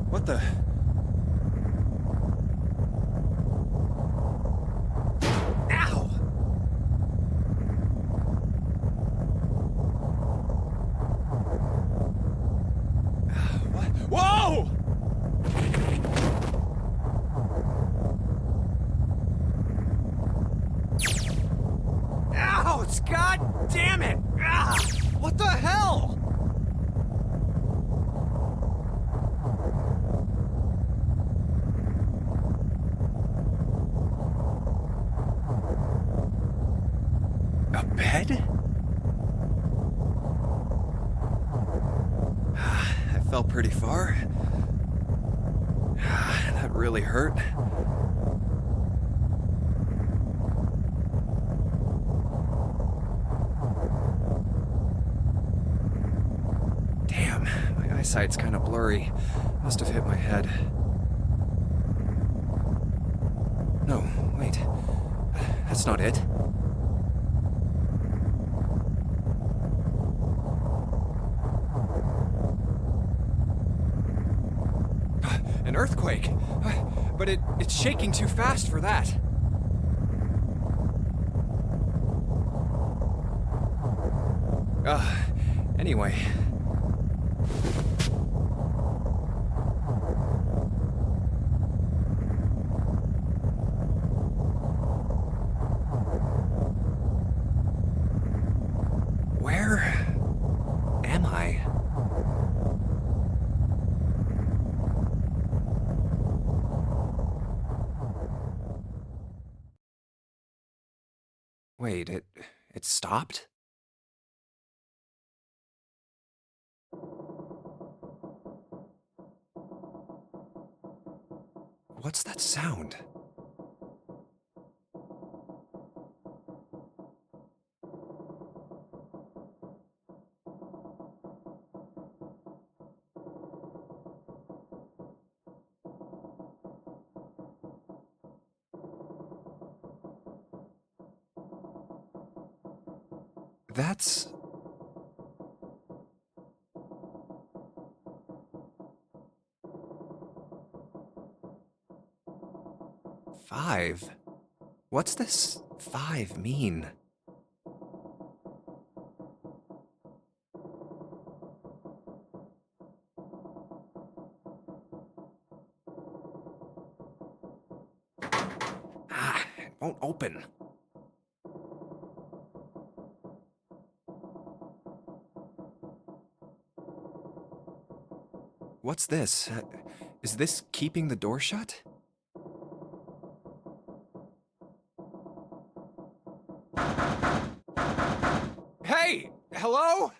What the? Ow! What? Whoa! Ouch! God damn it! Ah! What the hell? A bed? I fell pretty far. That really hurt. Damn, my eyesight's kind of blurry. Must have hit my head. No, wait. That's not it. An earthquake! But it's shaking too fast for that. Anyway. Where am I? Wait, it stopped? What's that sound? That's... $5? What's this 5 mean? It won't open. What's this? Is this keeping the door shut? Hey! Hello?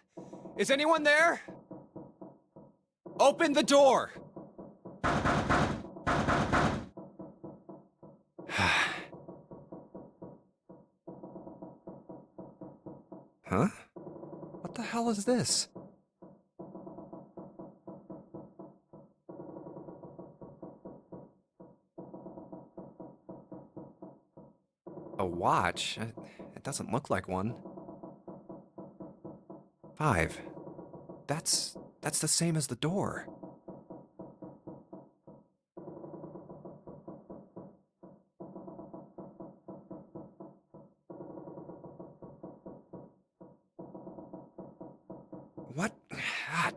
Is anyone there? Open the door! Huh? What the hell is this? A watch? It doesn't look like one. 5. That's the same as the door. What?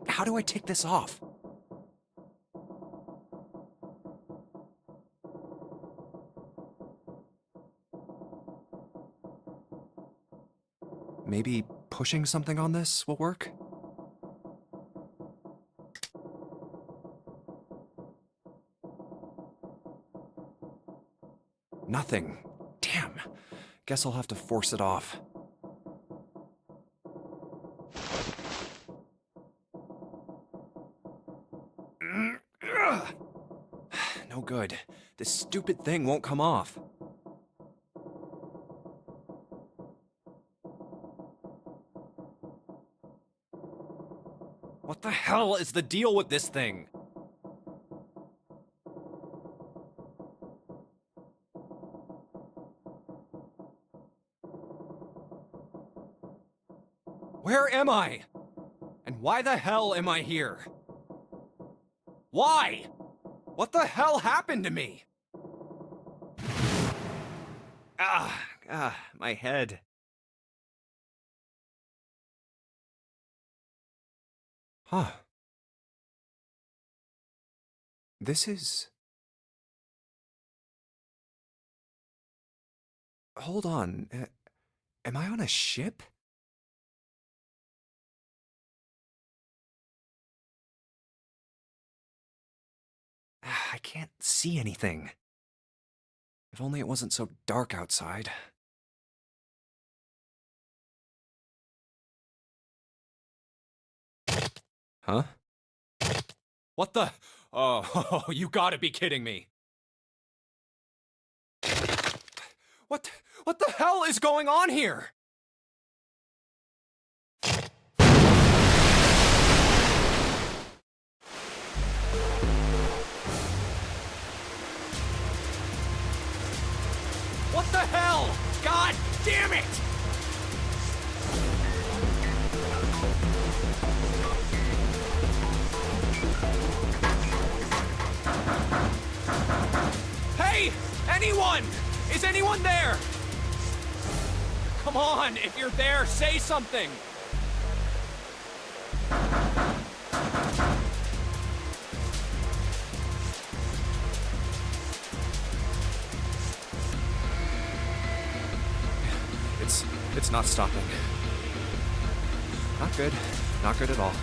How do I take this off? Maybe pushing something on this will work? Nothing. Damn. Guess I'll have to force it off. No good. This stupid thing won't come off. What the hell is the deal with this thing? Where am I? And why the hell am I here? Why? What the hell happened to me? My head. Huh. This is... Hold on. Am I on a ship? I can't see anything. If only it wasn't so dark outside. Huh? What the? Oh, you gotta be kidding me. What the hell is going on here? What the hell? God damn it! Hey! Anyone! Is anyone there? Come on, if you're there, say something! It's not stopping. Not good. Not good at all. Okay.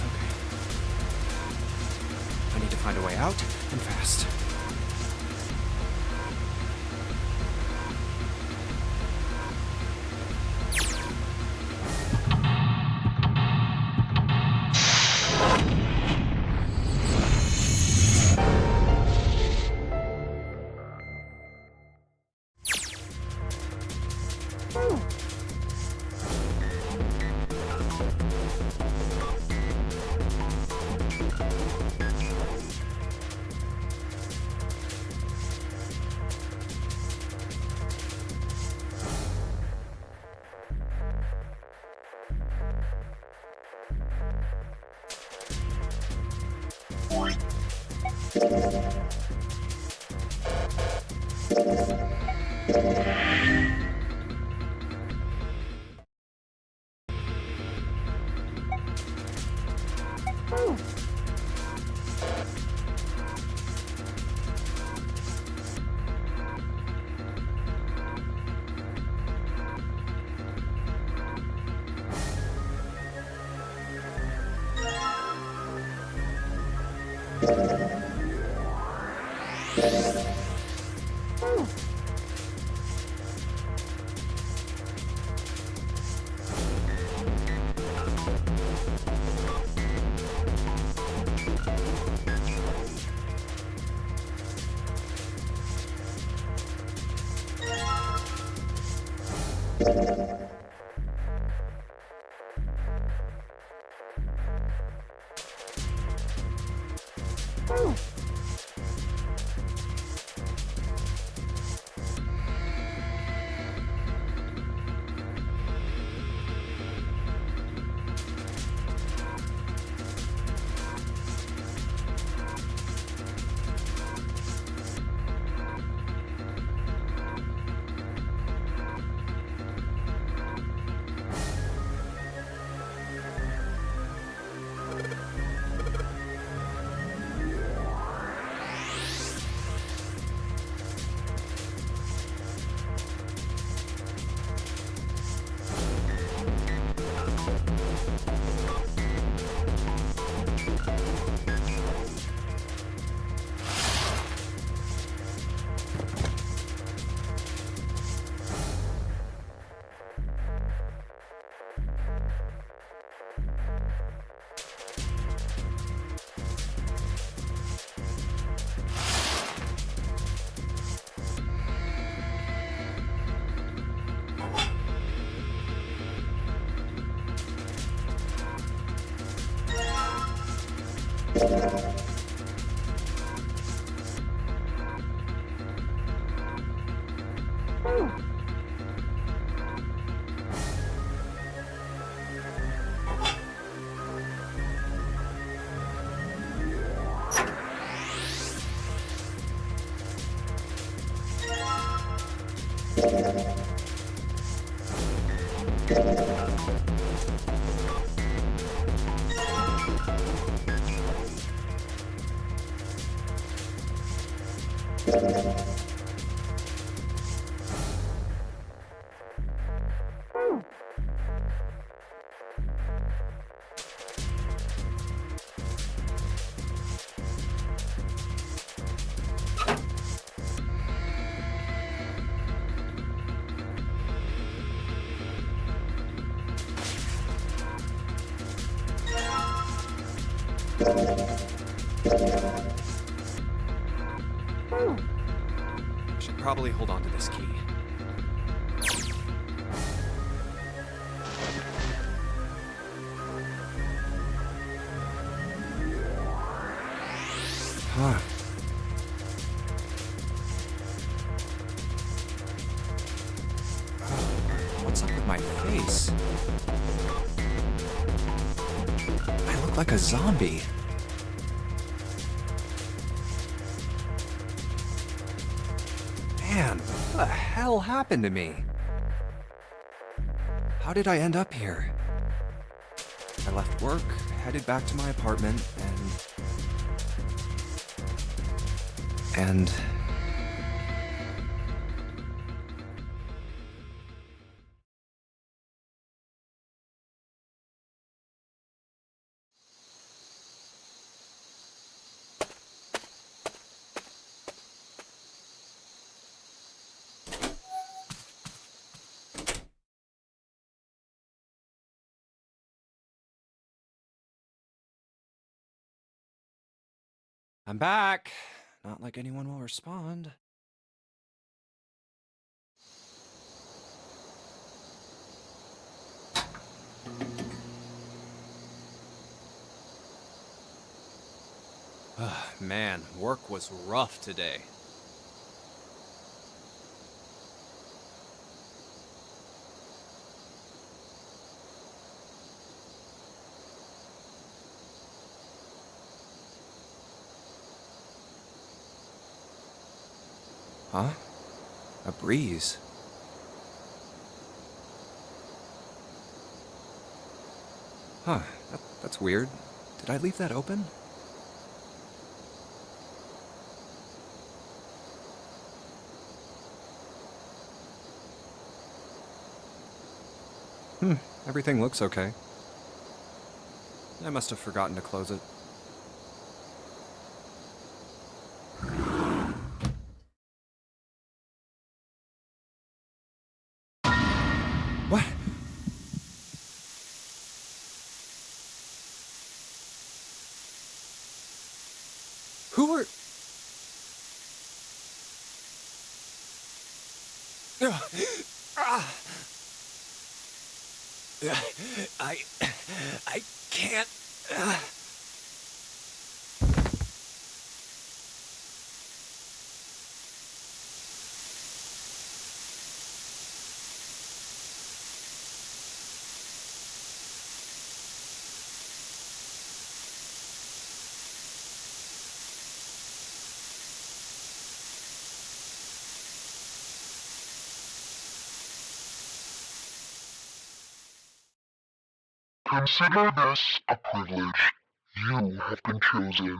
I need to find a way out, and fast. Should probably hold on to this key. Huh. What's up with my face? I look like a zombie. Man, what the hell happened to me? How did I end up here? I left work, headed back to my apartment, and... I'm back. Not like anyone will respond. Man, work was rough today. Huh? A breeze. Huh, that's weird. Did I leave that open? Everything looks okay. I must have forgotten to close it. What? Who are... I can't... Consider this a privilege. You have been chosen.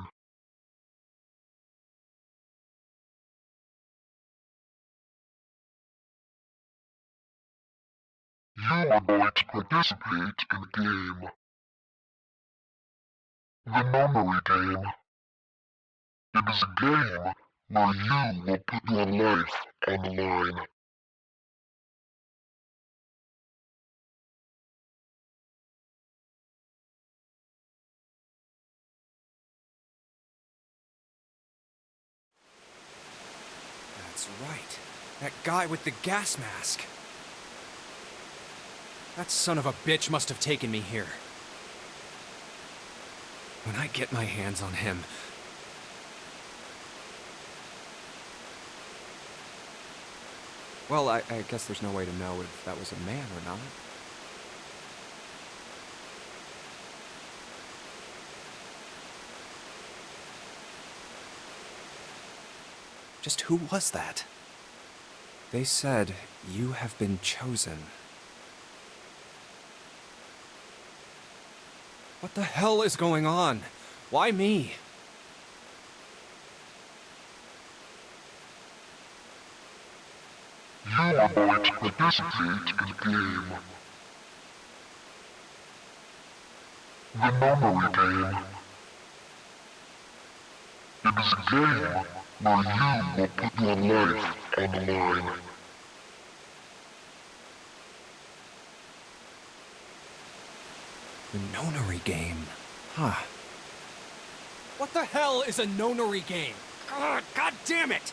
You are going to participate in a game. The memory game. It is a game where you will put your life on the line. That's right. That guy with the gas mask. That son of a bitch must have taken me here. When I get my hands on him... Well, I guess there's no way to know if that was a man or not. Just who was that? They said, you have been chosen. What the hell is going on? Why me? You are going to participate in a game. The memory game. It is a game where you will put your life on the line. The nonary game. Huh. What the hell is a nonary game? God damn it!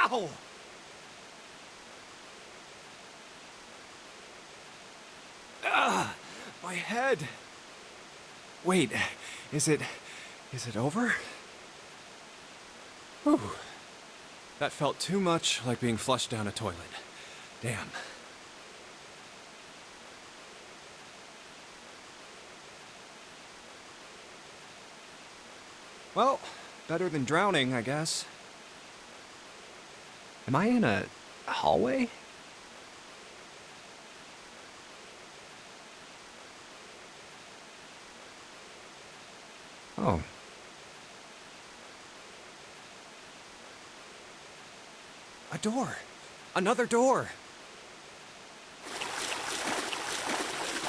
Ow! My head. Wait, is it over? Whew. That felt too much like being flushed down a toilet. Damn. Well, better than drowning, I guess. Am I in a hallway? Oh. A door. Another door.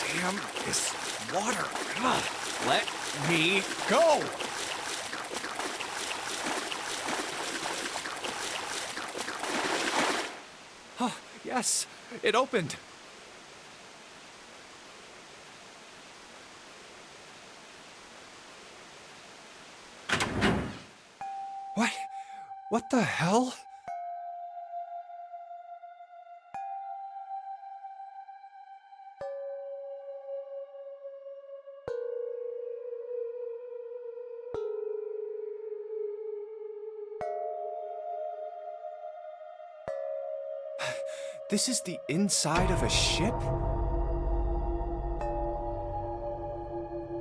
Damn this water. Ugh. Let me go. Oh, yes, it opened. What the hell? This is the inside of a ship?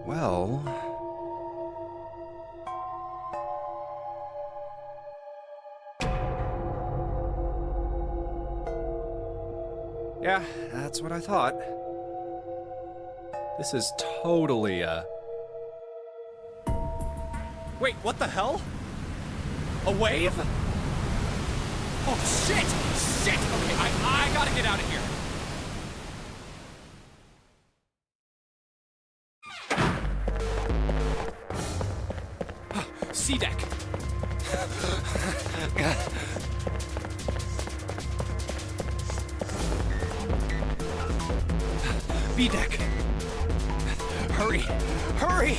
Well... yeah, that's what I thought. This is totally Wait, what the hell? A wave? Oh, shit! Shit! Okay, I gotta get out of here. C deck. B deck. Hurry! Hurry!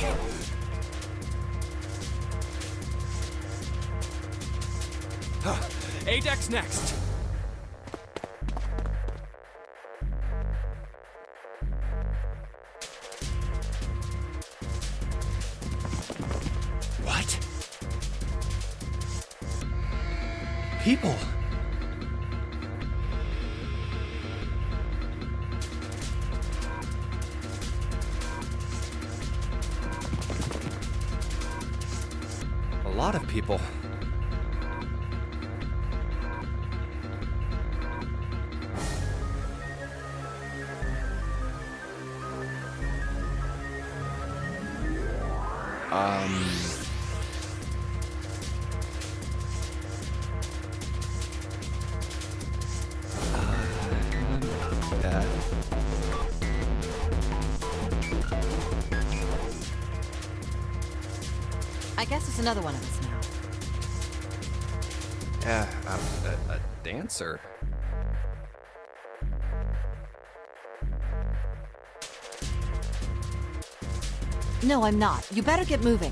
A deck's next. What? People. A lot of people. I guess it's another one of us now. Yeah, a dancer. No, I'm not. You better get moving.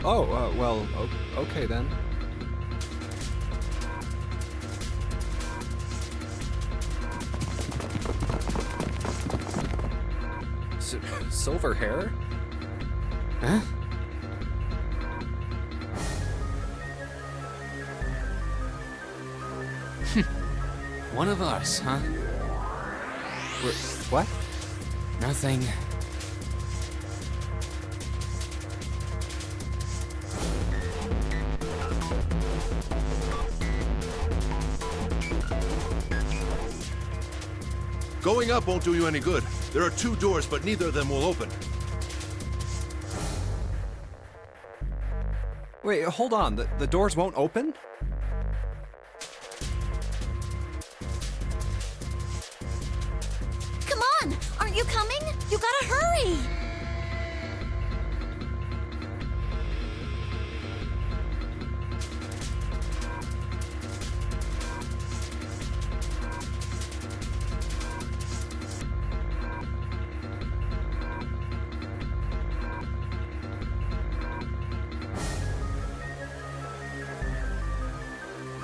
Oh, well, okay then. Silver hair? Huh? One of us, huh? What? Nothing. Going up won't do you any good. There are 2 doors, but neither of them will open. Wait, hold on. The doors won't open? Come on! Aren't you coming? You gotta hurry!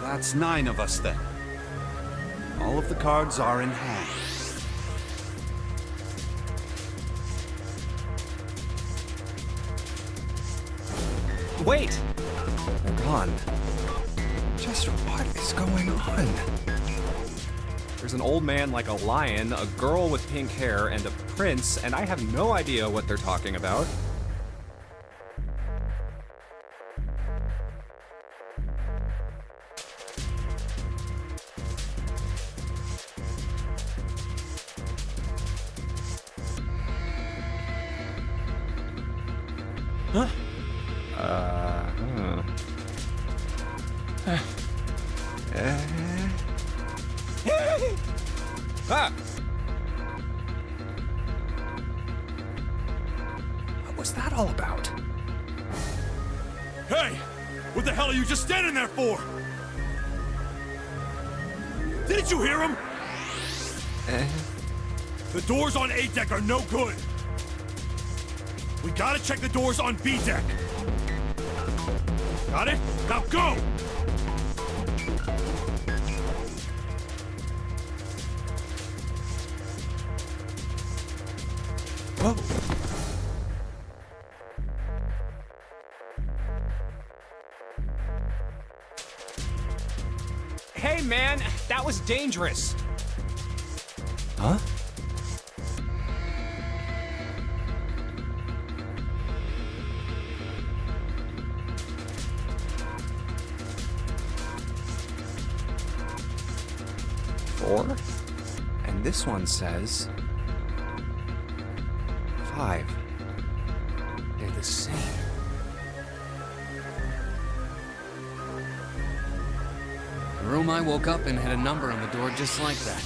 That's 9 of us then. All of the cards are in hand. Wait! They're gone. Just what is going on? There's an old man like a lion, a girl with pink hair, and a prince, and I have no idea what they're talking about. Huh? Ah! What was that all about? Hey! What the hell are you just standing there for? Didn't you hear him? The doors on A deck are no good. We gotta check the doors on B deck. Got it? Now go! Whoa. Hey, man, that was dangerous. Huh? Four? And this one says 5. They're the same. The room I woke up in had a number on the door just like that.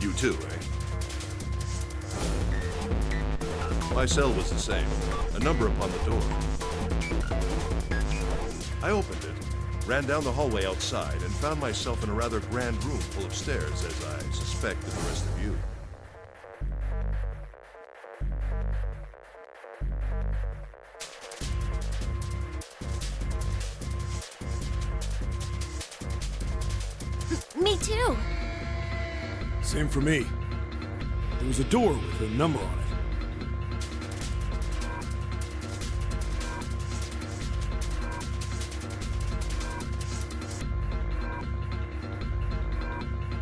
you too, eh? My cell was the same. A number upon the door. I opened it, ran down the hallway outside, and found myself in a rather grand room full of stairs, as I suspect that the rest of you. Me too. Same for me. There was a door with a number on it.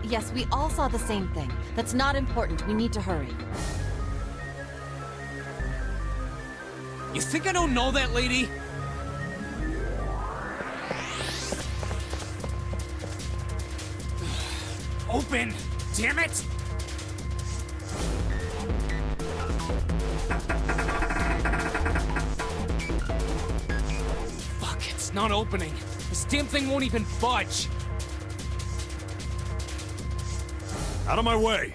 Yes, we all saw the same thing. That's not important. We need to hurry. You think I don't know that lady? Open! Damn it! Fuck, it's not opening. This damn thing won't even budge. Out of my way!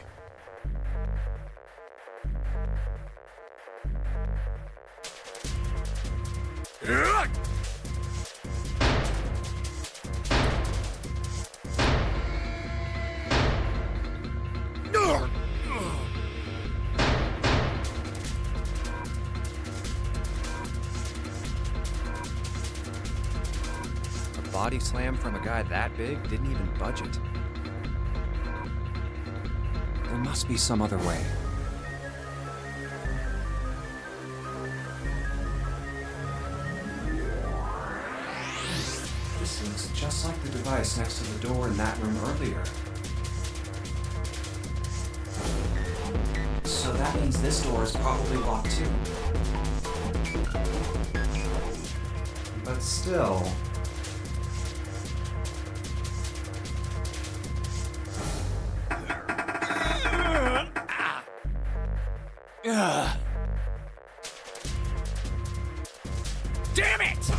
A body slam from a guy that big didn't even budge it. There must be some other way. This looks just like the device next to the door in that room earlier. So that means this door is probably locked too. But still... Damn it!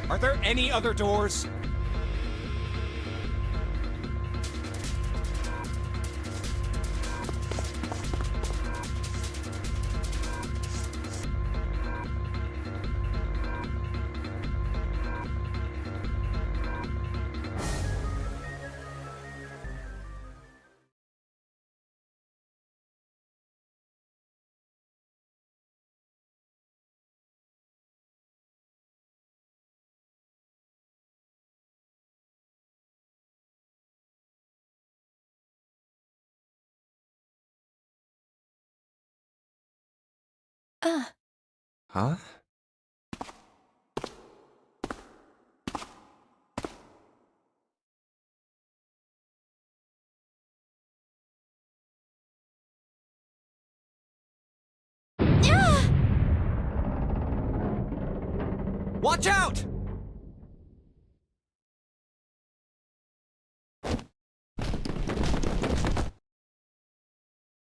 Are there any other doors? Huh? Watch out!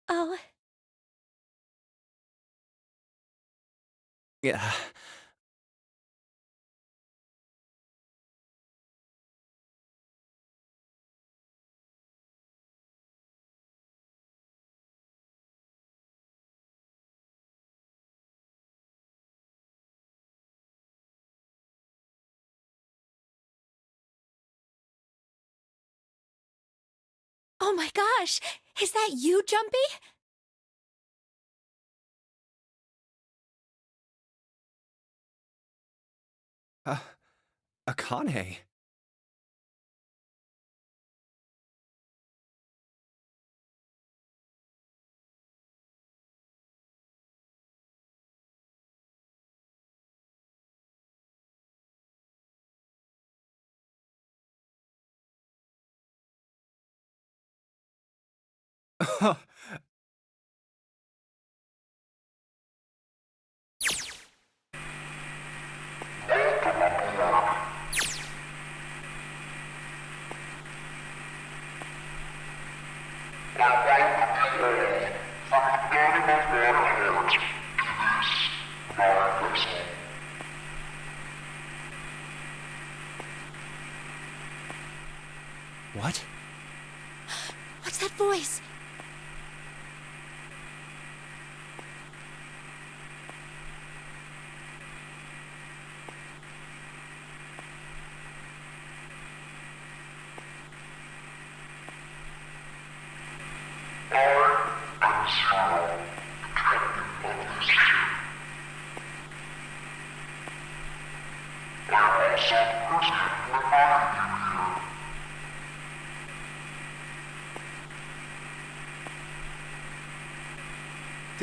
Oh. Yeah. Oh my gosh! Is that you, Jumpy? Akane.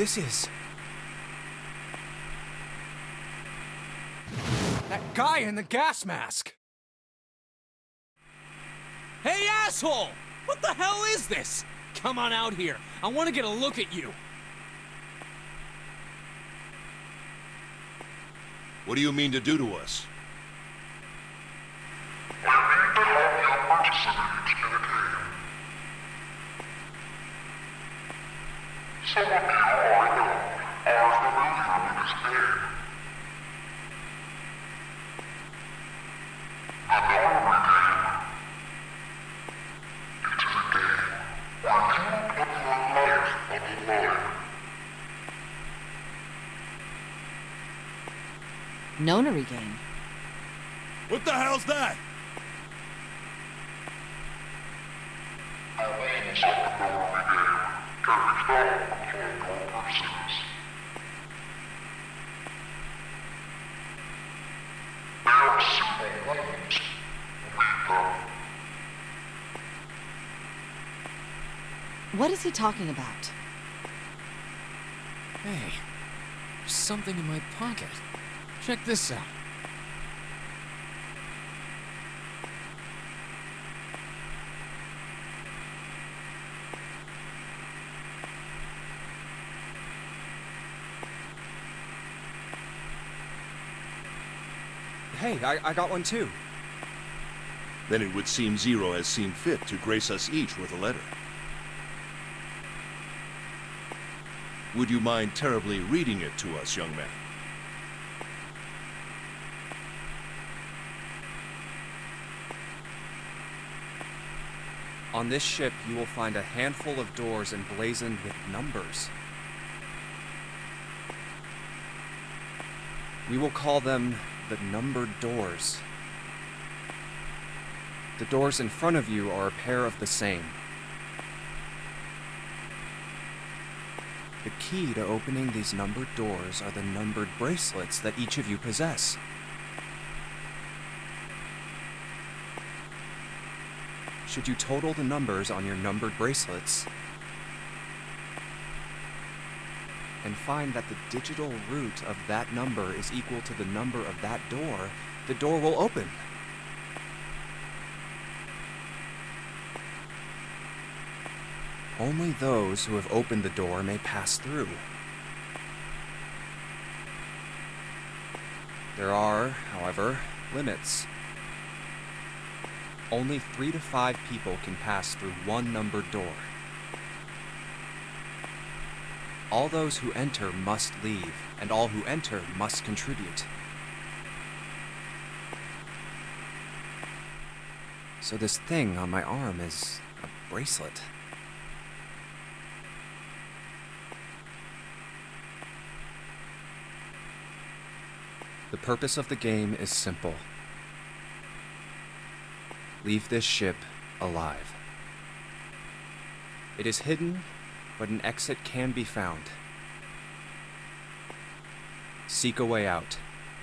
This is... that guy in the gas mask! Hey, asshole! What the hell is this? Come on out here. I want to get a look at you. What do you mean to do to us? Some of you I know are familiar with his name. Nonary game. What the hell's that? What is he talking about? Hey, there's something in my pocket. Check this out. Hey, I got one too. Then it would seem Zero has seen fit to grace us each with a letter. Would you mind terribly reading it to us, young man? On this ship, you will find a handful of doors emblazoned with numbers. We will call them the numbered doors. The doors in front of you are a pair of the same. The key to opening these numbered doors are the numbered bracelets that each of you possess. Should you total the numbers on your numbered bracelets and find that the digital root of that number is equal to the number of that door, the door will open. Only those who have opened the door may pass through. There are, however, limits. Only 3 to 5 people can pass through one numbered door. All those who enter must leave, and all who enter must contribute. So this thing on my arm is a bracelet. The purpose of the game is simple. Leave this ship alive. It is hidden, but an exit can be found. Seek a way out.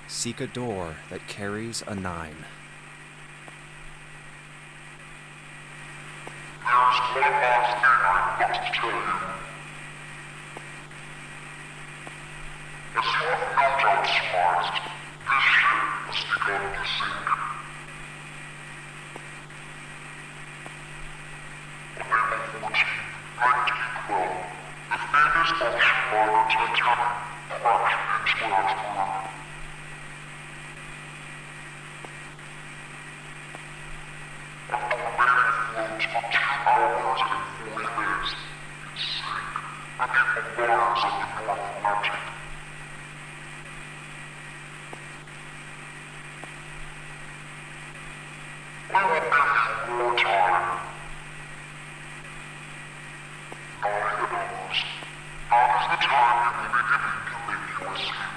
Seek a door that carries a 9. There's one last thing I must tell you. As you have no doubt surmised, this ship has begun to sink. On April 14, 1912, the famous ocean liner Titanic crashed into Earthquake. After remaining afloat for 2 hours and 40 minutes, it sank beneath the waters of the North Atlantic. We will give you more time. Only the knows. Now is the time you will be given to make your escape.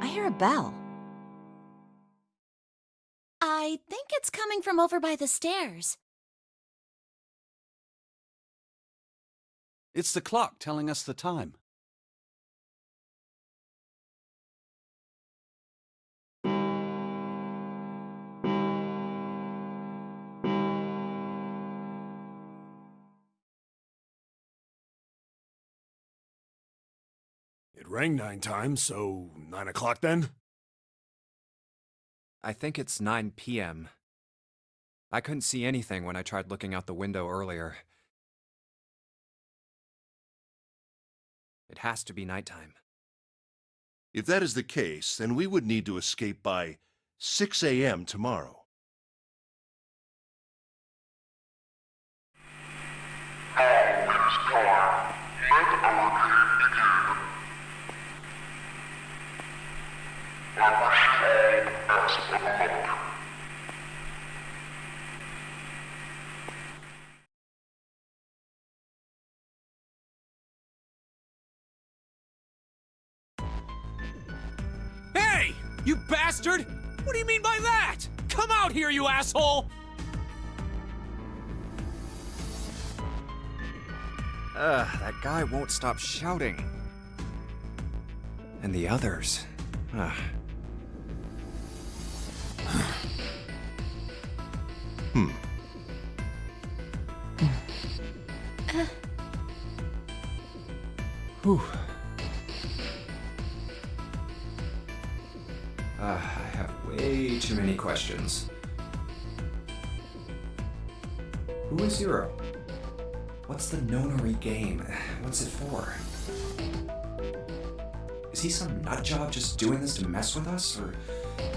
I hear a bell. I think it's coming from over by the stairs. It's the clock telling us the time. rang 9 times, so 9 o'clock then? I think it's 9 p.m. I couldn't see anything when I tried looking out the window earlier. It has to be nighttime. If that is the case, then we would need to escape by 6 a.m. tomorrow. Hey! You bastard! What do you mean by that? Come out here, you asshole! That guy won't stop shouting. And the others. Whew. I have way too many questions. Who is Zero? What's the nonary game? What's it for? Is he some nutjob just doing this to mess with us, or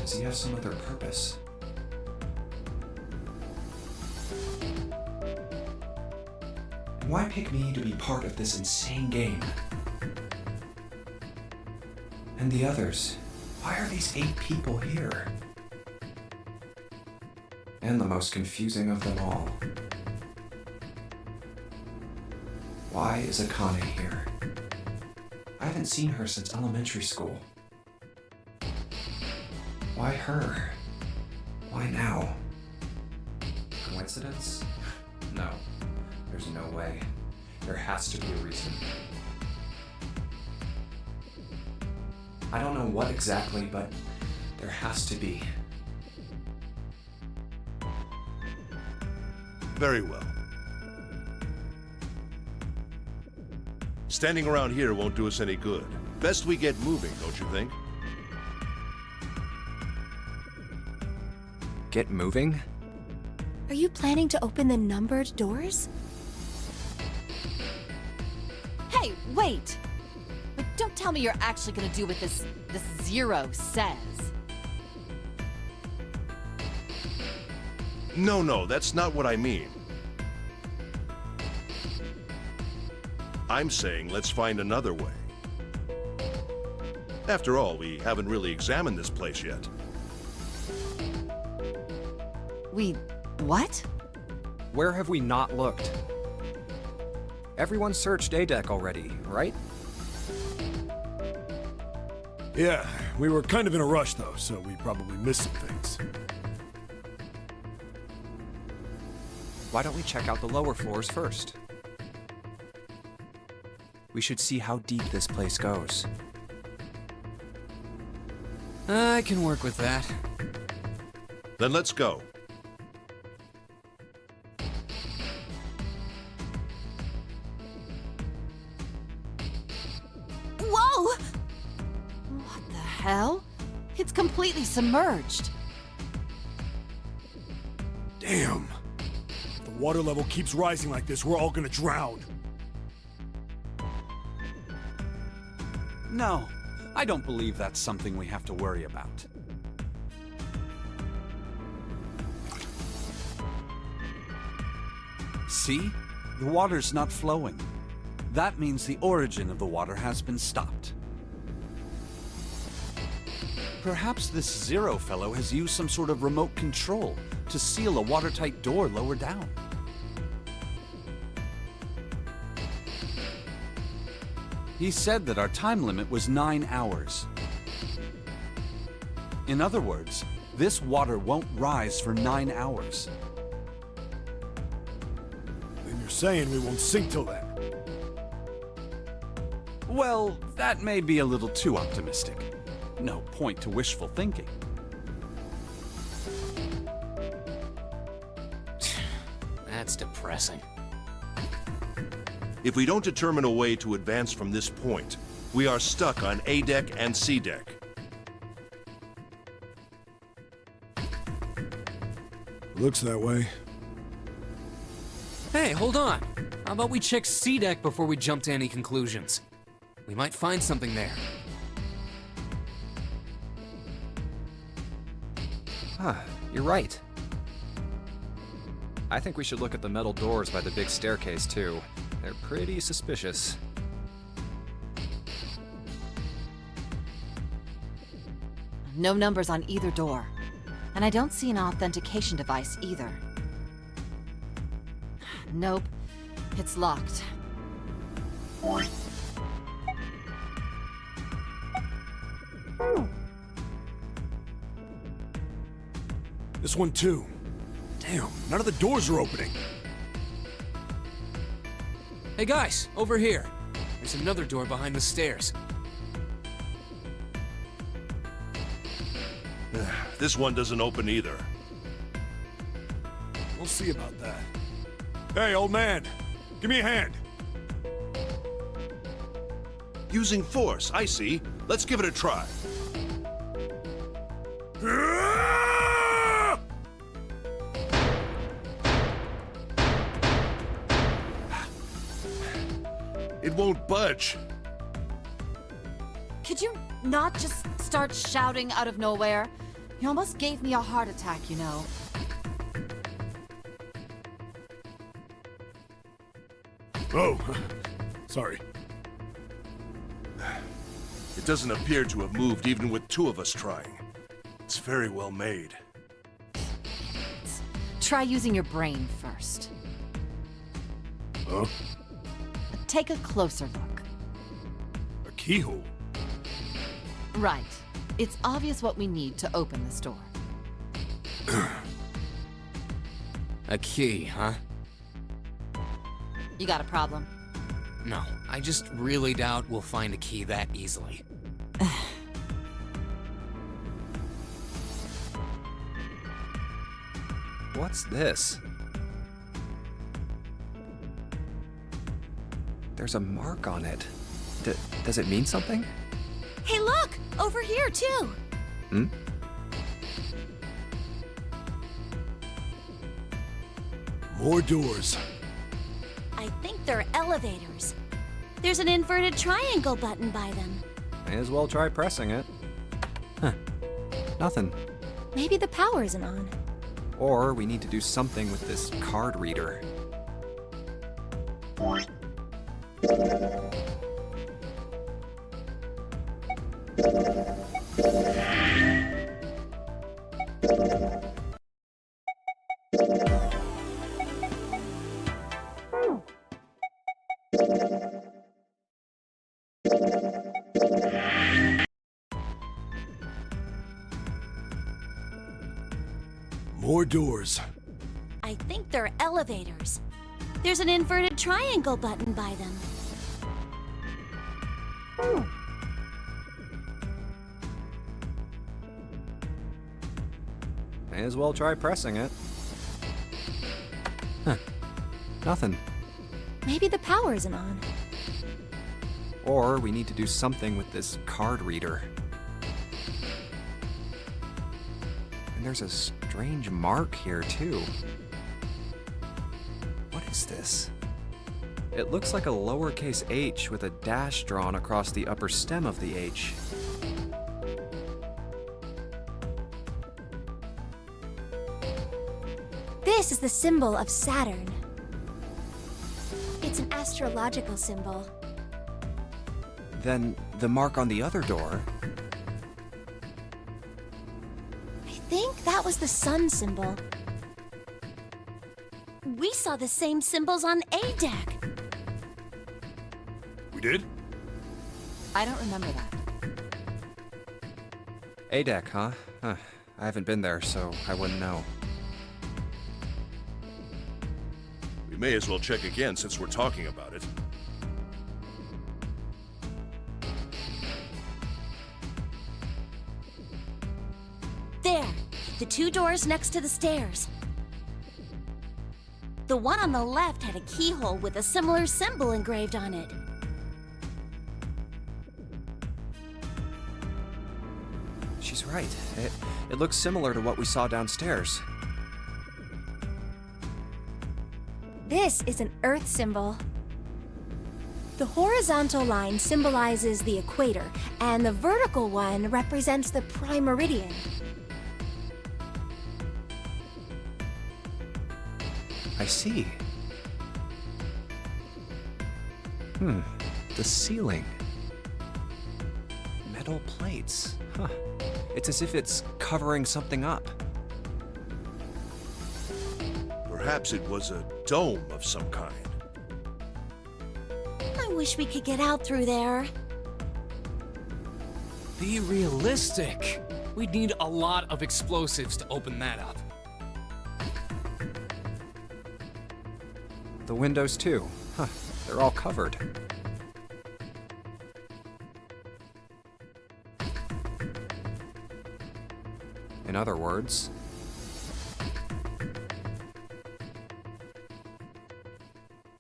does he have some other purpose? And why pick me to be part of this insane game? And the others? Why are these 8 people here? And the most confusing of them all. Why is Akane here? I haven't seen her since elementary school. Why her? Why now? Coincidence? No. There's no way. There has to be a reason. I don't know what exactly, but there has to be. Very well. Standing around here won't do us any good. Best we get moving, don't you think? Get moving? Are you planning to open the numbered doors? Hey, wait! But don't tell me you're actually gonna do what this Zero says. No, that's not what I mean. I'm saying let's find another way. After all, we haven't really examined this place yet. What? Where have we not looked? Everyone searched A-Deck already, right? Yeah, we were kind of in a rush though, so we probably missed some things. Why don't we check out the lower floors first? We should see how deep this place goes. I can work with that. Then let's go. Whoa! What the hell? It's completely submerged. Damn. If the water level keeps rising like this, we're all gonna drown. No, I don't believe that's something we have to worry about. See? The water's not flowing. That means the origin of the water has been stopped. Perhaps this Zero fellow has used some sort of remote control to seal a watertight door lower down. He said that our time limit was 9 hours. In other words, this water won't rise for 9 hours. Then you're saying we won't sink till then. Well, that may be a little too optimistic. No point to wishful thinking. That's depressing. If we don't determine a way to advance from this point, We are stuck on A deck and C deck. Looks that way. Hey, hold on. How about we check C deck before we jump to any conclusions? We might find something there. Huh, you're right. I think we should look at the metal doors by the big staircase, too. They're pretty suspicious. No numbers on either door. And I don't see an authentication device either. Nope. It's locked. This one too. Damn, none of the doors are opening. Hey guys, over here. There's another door behind the stairs. This one doesn't open either. We'll see about that. Hey, old man, give me a hand. Using force, I see. Let's give it a try. It won't budge. Could you not just start shouting out of nowhere? You almost gave me a heart attack, you know. Oh, sorry. It doesn't appear to have moved even with two of us trying. It's very well made. Try using your brain first. Huh? Take a closer look. A keyhole? Right. It's obvious what we need to open this door. A key, huh? You got a problem? No, I just really doubt we'll find a key that easily. What's this? There's a mark on it. Does it mean something? Hey, look! Over here, too! Hmm? More doors. I think they're elevators. There's an inverted triangle button by them. May as well try pressing it. Huh. Nothing. Maybe the power isn't on. Or we need to do something with this card reader. More doors. I think they're elevators. There's an inverted triangle button by them. May as well try pressing it. Huh. Nothing. Maybe the power isn't on. Or we need to do something with this card reader. And there's a strange mark here, too. What is this? It looks like a lowercase h with a dash drawn across the upper stem of the H. This is the symbol of Saturn. It's an astrological symbol. Then the mark on the other door. I think that was the sun symbol. We saw the same symbols on A deck. We did? I don't remember that. A deck, huh? Huh. I haven't been there, so I wouldn't know. We may as well check again since we're talking about it. There, the two doors next to the stairs. The one on the left had a keyhole with a similar symbol engraved on it. She's right. It looks similar to what we saw downstairs. This is an Earth symbol. The horizontal line symbolizes the equator, and the vertical one represents the prime meridian. I see. The ceiling. Metal plates. Huh. It's as if it's covering something up. Perhaps it was a dome of some kind. I wish we could get out through there. Be realistic. We'd need a lot of explosives to open that up. The windows too. Huh. They're all covered. In other words,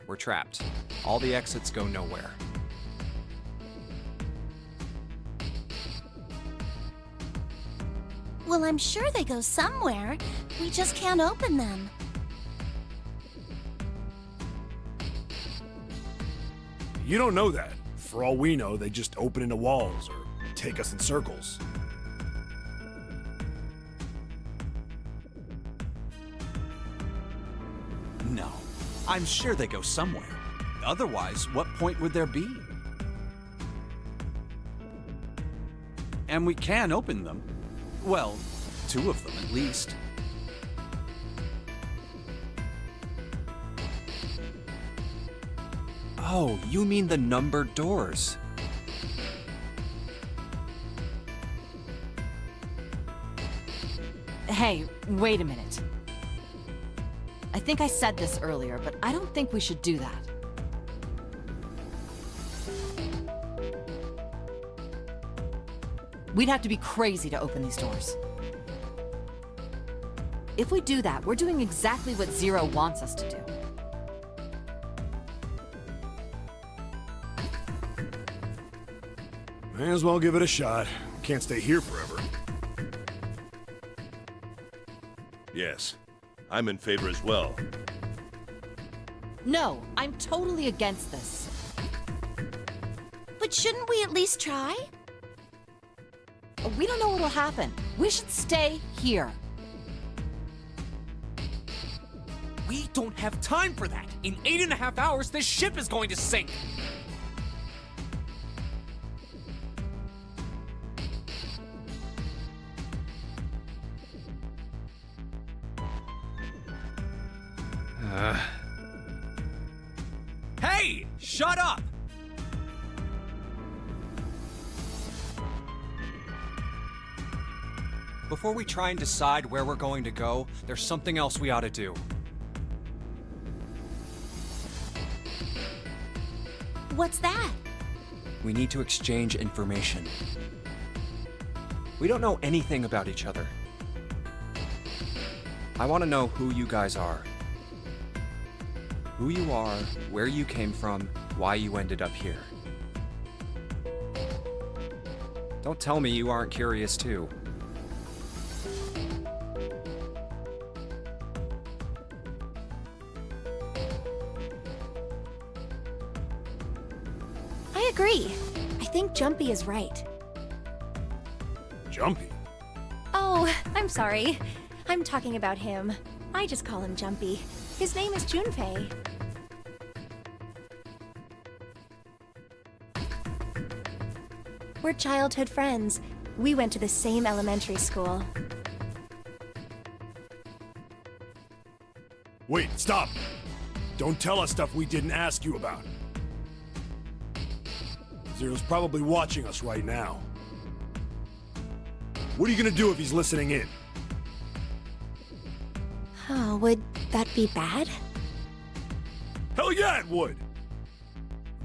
we're trapped. All the exits go nowhere. Well, I'm sure they go somewhere. We just can't open them. You don't know that. For all we know, they just open into walls or take us in circles. No. I'm sure they go somewhere. Otherwise, what point would there be? And we can open them. Well, 2 of them at least. Oh, you mean the numbered doors. Hey, wait a minute. I think I said this earlier, but I don't think we should do that. We'd have to be crazy to open these doors. If we do that, we're doing exactly what Zero wants us to do. May as well give it a shot. Can't stay here forever. Yes, I'm in favor as well. No, I'm totally against this. But shouldn't we at least try? We don't know what'll happen. We should stay here. We don't have time for that. In 8.5 hours, this ship is going to sink. Hey! Shut up! Before we try and decide where we're going to go, there's something else we ought to do. What's that? We need to exchange information. We don't know anything about each other. I want to know who you guys are. Who you are, where you came from, why you ended up here. Don't tell me you aren't curious too. I agree. I think Jumpy is right. Jumpy? Oh, I'm sorry. I'm talking about him. I just call him Jumpy. His name is Junpei. We're childhood friends. We went to the same elementary school. Wait, stop! Don't tell us stuff we didn't ask you about. Zero's probably watching us right now. What are you gonna do if he's listening in? Oh, would that be bad? Hell yeah, it would!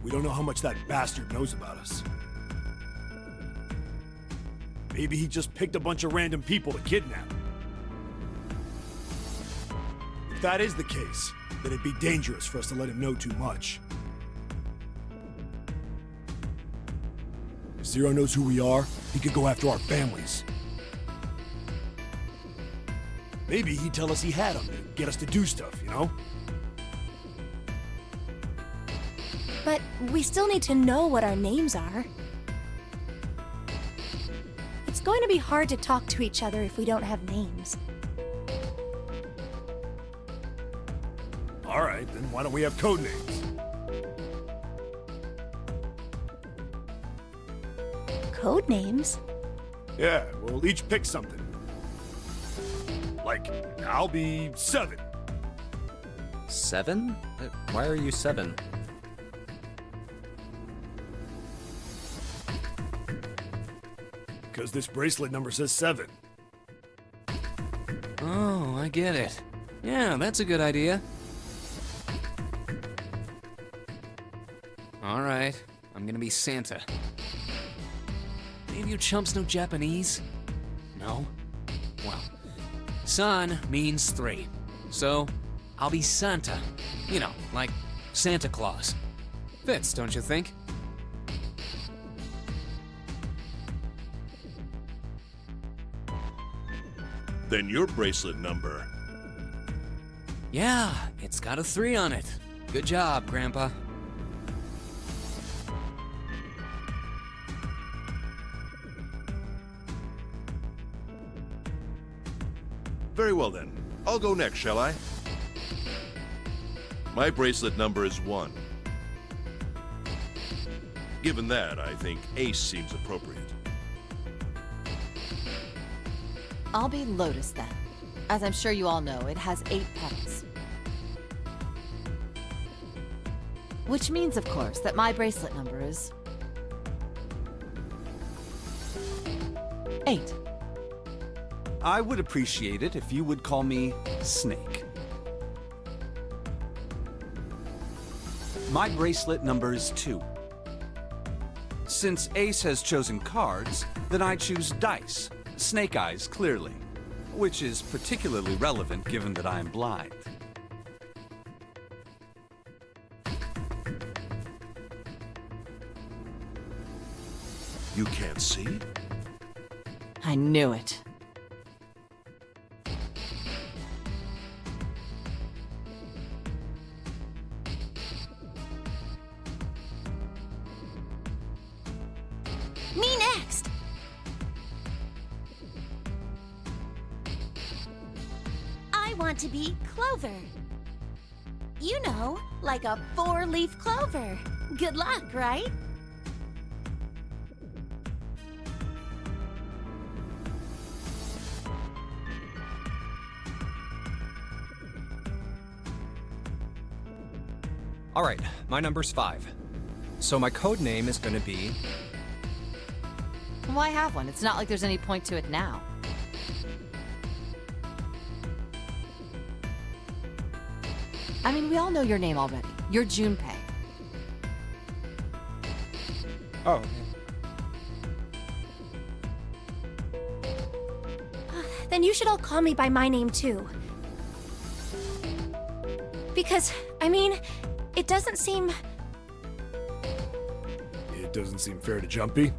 We don't know how much that bastard knows about us. Maybe he just picked a bunch of random people to kidnap. If that is the case, then it'd be dangerous for us to let him know too much. If Zero knows who we are, he could go after our families. Maybe he'd tell us he had them and get us to do stuff, you know? But we still need to know what our names are. It's going to be hard to talk to each other if we don't have names. All right, then why don't we have code names? Code names? Yeah, we'll each pick something. Like, I'll be 7. 7? Why are you 7? Because this bracelet number says 7. Oh, I get it. Yeah, that's a good idea. All right, I'm gonna be Santa. Any of you chumps know Japanese? No? Well, san means 3. So, I'll be Santa. You know, like Santa Claus. Fits, don't you think? Then your bracelet number. Yeah, it's got a 3 on it. Good job, Grandpa. Very well then. I'll go next, shall I? My bracelet number is 1. Given that, I think Ace seems appropriate. I'll be Lotus then. As I'm sure you all know, it has 8 petals. Which means, of course, that my bracelet number is 8. I would appreciate it if you would call me Snake. My bracelet number is 2. Since Ace has chosen cards, then I choose dice. Snake eyes, clearly. Which is particularly relevant given that I am blind. You can't see? I knew it. Me next! I want to be Clover. You know, like a 4-leaf clover. Good luck, right? All right, my number's 5. So my code name is gonna be... Why have one? It's not like there's any point to it now. I mean, we all know your name already. You're Junpei. Oh, Then you should all call me by my name too. Because, I mean, it doesn't seem... It doesn't seem fair to Jumpy.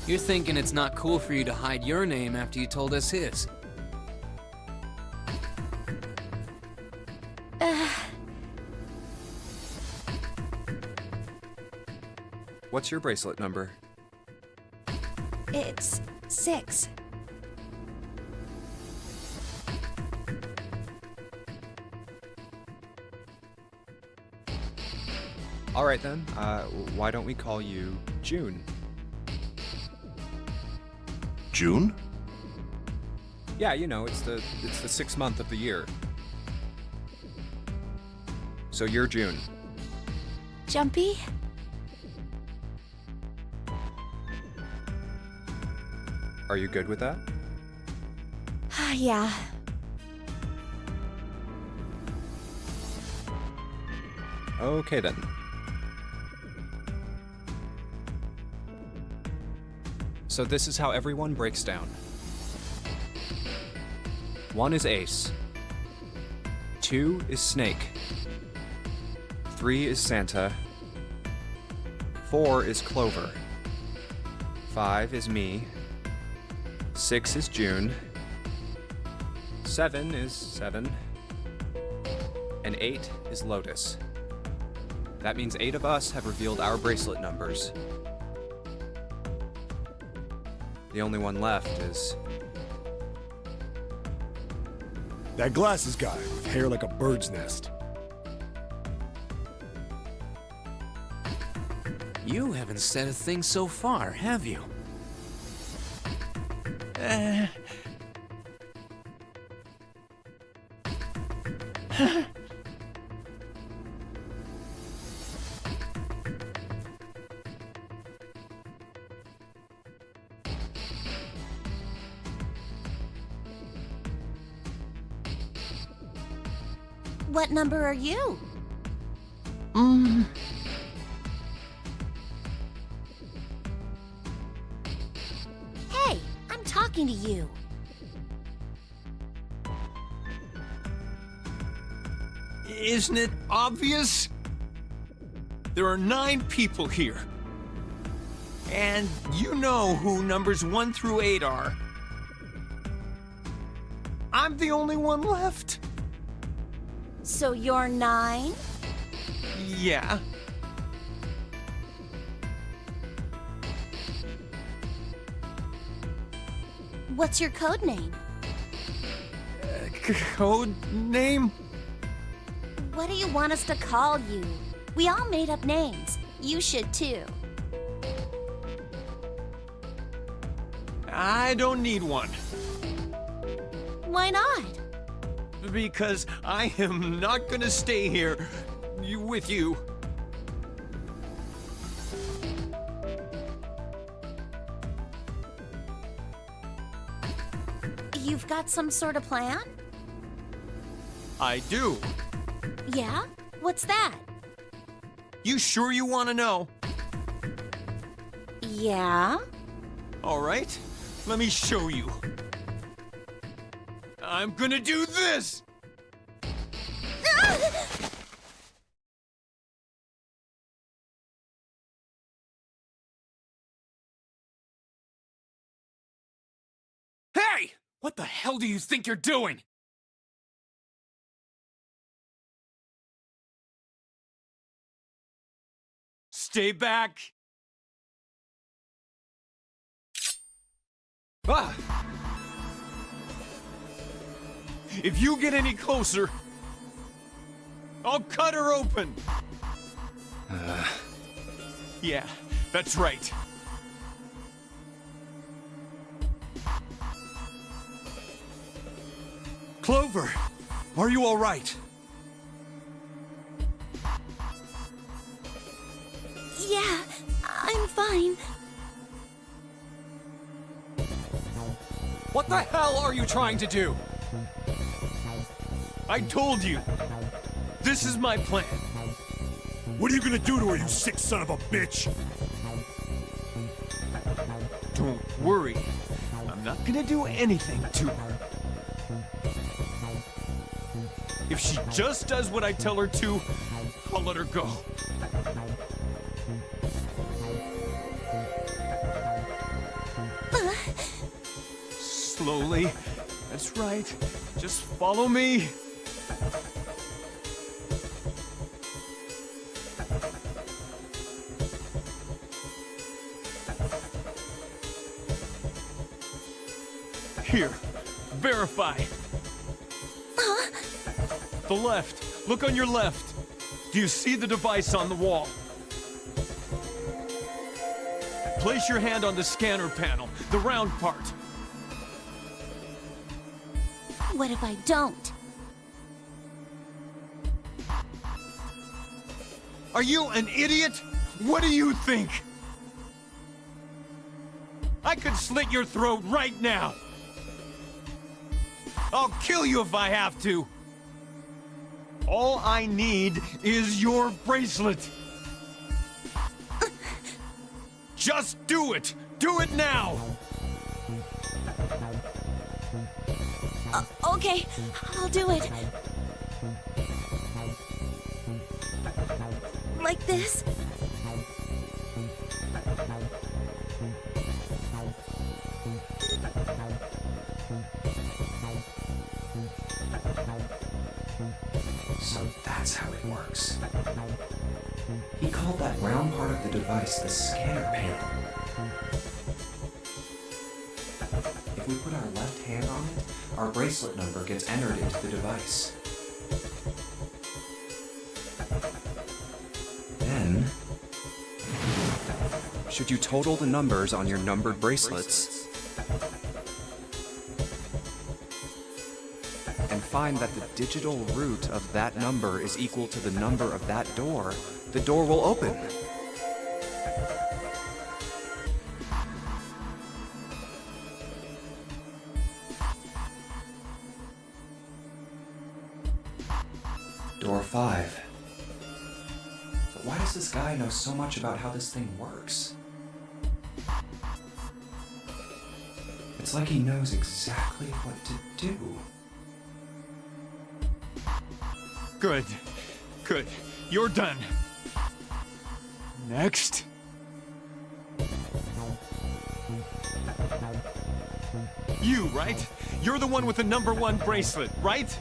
You're thinking it's not cool for you to hide your name after you told us his. what's your bracelet number? It's 6. All right then, why don't we call you June? June? Yeah, you know, it's the 6th month of the year. So you're June. Jumpy? Are you good with that? Yeah. Okay then. So this is how everyone breaks down. 1 is Ace. 2 is Snake. 3 is Santa. 4 is Clover. 5 is me. 6 is June. 7 is 7. And 8 is Lotus. That means 8 of us have revealed our bracelet numbers. The only one left is... That glasses guy with hair like a bird's nest. You haven't said a thing so far, have you? What number are you? Hey, I'm talking to you. Isn't it obvious? There are 9 people here. And you know who numbers 1 through 8 are. I'm the only one left. So you're 9? Yeah. What's your code name? Code name? What do you want us to call you? We all made up names. You should too. I don't need one. Why not? Because I am not gonna stay here with you. You've got some sort of plan? I do. Yeah? What's that? You sure you want to know? Yeah? All right, let me show you. I'm gonna do this! Hey! What the hell do you think you're doing? Stay back. Ah! If you get any closer, I'll cut her open. Yeah, that's right. Clover, are you all right? Yeah, I'm fine. What the hell are you trying to do? I told you. This is my plan. What are you gonna do to her, you sick son of a bitch? Don't worry. I'm not gonna do anything to her. If she just does what I tell her to, I'll let her go. Slowly. That's right. Just follow me. Here. Verify. The left. Look on your left. Do you see the device on the wall? Place your hand on the scanner panel, the round part. What if I don't? Are you an idiot? What do you think? I could slit your throat right now. I'll kill you if I have to. All I need is your bracelet. Just do it! Do it now! Okay, I'll do it. Like this? works. He called that round part of the device the scanner panel. If we put our left hand on it, our bracelet number gets entered into the device. Then, should you total the numbers on your numbered bracelets and find that the digital root of that number is equal to the number of that door, the door will open. Door 5. But why does this guy know so much about how this thing works? It's like he knows exactly what to do. Good. Good. You're done. Next. You, right? You're the one with the number 1 bracelet, right?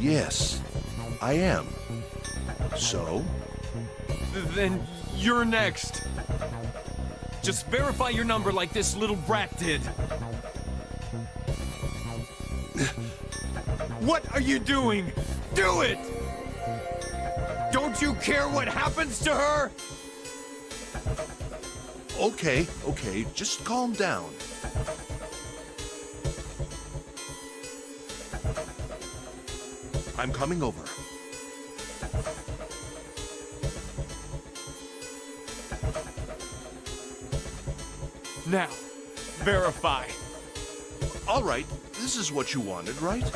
Yes, I am. So? Then you're next. Just verify your number like this little brat did. What are you doing? Do it! Don't you care what happens to her? Okay, just calm down. I'm coming over. Now, verify. All right, this is what you wanted, right?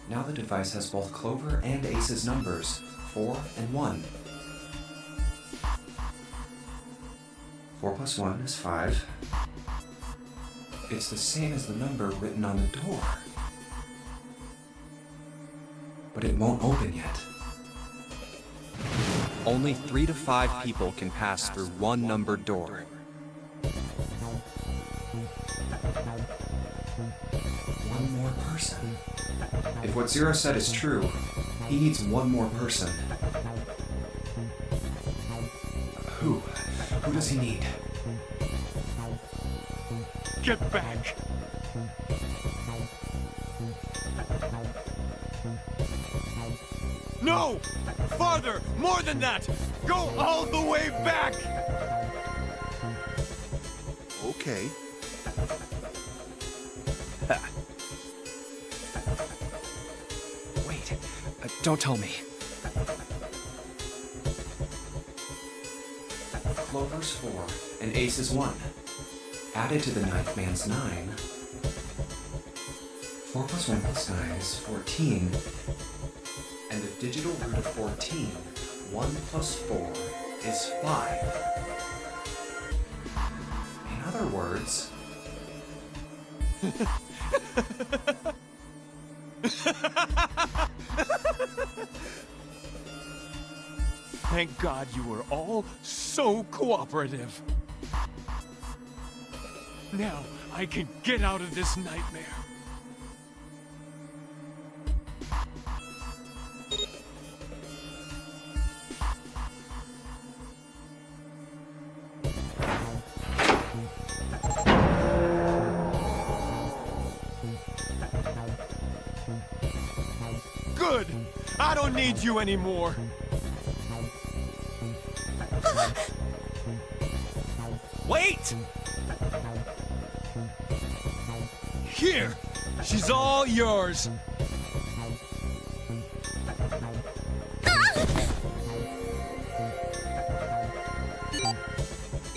Now the device has both Clover and Ace's numbers, 4 and 1. 4 plus 1 is 5. It's the same as the number written on the door. But it won't open yet. Only 3 to 5 people can pass through one numbered door. One more person. If what Zero said is true, he needs one more person. Who? Who does he need? Get back! No! Farther! More than that! Go all the way back! Okay. Wait, don't tell me. Clover's 4 and Ace's 1. Added to the ninth man's 9. 4 plus 1 plus 9 is 14. And the digital root of 14, 1 plus 4, is 5. In other words... Thank God you were all so cooperative. Now I can get out of this nightmare. Good! I don't need you anymore! Wait! Here! She's all yours!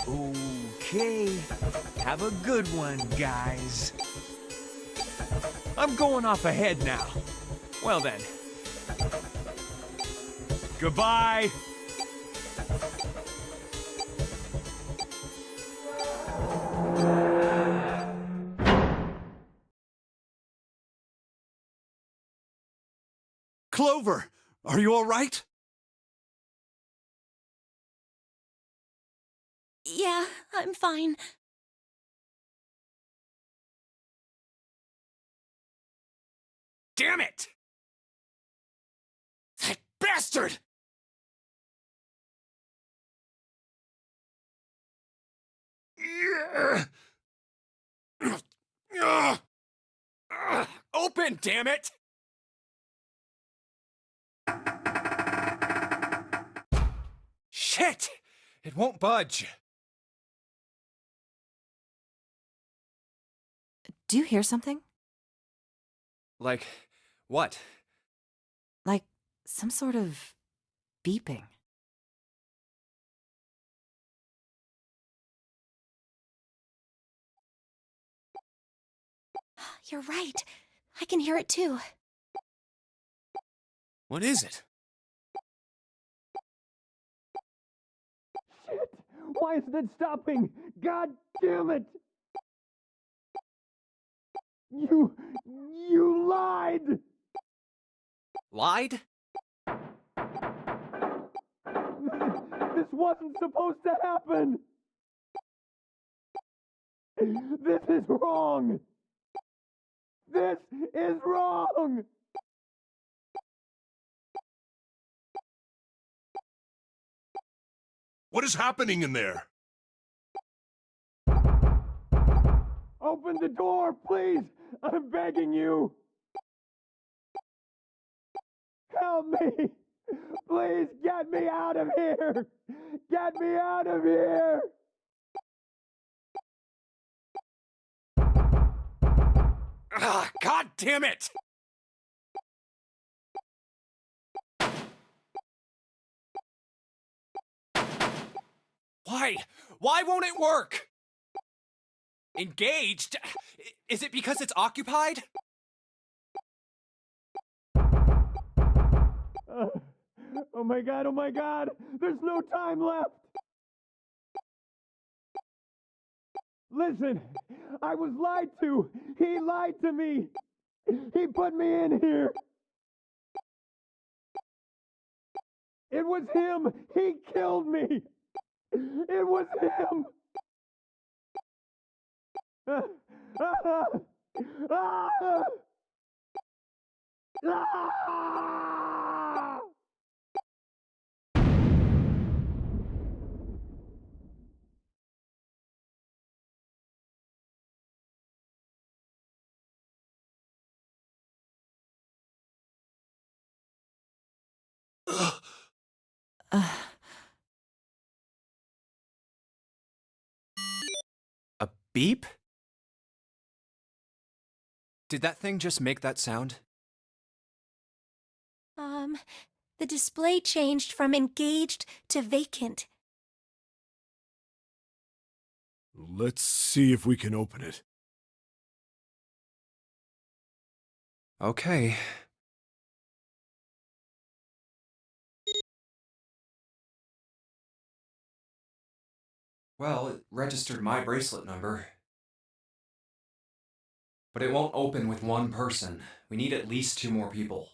Okay. Have a good one, guys. I'm going off ahead now. Well then. Goodbye! Clover, are you all right? Yeah, I'm fine. Damn it! That bastard! Open, damn it! Shit! It won't budge. Do you hear something? Like, what? Like some sort of beeping. You're right. I can hear it too. What is it? Shit! Why isn't it stopping? God damn it! You lied! Lied? This wasn't supposed to happen! This is wrong! This is wrong! What is happening in there? Open the door, please! I'm begging you! Help me! Please get me out of here! Get me out of here! Ah, God damn it! Why? Why won't it work? Engaged? Is it because it's occupied? Oh my god! There's no time left! Listen, I was lied to! He lied to me! He put me in here! It was him! He killed me! It was him! A beep? Did that thing just make that sound? The display changed from engaged to vacant. Let's see if we can open it. Okay. Well, it registered my bracelet number. But it won't open with one person. We need at least 2 more people.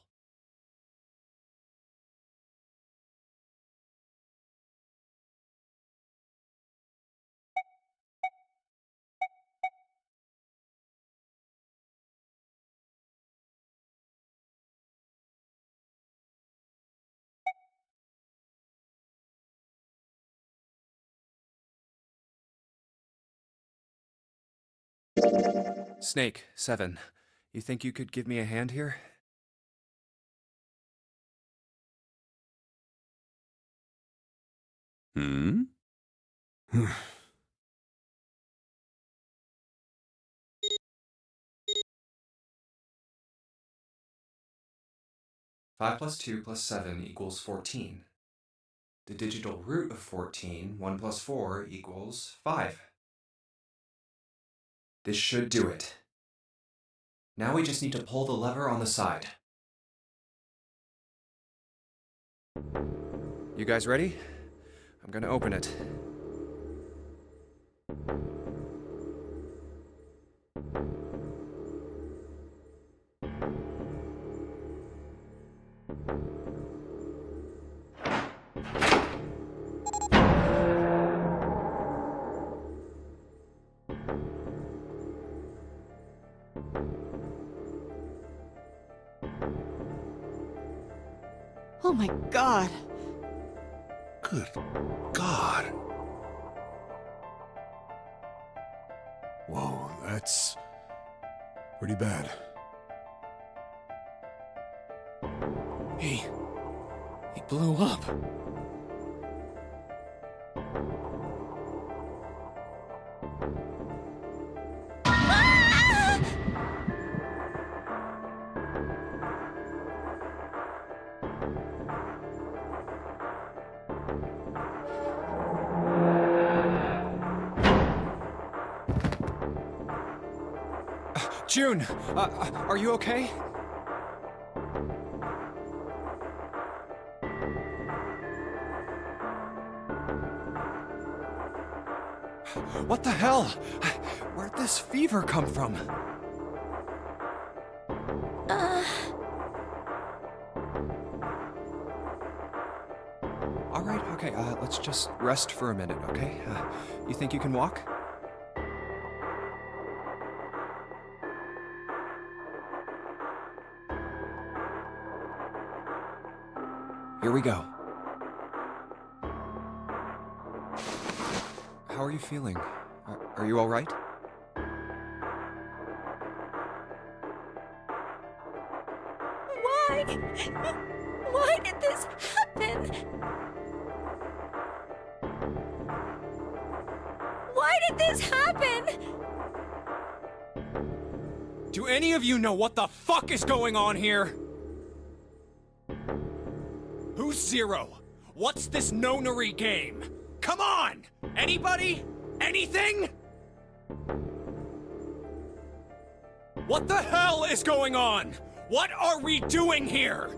Snake, 7. You think you could give me a hand here? Hmm? 5 plus 2 plus 7 equals 14. The digital root of 14, 1 plus 4 equals 5. This should do it. Now we just need to pull the lever on the side. You guys ready? I'm gonna open it. Oh my god. Good God. Whoa, that's pretty bad. He blew up. June, are you okay? What the hell? Where'd this fever come from? All right, okay, let's just rest for a minute, okay? You think you can walk? Here we go. How are you feeling? Are you all right? Why? Why did this happen? Why did this happen? Do any of you know what the fuck is going on here? Who's Zero? What's this nonary game? Come on! Anybody? Anything? What the hell is going on? What are we doing here?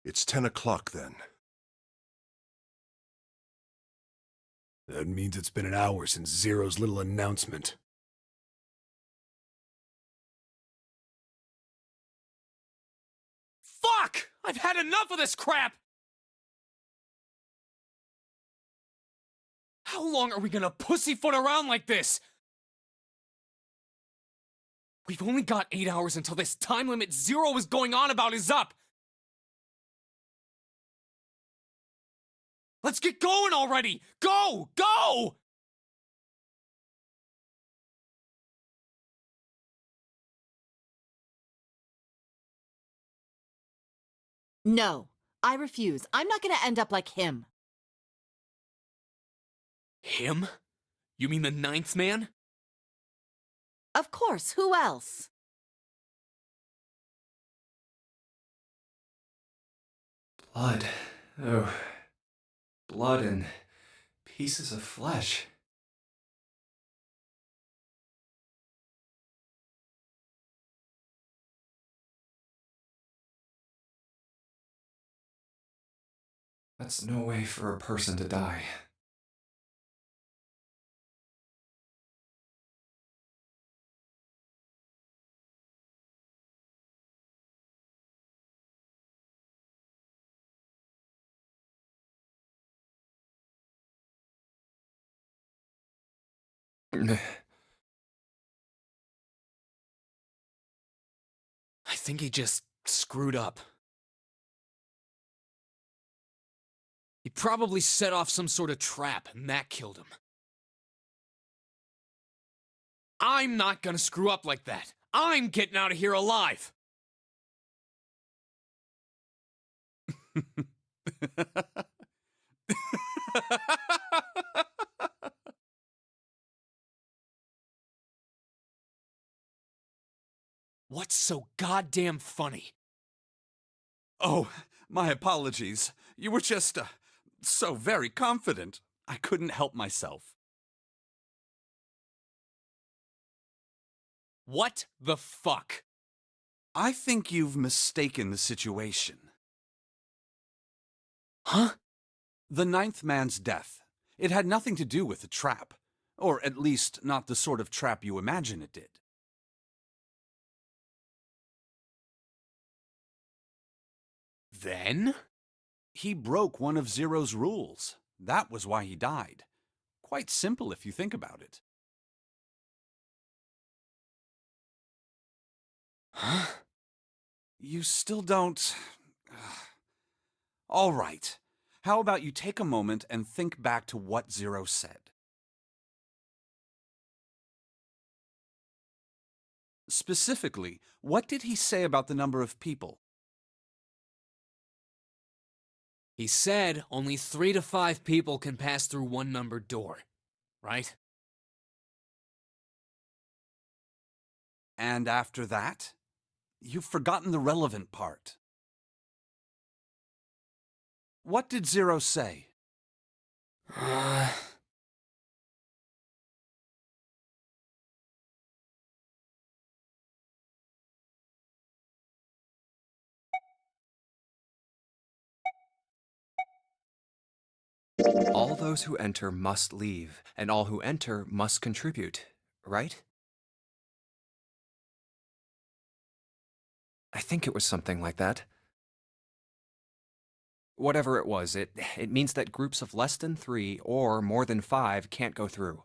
It's 10 o'clock then. That means it's been an hour since Zero's little announcement. Fuck! I've had enough of this crap! How long are we gonna pussyfoot around like this? We've only got 8 hours until this time limit Zero is going on about is up! Let's get going already! Go! Go! No, I refuse. I'm not gonna end up like him. Him? You mean the ninth man? Of course, who else? Blood. Oh. Blood and pieces of flesh. That's no way for a person to die. I think he just screwed up. He probably set off some sort of trap, and that killed him. I'm not gonna screw up like that. I'm getting out of here alive! What's so goddamn funny? Oh, my apologies. You were just, so very confident. I couldn't help myself. What the fuck? I think you've mistaken the situation. Huh? The ninth man's death. It had nothing to do with the trap. Or at least, not the sort of trap you imagine it did. Then? He broke one of Zero's rules. That was why he died. Quite simple if you think about it. Huh? You still don't... All right. How about you take a moment and think back to what Zero said? Specifically, what did he say about the number of people? He said only 3 to 5 people can pass through one numbered door, right? And after that? You've forgotten the relevant part. What did Zero say? All those who enter must leave, and all who enter must contribute, right? I think it was something like that. Whatever it was, it means that groups of less than 3 or more than 5 can't go through.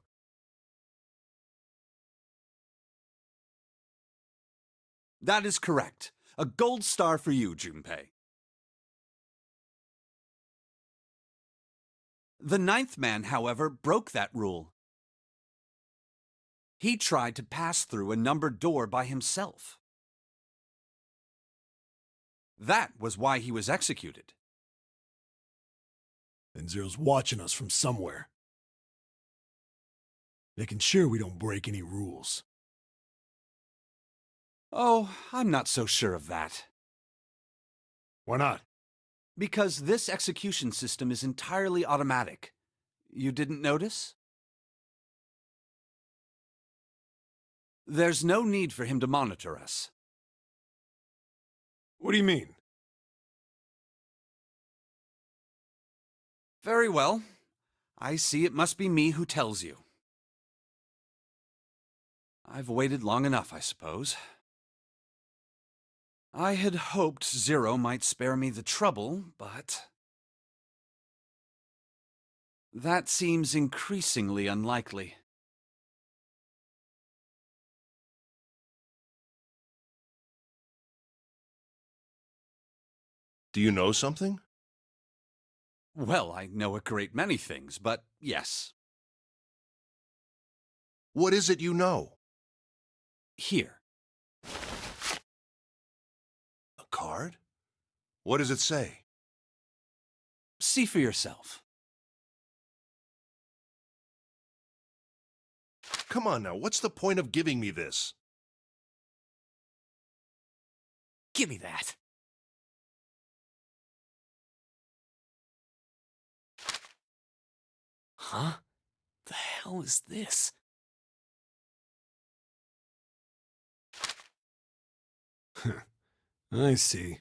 That is correct. A gold star for you, Junpei. The ninth man, however, broke that rule. He tried to pass through a numbered door by himself. That was why he was executed. And Zero's watching us from somewhere. Making sure we don't break any rules. Oh, I'm not so sure of that. Why not? Because this execution system is entirely automatic. You didn't notice? There's no need for him to monitor us. What do you mean? Very well. I see it must be me who tells you. I've waited long enough, I suppose. I had hoped Zero might spare me the trouble, but... that seems increasingly unlikely. Do you know something? Well, I know a great many things, but yes. What is it you know? Here. A card? What does it say? See for yourself. Come on now, what's the point of giving me this? Give me that. Huh? The hell is this? I see.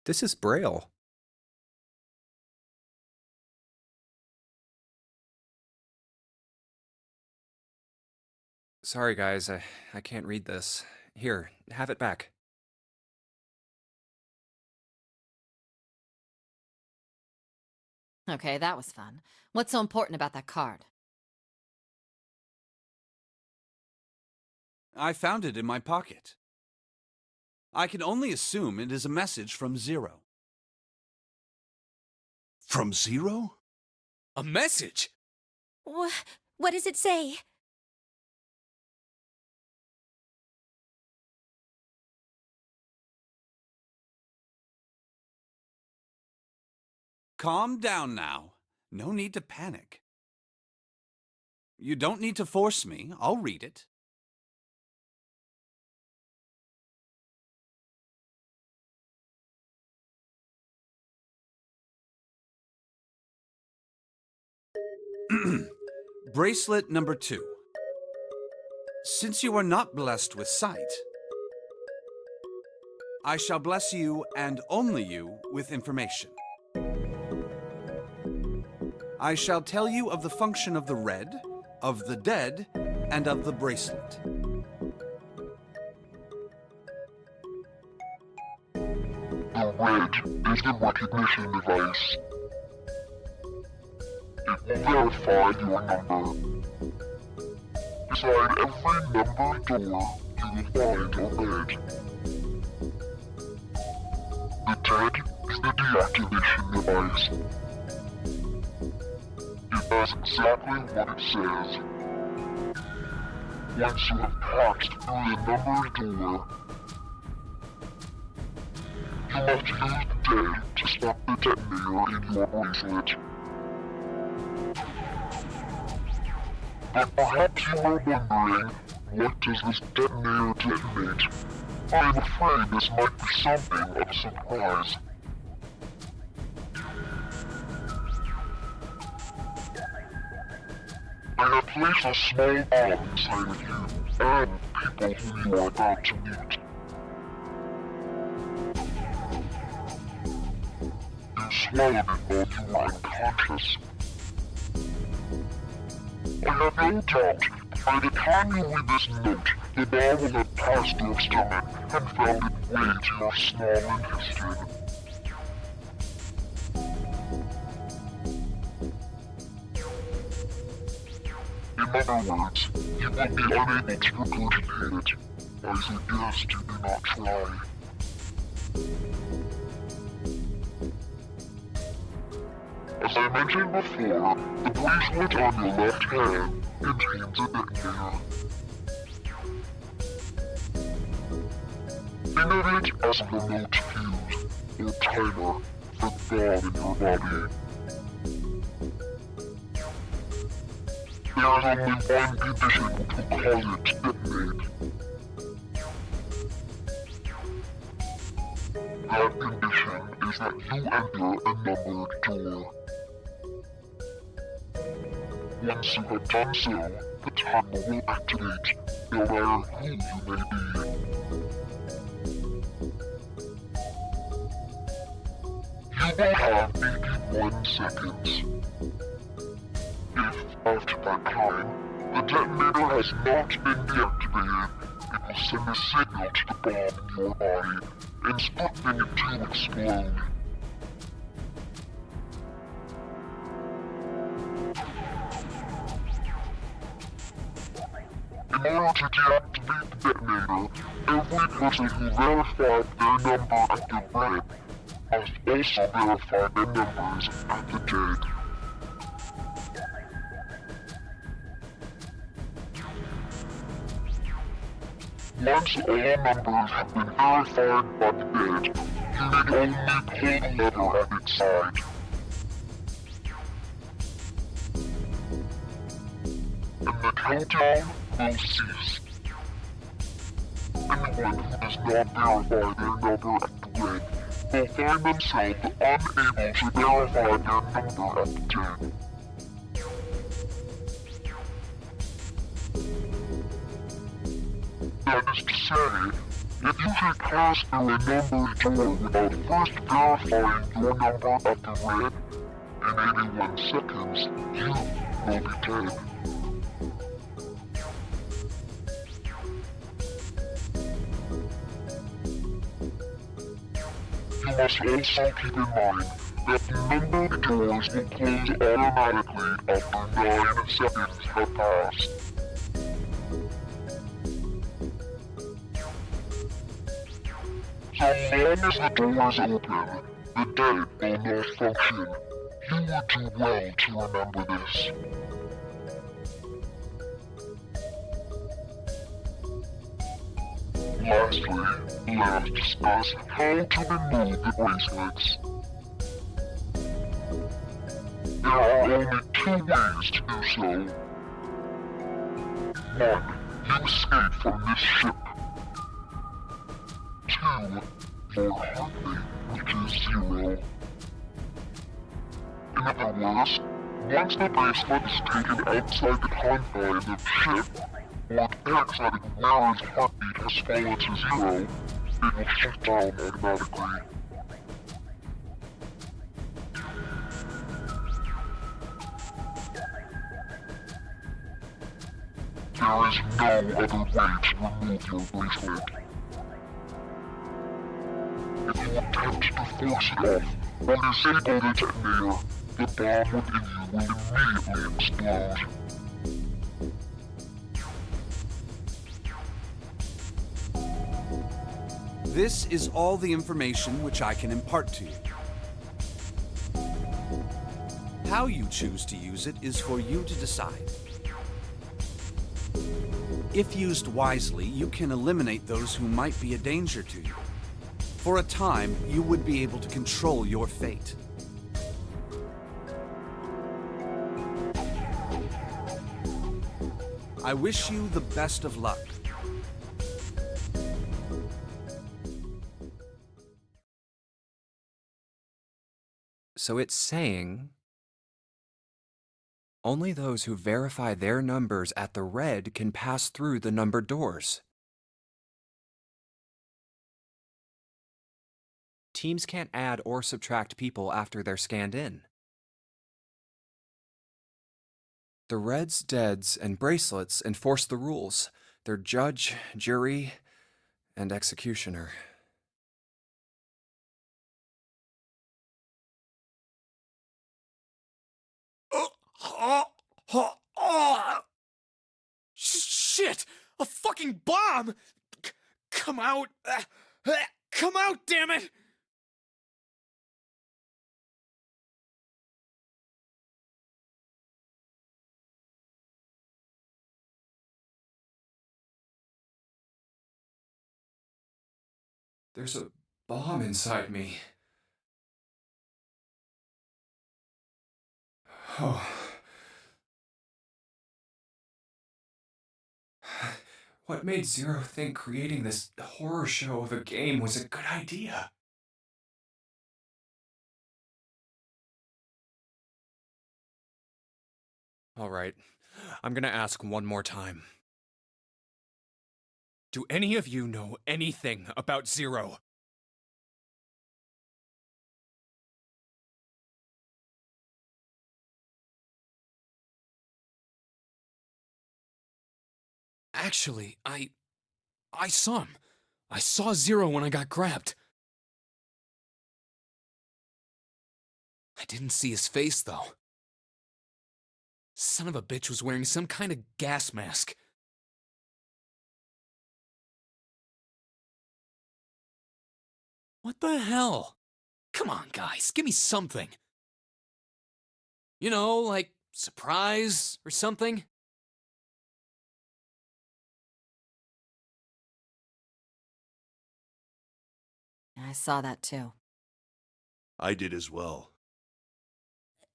This is Braille. Sorry, guys, I can't read this. Here, have it back. Okay, that was fun. What's so important about that card? I found it in my pocket. I can only assume it is a message from Zero. From Zero? A message? What does it say? Calm down now. No need to panic. You don't need to force me. I'll read it. Bracelet number 2. Since you are not blessed with sight, I shall bless you, and only you, with information. I shall tell you of the function of the red, of the dead, and of the bracelet. The red is the recognition device. It will verify your number. Beside every numbered door, you will find a red. The dead is the deactivation device. It does exactly what it says. Once you have passed through the numbered door, you must use the dead to stop the detonator in your bracelet. But perhaps you are wondering, what does this detonator detonate? I am afraid this might be something of a surprise. I have placed a small bomb inside of you and people whom you are about to meet. You swallowed it while you were unconscious. I have no doubt by the time you read this note, the bomb will have passed your stomach and found its way to your small intestine. In other words, you will be unable to regurgitate it. I suggest you do not try. As I mentioned before, the bracelet on your left hand contains a detonator. Think of it as a remote fuse, or timer, for the bomb in your body. There is only one condition which will cause it to detonate. That condition is that you enter a numbered door. Once you have done so, the timer will activate, no matter who you may be. You will have 81 seconds. If, after that time, the detonator has not been deactivated, it will send a signal to the bomb in your body, instructing it to explode. In order to deactivate the detonator, every person who verified their number at the red must also verify their numbers at the dead. Once all numbers have been verified by the dead, you need only pull the lever at its side. And the countdown will cease. Anyone who does not verify their number at the red will find themselves unable to verify their number at the dead. That is to say, if you should pass through a numbered door without first verifying your number at the red, in 81 seconds, you will be dead. You must also keep in mind that the numbered doors will close automatically after 9 seconds have passed. So long as the doors open, the dead will not function. You would do well to remember this. Lastly, let us discuss how to remove the bracelets. There are only 2 ways to do so. 1. You escape from this ship. 2. Your heart rate reaches 0. In other words, Once the bracelet is taken outside the confines of the ship, or detects that Aguilera's heartbeat has fallen to zero, it will shut down automatically. There is no other way to remove your bracelet. If you attempt to force it off or disable the detonator, the bomb within you will immediately explode. This is all the information which I can impart to you. How you choose to use it is for you to decide. If used wisely, you can eliminate those who might be a danger to you. For a time, you would be able to control your fate. I wish you the best of luck. So it's saying only those who verify their numbers at the red can pass through the numbered doors. Teams can't add or subtract people after they're scanned in. The Reds, Deads, and Bracelets enforce the rules. They're judge, jury, and executioner. Shit! A fucking bomb! Come out! Come out, damn it! There's a bomb inside me. Oh. What made Zero think creating this horror show of a game was a good idea? All right, I'm gonna ask one more time. Do any of you know anything about Zero? Actually, I saw him. I saw Zero when I got grabbed. I didn't see his face, though. Son of a bitch was wearing some kind of gas mask. What the hell? Come on, guys, give me something. You know, like surprise or something? I saw that too. I did as well.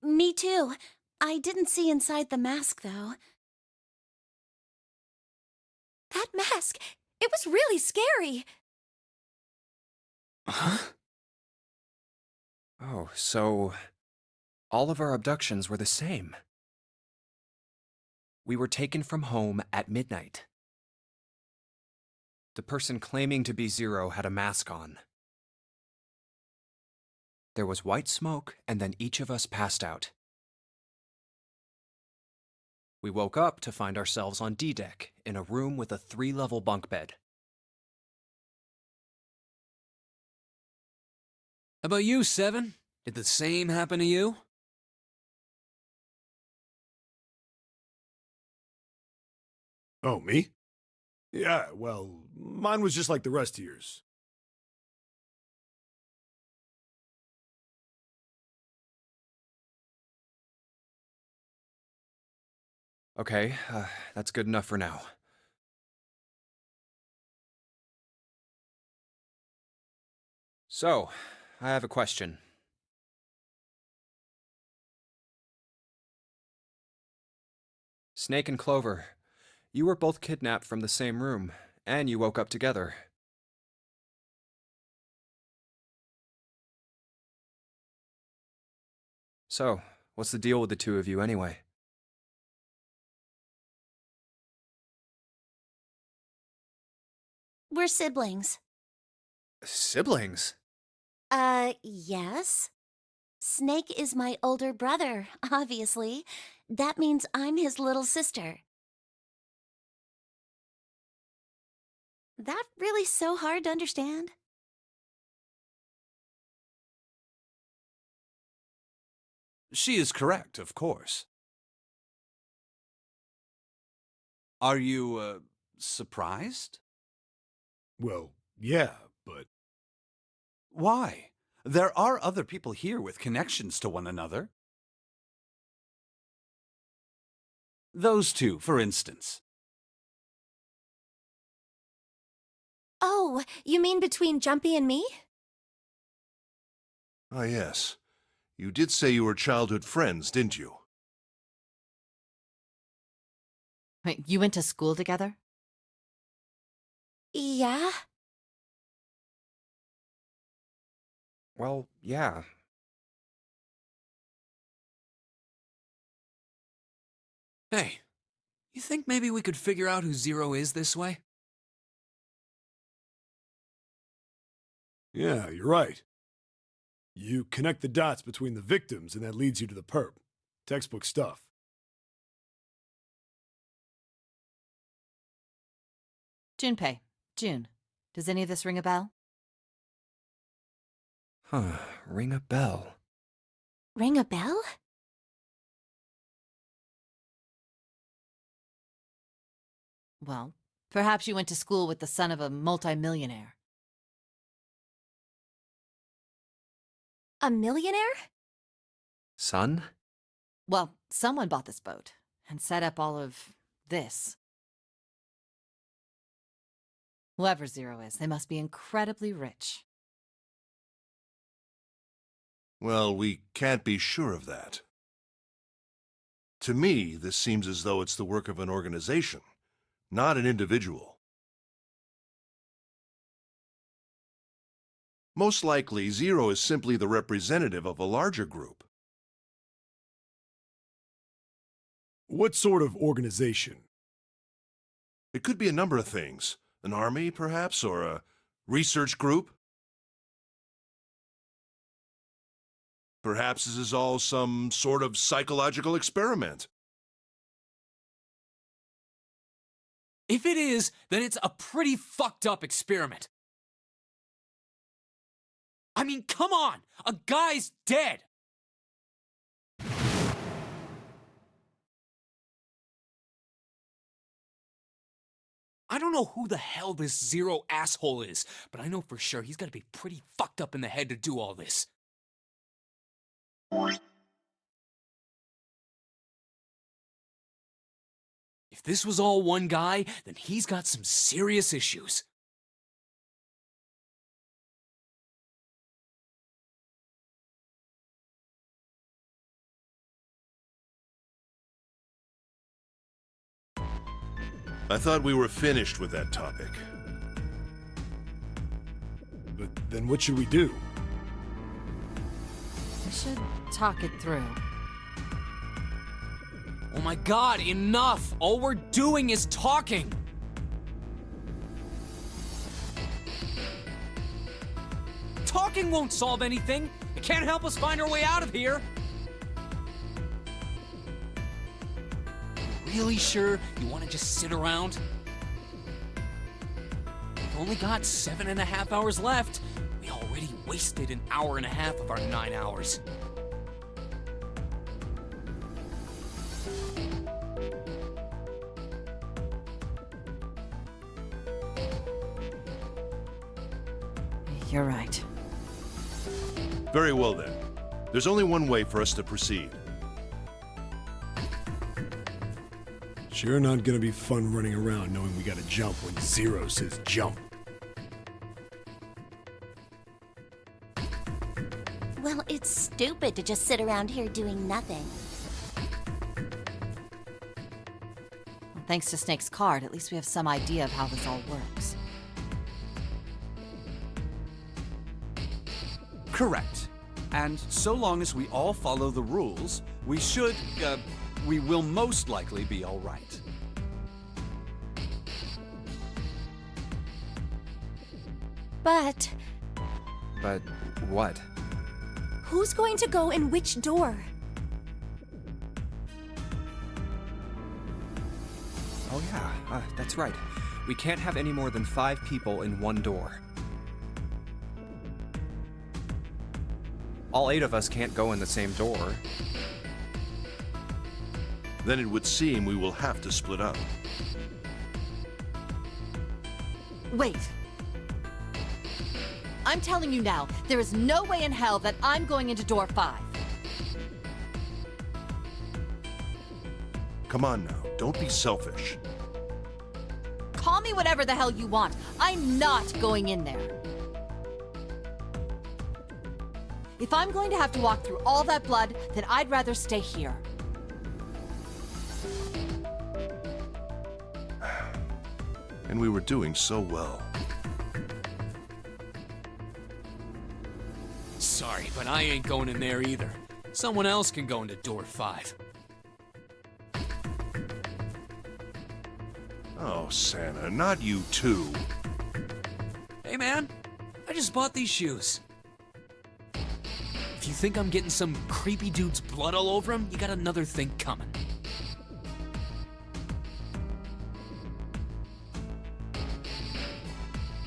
Me too. I didn't see inside the mask, though. That mask! It was really scary! Huh? Oh, so all of our abductions were the same. We were taken from home at midnight. The person claiming to be Zero had a mask on. There was white smoke, and then each of us passed out. We woke up to find ourselves on D-Deck, in a room with a 3-level bunk bed. How about you, Seven? Did the same happen to you? Oh, me? Yeah, well, mine was just like the rest of yours. Okay, that's good enough for now. So, I have a question. Snake and Clover, you were both kidnapped from the same room, and you woke up together. So, What's the deal with the two of you anyway? We're siblings. Siblings? Yes. Snake is my older brother, obviously. That means I'm his little sister. That really so hard to understand? She is correct, of course. Are you, surprised? Well, yeah, but Why? There are other people here with connections to one another. Those two, for instance. Oh, you mean between Jumpy and me? Ah, yes. You did say you were childhood friends, didn't you? Wait, you went to school together? Yeah. Well, yeah. Hey, you think maybe we could figure out who Zero is this way? yeah, you're right. You connect the dots between the victims, and that leads you to the perp. Textbook stuff. Junpei. June. Does any of this ring a bell? Huh, ring a bell. Ring a bell? Well, perhaps you went to school with the son of a multimillionaire. A millionaire? Son? Well, someone bought this boat and set up all of this. Whoever Zero is, they must be incredibly rich. Well, we can't be sure of that. To me, this seems as though it's the work of an organization, not an individual. Most likely, Zero is simply the representative of a larger group. What sort of organization? It could be a number of things. An army, perhaps, or a research group. Perhaps this is all some sort of psychological experiment. If it is, then it's a pretty fucked up experiment. I mean, come on! A guy's dead! I don't know who the hell this Zero asshole is, but I know for sure he's gotta be pretty fucked up in the head to do all this. If this was all one guy, then he's got some serious issues. I thought we were finished with that topic. But then what should we do? We should talk it through. Oh my god, enough! All we're doing is talking! Talking won't solve anything! It can't help us find our way out of here! Really sure you want to just sit around? We've only got 7.5 hours left. We already wasted 1.5 hours of our 9 hours. You're right. Very well then. There's only one way for us to proceed. Sure not gonna be fun running around knowing we gotta jump when Zero says jump. Well, it's stupid to just sit around here doing nothing. Well, thanks to Snake's card, at least we have some idea of how this all works. Correct. And so long as we all follow the rules, We will most likely be all right. But But what? who's going to go in which door? Oh yeah, that's right. We can't have any more than 5 people in one door. All 8 of us can't go in the same door. Then it would seem we will have to split up. Wait. I'm telling you now, there is no way in hell that I'm going into door 5. Come on now, don't be selfish. Call me whatever the hell you want. I'm not going in there. If I'm going to have to walk through all that blood, then I'd rather stay here. And we were doing so well. Sorry, but I ain't going in there either. Someone else can go into door 5. Oh, Santa, not you too. Hey man, I just bought these shoes. If you think I'm getting some creepy dude's blood all over him, you got another thing coming.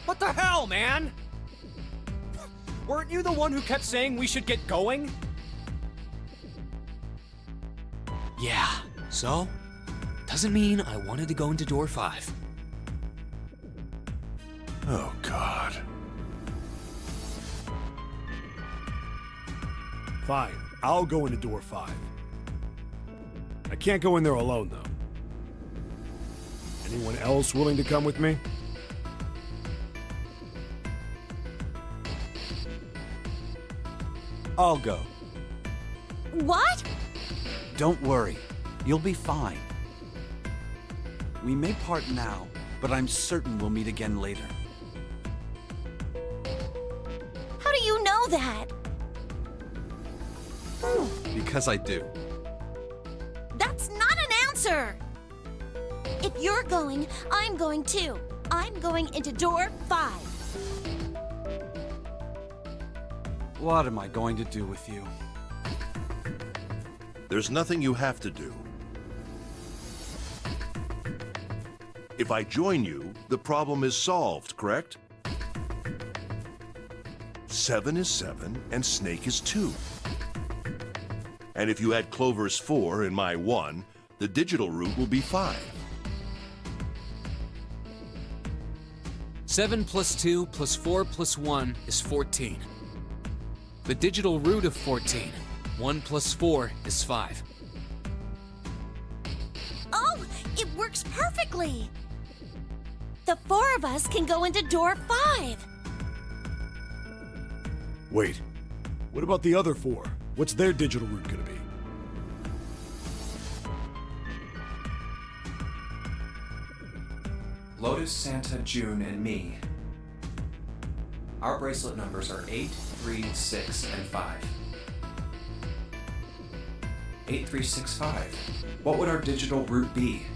What the hell, man? Weren't you the one who kept saying we should get going? Yeah, so? Doesn't mean I wanted to go into door 5. Oh, God. Fine, I'll go into door 5. I can't go in there alone, though. Anyone else willing to come with me? I'll go. What? Don't worry. You'll be fine. We may part now, but I'm certain we'll meet again later. How do you know that? Because I do. That's not an answer! If you're going, I'm going too. I'm going into door 5. What am I going to do with you? There's nothing you have to do. If I join you, the problem is solved, correct? 7 is 7, and Snake is 2. And if you add Clover's 4 and my 1, the digital route will be 5. 7 plus 2 plus 4 plus 1 is 14. The digital root of 14. 1 plus 4 is 5. Oh, it works perfectly! The 4 of us can go into door 5. Wait, what about the other 4? What's their digital route gonna be? Lotus, Santa, June, and me. Our bracelet numbers are 8, 3, 6, and 5. 8, 3, 6, 5. What would our digital route be?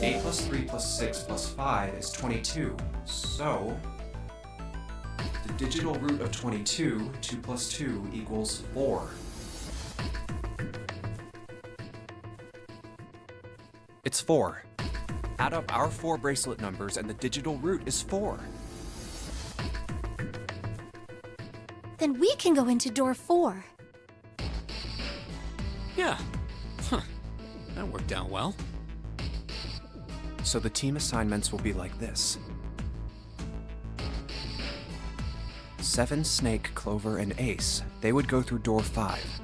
Eight plus 3 plus 6 plus 5 is 22. So, the digital root of 22, 2 plus 2 equals 4. It's 4. Add up our 4 bracelet numbers and the digital root is 4. Then we can go into door 4. Yeah. Huh. That worked out well. So the team assignments will be like this. 7, Snake, Clover, and Ace. They would go through door 5.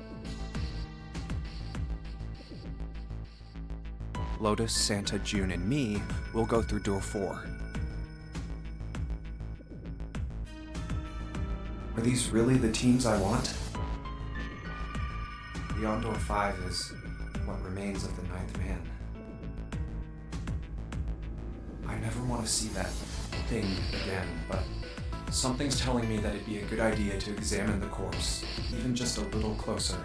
Lotus, Santa, June, and me will go through door 4. Are these really the teams I want? Beyond door 5 is what remains of the 9th man. I never want to see that thing again, but something's telling me that it'd be a good idea to examine the corpse, even just a little closer.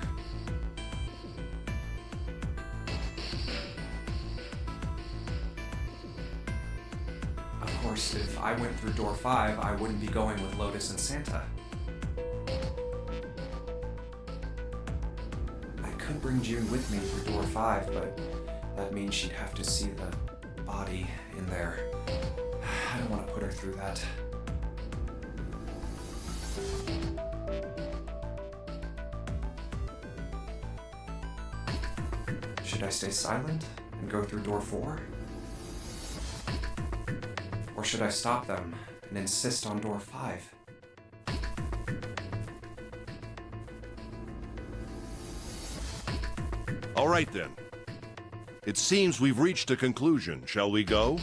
Of course, if I went through door 5, I wouldn't be going with Lotus and Santa. I could bring June with me through door 5, but that means she'd have to see the body in there. I don't want to put her through that. Should I stay silent and go through door 4? Or should I stop them and insist on door 5? All right then. It seems we've reached a conclusion. Shall we go?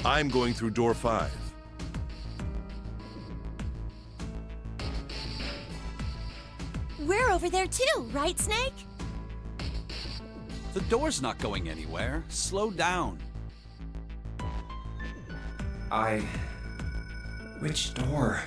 I'm going through door 5. We're over there too, right, Snake? The door's not going anywhere. Slow down. Which door?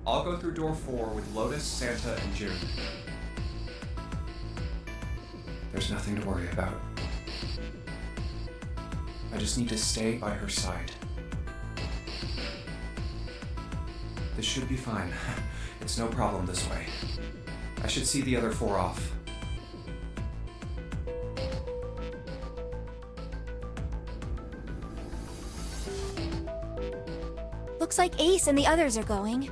I'll go through door 4 with Lotus, Santa, and June. There's nothing to worry about. I just need to stay by her side. This should be fine. It's no problem this way. I should see the other 4 off. Looks like Ace and the others are going.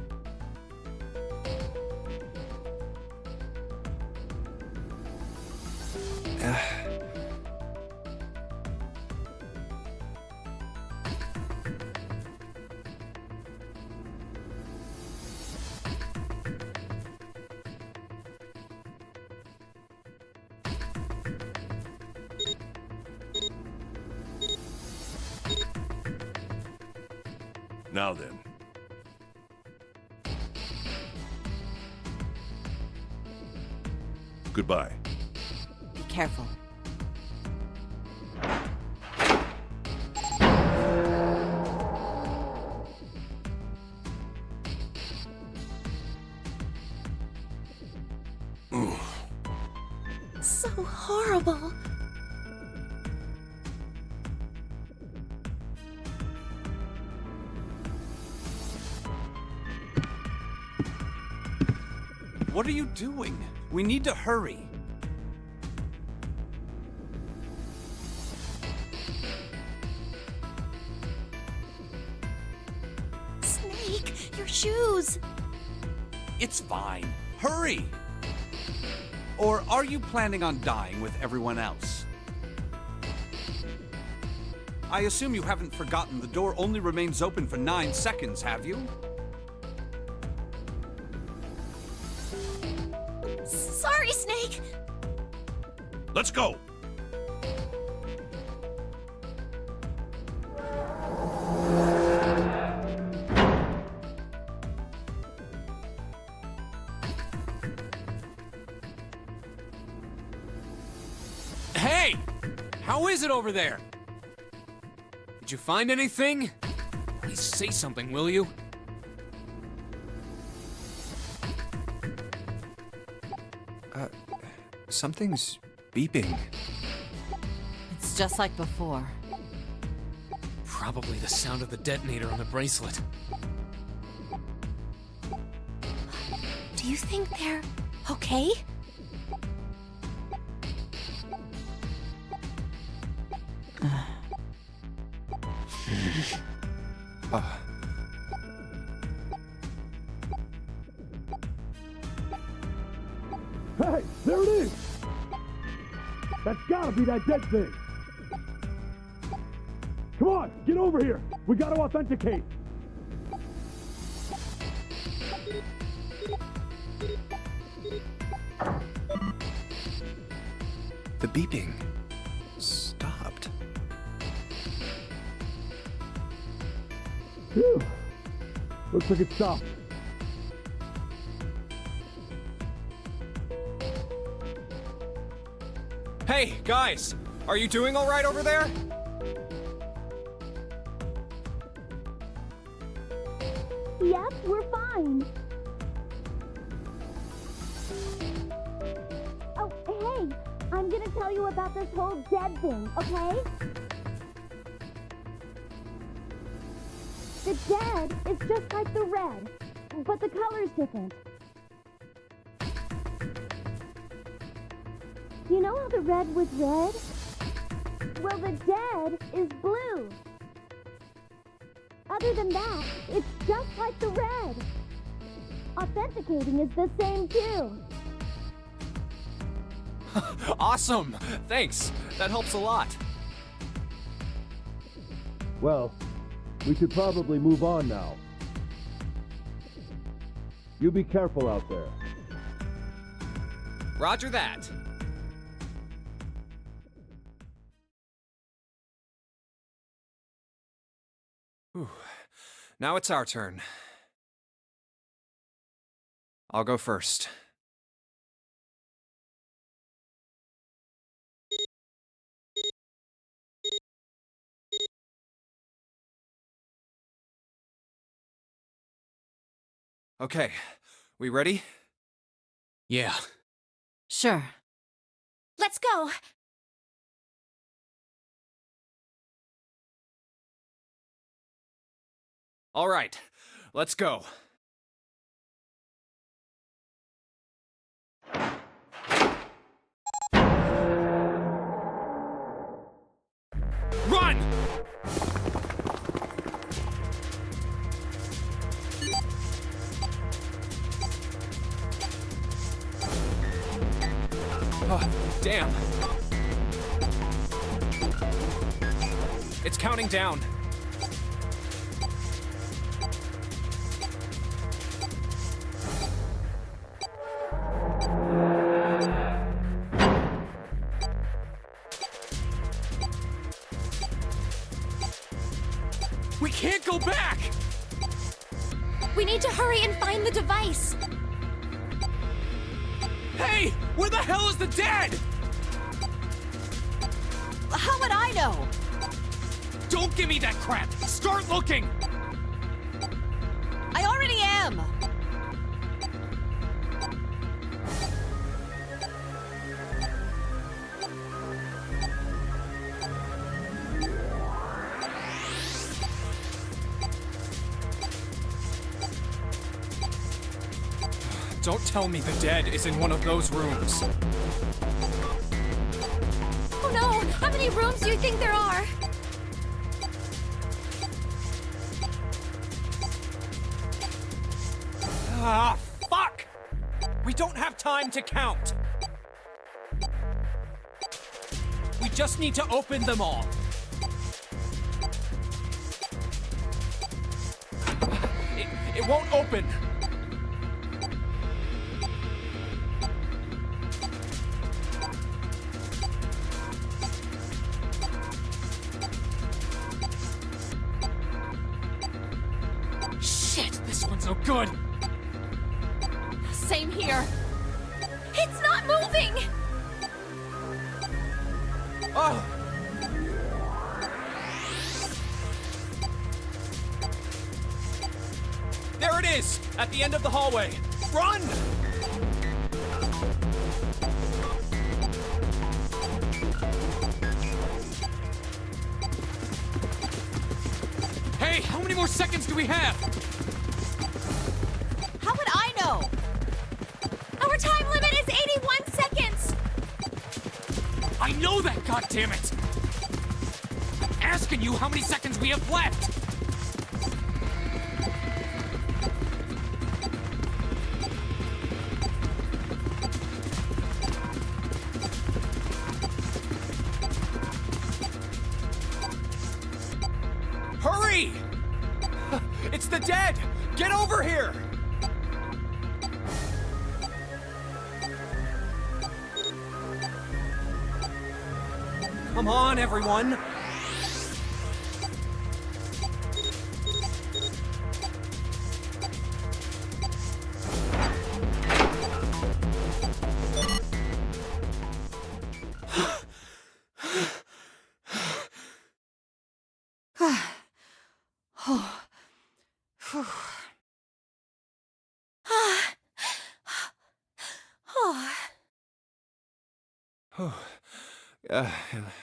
Now then. Goodbye. Be careful. So horrible. What are you doing? We need to hurry. Snake, your shoes. It's fine. Hurry! Or are you planning on dying with everyone else? I assume you haven't forgotten the door only remains open for 9 seconds, have you? Sorry, Snake. Let's go! Hey! How is it over there? Did you find anything? Please say something, will you? Something's beeping. It's just like before. Probably the sound of the detonator on the bracelet. Do you think they're okay? Hey, there it is! That's gotta be that dead thing. Come on, get over here. We gotta authenticate. The beeping stopped. Phew. Looks like it stopped. Hey, guys! Are you doing all right over there? Yep, we're fine. Oh, hey, I'm gonna tell you about this whole dead thing, okay? The dead is just like the red, but the color's different. You know how the red was red? Well, the dead is blue. Other than that, it's just like the red. Authenticating is the same too. Awesome! Thanks! That helps a lot. Well, we should probably move on now. You be careful out there. Roger that. Whew. Now it's our turn. I'll go first. Okay, we ready? Yeah. Sure. Let's go. All right, let's go. Run! Oh, damn. It's counting down. We can't go back! We need to hurry and find the device. Hey! Where the hell is the dead? How would I know? Don't give me that crap! Start looking! I already am! Don't tell me the dead is in one of those rooms. Oh no! How many rooms do you think there are? Ah, fuck! We don't have time to count. We just need to open them all. It won't open. Shit, this one's no good! Same here. It's not moving! Oh! There it is! At the end of the hallway! Run! Hey, how many more seconds do we have? How would I know? Our time limit is 81 seconds! I know that, goddammit! I'm asking you how many seconds we have left! Hurry! It's the dead! Get over here! Come on, everyone!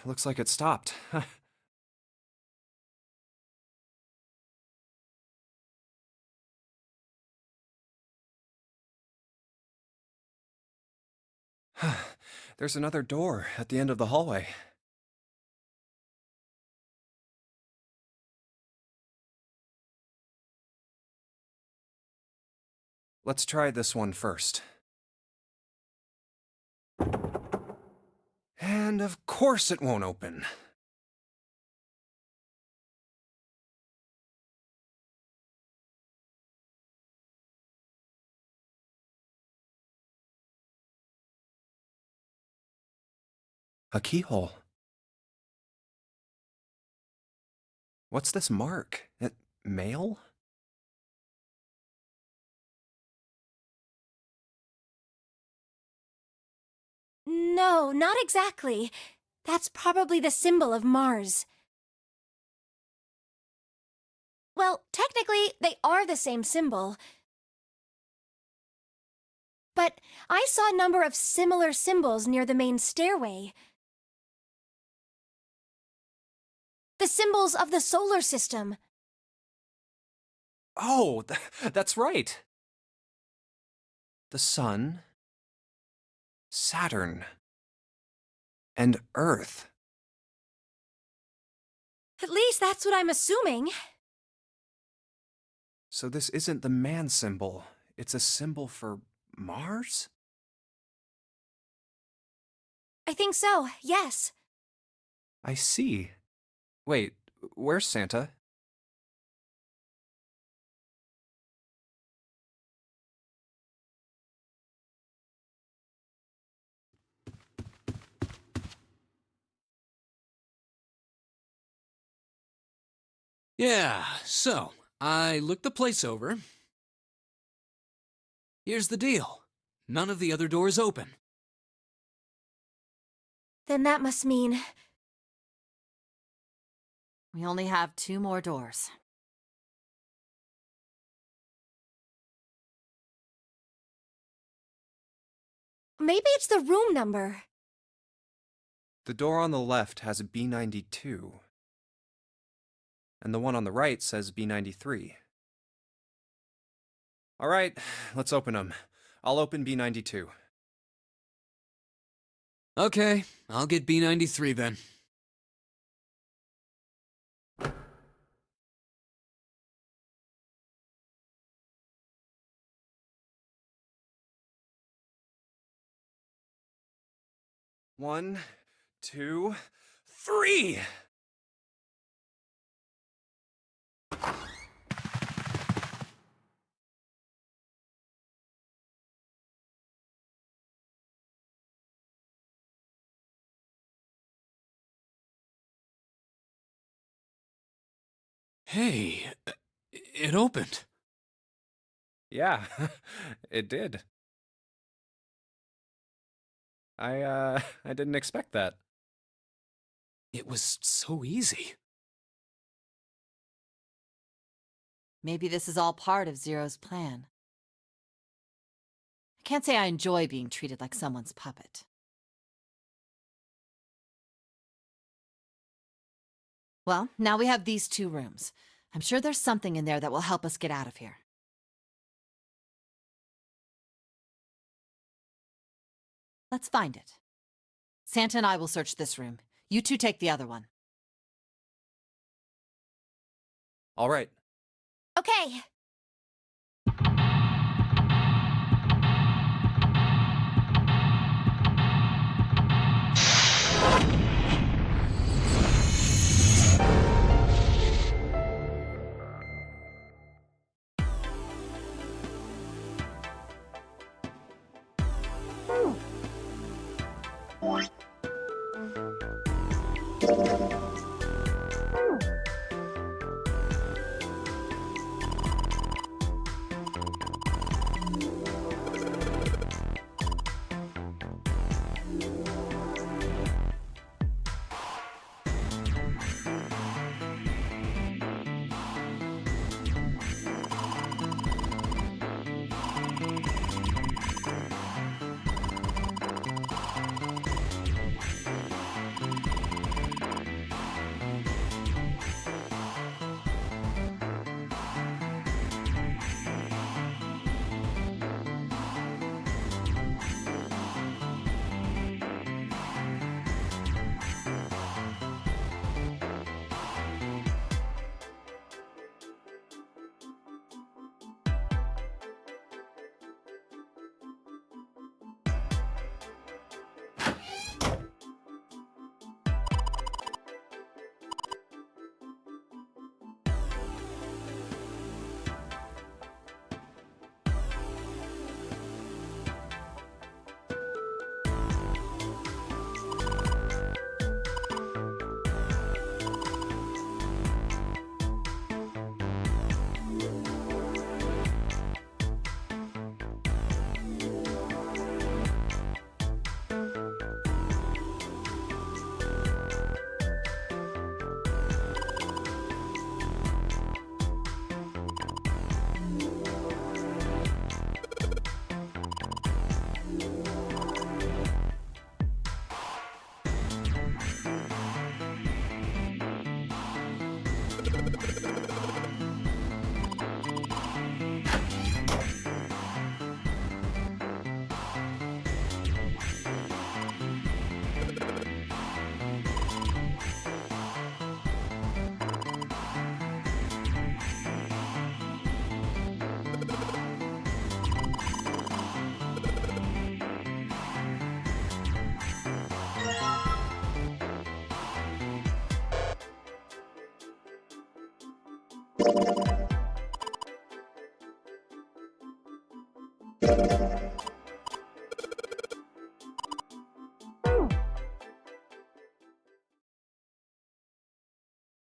Looks like it stopped. There's another door at the end of the hallway. Let's try this one first. And of course it won't open. A keyhole. What's this mark? Mail? No, not exactly. That's probably the symbol of Mars. Well, technically, they are the same symbol. But I saw a number of similar symbols near the main stairway. The symbols of the solar system. Oh, that's right. The Sun, Saturn, and Earth. At least that's what I'm assuming. So this isn't the man symbol. It's a symbol for Mars? I think so, yes. I see. Wait, where's Santa? Yeah, so, I looked the place over. Here's the deal. None of the other doors open. Then that must mean... We only have 2 more doors. Maybe it's the room number. The door on the left has a B92. And the one on the right says B93. All right, let's open them. I'll open B92. Okay, I'll get B93 then. One, two, three! Hey, it opened. Yeah, it did. I didn't expect that. It was so easy. Maybe this is all part of Zero's plan. I can't say I enjoy being treated like someone's puppet. Well, now we have these 2 rooms. I'm sure there's something in there that will help us get out of here. Let's find it. Santa and I will search this room. You 2 take the other one. All right. Okay.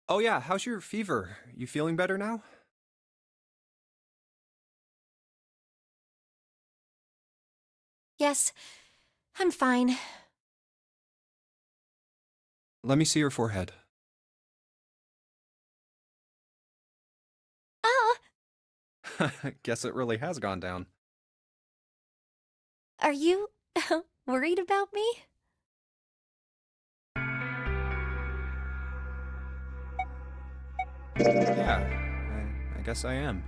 Oh yeah, how's your fever? You feeling better now? Yes, I'm fine. Let me see your forehead. Oh, Guess it really has gone down. are you worried about me? Yeah, I guess I am.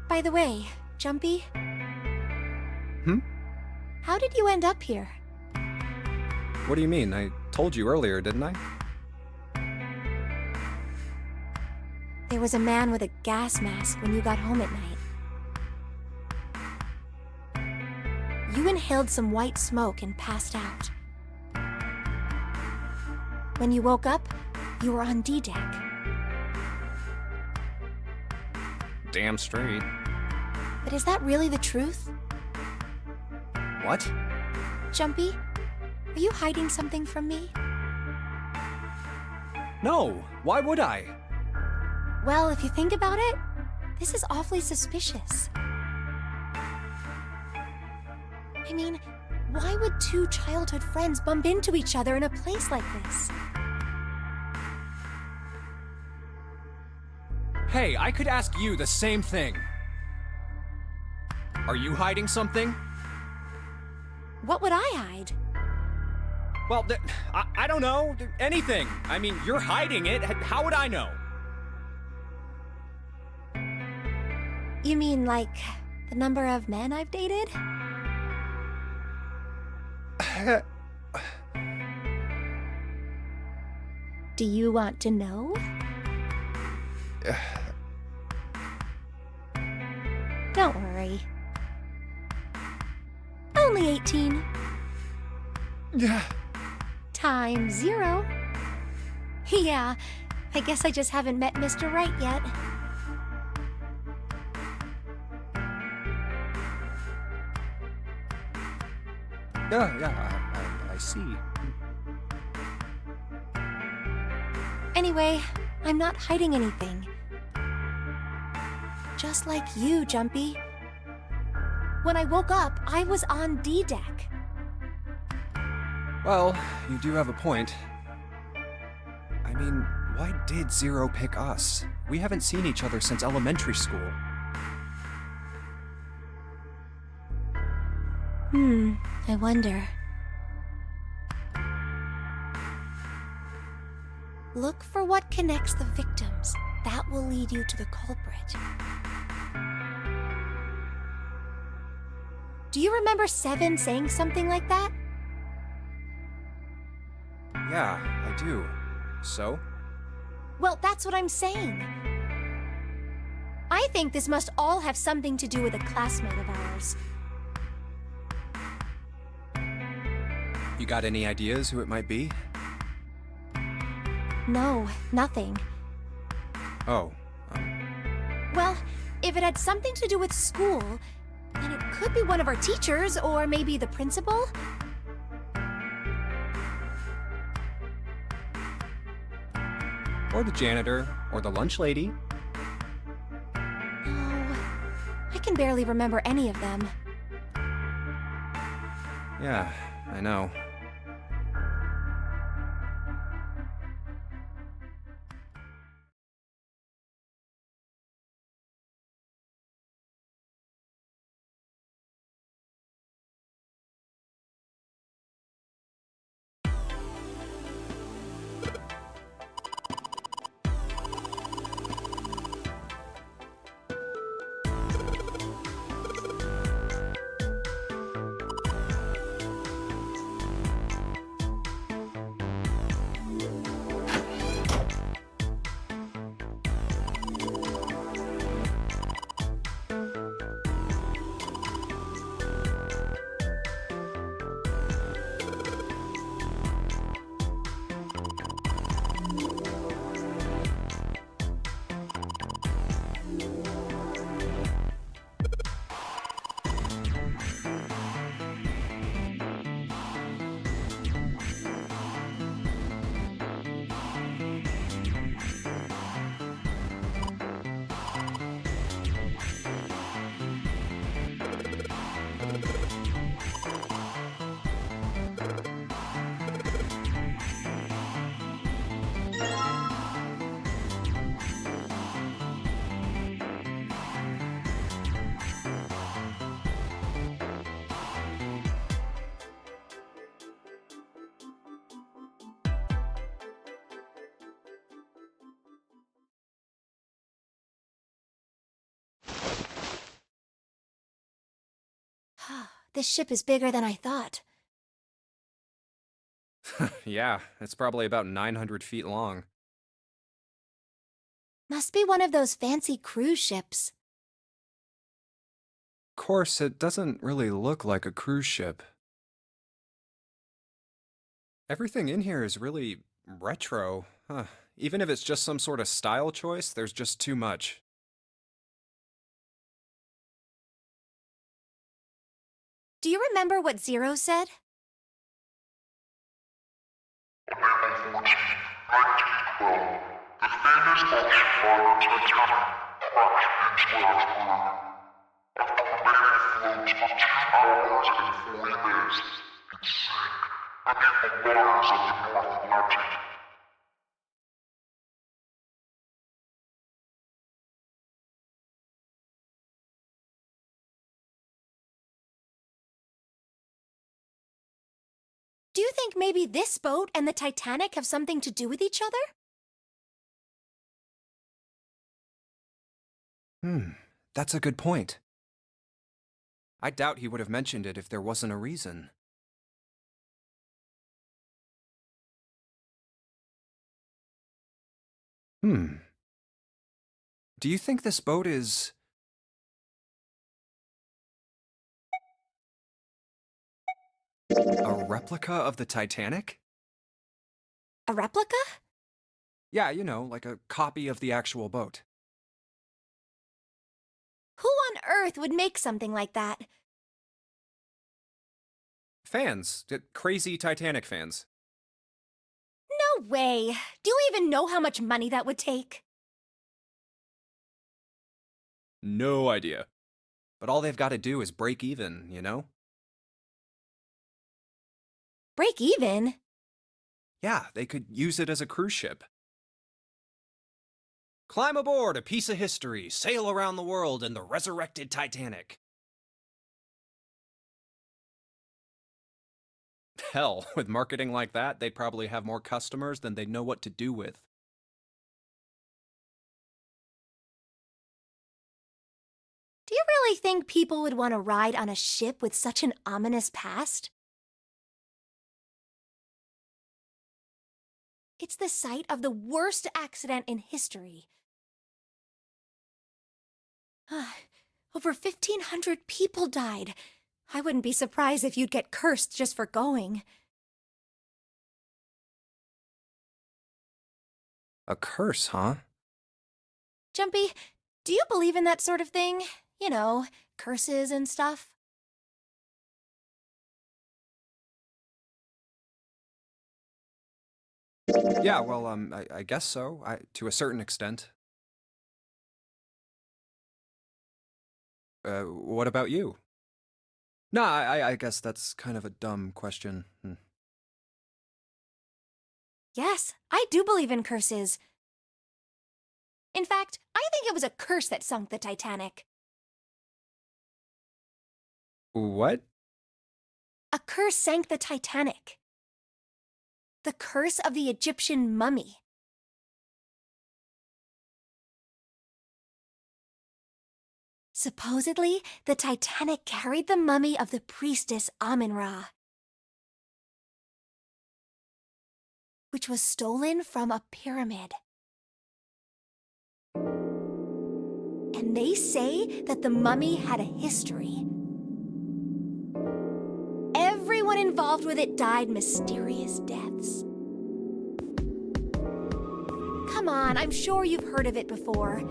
By the way, Jumpy, Hmm? how did you end up here? What do you mean? I told you earlier, didn't I? There was a man with a gas mask when you got home at night. You inhaled some white smoke and passed out. When you woke up, you were on D-Deck. Damn straight. But is that really the truth? What? Jumpy, are you hiding something from me? No, why would I? Well, if you think about it, this is awfully suspicious. I mean, why would two childhood friends bump into each other in a place like this? Hey, I could ask you the same thing. Are you hiding something? What would I hide? Well, I don't know. Anything. I mean, you're hiding it. How would I know? You mean like the number of men I've dated? Do you want to know? Don't worry. Only 18. Yeah. Times 0. Yeah, I guess I just haven't met Mr. Right yet. Yeah, I see. Anyway, I'm not hiding anything. Just like you, Jumpy. When I woke up, I was on D-Deck. Well, you do have a point. I mean, why did Zero pick us? We haven't seen each other since elementary school. I wonder. Look for what connects the victims. That will lead you to the culprit. Do you remember Seven saying something like that? Yeah, I do. So? Well, that's what I'm saying. I think this must all have something to do with a classmate of ours. You got any ideas who it might be? No, nothing. Oh, Well, if it had something to do with school, then it could be one of our teachers, or maybe the principal. or the janitor, or the lunch lady. Oh, I can barely remember any of them. Yeah, I know. This ship is bigger than I thought. Yeah, it's probably about 900 feet long. Must be one of those fancy cruise ships. Of course, it doesn't really look like a cruise ship. Everything in here is really retro. Even if it's just some sort of style choice, there's just too much. Do you remember what Zero said? On April 14, 1912, the famous ocean liner Titanic crashed into Earth. After remaining afloat for 2 hours and 40 minutes, it sank beneath the waters of the North Atlantic. Do you think maybe this boat and the Titanic have something to do with each other? That's a good point. I doubt he would have mentioned it if there wasn't a reason. Do you think this boat is... a replica of the Titanic? A replica? Yeah, you know, like a copy of the actual boat. Who on earth would make something like that? Fans. Crazy Titanic fans. No way. Do you even know how much money that would take? No idea. But all they've got to do is break even, you know? Break even? Yeah, they could use it as a cruise ship. Climb aboard a piece of history, sail around the world in the resurrected Titanic. Hell, with marketing like that, they'd probably have more customers than they'd know what to do with. Do you really think people would want to ride on a ship with such an ominous past? It's the site of the worst accident in history. Over 1,500 people died. I wouldn't be surprised if you'd get cursed just for going. A curse, huh? Jumpy, do you believe in that sort of thing? You know, curses and stuff? Yeah, well, I guess so, to a certain extent. What about you? No, I guess that's kind of a dumb question. Yes, I do believe in curses. In fact, I think it was a curse that sunk the Titanic. What? A curse sank the Titanic. The curse of the Egyptian mummy. Supposedly, the Titanic carried the mummy of the priestess Amun-Ra, which was stolen from a pyramid. And they say that the mummy had a history. Everyone involved with it died mysterious deaths. Come on, I'm sure you've heard of it before.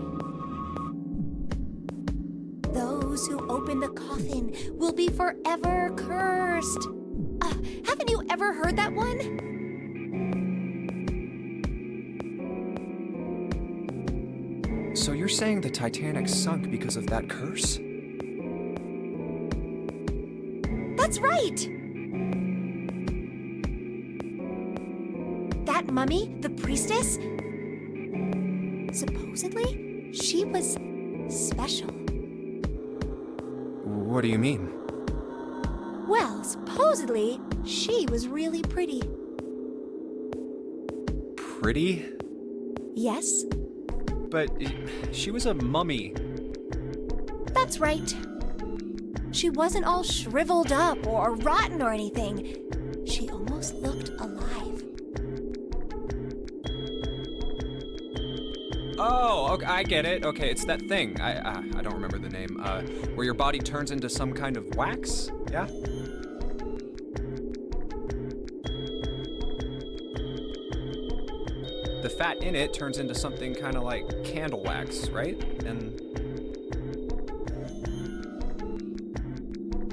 Those who open the coffin will be forever cursed. Haven't you ever heard that one? So you're saying the Titanic sunk because of that curse? That's right! That mummy, the priestess, supposedly, she was special. What do you mean? Well, supposedly, she was really pretty. Pretty? Yes? But she was a mummy. That's right. She wasn't all shriveled up or rotten or anything. She almost looked alive. Oh, okay, I get it. Okay, it's that thing. I don't remember the name. Where your body turns into some kind of wax? Yeah? The fat in it turns into something kind of like candle wax, right? And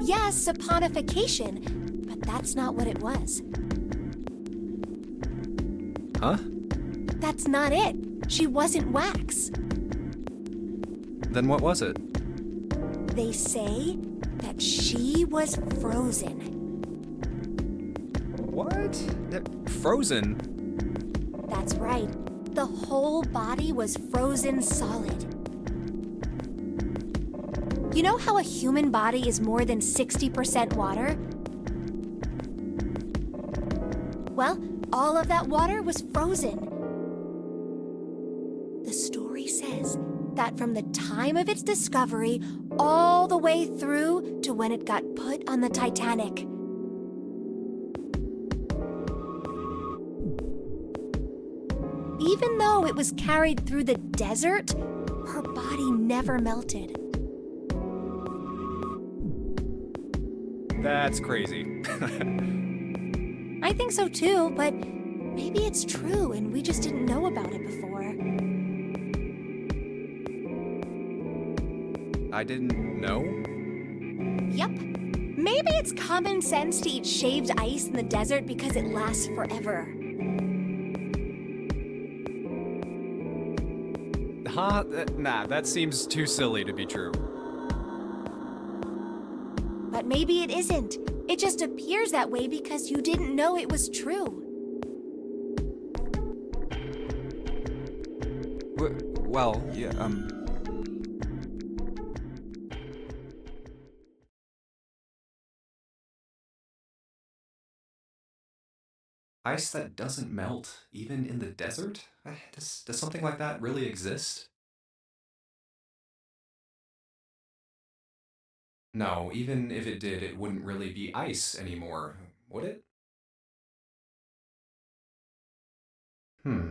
Yes, saponification, but that's not what it was. Huh? That's not it. She wasn't wax. Then what was it? They say that she was frozen. What? Frozen? That's right. The whole body was frozen solid. You know how a human body is more than 60% water? Well, all of that water was frozen. The story says that from the time of its discovery all the way through to when it got put on the Titanic. Even though it was carried through the desert, her body never melted. That's crazy. I think so too, but maybe it's true and we just didn't know about it before. I didn't know? Yup. Maybe it's common sense to eat shaved ice in the desert because it lasts forever. Huh? Nah, that seems too silly to be true. But maybe it isn't. It just appears that way because you didn't know it was true. Well, yeah, Ice that doesn't melt, even in the desert? Does something like that really exist? No, even if it did, it wouldn't really be ice anymore, would it? Hmm.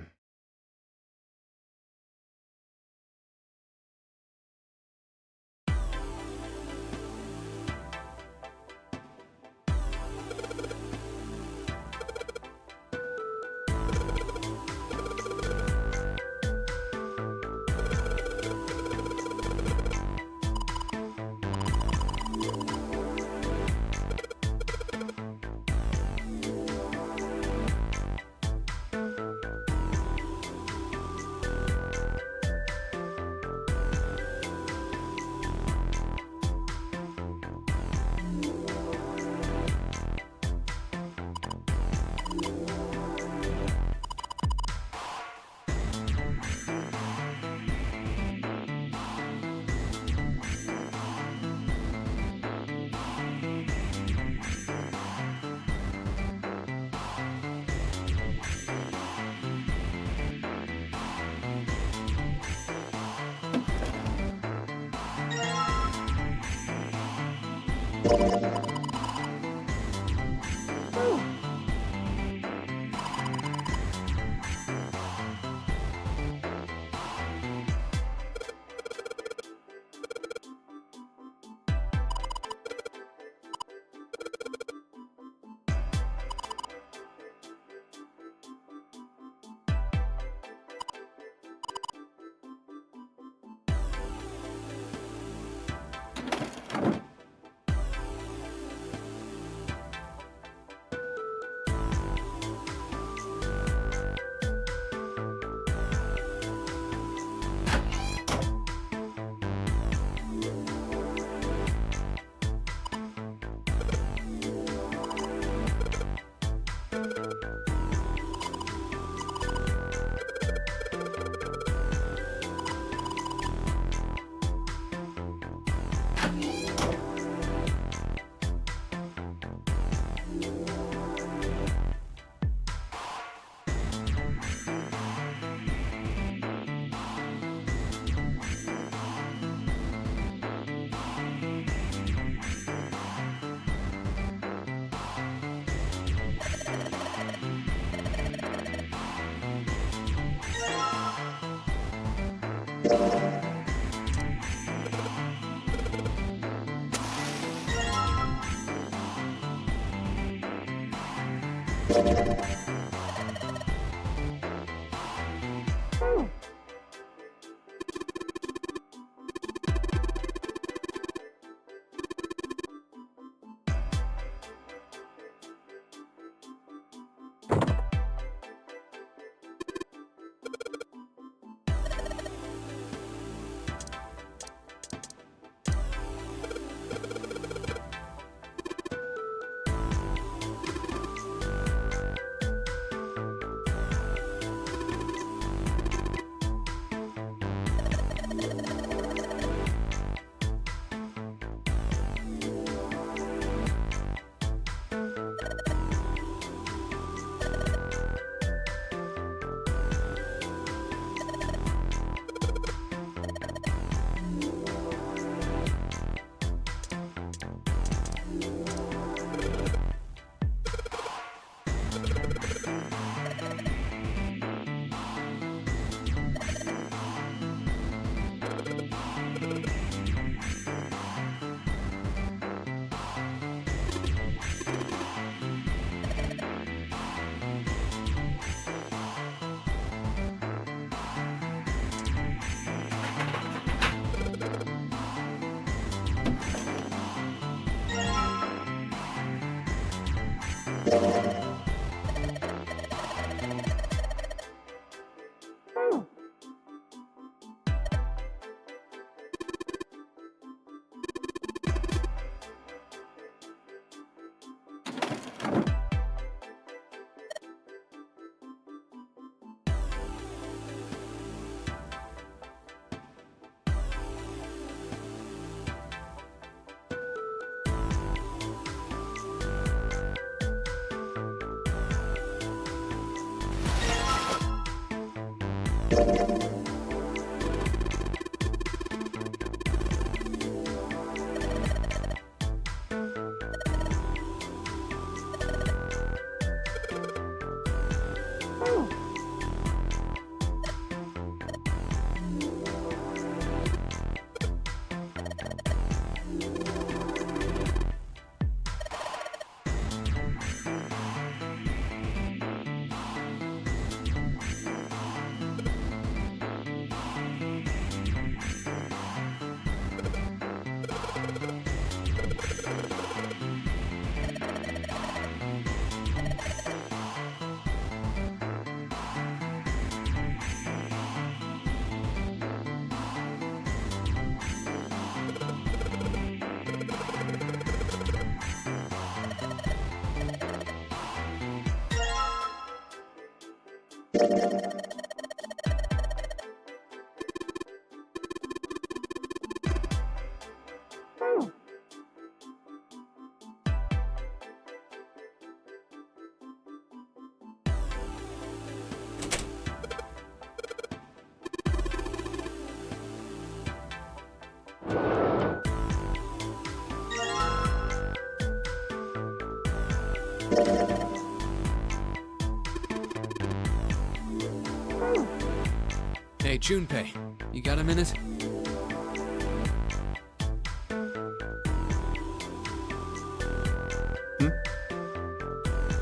Hey, Junpei, you got a minute?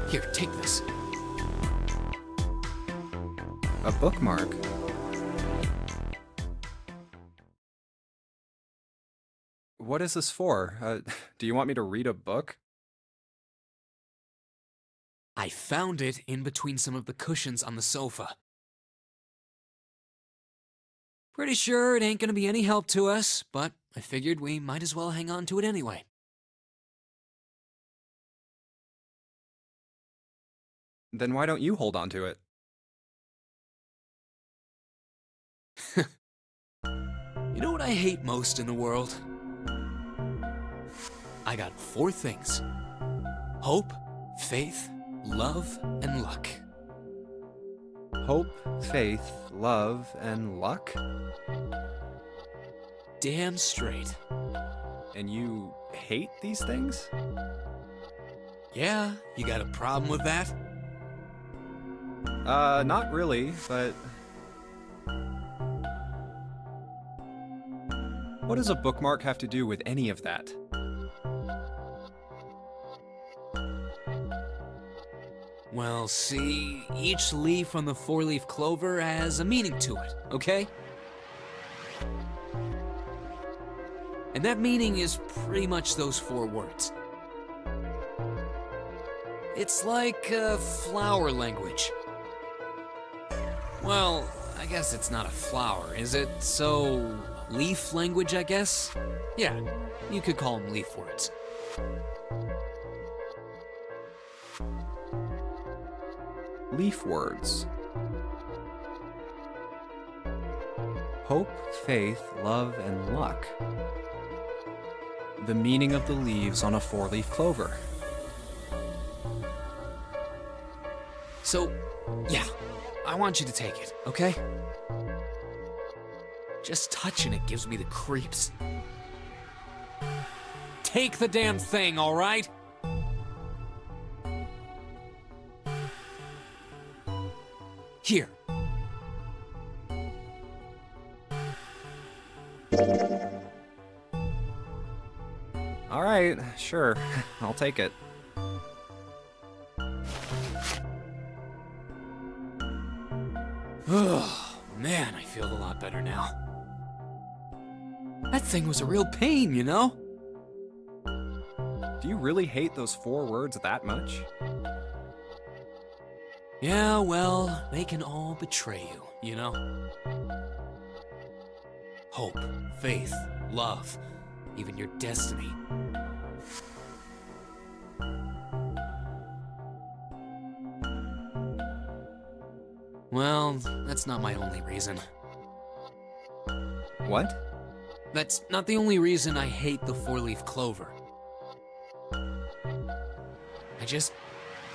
Here, take this. A bookmark? What is this for? Do you want me to read a book? I found it in between some of the cushions on the sofa. Pretty sure it ain't gonna be any help to us, but I figured we might as well hang on to it anyway. Then why don't you hold on to it? You know what I hate most in the world? I got 4 things: hope, faith, love, and luck. Hope, faith, love, and luck? Damn straight. And you hate these things? Yeah, you got a problem with that? Not really, but... What does a bookmark have to do with any of that? Well, see, each leaf on the 4-leaf clover has a meaning to it, okay? And that meaning is pretty much those 4 words. It's like a flower language. Well, I guess it's not a flower, is it? So, leaf language, I guess? Yeah, you could call them leaf words. Leaf words. Hope, faith, love, and luck. The meaning of the leaves on a 4-leaf clover. So, yeah, I want you to take it, okay? Just touching it gives me the creeps. Take the damn thing, all right? Here. All right, sure. I'll take it. Oh, man, I feel a lot better now. That thing was a real pain, you know? Do Do you really hate those 4 words that much? Yeah, well, they can all betray you, you know? Hope, faith, love, even your destiny. Well, that's not my only reason. What? That's not the only reason I hate the 4-leaf clover. I just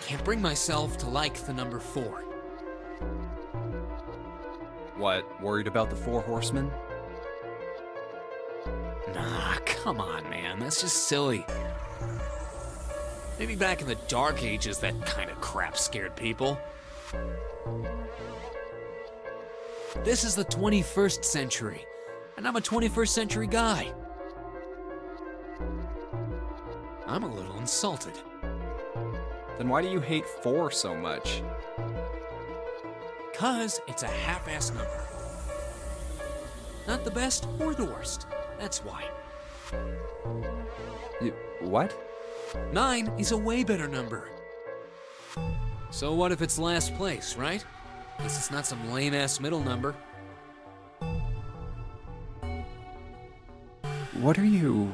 can't bring myself to like the number 4. What, worried about the 4 horsemen? Nah, come on, man. That's just silly. Maybe back in the Dark Ages, that kind of crap scared people. This is the 21st century, and I'm a 21st century guy. I'm a little insulted. Then why do you hate 4 so much? 'Cause it's a half-ass number. Not the best or the worst. That's why. What? 9 is a way better number. So what if it's last place, right? At least it's not some lame-ass middle number. What are you...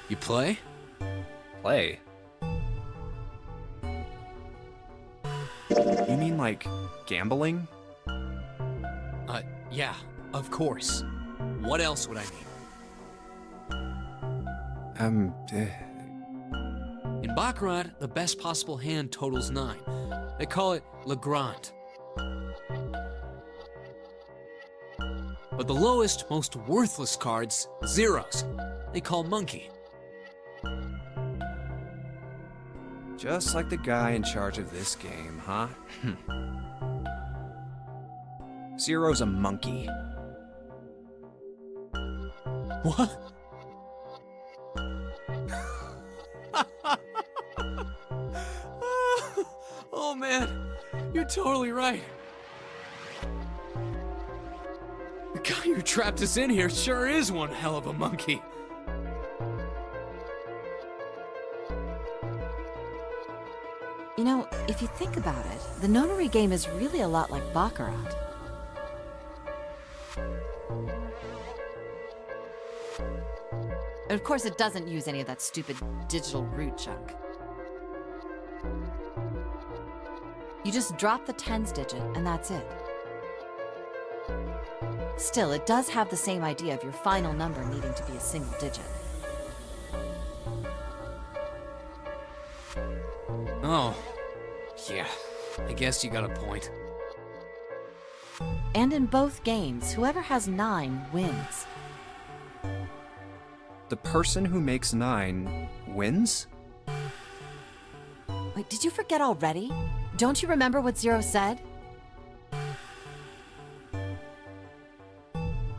You play? Play? You mean like gambling? Yeah, of course. What else would I mean? In Baccarat, the best possible hand totals 9. They call it Le Grand. But the lowest, most worthless cards, zeros, they call Monkey. Just like the guy in charge of this game, huh? Zero's a monkey. What? Oh man, you're totally right. The guy who trapped us in here sure is one hell of a monkey. You know, if you think about it, the notary game is really a lot like Baccarat. And of course, it doesn't use any of that stupid digital root junk. You just drop the tens digit, and that's it. Still, it does have the same idea of your final number needing to be a single digit. Oh, yeah, I guess you got a point. And in both games, whoever has 9 wins. The person who makes 9 wins? Wait, did you forget already? Don't you remember what Zero said?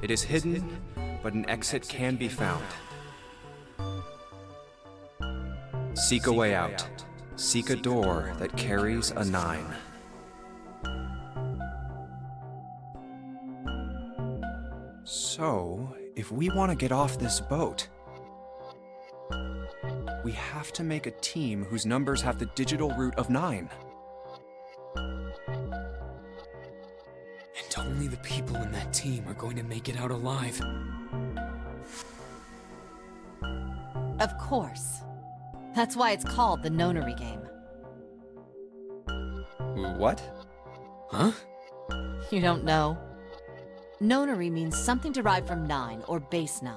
It is hidden, but an exit can be found. Seek a way out. Seek a door that carries a 9. So, if we want to get off this boat, we have to make a team whose numbers have the digital root of 9. And only the people in that team are going to make it out alive. Of course. That's why it's called the nonary game. What? Huh? You don't know? Nonary means something derived from 9, or base 9.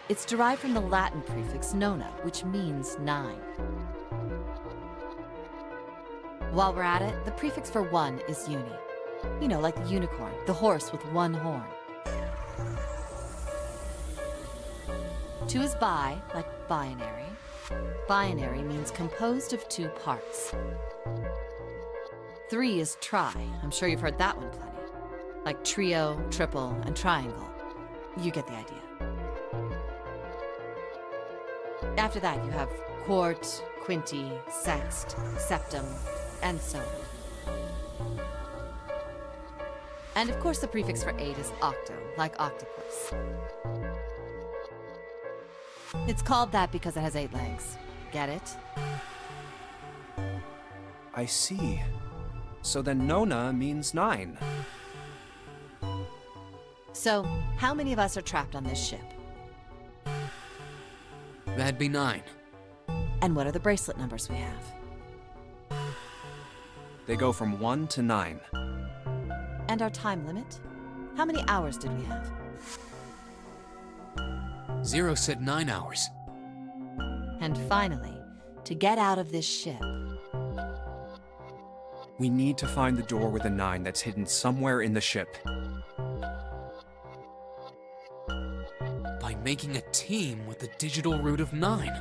It's derived from the Latin prefix nona, which means 9. While we're at it, the prefix for 1 is uni. You know, like the unicorn, the horse with 1 horn. 2 is bi, like binary. Binary means composed of 2 parts. 3 is tri. I'm sure you've heard that one plenty. Like trio, triple, and triangle. You get the idea. After that, you have quart, quinti, sext, septum, and so on. And of course the prefix for 8 is octo, like octopus. It's called that because it has 8 legs. Get it? I see. So then Nona means 9. So, how many of us are trapped on this ship? That'd be 9. And what are the bracelet numbers we have? They go from 1 to 9. And our time limit? How many hours did we have? 0 said 9 hours. And finally, to get out of this ship, We need to find the door with a 9 that's hidden somewhere in the ship. By making a team with the digital root of 9.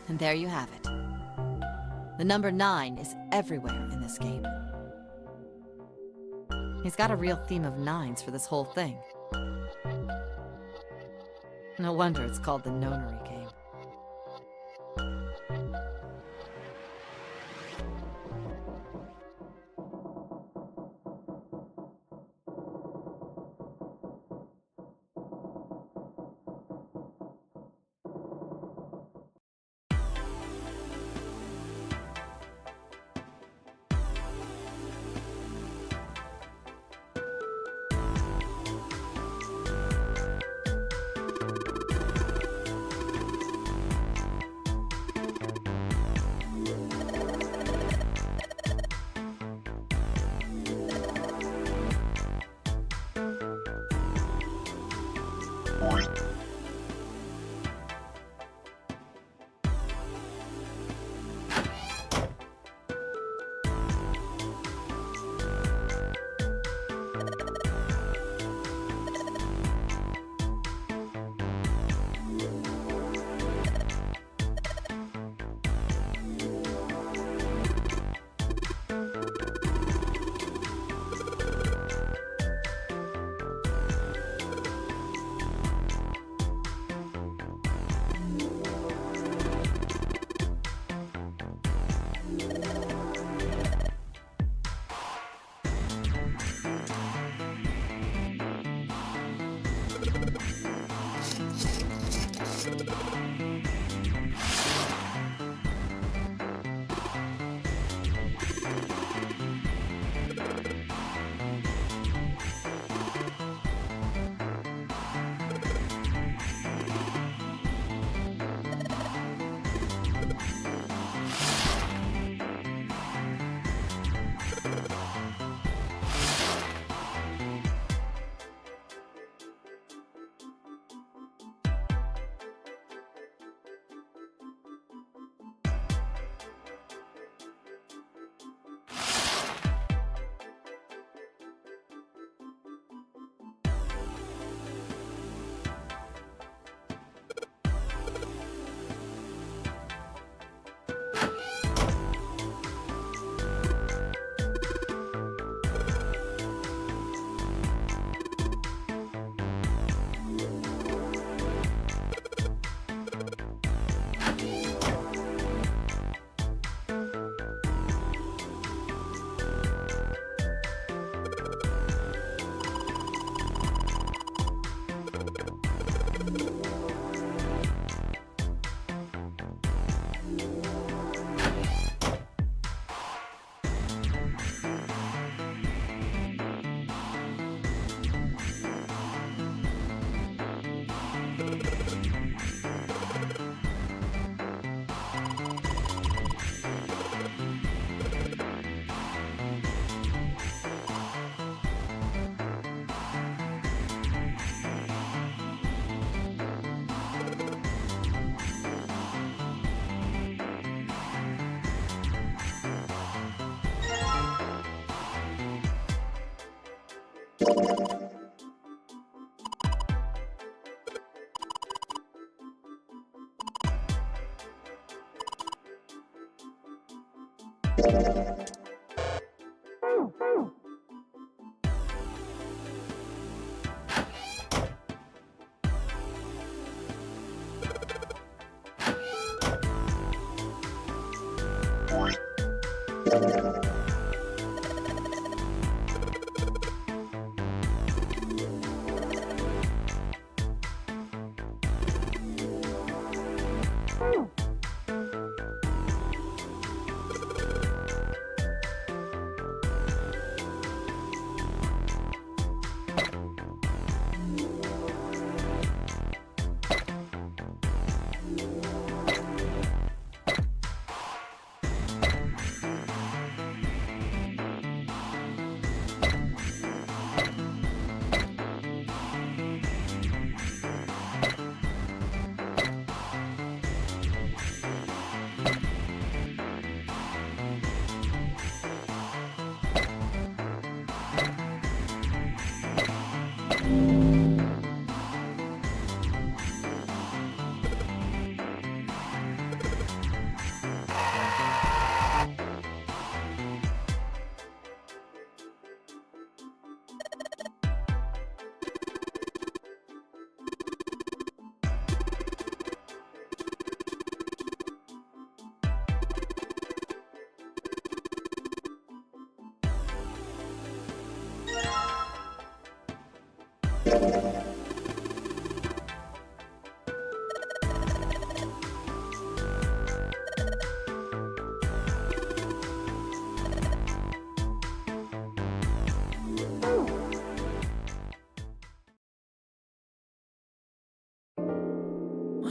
and there you have it. The number 9 is everywhere in this game. He's got a real theme of 9s for this whole thing. No wonder it's called the Nonary game.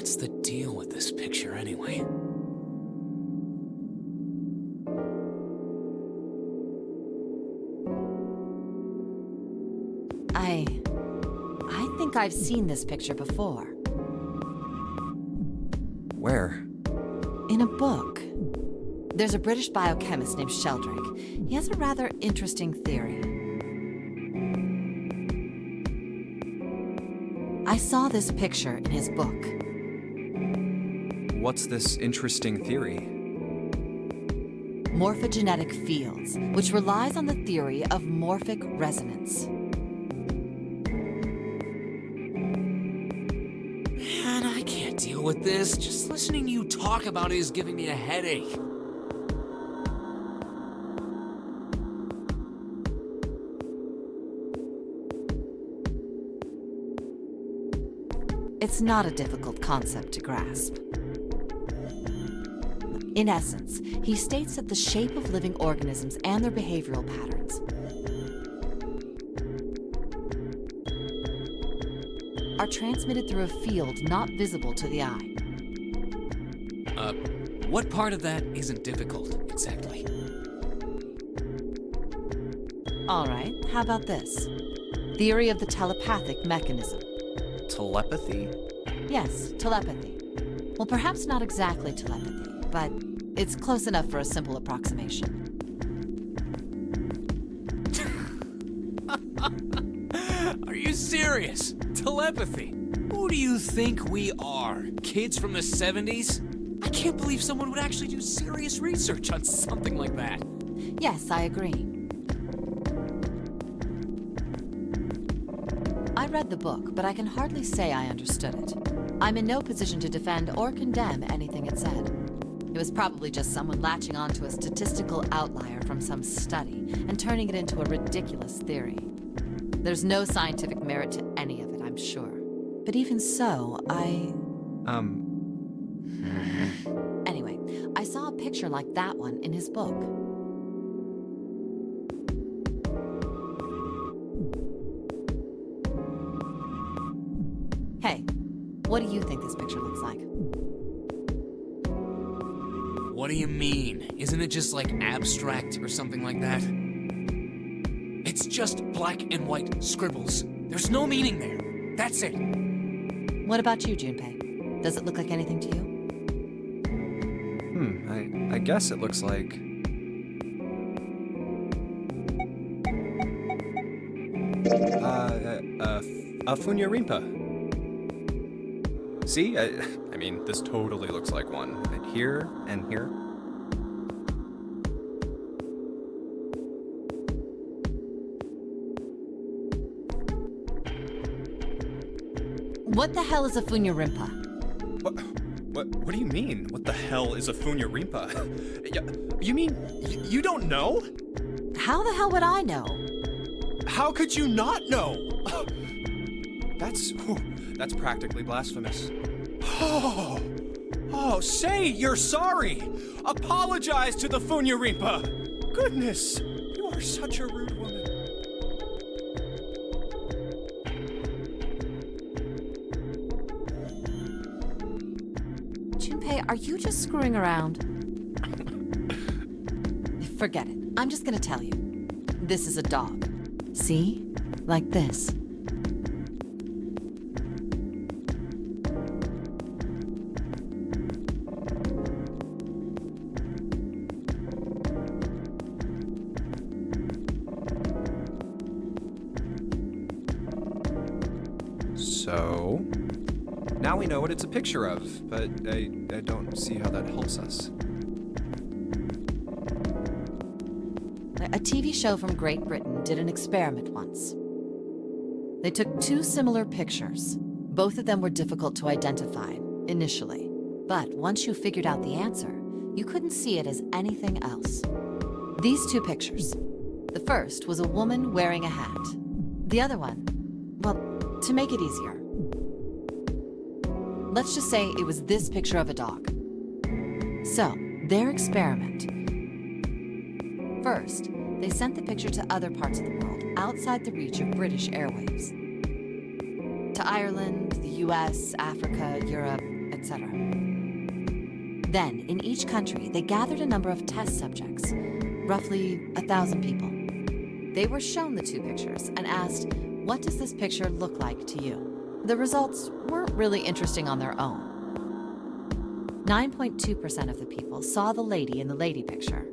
What's the deal with this picture anyway? I think I've seen this picture before. Where? In a book. There's a British biochemist named Sheldrake. He has a rather interesting theory. I saw this picture in his book. What's this interesting theory? Morphogenetic fields, which relies on the theory of morphic resonance. Man, I can't deal with this. Just listening to you talk about it is giving me a headache. It's not a difficult concept to grasp. In essence, he states that the shape of living organisms and their behavioral patterns are transmitted through a field not visible to the eye. What part of that isn't difficult, exactly? All right, how about this? Theory of the telepathic mechanism. Telepathy? Yes, telepathy. Well, perhaps not exactly telepathy, but it's close enough for a simple approximation. Are you serious? Telepathy? Who do you think we are? Kids from the 70s? I can't believe someone would actually do serious research on something like that. Yes, I agree. I read the book, but I can hardly say I understood it. I'm in no position to defend or condemn anything it said. It was probably just someone latching onto a statistical outlier from some study and turning it into a ridiculous theory. There's no scientific merit to any of it, I'm sure. But even so, Anyway, I saw a picture like that one in his book. Hey, what do you think this picture looks like? What do you mean? Isn't it just like abstract or something like that? It's just black and white scribbles. There's no meaning there. That's it. What about you, Junpei? Does it look like anything to you? I guess it looks like... a Funyarimpa. See? I mean, this totally looks like one. And here, and here. What the hell is a Funyarimpa? What do you mean? What the hell is a Funyarimpa? You mean you don't know? How the hell would I know? How could you not know? That's practically blasphemous. Oh, say you're sorry. Apologize to the Funyarimpa. Goodness, you are such a rude woman. Junpei, are you just screwing around? Forget it. I'm just gonna tell you. This is a dog. See? Like this. So, now we know what it's a picture of, but I don't see how that helps us. A TV show from Great Britain did an experiment once. They took two similar pictures. Both of them were difficult to identify, initially. But once you figured out the answer, you couldn't see it as anything else. These two pictures. The first was a woman wearing a hat. The other one, well, to make it easier, let's just say it was this picture of a dog. So, their experiment. First, they sent the picture to other parts of the world outside the reach of British airwaves. To Ireland, the US, Africa, Europe, etc. Then, in each country, they gathered a number of test subjects, roughly 1,000 people. They were shown the two pictures and asked, what does this picture look like to you? The results weren't really interesting on their own. 9.2% of the people saw the lady in the lady picture.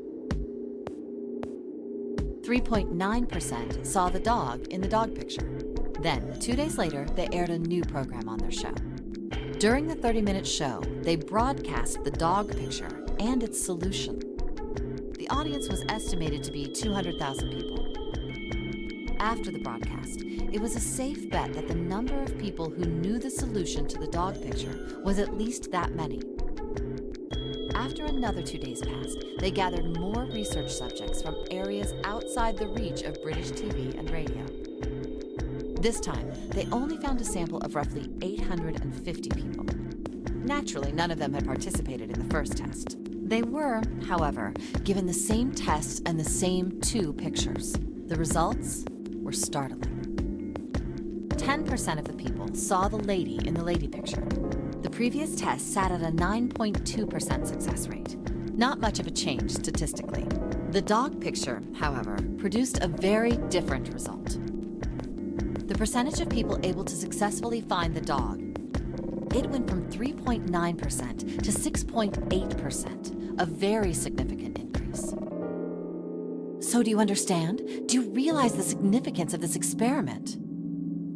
3.9% saw the dog in the dog picture. Then, 2 days later, they aired a new program on their show. During the 30-minute show, they broadcast the dog picture and its solution. The audience was estimated to be 200,000 people. After the broadcast, it was a safe bet that the number of people who knew the solution to the dog picture was at least that many. After another 2 days passed, they gathered more research subjects from areas outside the reach of British TV and radio. This time, they only found a sample of roughly 850 people. Naturally, none of them had participated in the first test. They were, however, given the same tests and the same two pictures. The results were startling. 10% of the people saw the lady in the lady picture. The previous test sat at a 9.2% success rate. Not much of a change statistically. The dog picture, however, produced a very different result. The percentage of people able to successfully find the dog, it went from 3.9% to 6.8%, a very significant increase. So do you understand? Do you realize the significance of this experiment?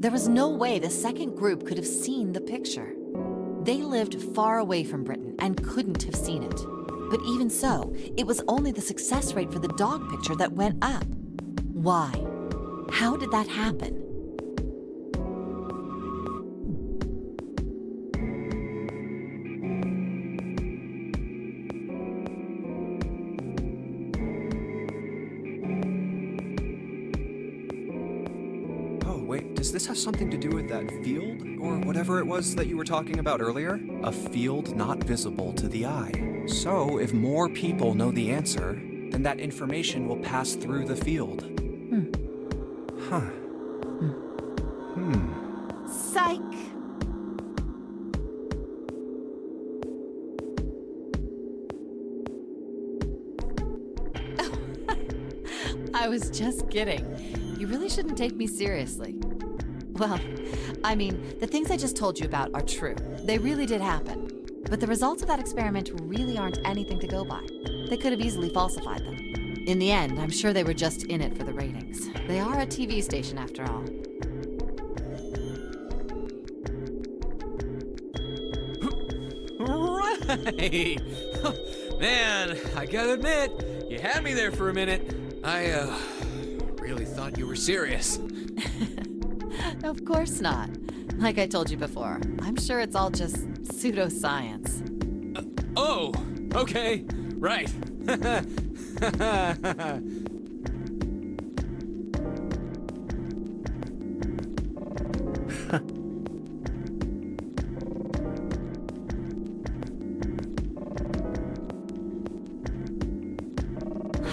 There was no way the second group could have seen the picture. They lived far away from Britain and couldn't have seen it. But even so, it was only the success rate for the dog picture that went up. Why? How did that happen? Does this have something to do with that field, or whatever it was that you were talking about earlier? A field not visible to the eye. So, if more people know the answer, then that information will pass through the field. Huh. Psych! I was just kidding. You really shouldn't take me seriously. Well, I mean, the things I just told you about are true. They really did happen. But the results of that experiment really aren't anything to go by. They could have easily falsified them. In the end, I'm sure they were just in it for the ratings. They are a TV station after all. Right! Man, I gotta admit, you had me there for a minute. I really thought you were serious. Of course not. Like I told you before, I'm sure it's all just pseudoscience. Oh, okay, right.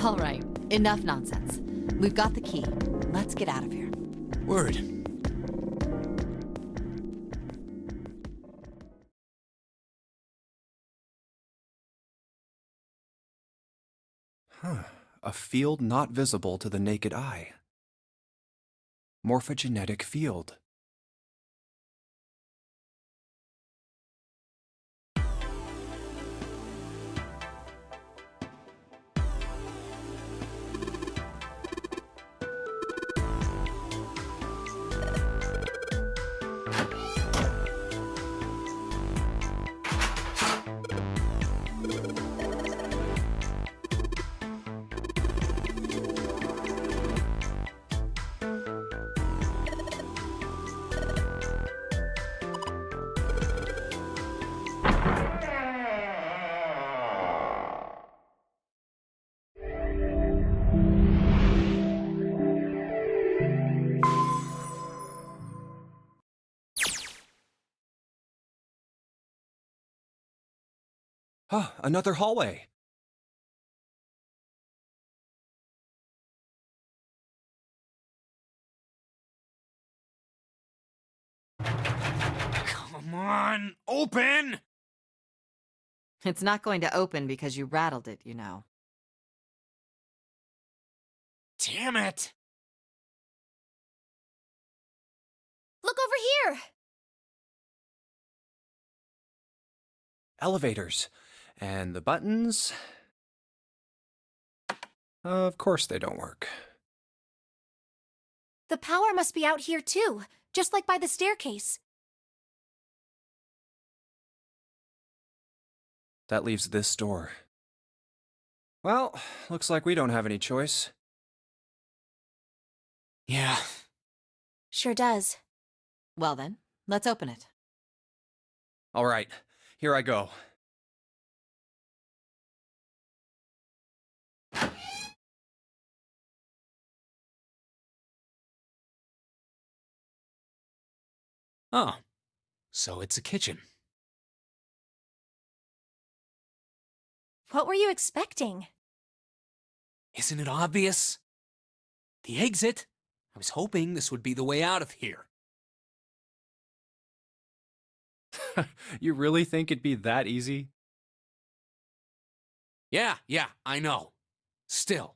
All right, enough nonsense. We've got the key. Let's get out of here. Word. A field not visible to the naked eye. Morphogenetic field. Huh, another hallway. Come on, open! It's not going to open because you rattled it, you know. Damn it! Look over here! Elevators. And the buttons... Of course they don't work. The power must be out here too, just like by the staircase. That leaves this door. Well, looks like we don't have any choice. Yeah. Sure does. Well then, let's open it. All right, here I go. Oh, so it's a kitchen. What were you expecting? Isn't it obvious? The exit? I was hoping this would be the way out of here. You really think it'd be that easy? Yeah, I know. Still.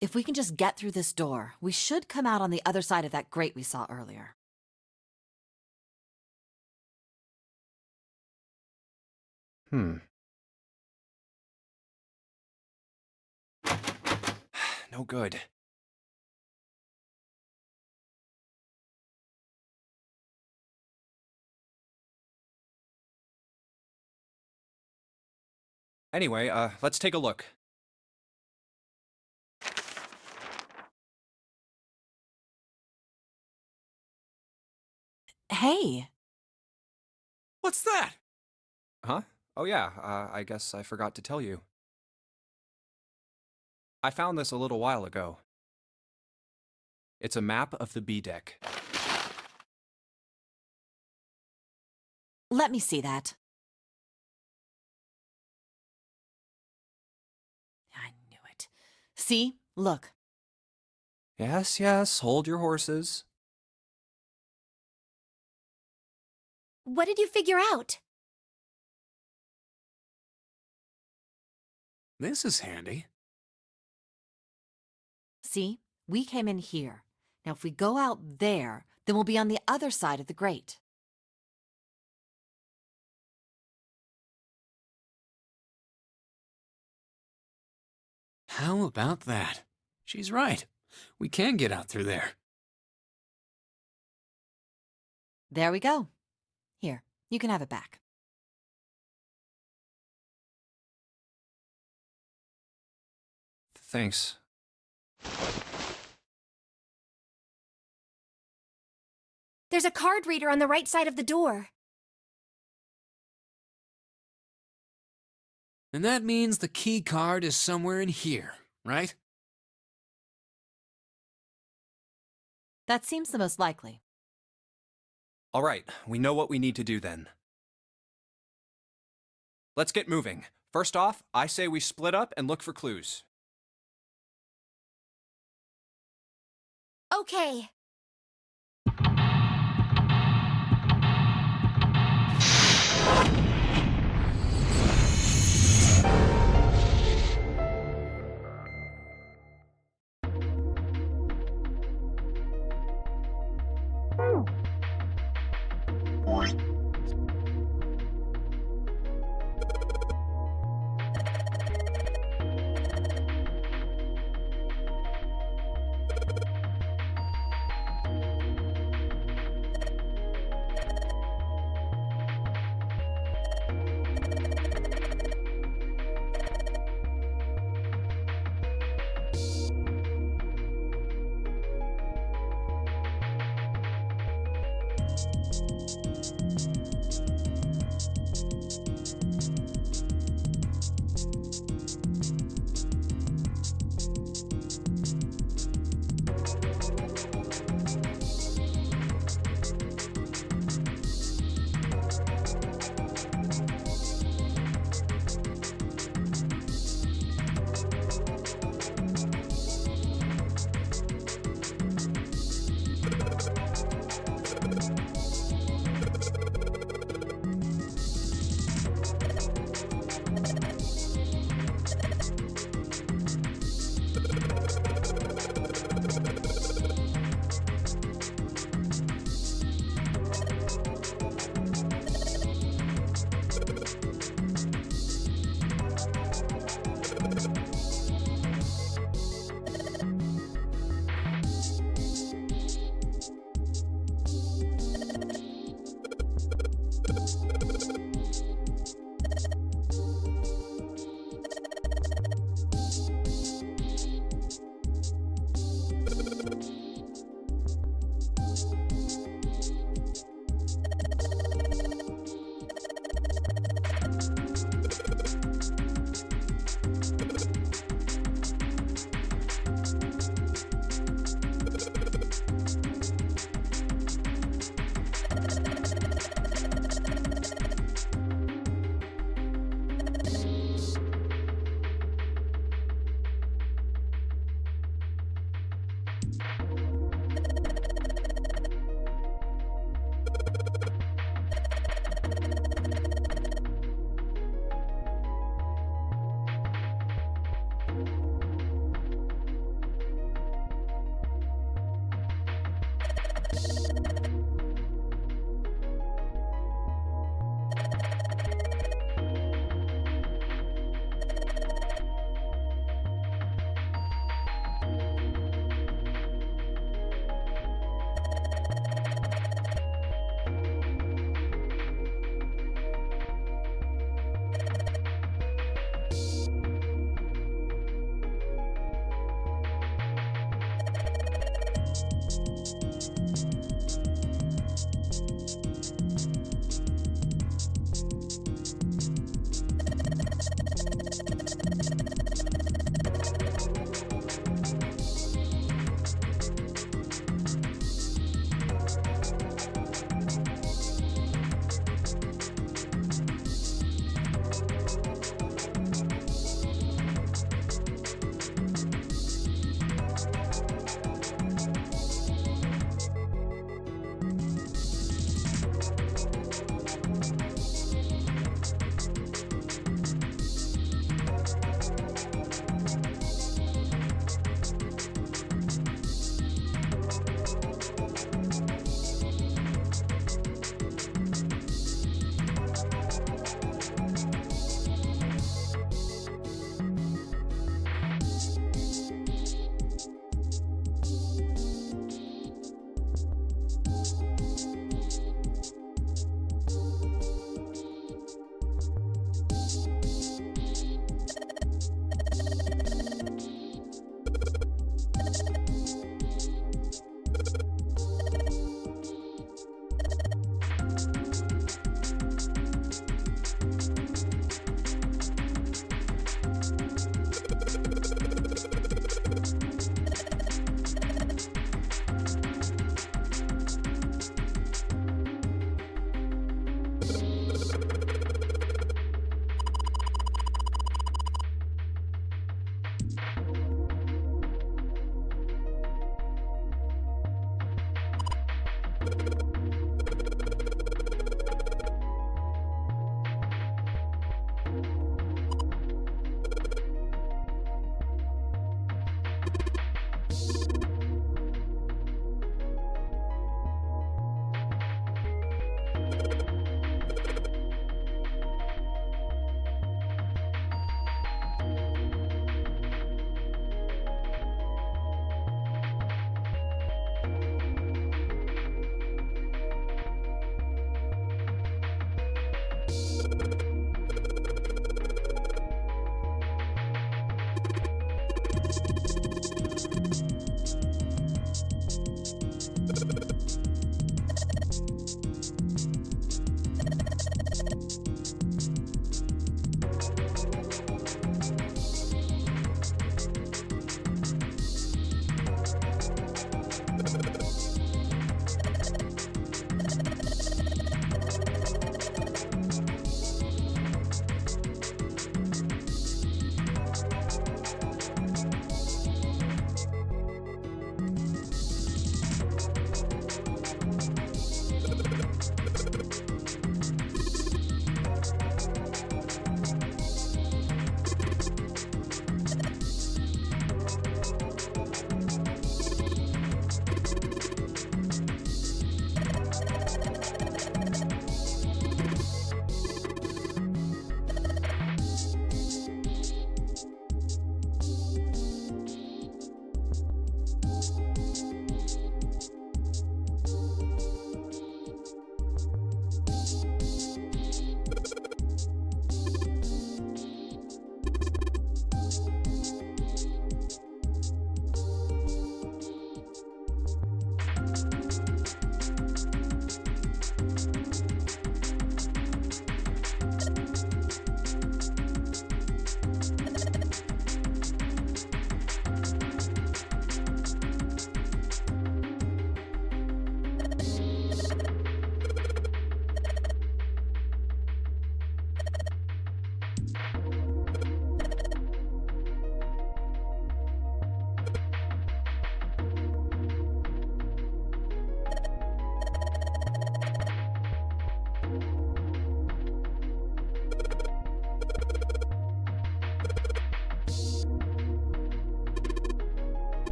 If we can just get through this door, we should come out on the other side of that grate we saw earlier. No good. Anyway, let's take a look. Hey! What's that? Huh? Oh yeah, I guess I forgot to tell you. I found this a little while ago. It's a map of the B deck. Let me see that. I knew it. See? Look. Yes, hold your horses. What did you figure out? This is handy. See? We came in here. Now if we go out there, then we'll be on the other side of the grate. How about that? She's right. We can get out through there. There we go. Here, you can have it back. Thanks. There's a card reader on the right side of the door. And that means the key card is somewhere in here, right? That seems the most likely. All right, we know what we need to do then. Let's get moving. First off, I say we split up and look for clues. Okay.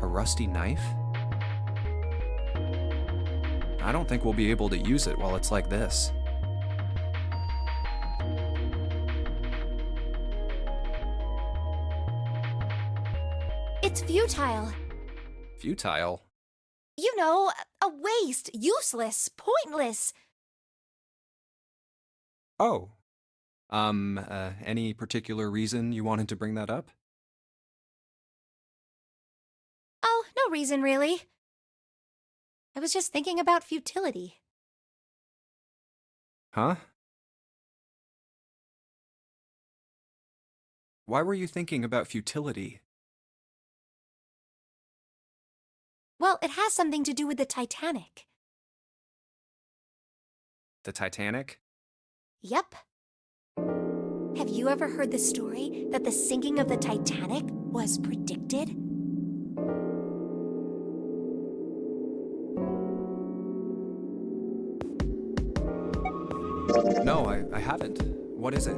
A rusty knife? I don't think we'll be able to use it while it's like this. It's futile. Futile? You know, a waste, useless, pointless. Oh. Any particular reason you wanted to bring that up? Oh, no reason really. I was just thinking about futility. Huh? Why were you thinking about futility? Well, it has something to do with the Titanic. The Titanic? Yep. Have you ever heard the story that the sinking of the Titanic was predicted? No, I haven't. What is it?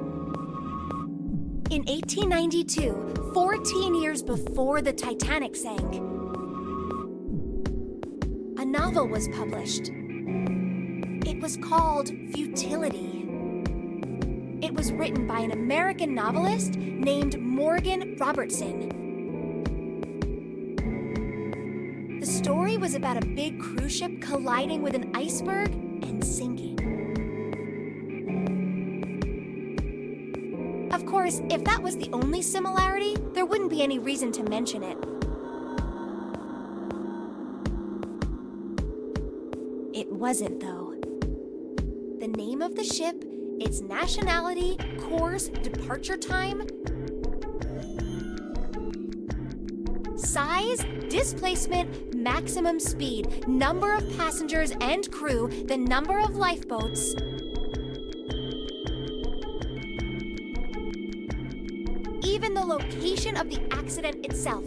In 1892, 14 years before the Titanic sank, a novel was published. It was called Futility. It was written by an American novelist named Morgan Robertson. The story was about a big cruise ship colliding with an iceberg and sinking. Of course, if that was the only similarity, there wouldn't be any reason to mention it. It wasn't, though. The name of the ship, its nationality, course, departure time, size, displacement, maximum speed, number of passengers and crew, the number of lifeboats, even the location of the accident itself,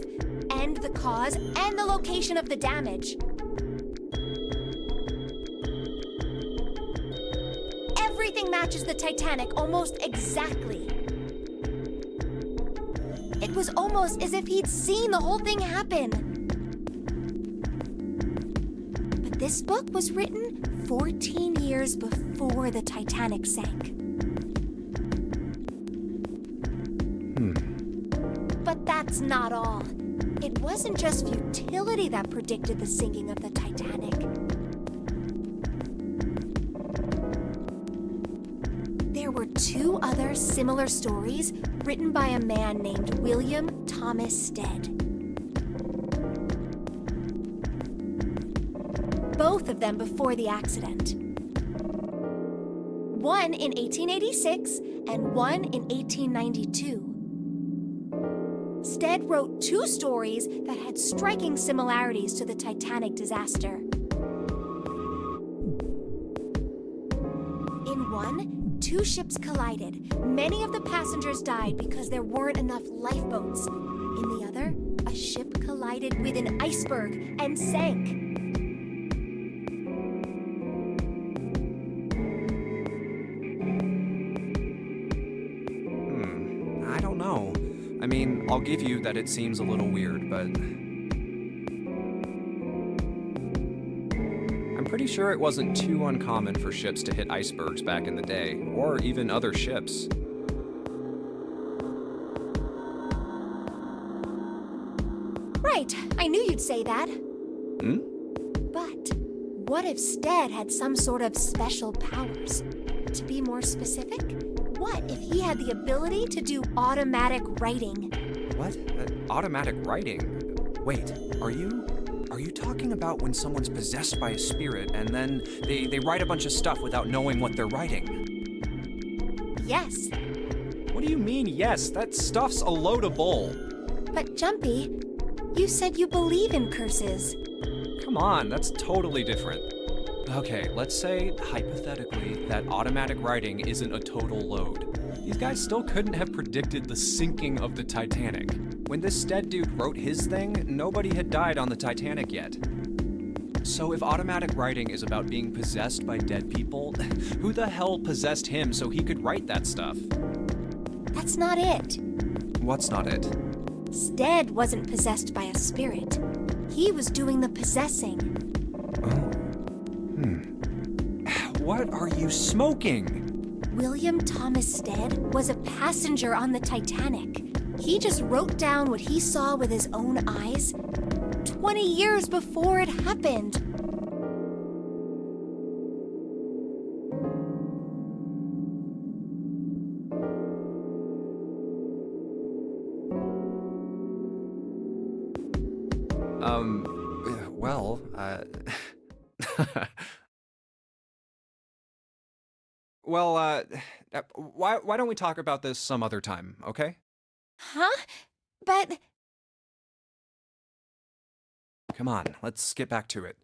and the cause, and the location of the damage. Everything matches the Titanic almost exactly. It was almost as if he'd seen the whole thing happen. But this book was written 14 years before the Titanic sank. But that's not all. It wasn't just futility that predicted the sinking of the Titanic. There were two other similar stories written by a man named William Thomas Stead. Both of them before the accident. One in 1886 and one in 1892. Stead wrote two stories that had striking similarities to the Titanic disaster. In one, 2 ships collided. Many of the passengers died because there weren't enough lifeboats. In the other, a ship collided with an iceberg and sank. I don't know. I mean, I'll give you that it seems a little weird, but I'm pretty sure it wasn't too uncommon for ships to hit icebergs back in the day, or even other ships. Right, I knew you'd say that. Hmm? But what if Stead had some sort of special powers? To be more specific, what if he had the ability to do automatic writing? What? Automatic writing? Wait, are you talking about when someone's possessed by a spirit and then they write a bunch of stuff without knowing what they're writing? Yes. What do you mean, yes? That stuff's a load of bull. But Jumpy, you said you believe in curses. Come on, that's totally different. Okay, let's say, hypothetically, that automatic writing isn't a total load. These guys still couldn't have predicted the sinking of the Titanic. When this Stead dude wrote his thing, nobody had died on the Titanic yet. So if automatic writing is about being possessed by dead people, who the hell possessed him so he could write that stuff? That's not it. What's not it? Stead wasn't possessed by a spirit. He was doing the possessing. What are you smoking? William Thomas Stead was a passenger on the Titanic. He just wrote down what he saw with his own eyes 20 years before it happened. Well, Well, why don't we talk about this some other time, okay? Huh? But... Come on, let's get back to it.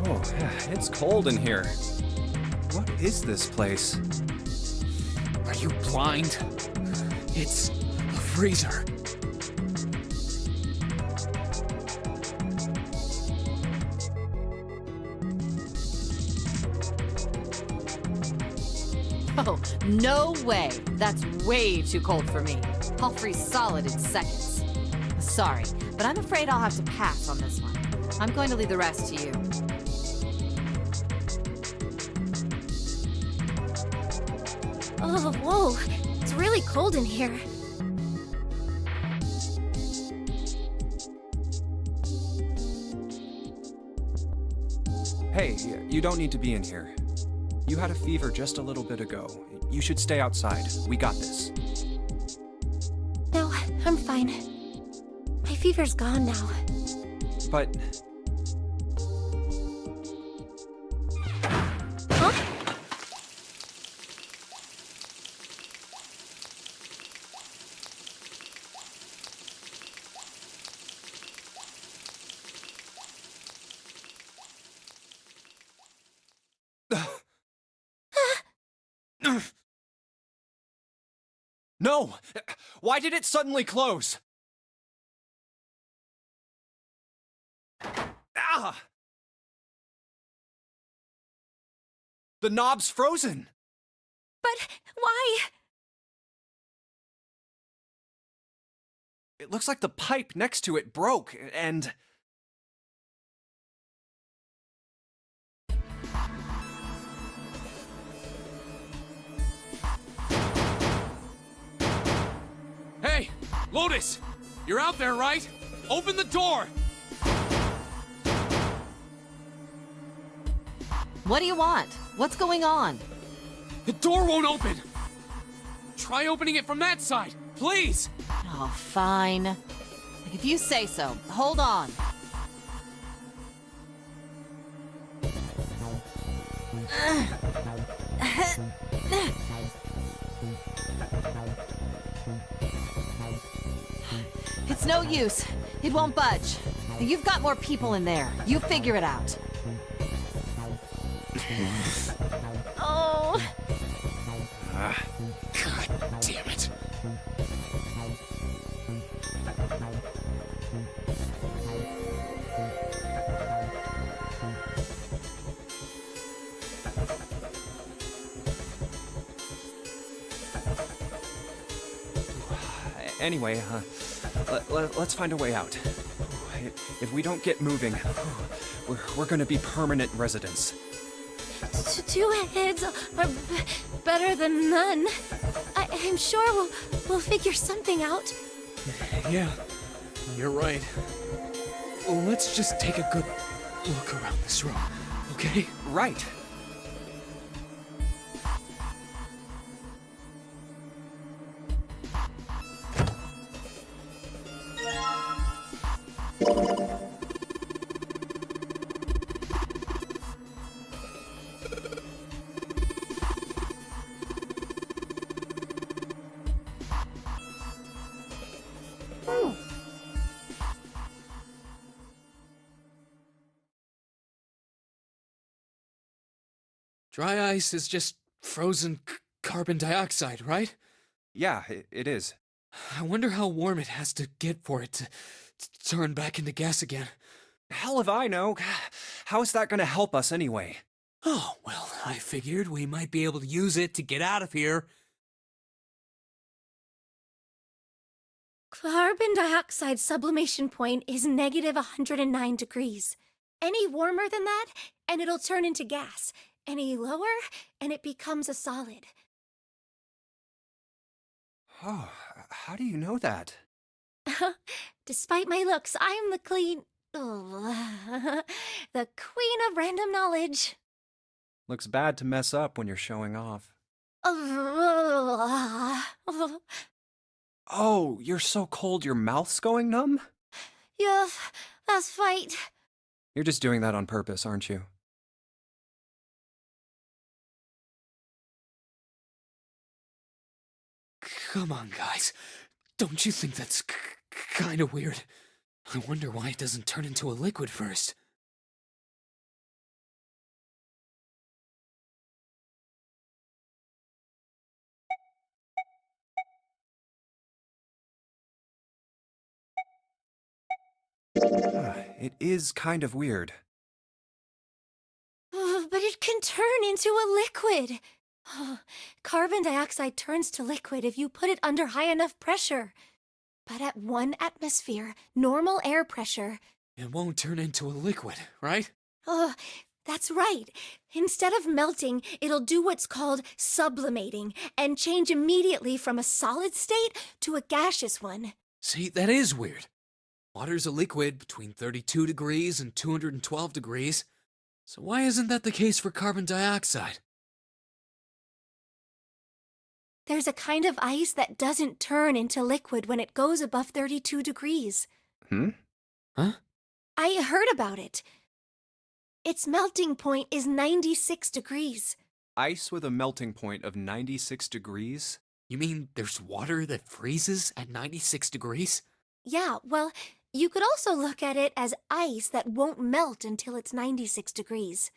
Oh, it's cold in here. What is this place? Are you blind? It's a freezer. Oh, no way. That's way too cold for me. I'll freeze solid in seconds. Sorry, but I'm afraid I'll have to pass on this one. I'm going to leave the rest to you. Oh, whoa. It's really cold in here. Hey, you don't need to be in here. You had a fever just a little bit ago. You should stay outside. We got this. No, I'm fine. My fever's gone now. But Huh? no! Why did it suddenly close? Ah! The knob's frozen. But why? It looks like the pipe next to it broke, and... Hey, Lotus! You're out there, right? Open the door! What do you want? What's going on? The door won't open! Try opening it from that side, please! Oh, fine. If you say so. Hold on. It's no use. It won't budge. You've got more people in there. You figure it out. Oh. God damn it. Anyway, let's find a way out. If we don't get moving, we're gonna be permanent residents. Two heads are better than none. I'm sure we'll figure something out. Yeah, you're right. Let's just take a good look around this room, okay? Right. Dry ice is just frozen carbon dioxide, right? Yeah, it is. I wonder how warm it has to get for it to turn back into gas again. Hell if I know. How is that gonna help us anyway? Oh, well, I figured we might be able to use it to get out of here. Carbon dioxide sublimation point is negative 109 degrees. Any warmer than that, and it'll turn into gas. Any lower, and it becomes a solid. Oh, how do you know that? Despite my looks, I'm the the queen of random knowledge. Looks bad to mess up when you're showing off. Oh, you're so cold your mouth's going numb? Yeah, that's right. You're just doing that on purpose, aren't you? Come on, guys. Don't you think that's kind of weird? I wonder why it doesn't turn into a liquid first. It is kind of weird. But it can turn into a liquid. Carbon dioxide turns to liquid if you put it under high enough pressure. But at 1 atmosphere, normal air pressure... It won't turn into a liquid, right? That's right. Instead of melting, it'll do what's called sublimating and change immediately from a solid state to a gaseous one. See, that is weird. Water's a liquid between 32 degrees and 212 degrees. So why isn't that the case for carbon dioxide? There's a kind of ice that doesn't turn into liquid when it goes above 32 degrees. Huh? I heard about it. Its melting point is 96 degrees. Ice with a melting point of 96 degrees? You mean there's water that freezes at 96 degrees? Yeah, well, you could also look at it as ice that won't melt until it's 96 degrees.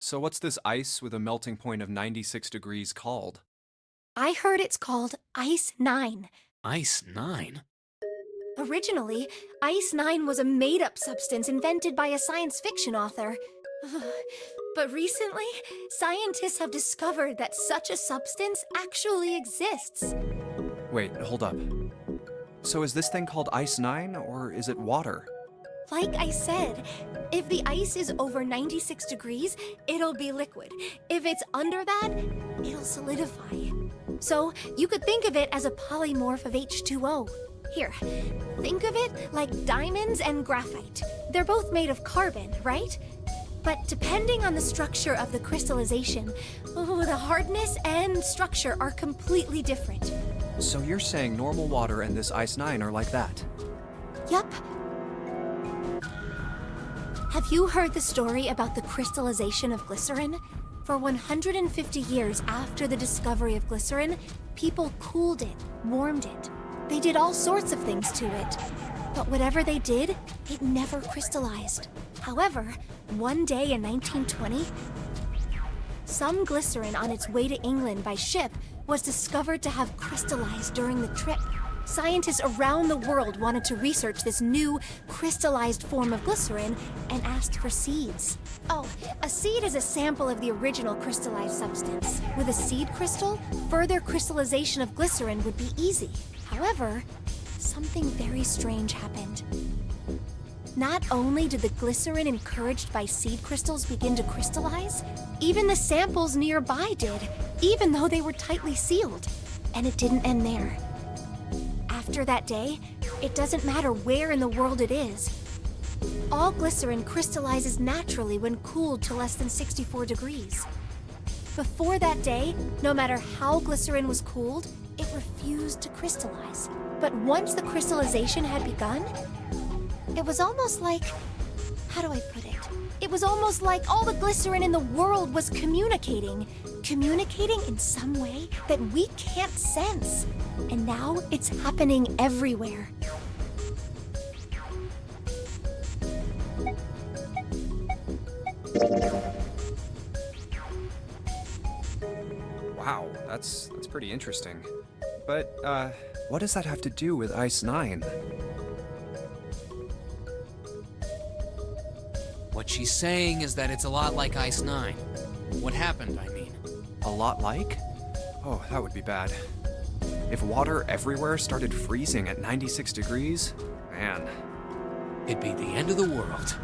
So what's this ice with a melting point of 96 degrees called? I heard it's called Ice 9. Ice 9? Originally, Ice 9 was a made-up substance invented by a science fiction author. But recently, scientists have discovered that such a substance actually exists. Wait, hold up. So is this thing called Ice 9, or is it water? Like I said, if the ice is over 96 degrees, it'll be liquid. If it's under that, it'll solidify. So you could think of it as a polymorph of H2O. Here, think of it like diamonds and graphite. They're both made of carbon, right? But depending on the structure of the crystallization, the hardness and structure are completely different. So you're saying normal water and this Ice 9 are like that? Yup. Have you heard the story about the crystallization of glycerin? For 150 years after the discovery of glycerin, people cooled it, warmed it. They did all sorts of things to it. But whatever they did, it never crystallized. However, one day in 1920, some glycerin on its way to England by ship was discovered to have crystallized during the trip. Scientists around the world wanted to research this new, crystallized form of glycerin and asked for seeds. Oh, a seed is a sample of the original crystallized substance. With a seed crystal, further crystallization of glycerin would be easy. However, something very strange happened. Not only did the glycerin encouraged by seed crystals begin to crystallize, even the samples nearby did, even though they were tightly sealed. And it didn't end there. After that day, it doesn't matter where in the world it is. All glycerin crystallizes naturally when cooled to less than 64 degrees. Before that day, no matter how glycerin was cooled, it refused to crystallize. But once the crystallization had begun, it was almost like... how do I put it? It was almost like all the glycerin in the world was communicating. Communicating in some way that we can't sense. And now it's happening everywhere. Wow, that's pretty interesting. But, what does that have to do with Ice 9? What she's saying is that it's a lot like Ice 9. What happened, I mean. A lot like? Oh, that would be bad. If water everywhere started freezing at 96 degrees, man. It'd be the end of the world.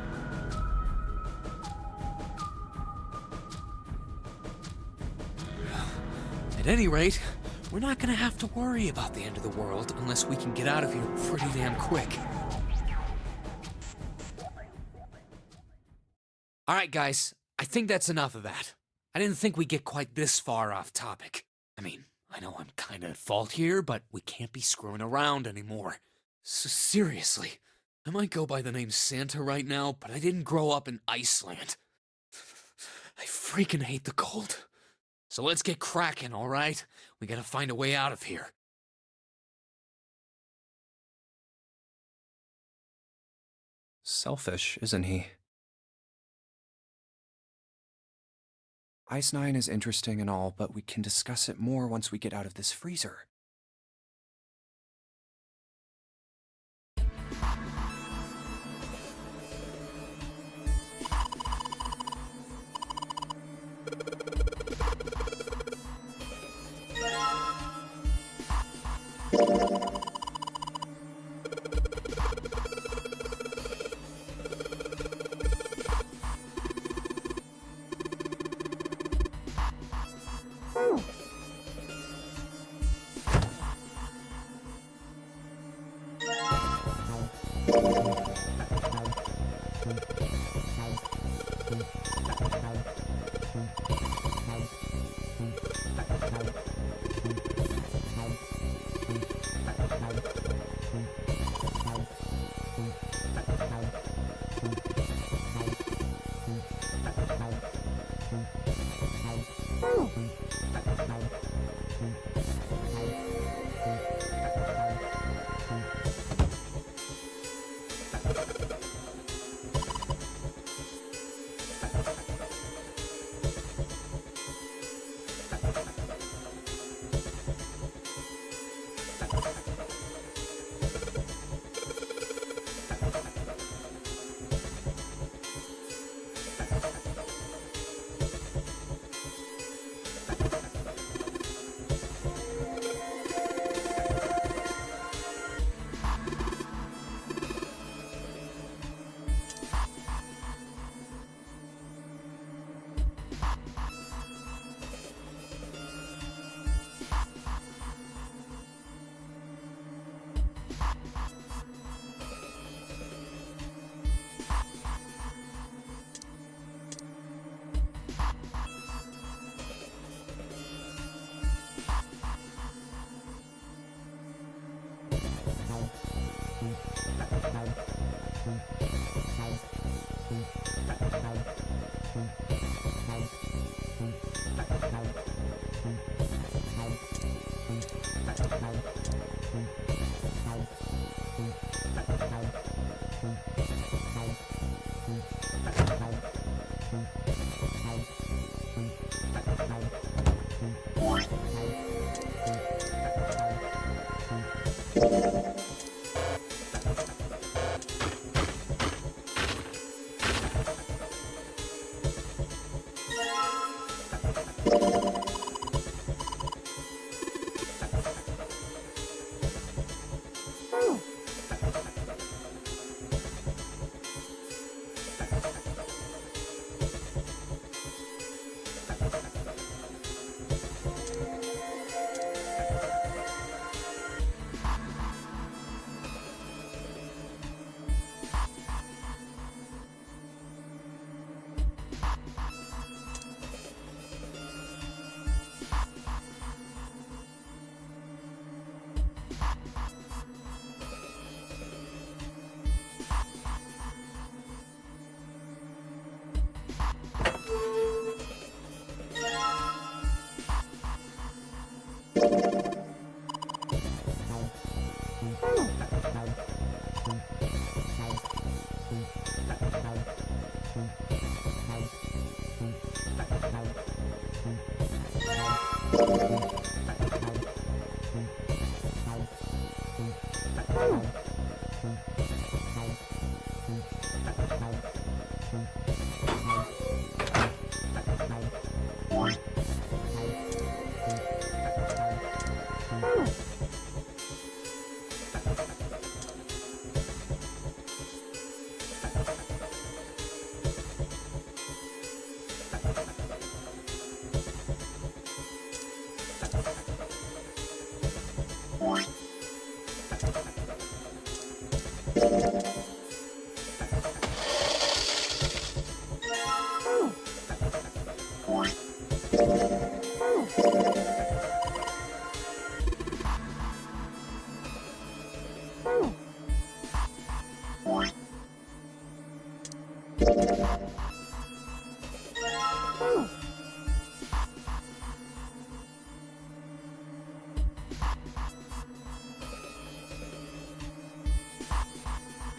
At any rate, we're not gonna have to worry about the end of the world unless we can get out of here pretty damn quick. All right, guys, I think that's enough of that. I didn't think we'd get quite this far off topic. I mean, I know I'm kinda at fault here, but we can't be screwing around anymore. So seriously, I might go by the name Santa right now, but I didn't grow up in Iceland. I freaking hate the cold. So let's get cracking, all right? We gotta find a way out of here. Selfish, isn't he? Ice 9 is interesting and all, but we can discuss it more once we get out of this freezer.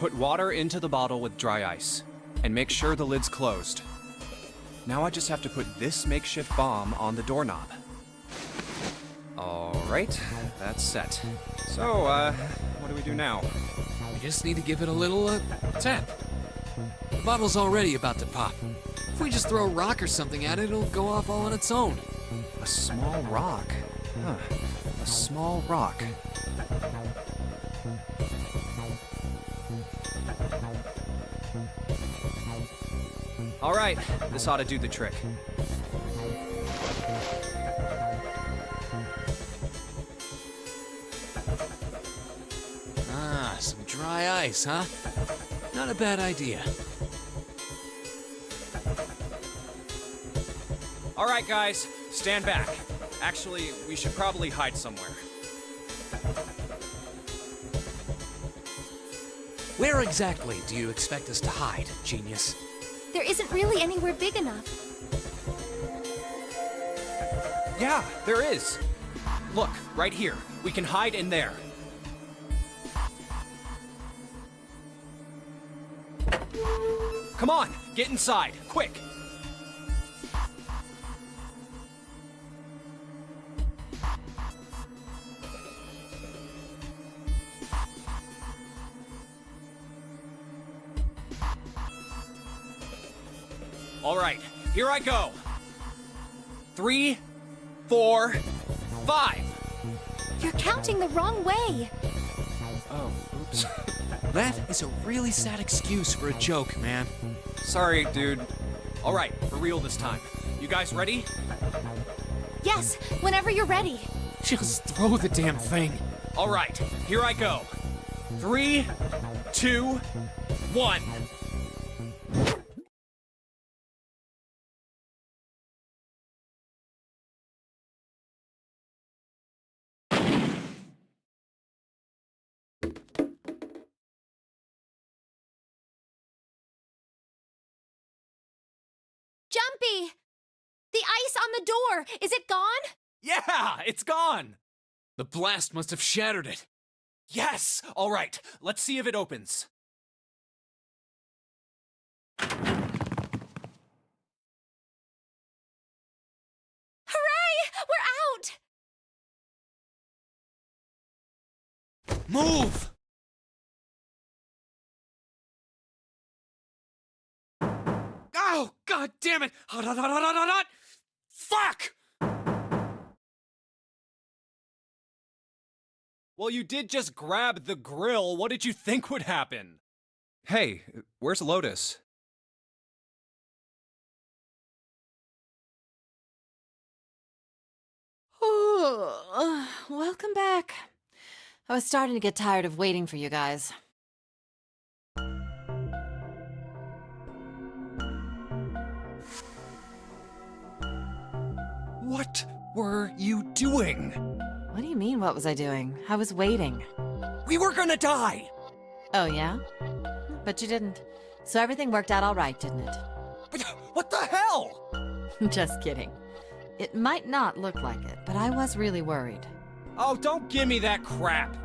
Put water into the bottle with dry ice, and make sure the lid's closed. Now I just have to put this makeshift bomb on the doorknob. Alright, that's set. So, what do we do now? We just need to give it a little, tap. The bottle's already about to pop. If we just throw a rock or something at it, it'll go off all on its own. A small rock. Huh. A small rock. Alright, this ought to do the trick. Ah, some dry ice, huh? Not a bad idea. Alright, guys, stand back. Actually, we should probably hide somewhere. Where exactly do you expect us to hide, genius? There isn't really anywhere big enough. Yeah, there is. Look, right here. We can hide in there. Come on, get inside, quick! All right, here I go. 3, 4, 5. You're counting the wrong way. Oh, oops. That is a really sad excuse for a joke, man. Sorry, dude. All right, for real this time. You guys ready? Yes, whenever you're ready. Just throw the damn thing. All right, here I go. 3, 2, 1. Jumpy! The ice on the door! Is it gone? Yeah, it's gone. The blast must have shattered it. Yes! All right, let's see if it opens. Hooray! We're out! Move! Oh, god damn it! Hot, hot, hot, hot, hot, hot, hot! Fuck! Well, you did just grab the grill. What did you think would happen? Hey, where's Lotus? Welcome back. I was starting to get tired of waiting for you guys. What were you doing? What do you mean, what was I doing? I was waiting. We were gonna die! Oh, yeah? But you didn't. So everything worked out all right, didn't it? What the hell? Just kidding. It might not look like it, but I was really worried. Oh, don't give me that crap.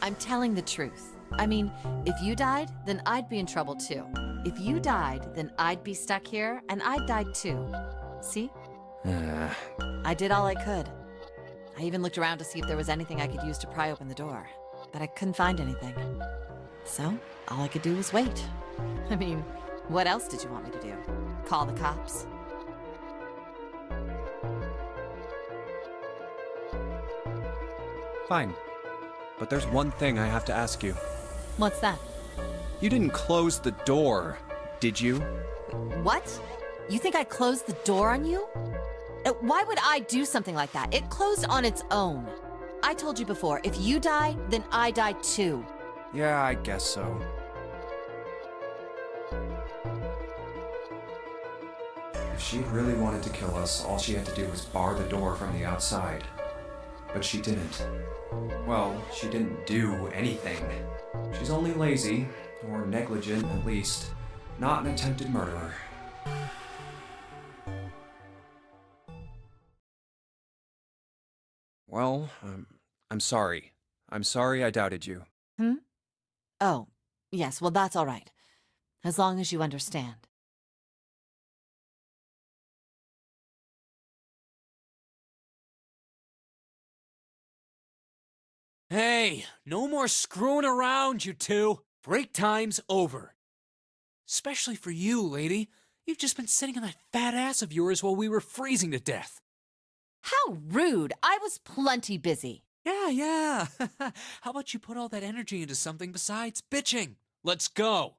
I'm telling the truth. I mean, if you died, then I'd be in trouble too. If you died, then I'd be stuck here, and I'd die too. See? I did all I could. I even looked around to see if there was anything I could use to pry open the door, but I couldn't find anything. So, all I could do was wait. I mean, what else did you want me to do? Call the cops? Fine. But there's one thing I have to ask you. What's that? You didn't close the door, did you? What? You think I closed the door on you? Why would I do something like that? It closed on its own. I told you before, if you die, then I die too. Yeah, I guess so. If she really wanted to kill us, all she had to do was bar the door from the outside. But she didn't. Well, she didn't do anything. She's only lazy, or negligent at least, not an attempted murderer. Well, I'm sorry. I'm sorry I doubted you. Oh, Yes, well, that's all right. As long as you understand. Hey, no more screwing around, you two. Break time's over. Especially for you, lady. You've just been sitting on that fat ass of yours while we were freezing to death. How rude! I was plenty busy. Yeah. How about you put all that energy into something besides bitching? Let's go.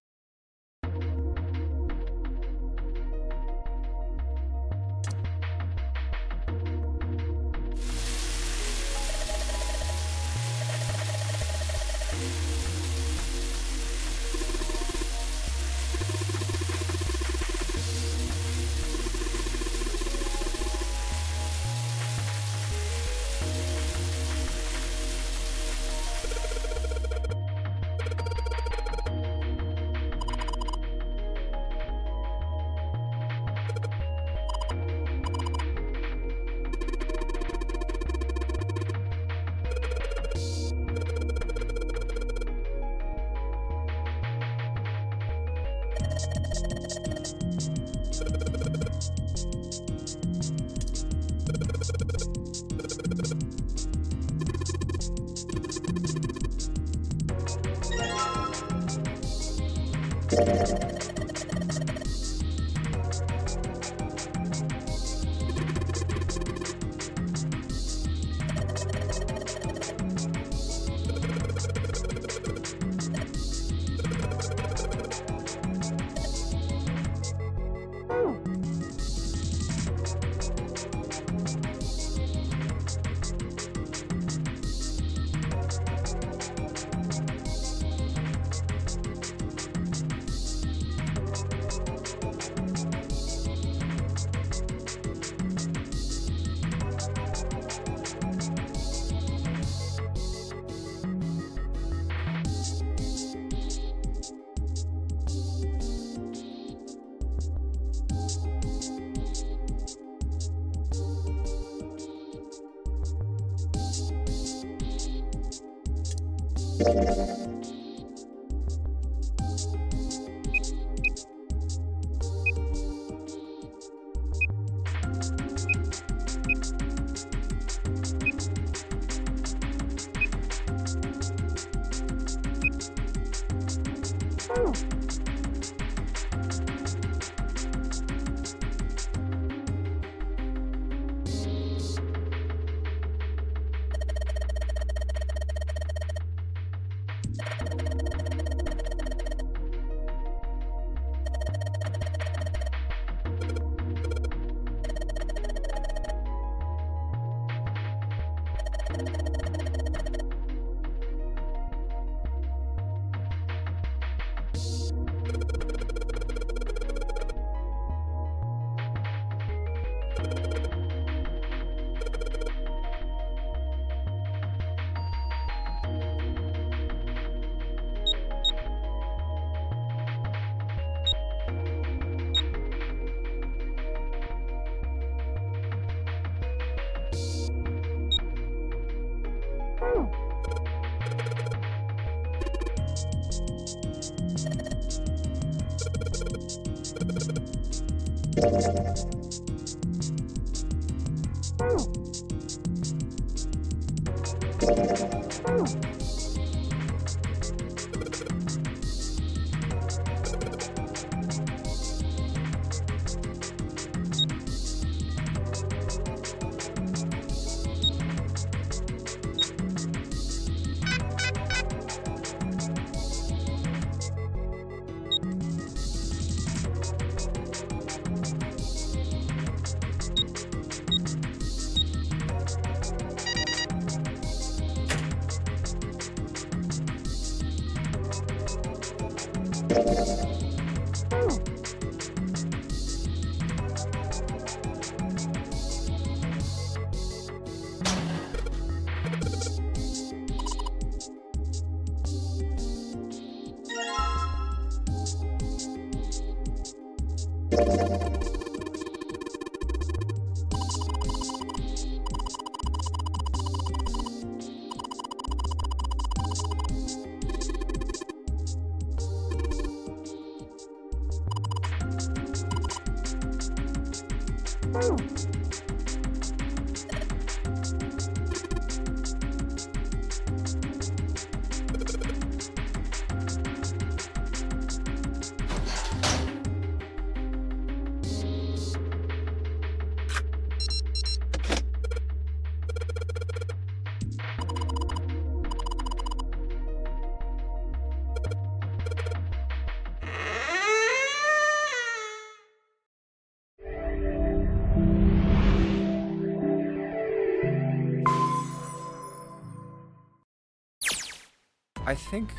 I think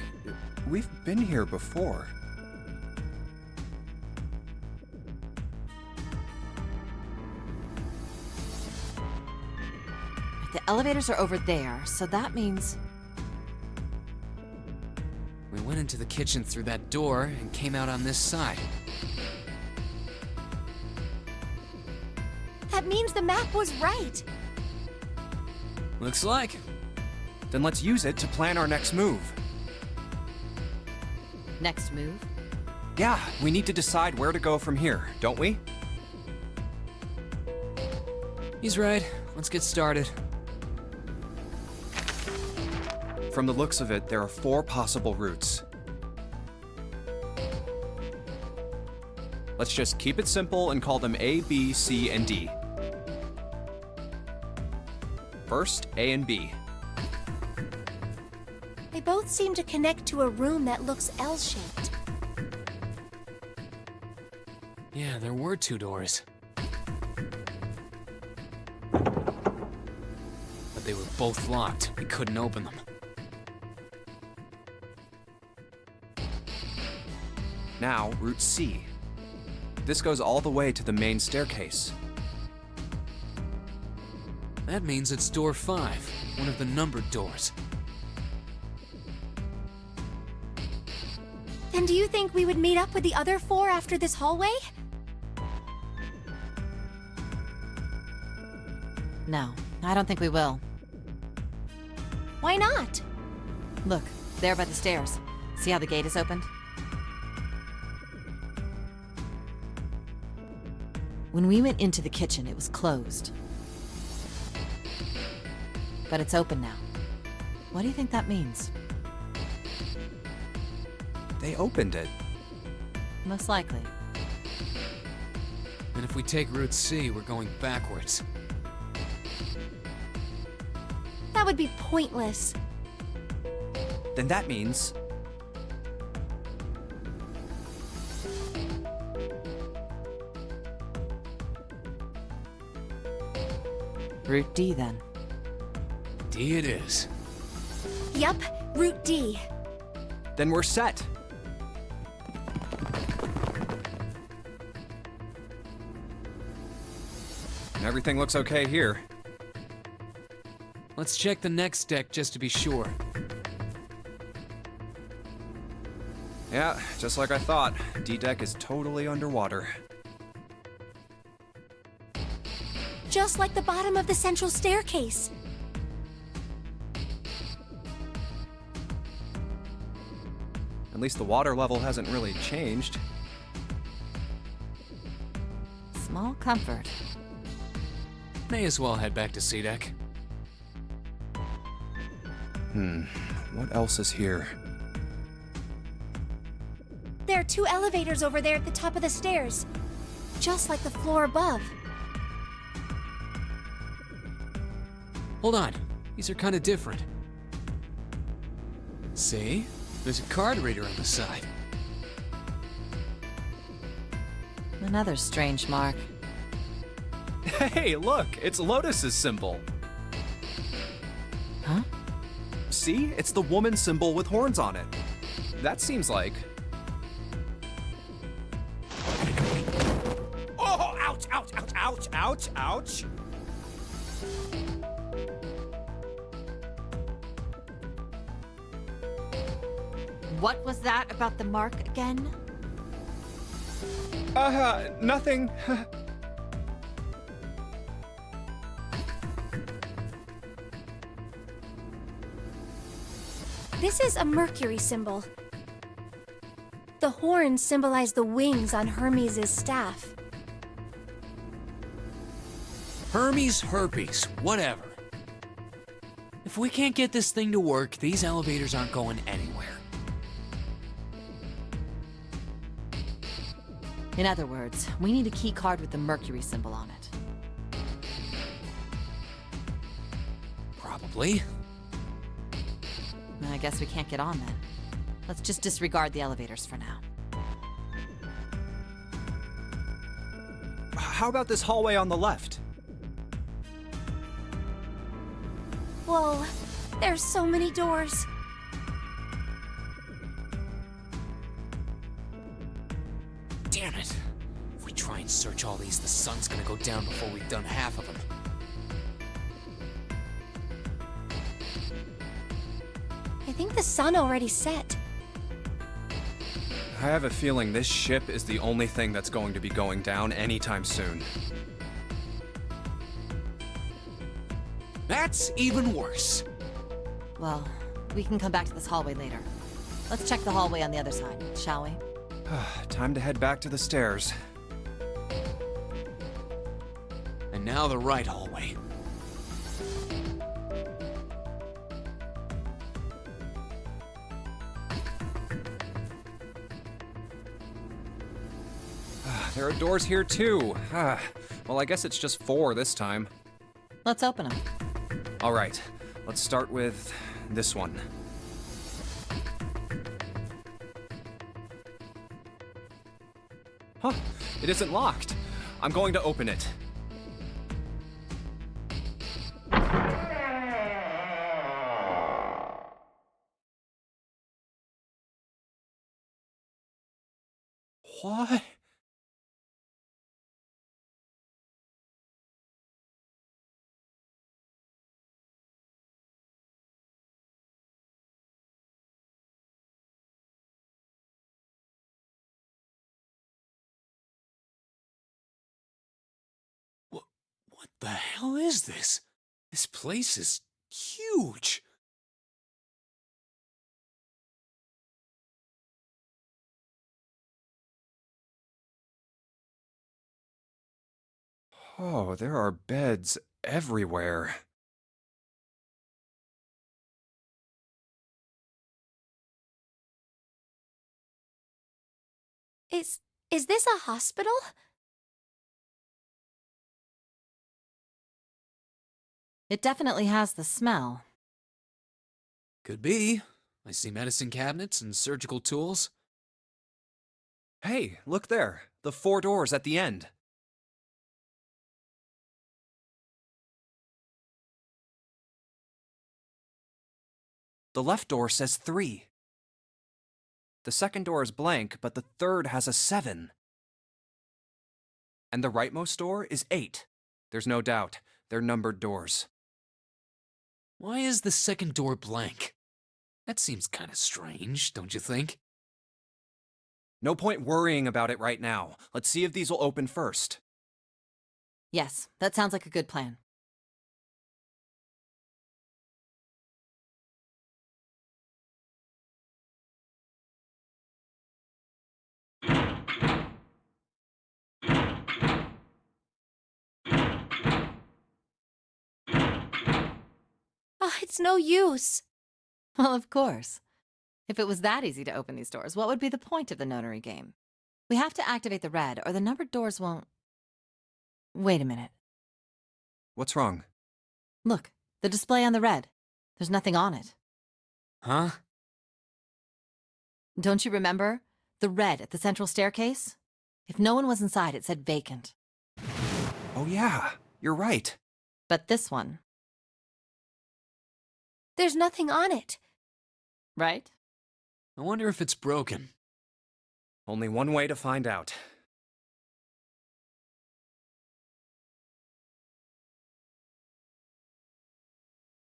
we've been here before. The elevators are over there, so that means... We went into the kitchen through that door and came out on this side. That means the map was right. Looks like. Then let's use it to plan our next move. Next move? Yeah, we need to decide where to go from here, don't we? He's right. Let's get started. From the looks of it, there are 4 possible routes. Let's just keep it simple and call them A, B, C, and D. First, A and B. They both seem to connect to a room that looks L-shaped. Yeah, there were 2 doors. But they were both locked. We couldn't open them. Now, Route C. This goes all the way to the main staircase. That means it's door 5, one of the numbered doors. Then do you think we would meet up with the other 4 after this hallway? No, I don't think we will. Why not? Look, there by the stairs. See how the gate is opened? When we went into the kitchen, it was closed. But it's open now. What do you think that means? They opened it. Most likely. And if we take Route C, we're going backwards. That would be pointless. Then that means... Route D, then. D it is. Yup, Route D. Then we're set. Everything looks okay here. Let's check the next deck just to be sure. Yeah, just like I thought. D-Deck is totally underwater. Just like the bottom of the central staircase. At least the water level hasn't really changed. Small comfort. May as well head back to C-Deck. What else is here? There are 2 elevators over there at the top of the stairs. Just like the floor above. Hold on. These are kind of different. See? There's a card reader on the side. Another strange mark. Hey, look! It's Lotus's symbol. Huh? See? It's the woman symbol with horns on it. That seems like... Oh! Ouch! Ouch! Ouch! Ouch! Ouch! Ouch! What was that about the mark again? Nothing. This is a Mercury symbol. The horns symbolize the wings on Hermes' staff. Hermes herpes, whatever. If we can't get this thing to work, these elevators aren't going anywhere. In other words, we need a key card with the Mercury symbol on it. Probably. I guess we can't get on then. Let's just disregard the elevators for now. How about this hallway on the left? Whoa, there's so many doors. Damn it. If we try and search all these, the sun's gonna go down before we've done half of them. I think the sun already set. I have a feeling this ship is the only thing that's going to be going down anytime soon. That's even worse. Well, we can come back to this hallway later. Let's check the hallway on the other side, shall we? Time to head back to the stairs. And now the right hallway. There are doors here too. Well, I guess it's just 4 this time. Let's open them. All right, let's start with this one. Huh, it isn't locked. I'm going to open it. What? What the hell is this? This place is huge. Oh, there are beds everywhere. Is this a hospital? It definitely has the smell. Could be. I see medicine cabinets and surgical tools. Hey, look there. The 4 doors at the end. The left door says 3. The second door is blank, but the third has a 7. And the rightmost door is 8. There's no doubt. They're numbered doors. Why is the second door blank? That seems kind of strange, don't you think? No point worrying about it right now. Let's see if these will open first. Yes, that sounds like a good plan. Oh, it's no use. Well, of course. If it was that easy to open these doors, what would be the point of the notary game? We have to activate the red, or the numbered doors won't... Wait a minute. What's wrong? Look, the display on the red. There's nothing on it. Huh? Don't you remember? The red at the central staircase? If no one was inside, it said vacant. Oh yeah, you're right. But this one... There's nothing on it. Right? I wonder if it's broken. Only one way to find out.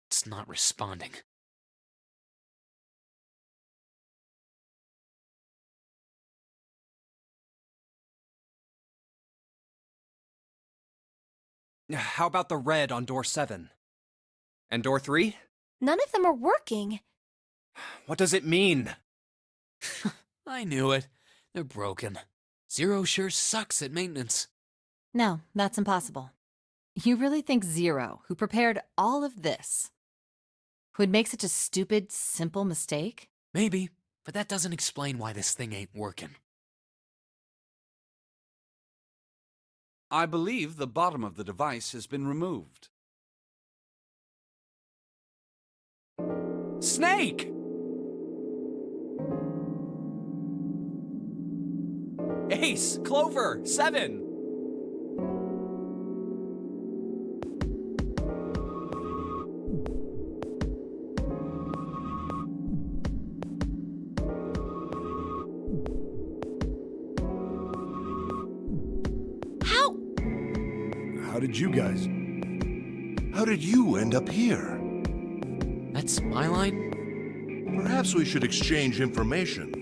It's not responding. How about the red on door 7? And door 3? None of them are working. What does it mean? I knew it. They're broken. Zero sure sucks at maintenance. No, that's impossible. You really think Zero, who prepared all of this, would make such a stupid, simple mistake? Maybe, but that doesn't explain why this thing ain't working. I believe the bottom of the device has been removed. Snake! Ace! Clover! 7! How did you guys? How did you end up here? That's my line? Perhaps we should exchange information.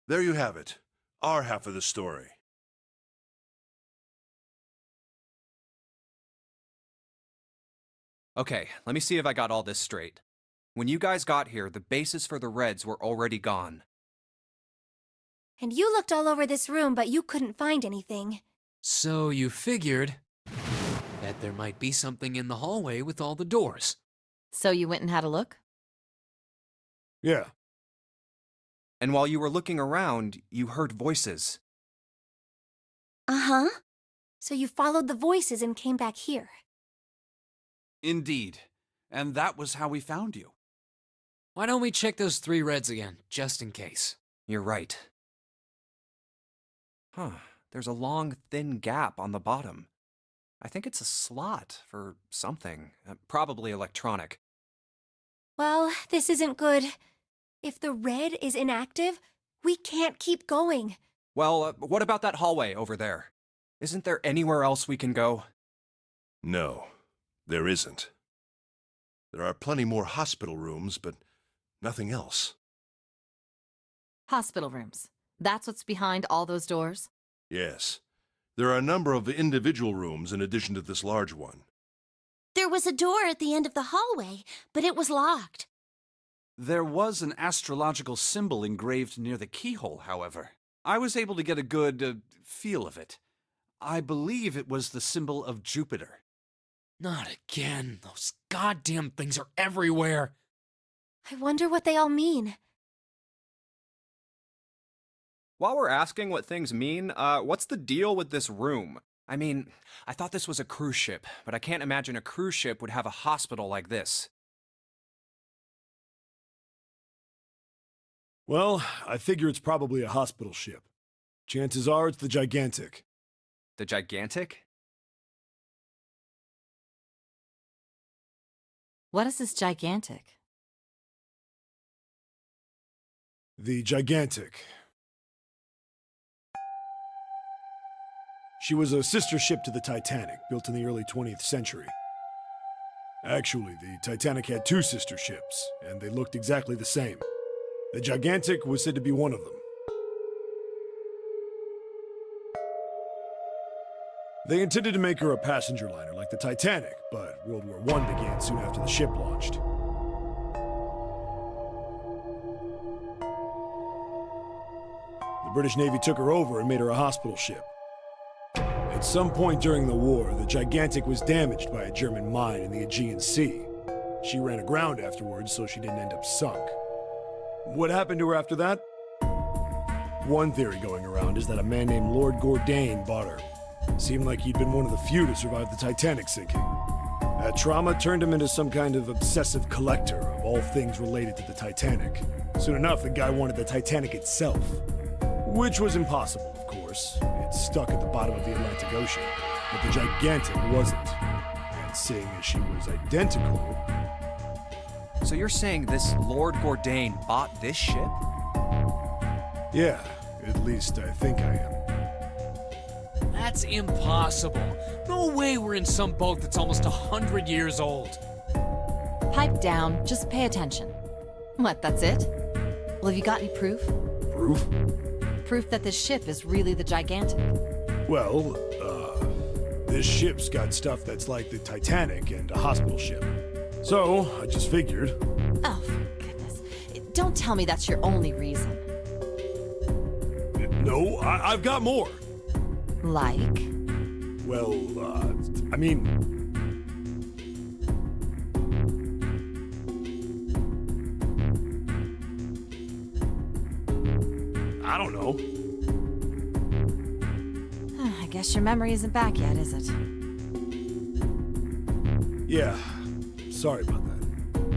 There you have it. Our half of the story. Okay, let me see if I got all this straight. When you guys got here, the bases for the Reds were already gone. And you looked all over this room, but you couldn't find anything. So you figured that there might be something in the hallway with all the doors. So you went and had a look? Yeah. And while you were looking around, you heard voices. Uh-huh. So you followed the voices and came back here. Indeed. And that was how we found you. Why don't we check those 3 Reds again, just in case? You're right. Huh, there's a long, thin gap on the bottom. I think it's a slot for something, probably electronic. Well, this isn't good. If the red is inactive, we can't keep going. Well, what about that hallway over there? Isn't there anywhere else we can go? No, there isn't. There are plenty more hospital rooms, but nothing else. Hospital rooms. That's what's behind all those doors? Yes. There are a number of individual rooms in addition to this large one. There was a door at the end of the hallway, but it was locked. There was an astrological symbol engraved near the keyhole, however. I was able to get a good feel of it. I believe it was the symbol of Jupiter. Not again. Those goddamn things are everywhere. I wonder what they all mean. While we're asking what things mean, what's the deal with this room? I mean, I thought this was a cruise ship, but I can't imagine a cruise ship would have a hospital like this. Well, I figure it's probably a hospital ship. Chances are it's the Gigantic. The Gigantic? What is this Gigantic? The Gigantic. She was a sister ship to the Titanic, built in the early 20th century. Actually, the Titanic had 2 sister ships, and they looked exactly the same. The Gigantic was said to be one of them. They intended to make her a passenger liner like the Titanic, but World War I began soon after the ship launched. The British Navy took her over and made her a hospital ship. At some point during the war, the Gigantic was damaged by a German mine in the Aegean Sea. She ran aground afterwards, so she didn't end up sunk. What happened to her after that? One theory going around is that a man named Lord Gourdane bought her. Seemed like he'd been one of the few to survive the Titanic sinking. That trauma turned him into some kind of obsessive collector of all things related to the Titanic. Soon enough, the guy wanted the Titanic itself. Which was impossible, of course. It's stuck at the bottom of the Atlantic Ocean. But the Gigantic wasn't. And seeing as she was identical... So you're saying this Lord Gordain bought this ship? Yeah, at least I think I am. That's impossible. No way we're in some boat that's almost 100 years old. Pipe down, just pay attention. What, that's it? Well, have you got any proof? Proof? Proof that this ship is really the Gigantic. Well, this ship's got stuff that's like the Titanic and a hospital ship. So, I just figured. Oh, for goodness. Don't tell me that's your only reason. No, I've got more. Like? Well, I mean... I don't know. I guess your memory isn't back yet, is it? Yeah, sorry about that.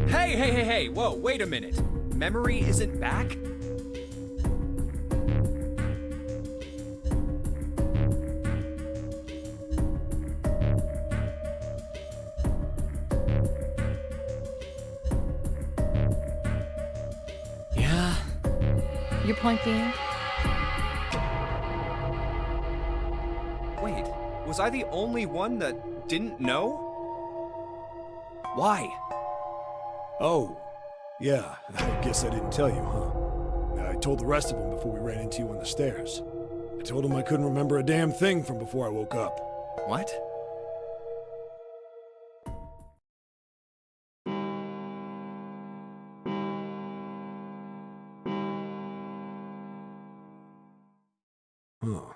Hey, whoa, wait a minute. Memory isn't back? Yeah. Your point being? Wait, was I the only one that didn't know? Why? Oh, yeah, I guess I didn't tell you, huh? I told the rest of them before we ran into you on the stairs. I told them I couldn't remember a damn thing from before I woke up. What? Huh.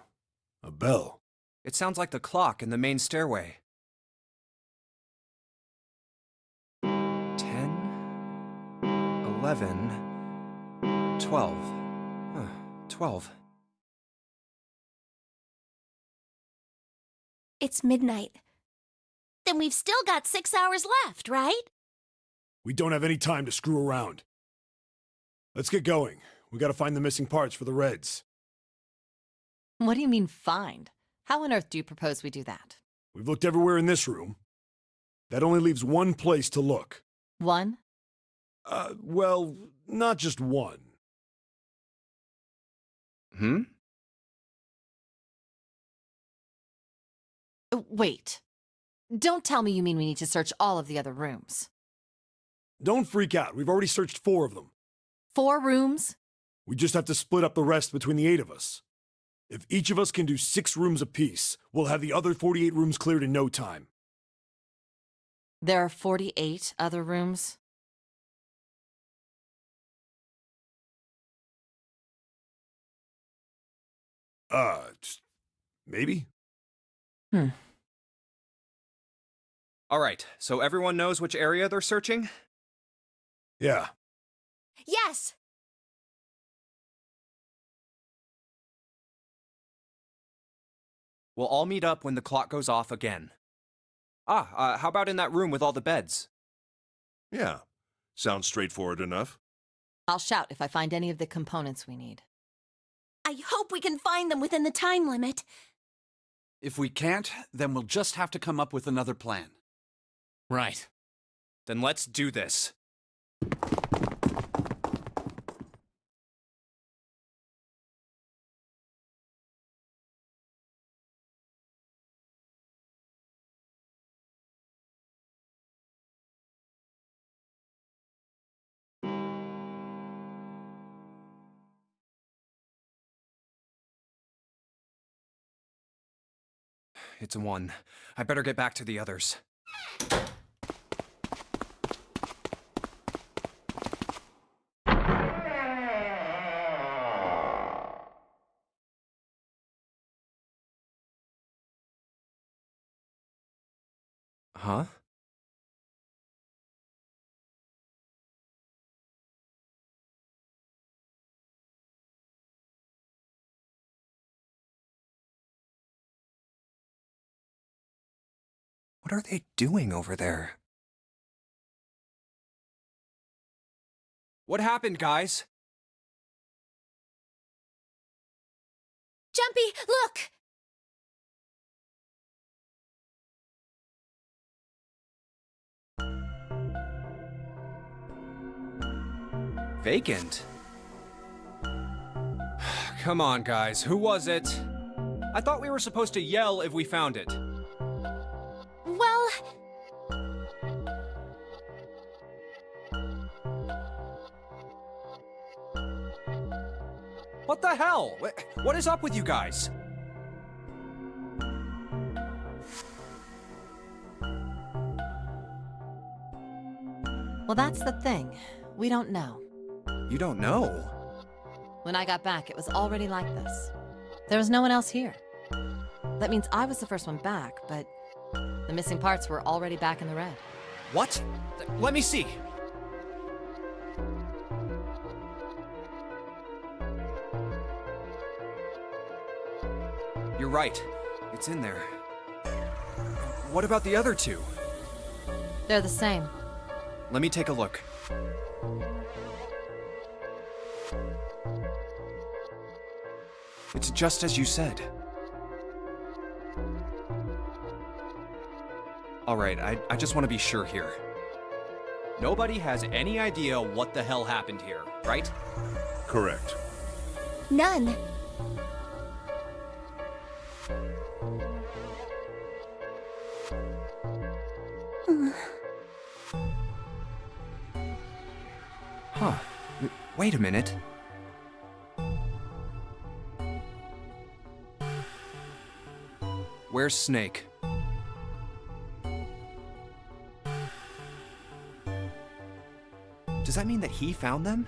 A bell. It sounds like the clock in the main stairway. 10, 11, 12. Huh, 12. It's midnight. Then we've still got 6 hours left, right? We don't have any time to screw around. Let's get going. We gotta find the missing parts for the Reds. What do you mean, find? How on earth do you propose we do that? We've looked everywhere in this room. That only leaves one place to look. One? Well, not just one. Hmm? Wait. Don't tell me you mean we need to search all of the other rooms. Don't freak out. We've already searched 4 of them. 4 rooms? We just have to split up the rest between the 8 of us. If each of us can do 6 rooms apiece, we'll have the other 48 rooms cleared in no time. There are 48 other rooms? Maybe? All right, so everyone knows which area they're searching? Yeah. Yes! We'll all meet up when the clock goes off again. How about in that room with all the beds? Yeah, sounds straightforward enough. I'll shout if I find any of the components we need. I hope we can find them within the time limit. If we can't, then we'll just have to come up with another plan. Right. Then let's do this. It's a 1. I better get back to the others. Huh? What are they doing over there? What happened, guys? Jumpy, look! Vacant? Come on, guys. Who was it? I thought we were supposed to yell if we found it. Well... What the hell? What is up with you guys? Well, that's the thing. We don't know. You don't know? When I got back, it was already like this. There was no one else here. That means I was the first one back, but the missing parts were already back in the red. What? Let me see. You're right. It's in there. What about the other two? They're the same. Let me take a look. It's just as you said. Alright, I just want to be sure here. Nobody has any idea what the hell happened here, right? Correct. None. Huh. Wait a minute. Where's Snake? Does that mean that he found them?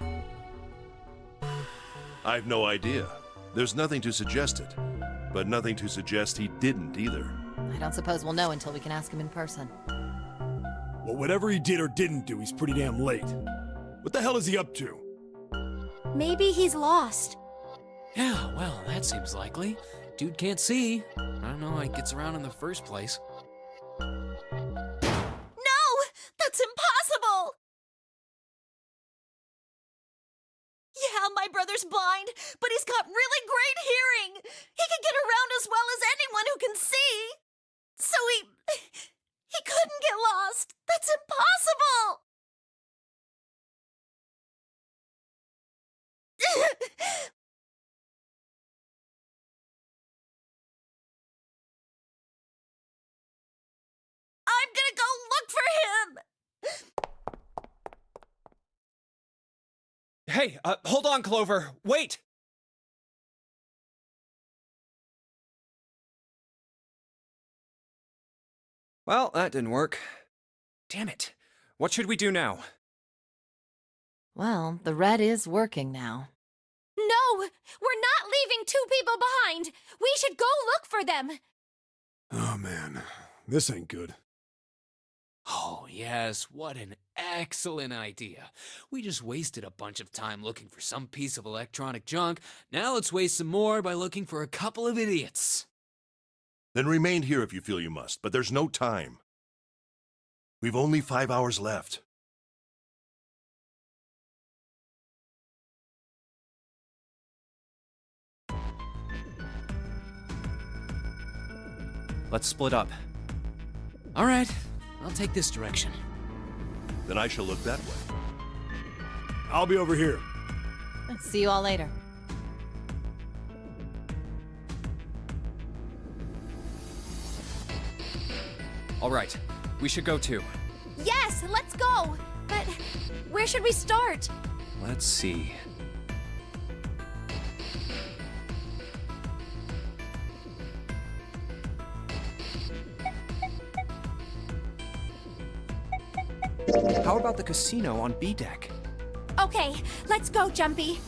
I've no idea. There's nothing to suggest it, but nothing to suggest he didn't either. I don't suppose we'll know until we can ask him in person. Well, whatever he did or didn't do, he's pretty damn late. What the hell is he up to? Maybe he's lost. Yeah, well, that seems likely. Dude can't see. I don't know how he gets around in the first place. No! That's impossible! Yeah, my brother's blind, but he's got really great hearing. He can get around as well as anyone who can see. So he couldn't get lost. That's impossible! I'm gonna go look for him! Hey, hold on, Clover. Wait! Well, that didn't work. Damn it. What should we do now? Well, the red is working now. No! We're not leaving two people behind! We should go look for them! Oh man, this ain't good. Oh, yes, what an excellent idea. We just wasted a bunch of time looking for some piece of electronic junk. Now let's waste some more by looking for a couple of idiots. Then remain here if you feel you must, but there's no time. We've only 5 hours left. Let's split up. All right, I'll take this direction. Then I shall look that way. I'll be over here. See you all later. All right, we should go too. Yes, let's go! But where should we start? Let's see. How about the casino on B deck? Okay, let's go, Jumpy.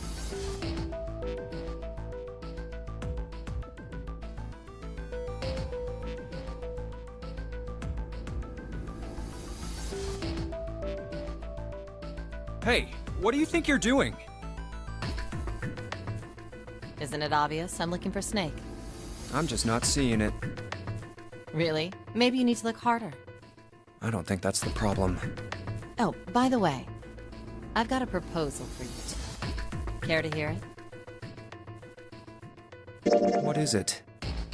Hey, what do you think you're doing? Isn't it obvious? I'm looking for Snake. I'm just not seeing it. Really? Maybe you need to look harder. I don't think that's the problem. Oh, by the way, I've got a proposal for you two. Care to hear it? What is it?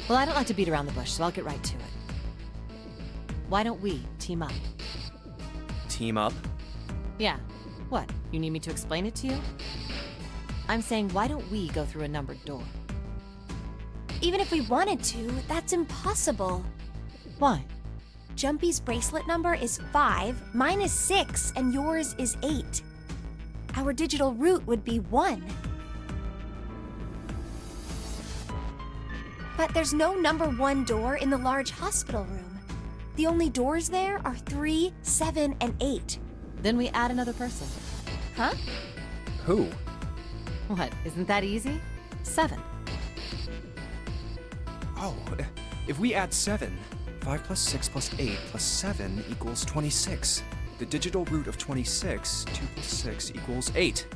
Well, I don't like to beat around the bush, so I'll get right to it. Why don't we team up? Team up? Yeah. What? You need me to explain it to you? I'm saying, why don't we go through a numbered door? Even if we wanted to, that's impossible. Why? Jumpy's bracelet number is 5, mine is 6, and yours is 8. Our digital root would be 1. But there's no number 1 door in the large hospital room. The only doors there are 3, 7, and 8. Then we add another person. Huh? Who? What, isn't that easy? 7. Oh, if we add 7, 5 plus 6 plus 8 plus 7 equals 26. The digital root of 26, 2 plus 6 equals 8.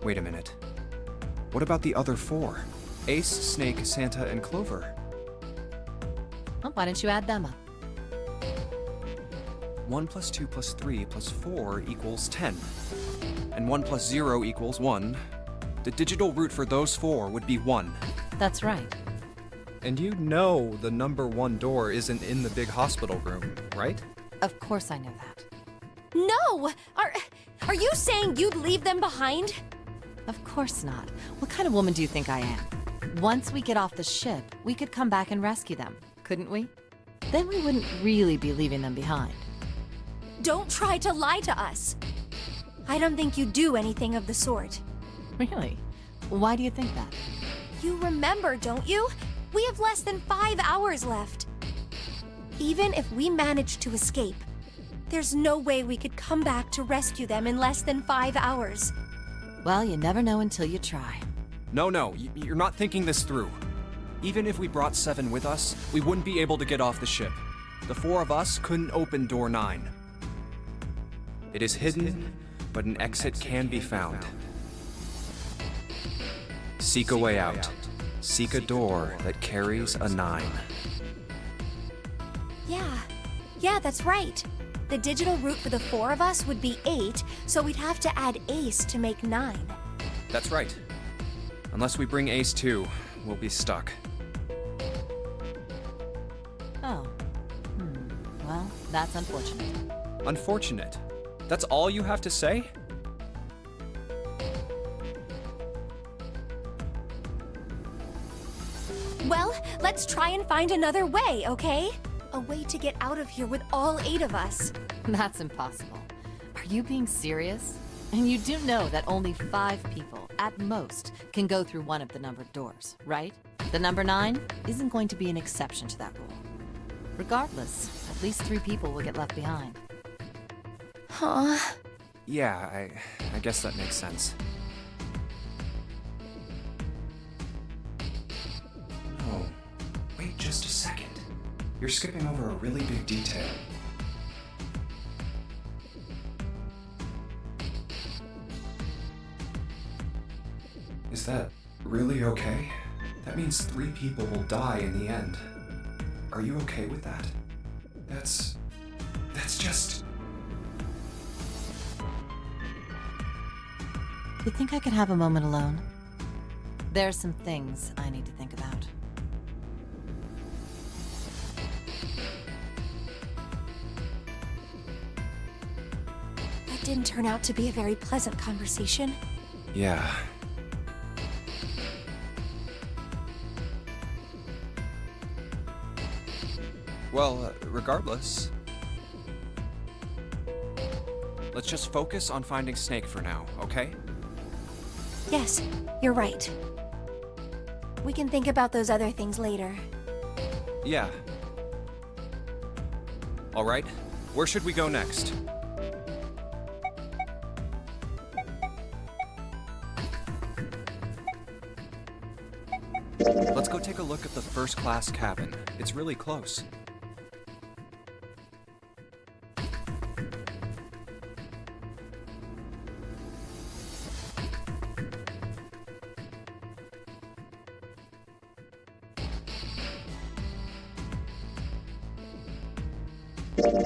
Wait a minute. What about the other 4? Ace, Snake, Santa, and Clover. Well, why don't you add them up? 1 plus 2 plus 3 plus 4 equals 10. And 1 plus 0 equals 1. The digital root for those 4 would be 1. That's right. And you know the number 1 door isn't in the big hospital room, right? Of course I know that. No! Are you saying you'd leave them behind? Of course not. What kind of woman do you think I am? Once we get off the ship, we could come back and rescue them, couldn't we? Then we wouldn't really be leaving them behind. Don't try to lie to us. I don't think you do anything of the sort. Really? Why do you think that? You remember, don't you? We have less than 5 hours left. Even if we manage to escape, there's no way we could come back to rescue them in less than 5 hours. Well, you never know until you try. No, you're not thinking this through. Even if we brought 7 with us, we wouldn't be able to get off the ship. The 4 of us couldn't open door 9. It is hidden, but an exit can be found. Seek a way out. Seek a door that carries a 9. Yeah, that's right. The digital root for the 4 of us would be 8, so we'd have to add Ace to make 9. That's right. Unless we bring Ace too, we'll be stuck. Oh. Well, that's unfortunate. Unfortunate. That's all you have to say? Well, let's try and find another way, okay? A way to get out of here with all 8 of us. That's impossible. Are you being serious? And you do know that only 5 people, at most, can go through one of the numbered doors, right? The number 9 isn't going to be an exception to that rule. Regardless, at least 3 people will get left behind. Huh? Yeah, I guess that makes sense. No. Wait just a second. You're skipping over a really big detail. Is that really okay? That means 3 people will die in the end. Are you okay with that? That's just... You think I could have a moment alone? There are some things I need to think about. That didn't turn out to be a very pleasant conversation. Yeah. Well, regardless, let's just focus on finding Snake for now, okay? Yes, you're right. We can think about those other things later. Yeah. All right, where should we go next? Let's go take a look at the first-class cabin. It's really close.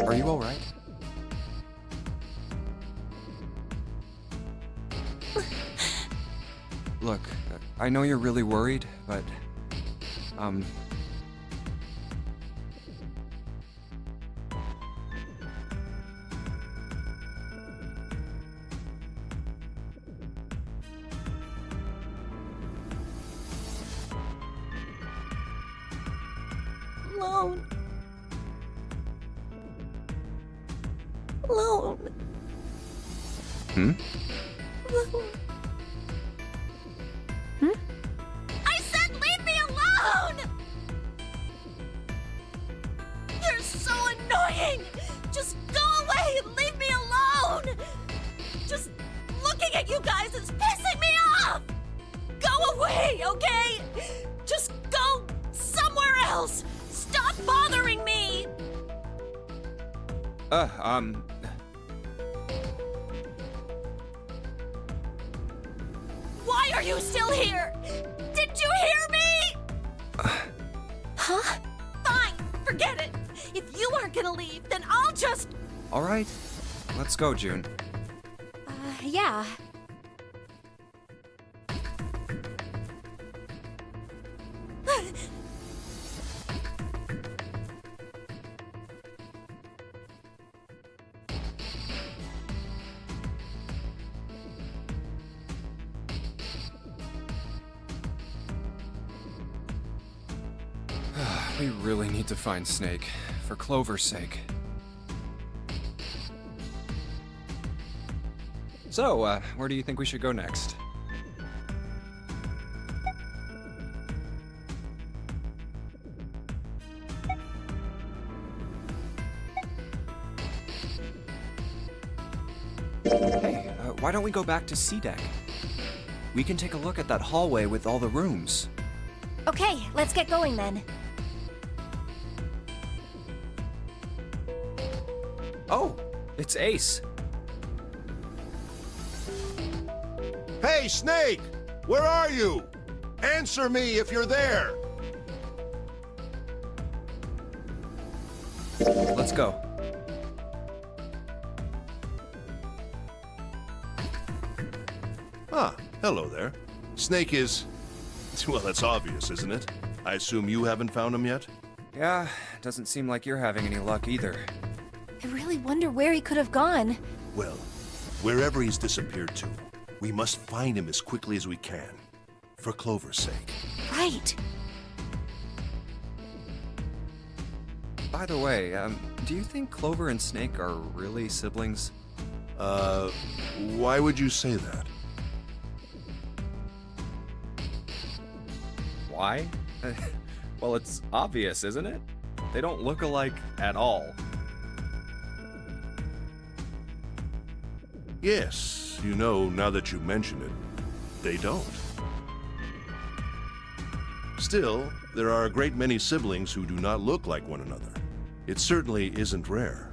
Are you alright? Look, I know you're really worried, but, Lone. Lone. Hmm? Lone. I said leave me alone! You're so annoying! Just go away and leave me alone! Just looking at you guys is pissing me off! Go away, okay? Just go somewhere else! Stop bothering me! Why are you still here? Did you hear me? Huh? Fine, forget it. If you aren't gonna leave, then I'll just... alright. Let's go, June. Yeah. We really need to find Snake, for Clover's sake. So, where do you think we should go next? Hey, why don't we go back to C Deck? We can take a look at that hallway with all the rooms. Okay, let's get going then. Oh, it's Ace. Hey, Snake! Where are you? Answer me if you're there! Let's go. Ah, hello there. Snake is... well, that's obvious, isn't it? I assume you haven't found him yet? Yeah, doesn't seem like you're having any luck either. I really wonder where he could have gone. Well, wherever he's disappeared to, we must find him as quickly as we can. For Clover's sake. Right. By the way, do you think Clover and Snake are really siblings? Why would you say that? Why? Well, it's obvious, isn't it? They don't look alike at all. Yes, you know, now that you mention it, they don't. Still, there are a great many siblings who do not look like one another. It certainly isn't rare.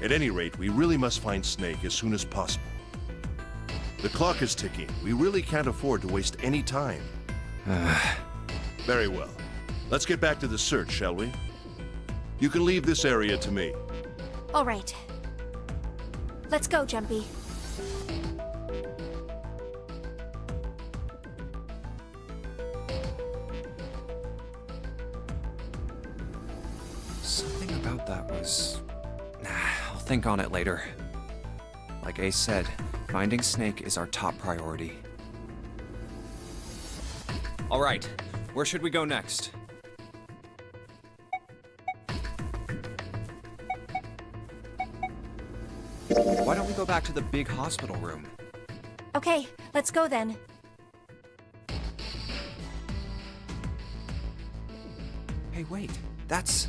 At any rate, we really must find Snake as soon as possible. The clock is ticking. We really can't afford to waste any time. Very well. Let's get back to the search, shall we? You can leave this area to me. All right. Let's go, Jumpy. Something about that was... I'll think on it later. Like Ace said, finding Snake is our top priority. All right, where should we go next? Why don't we go back to the big hospital room? Okay, let's go then. Hey, wait, that's...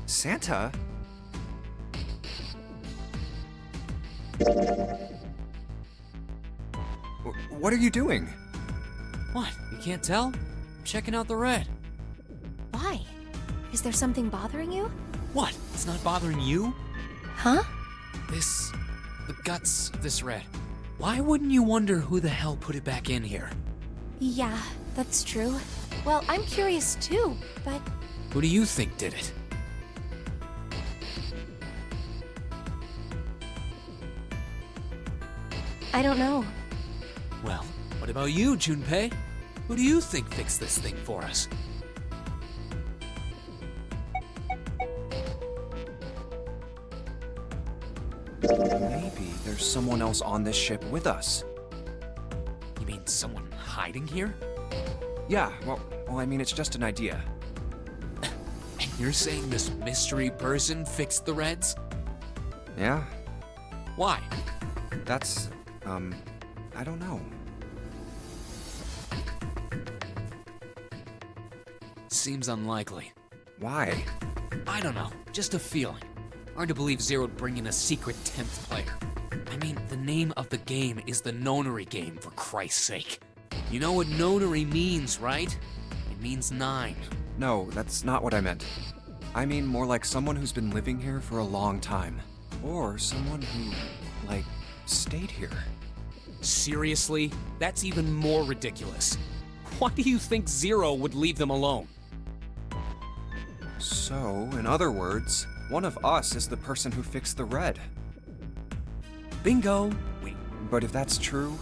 Santa? What are you doing? What? You can't tell? I'm checking out the red. Why? Is there something bothering you? What? It's not bothering you? Huh? The guts of this red. Why wouldn't you wonder who the hell put it back in here? Yeah, that's true. Well, I'm curious too, but Who do you think did it? I don't know. Well, what about you, Junpei? Who do you think fixed this thing for us? Maybe there's someone else on this ship with us. You mean someone hiding here? Yeah, well, I mean, it's just an idea. And you're saying this mystery person fixed the Reds? Yeah, Why? that's, I don't know. Seems unlikely. Why? I don't know, just a feeling. Hard to believe Zero'd bring in a secret 10th player. I mean, the name of the game is the Nonary game, for Christ's sake. You know what Nonary means, right? It means 9. No, that's not what I meant. I mean more like someone who's been living here for a long time. Or someone who, like, stayed here. Seriously? That's even more ridiculous. Why do you think Zero would leave them alone? So, in other words, one of us is the person who fixed the red. Bingo! Wait, But if that's true,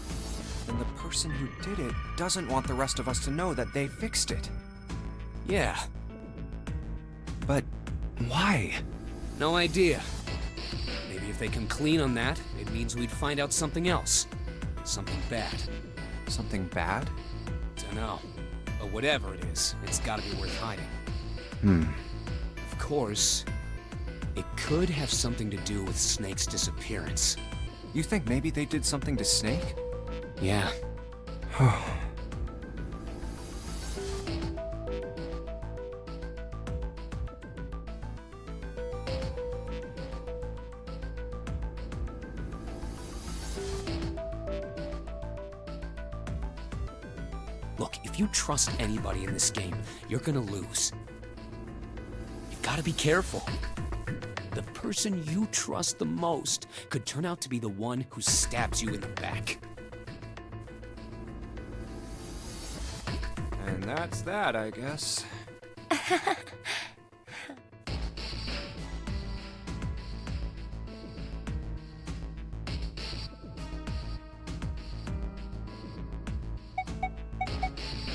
then the person who did it doesn't want the rest of us to know that they fixed it. yeah, But why? no idea. Maybe if they come clean on that, it means we'd find out something else. Something bad. Something bad? Dunno. But whatever it is, it's gotta be worth hiding. Of course, it could have something to do with Snake's disappearance. You think maybe they did something to Snake? Yeah. Look, if you trust anybody in this game, you're gonna lose. You've gotta be careful. The person you trust the most could turn out to be the one who stabs you in the back. And that's that, I guess.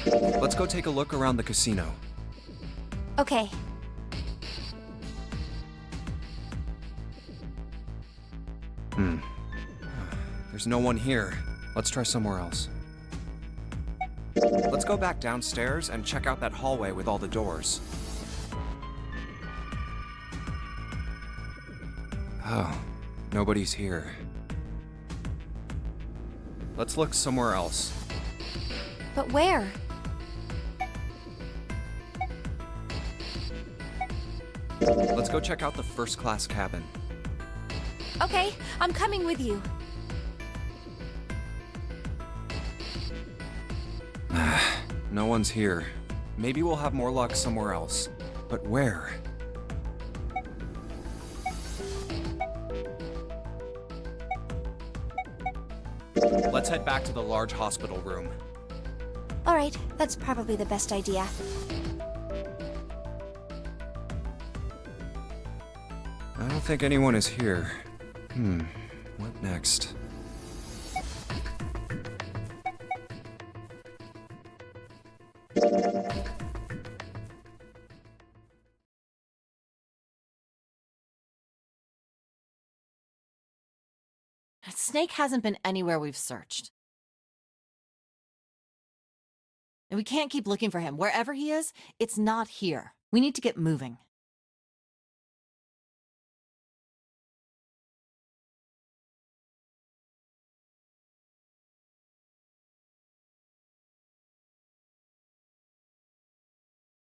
Let's go take a look around the casino. Okay. There's no one here. Let's try somewhere else. Let's go back downstairs and check out that hallway with all the doors. Oh, nobody's here. Let's look somewhere else. But where? Let's go check out the first-class cabin. Okay, I'm coming with you. No one's here. Maybe we'll have more luck somewhere else. But where? Let's head back to the large hospital room. All right, that's probably the best idea. I don't think anyone is here. What next? Snake hasn't been anywhere we've searched. And we can't keep looking for him. Wherever he is, it's not here. We need to get moving.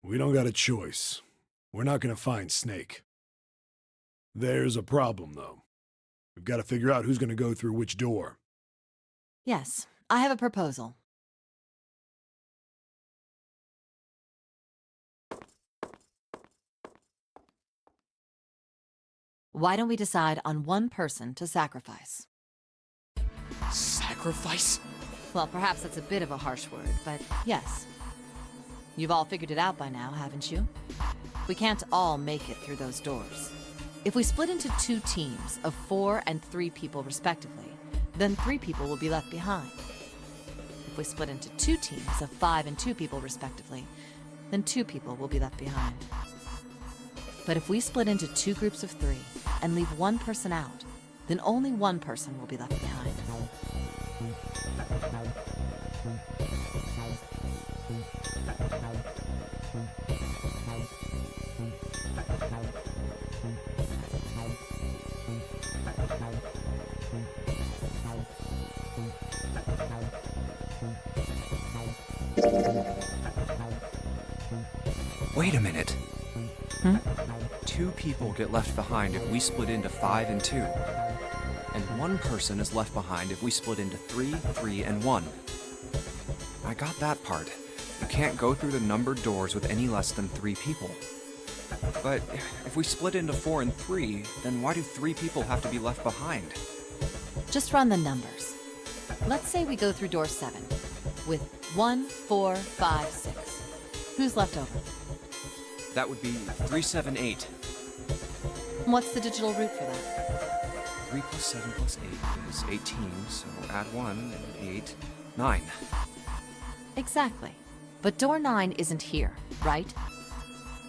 We don't got a choice. We're not gonna find Snake. There's a problem, though. We've got to figure out who's gonna go through which door. Yes, I have a proposal. Why don't we decide on one person to sacrifice? Sacrifice? Well, perhaps that's a bit of a harsh word, but yes. You've all figured it out by now, haven't you? We can't all make it through those doors. If we split into 2 teams of 4 and 3 people respectively, then 3 people will be left behind. If we split into 2 teams of 5 and 2 people respectively, then 2 people will be left behind. But if we split into 2 groups of 3 and leave 1 person out, then only 1 person will be left behind. Wait a minute. 2 people get left behind if we split into 5 and 2. And 1 person is left behind if we split into 3, 3, and 1. I got that part. You can't go through the numbered doors with any less than 3 people. But if we split into 4 and 3, then why do 3 people have to be left behind? Just run the numbers. Let's say we go through door 7 with 1, 4, 5, 6. Who's left over? That would be 3, 7, 8. What's the digital root for that? 3 plus 7 plus 8 is 18, so add 1 and 8, 9. Exactly. But door 9 isn't here, right?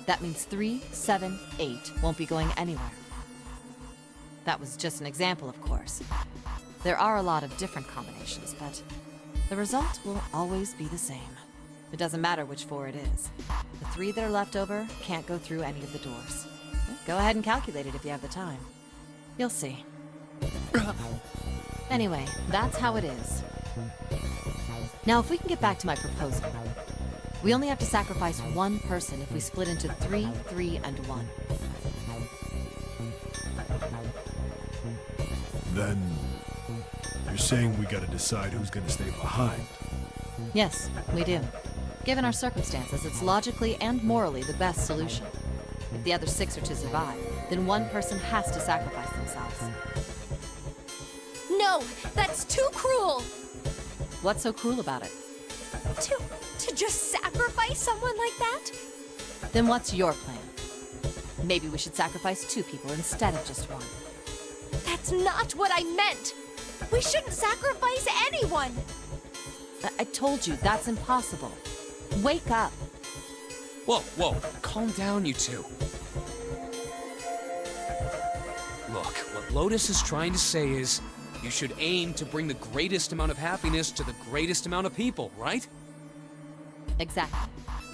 That means 3, 7, 8 won't be going anywhere. That was just an example, of course. There are a lot of different combinations, but the result will always be the same. It doesn't matter which 4 it is. The 3 that are left over can't go through any of the doors. Go ahead and calculate it if you have the time. You'll see. Anyway, that's how it is. Now, if we can get back to my proposal, we only have to sacrifice 1 person if we split into 3, 3, and 1. Then you're saying we gotta decide who's gonna stay behind. Yes, we do. Given our circumstances, it's logically and morally the best solution. If the other 6 are to survive, then 1 person has to sacrifice themselves. No, that's too cruel! What's so cruel about it? To just sacrifice someone like that? Then what's your plan? Maybe we should sacrifice 2 people instead of just 1. That's not what I meant! We shouldn't sacrifice anyone! I told you, that's impossible. Wake up. Whoa, whoa, calm down, you 2. Look, what Lotus is trying to say is, you should aim to bring the greatest amount of happiness to the greatest amount of people, right? Exactly.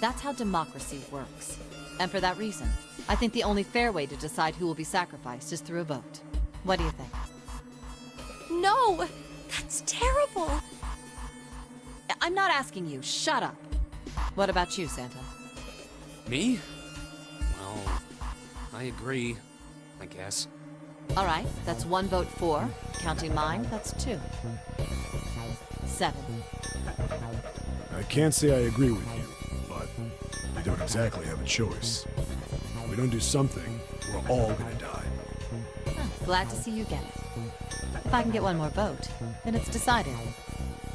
That's how democracy works. And for that reason, I think the only fair way to decide who will be sacrificed is through a vote. What do you think? No! That's terrible! I'm not asking you. Shut up. What about you, Santa? Me? Well, I agree, I guess. All right, that's 1 vote for. Counting mine, that's 2. 7. I can't say I agree with you, but we don't exactly have a choice. If we don't do something, we're all gonna die. Glad to see you get it. If I can get 1 more vote, then it's decided.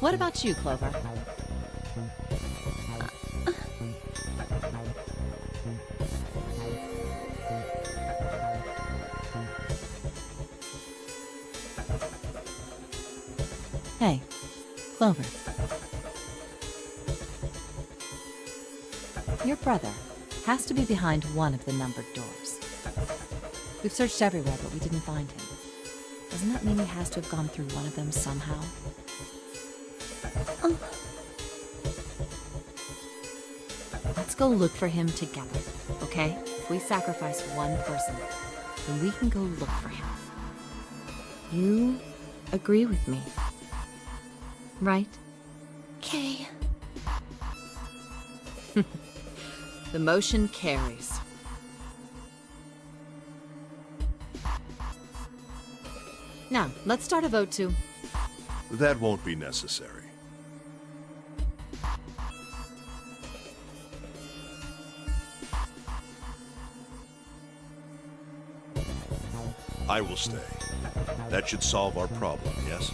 What about you, Clover? Hey, Clover. Your brother has to be behind one of the numbered doors. We've searched everywhere, but we didn't find him. Doesn't that mean he has to have gone through one of them somehow? Let's go look for him together, okay? If we sacrifice 1 person, then we can go look for him. You agree with me, right? Okay. The motion carries. Now, let's start a vote to... That won't be necessary. I will stay. That should solve our problem, yes?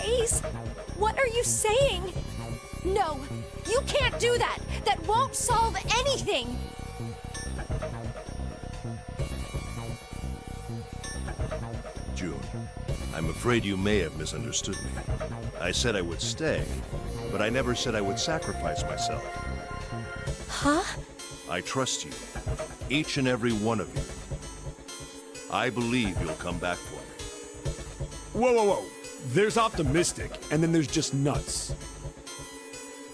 Ace, what are you saying? No, you can't do that. That won't solve anything. June, I'm afraid you may have misunderstood me. I said I would stay, but I never said I would sacrifice myself. Huh? I trust you, each and every one of you. I believe you'll come back for me. Whoa, whoa, whoa. There's optimistic, and then there's just nuts.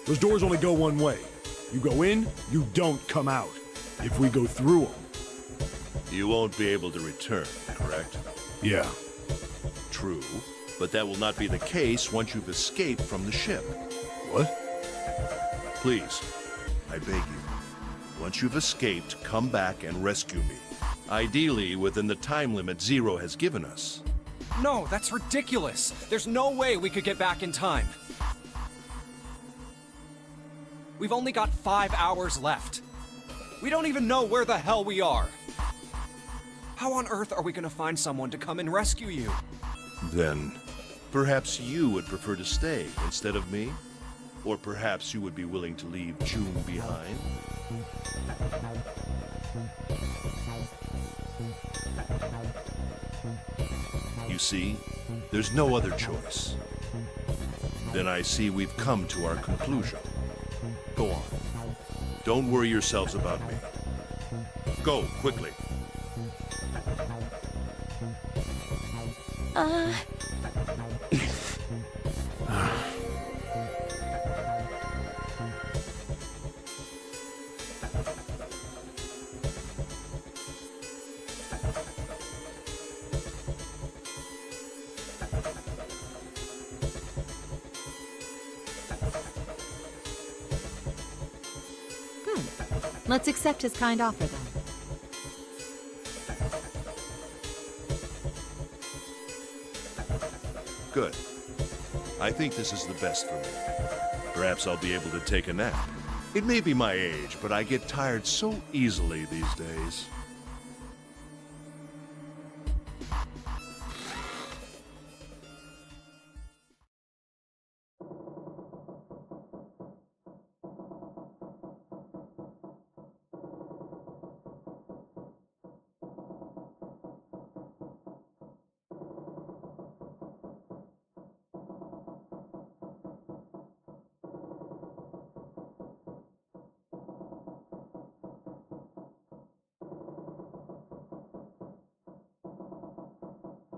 Those doors only go one way. You go in, you don't come out. If we go through them. You won't be able to return, correct? Yeah. True, but that will not be the case once you've escaped from the ship. What? Please, I beg you. Once you've escaped, come back and rescue me. Ideally, within the time limit Zero has given us. No, that's ridiculous. There's no way we could get back in time. We've only got 5 hours left. We don't even know where the hell we are. How on earth are we gonna find someone to come and rescue you? Then, perhaps you would prefer to stay instead of me? Or perhaps you would be willing to leave June behind? You see, there's no other choice. Then I see we've come to our conclusion. Go on. Don't worry yourselves about me. Go, quickly. Let's accept his kind offer then. Good. I think this is the best for me. Perhaps I'll be able to take a nap. It may be my age, but I get tired so easily these days.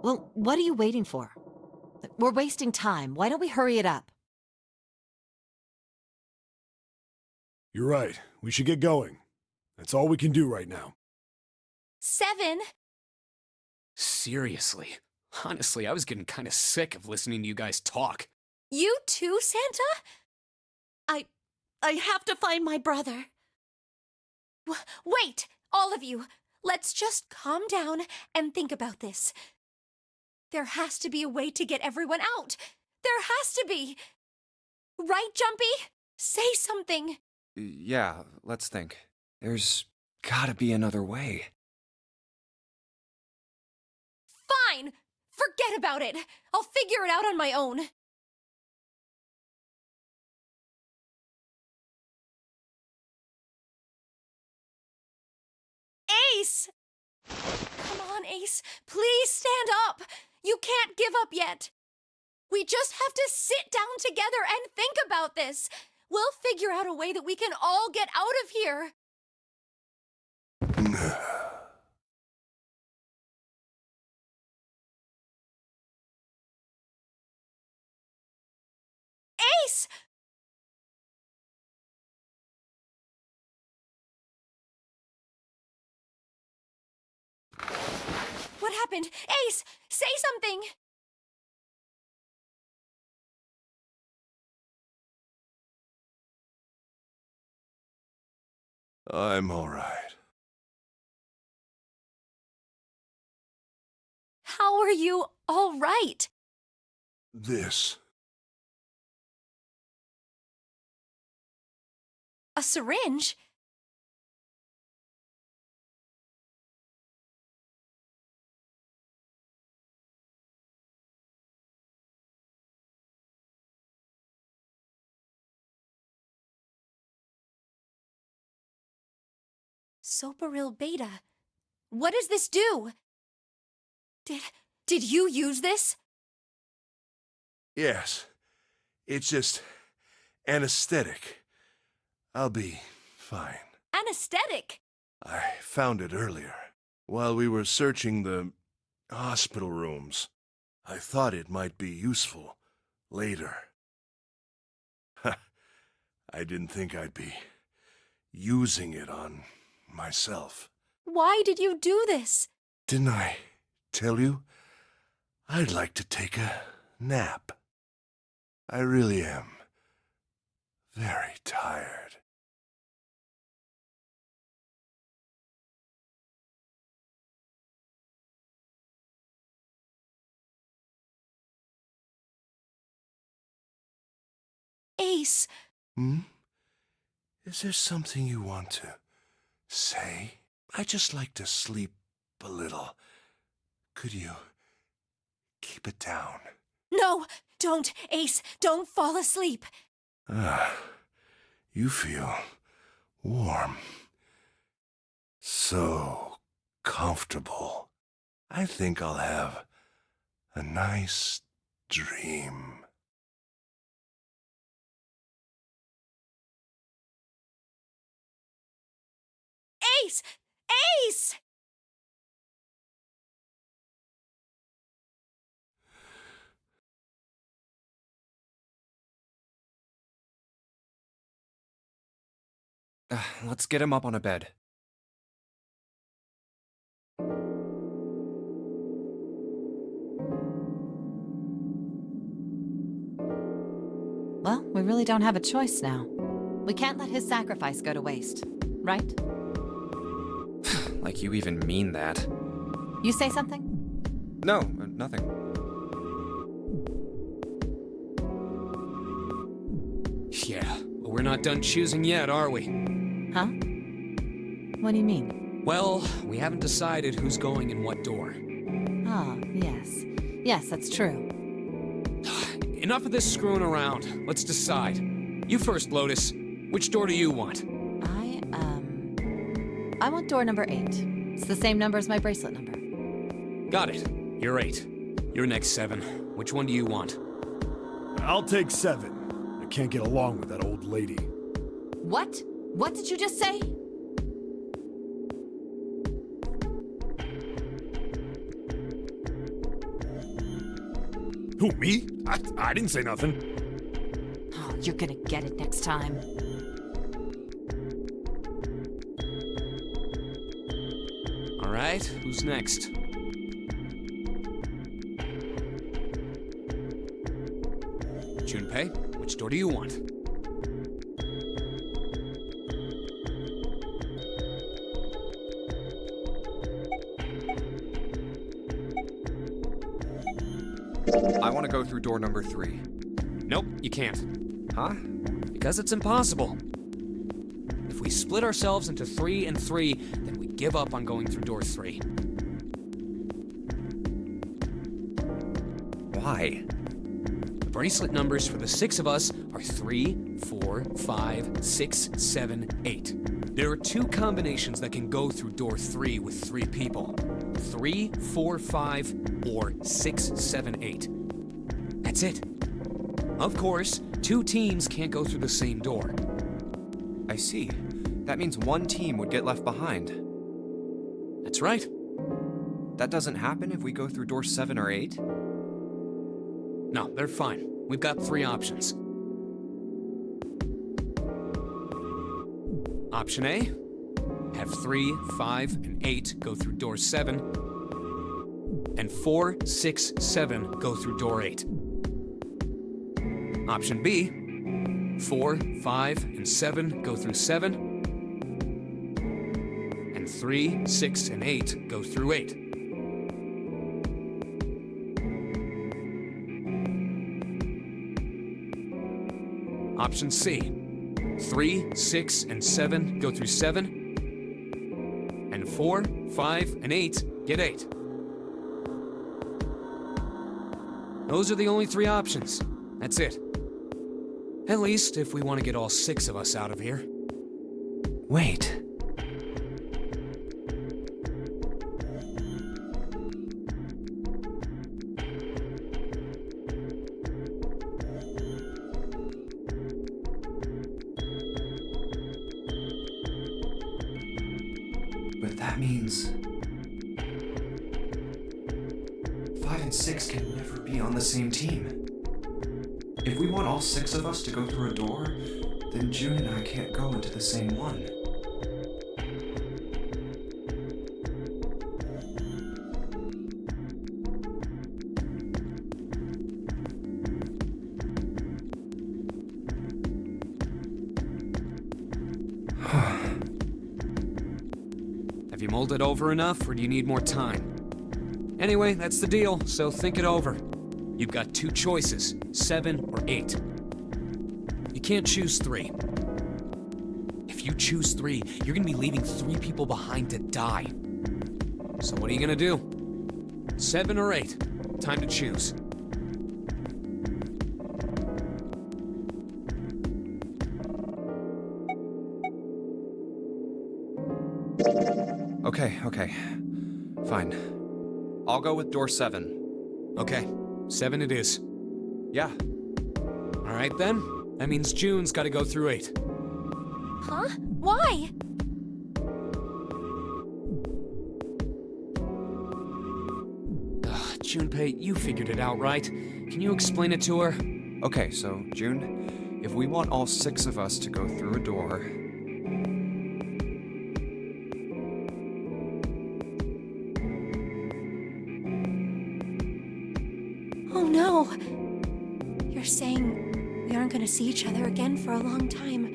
Well, what are you waiting for? We're wasting time. Why don't we hurry it up? You're right. We should get going. That's all we can do right now. 7. Seriously. Honestly, I was getting kind of sick of listening to you guys talk. You too, Santa? I have to find my brother. Wait, all of you. Let's just calm down and think about this. There has to be a way to get everyone out. There has to be. Right, Jumpy? Say something. Yeah, let's think. There's gotta be another way. Fine! Forget about it. I'll figure it out on my own. Ace! Come on, Ace. Please stand up. You can't give up yet. We just have to sit down together and think about this. We'll figure out a way that we can all get out of here. Ace! What happened? Ace, say something! I'm all right. How are you all right? This. A syringe? Soparil Beta. What does this do? Did you use this? Yes. It's just anesthetic. I'll be fine. Anesthetic? I found it earlier, while we were searching the hospital rooms. I thought it might be useful later. I didn't think I'd be using it on myself. Why did you do this? Didn't I tell you? I'd like to take a nap. I really am very tired. Ace. Is there something you want to say? I just like to sleep a little. Could you keep it down? No, don't, Ace. Don't fall asleep. You feel warm. So comfortable. I think I'll have a nice dream. Ace! Ace! Let's get him up on a bed. Well, we really don't have a choice now. We can't let his sacrifice go to waste, right? Like you even mean that. You say something? No, nothing. Yeah, but we're not done choosing yet, are we? Huh? What do you mean? Well, we haven't decided who's going in what door. Ah, yes. Yes, that's true. Enough of this screwing around. Let's decide. You first, Lotus. Which door do you want? I want door number 8. It's the same number as my bracelet number. Got it. You're 8. You're next, 7. Which one do you want? I'll take 7. I can't get along with that old lady. What? What did you just say? Who, me? I didn't say nothing. Oh, you're gonna get it next time. All right, who's next? Junpei, which door do you want? I want to go through door number 3. Nope, you can't. Huh? Because it's impossible. If we split ourselves into 3 and 3, then we give up on going through door 3. Why? The bracelet numbers for the 6 of us are 3, 4, 5, 6, 7, 8. There are 2 combinations that can go through door 3 with 3 people. 3, 4, 5, or 6, 7, 8. That's it. Of course, 2 teams can't go through the same door. I see. That means one team would get left behind. That's right. That doesn't happen if we go through door 7 or 8? No, they're fine. We've got 3 options. Option A, have 3, 5, and 8 go through door 7, and 4, 6, 7 go through door 8. Option B, 4, 5, and 7 go through 7, and 3, 6, and 8 go through 8. Option C, 3, 6, and 7 go through 7, and 4, 5, and 8 get 8. Those are the only 3 options. That's it. At least if we want to get all 6 of us out of here. Wait. But that means 5 and 6 can never be on the same team. If we want all 6 of us to go through a door, then June and I can't go into the same one. Have you mulled it over enough, or do you need more time? Anyway, that's the deal, so think it over. You've got 2 choices, 7 or 8. You can't choose 3. If you choose 3, you're gonna be leaving 3 people behind to die. So what are you gonna do? 7 or 8? Time to choose. Okay. Fine. I'll go with door 7. Okay, 7 it is. Yeah. All right then. That means June's gotta go through 8. Huh? Why? Junpei, you figured it out, right? Can you explain it to her? Okay, so, June, if we want all 6 of us to go through a door... Oh no! You're saying we aren't gonna see each other again for a long time.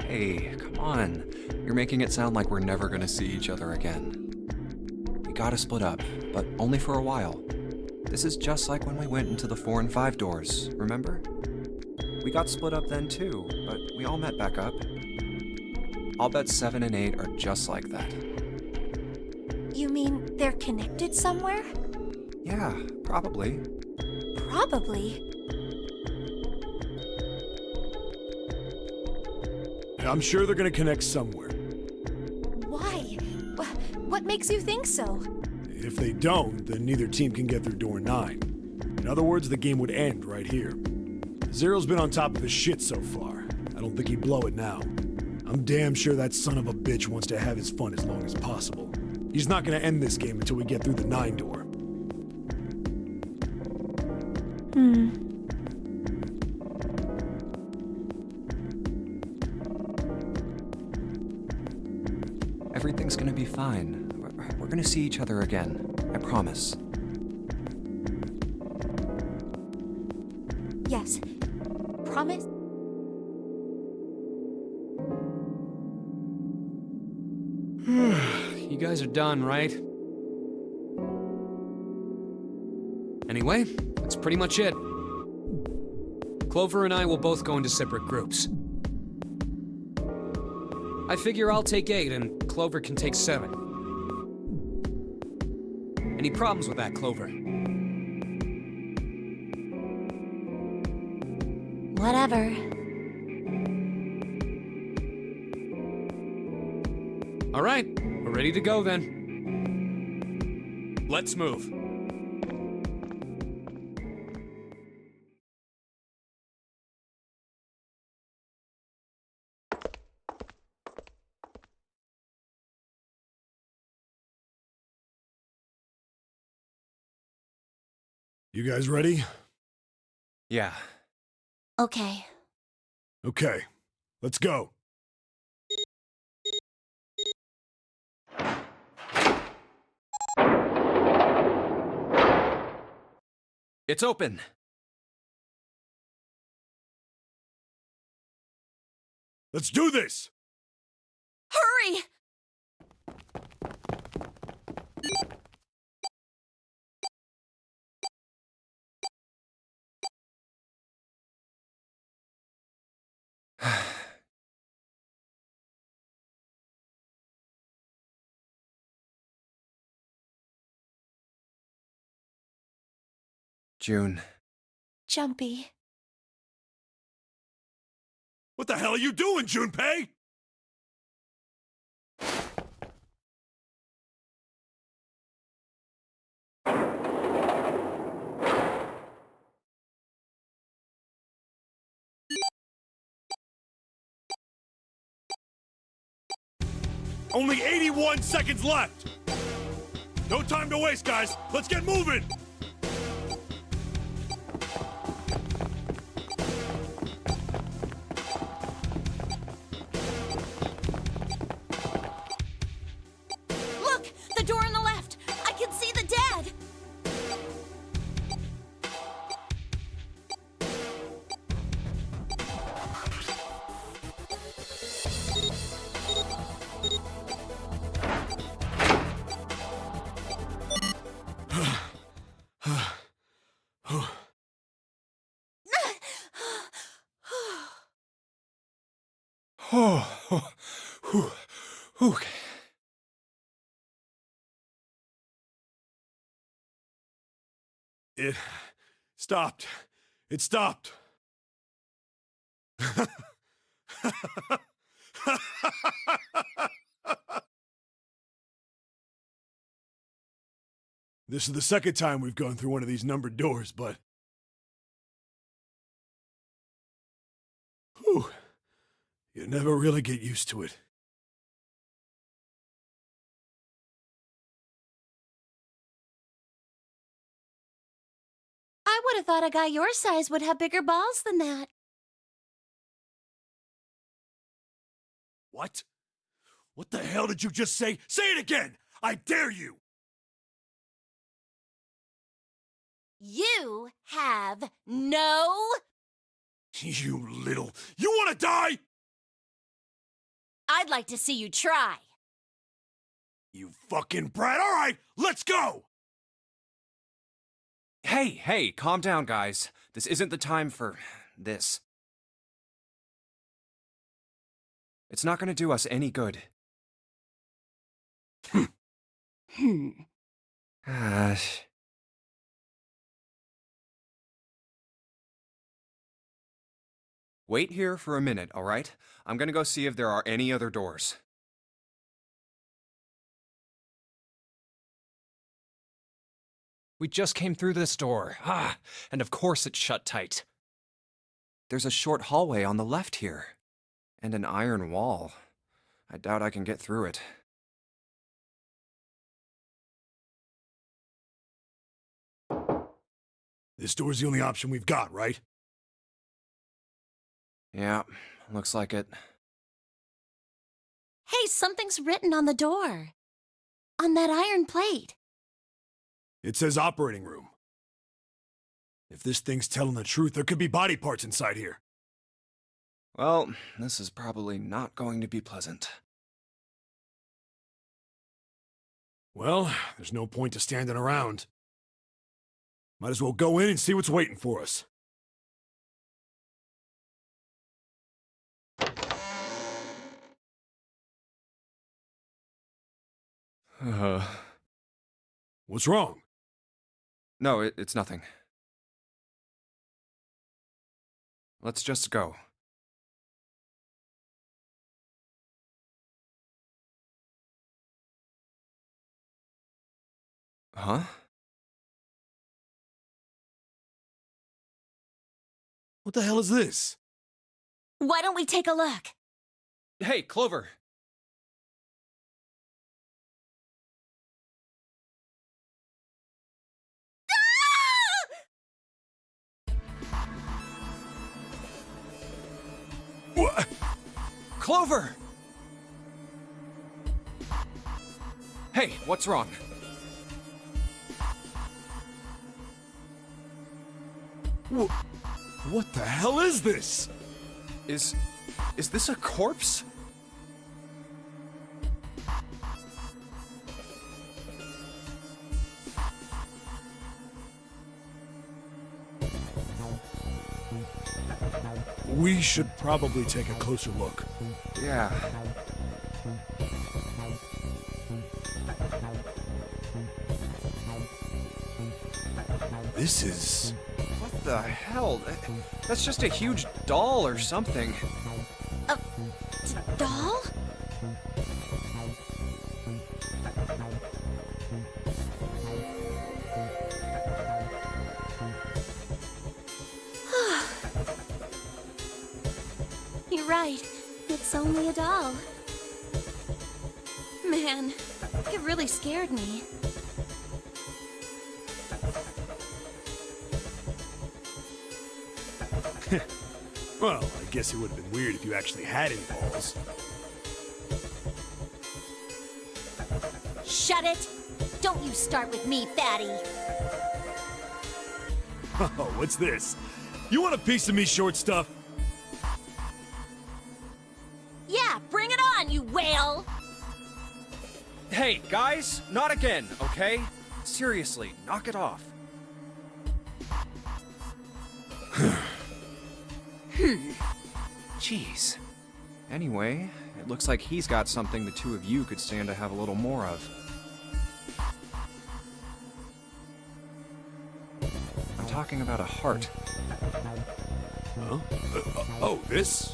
Hey, come on. You're making it sound like we're never gonna see each other again. We gotta split up, but only for a while. This is just like when we went into the 4 and 5 doors, remember? We got split up then too, but we all met back up. I'll bet 7 and 8 are just like that. You mean they're connected somewhere? Yeah, probably. Probably. I'm sure they're gonna connect somewhere. Why? What makes you think so? If they don't, then neither team can get through door 9. In other words, the game would end right here. Zero's been on top of his shit so far. I don't think he'd blow it now. I'm damn sure that son of a bitch wants to have his fun as long as possible. He's not gonna end this game until we get through the 9 door. Everything's gonna be fine. We're gonna see each other again. I promise. Yes. Promise? You guys are done, right? Anyway, that's pretty much it. Clover and I will both go into separate groups. I figure I'll take 8 and Clover can take 7. Any problems with that, Clover? Whatever. All right, we're ready to go then. Let's move. You guys ready? Yeah. Okay. Okay. Let's go. It's open. Let's do this! Hurry! June. Jumpy. What the hell are you doing, Junpei? Only 81 seconds left! No time to waste, guys! Let's get moving! Look! The door on the left! I can see the dead! Okay. It stopped. It stopped. This is the second time we've gone through one of these numbered doors, but... Whew. You never really get used to it. I would have thought a guy your size would have bigger balls than that. What? What the hell did you just say? Say it again! I dare you! You have no... You little... You wanna die?! I'd like to see you try. You fucking brat! Alright, let's go! Hey, calm down, guys. This isn't the time for this. It's not gonna do us any good. Gosh. Wait here for a minute, all right? I'm gonna go see if there are any other doors. We just came through this door. And of course it's shut tight. There's a short hallway on the left here. And an iron wall. I doubt I can get through it. This door's the only option we've got, right? Yeah, looks like it. Hey, something's written on the door. On that iron plate. It says operating room. If this thing's telling the truth, there could be body parts inside here. Well, this is probably not going to be pleasant. Well, there's no point to standing around. Might as well go in and see what's waiting for us. What's wrong? No, it's nothing. Let's just go. Huh? What the hell is this? Why don't we take a look? Hey, Clover! What? Clover! Hey, what's wrong? What the hell is this? Is this a corpse? We should probably take a closer look. Yeah. This is... What the hell? That's just a huge doll or something. A doll? You're right. It's only a doll. Man, it really scared me. Well, I guess it would have been weird if you actually had any balls. Shut it! Don't you start with me, fatty! Oh, what's this? You want a piece of me, short stuff? Yeah, bring it on, you whale! Hey, guys, not again, okay? Seriously, knock it off. Jeez. Anyway, it looks like he's got something the two of you could stand to have a little more of. I'm talking about a heart. Huh? Oh, this?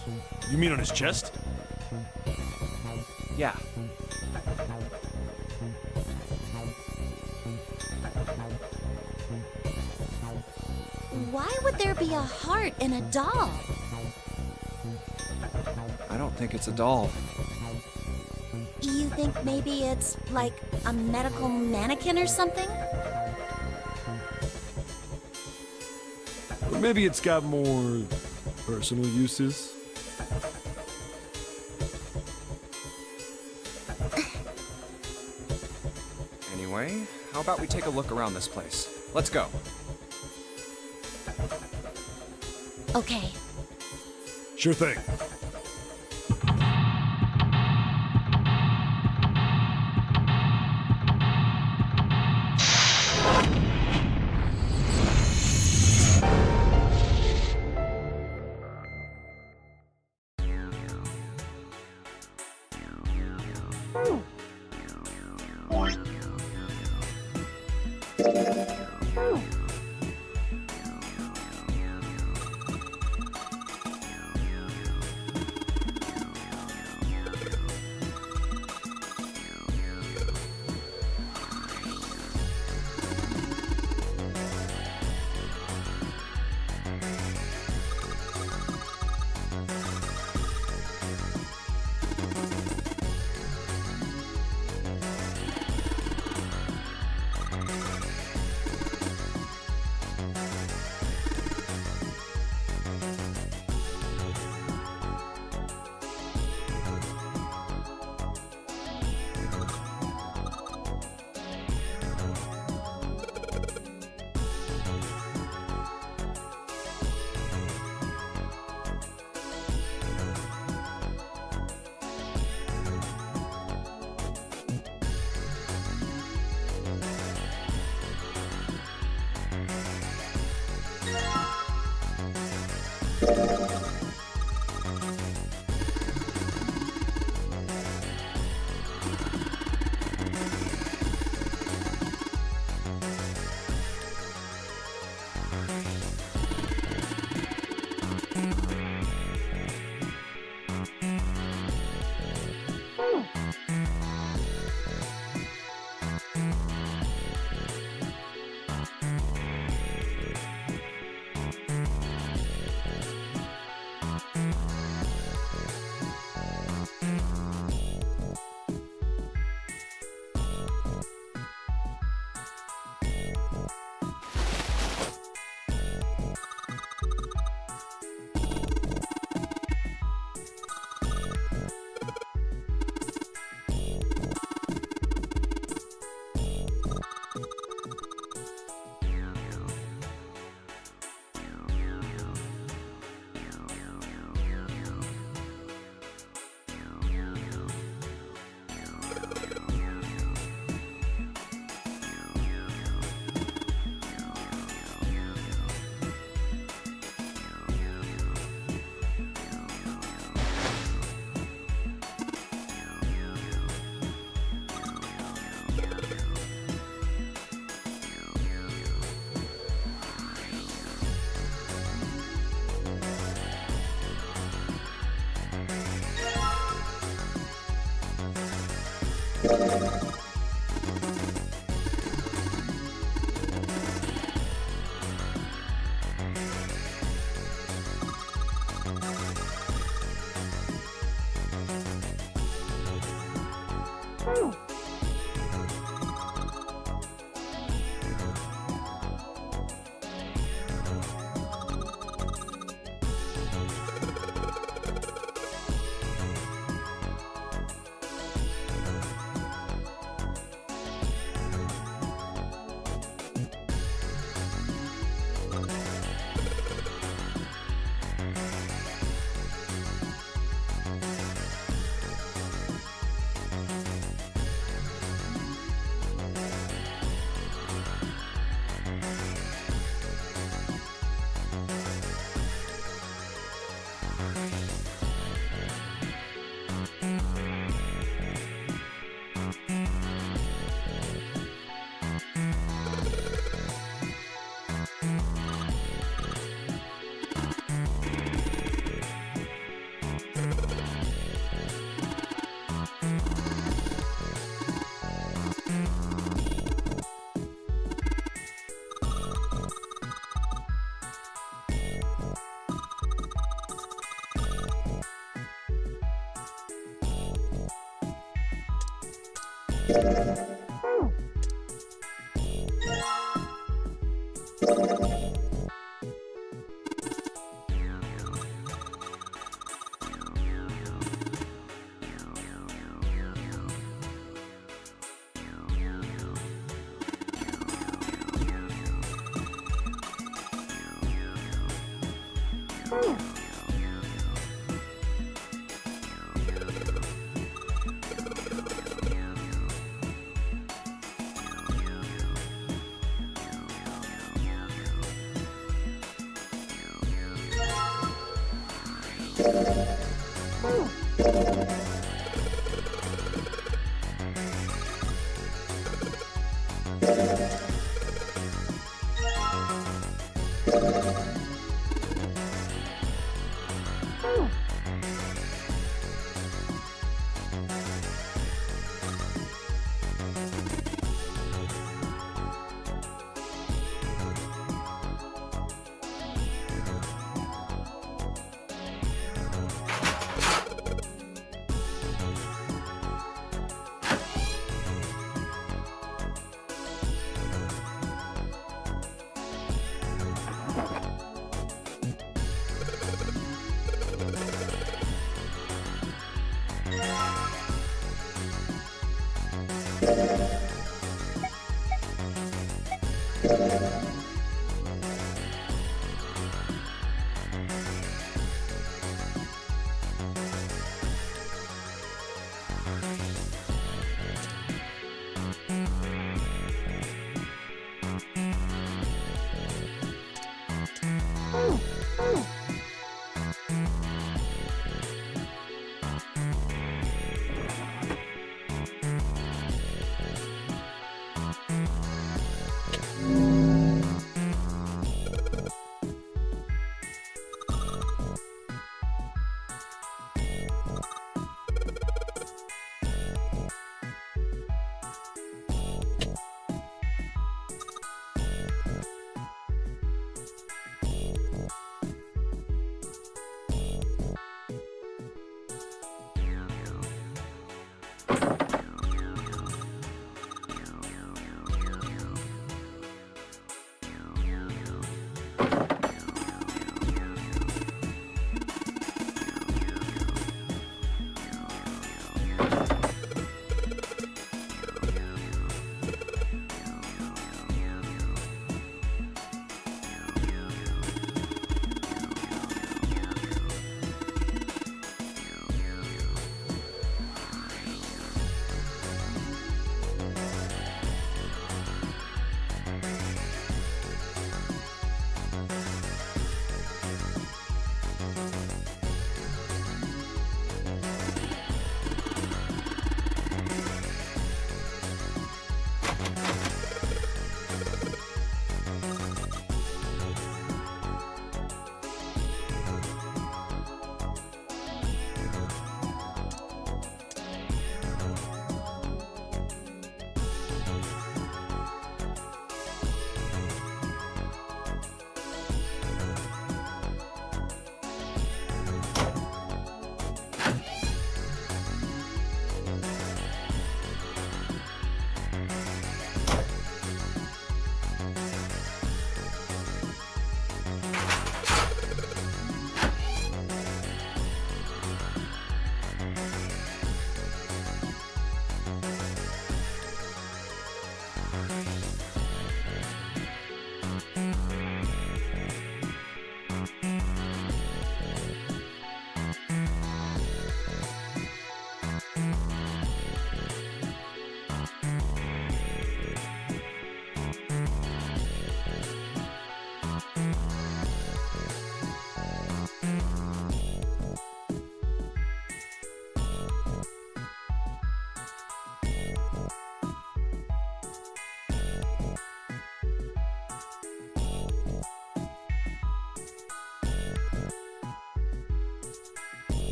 You mean on his chest? Yeah. Why would there be a heart in a doll? I don't think it's a doll. You think maybe it's like a medical mannequin or something? Or maybe it's got more personal uses? Anyway, how about we take a look around this place? Let's go. Okay. Sure thing.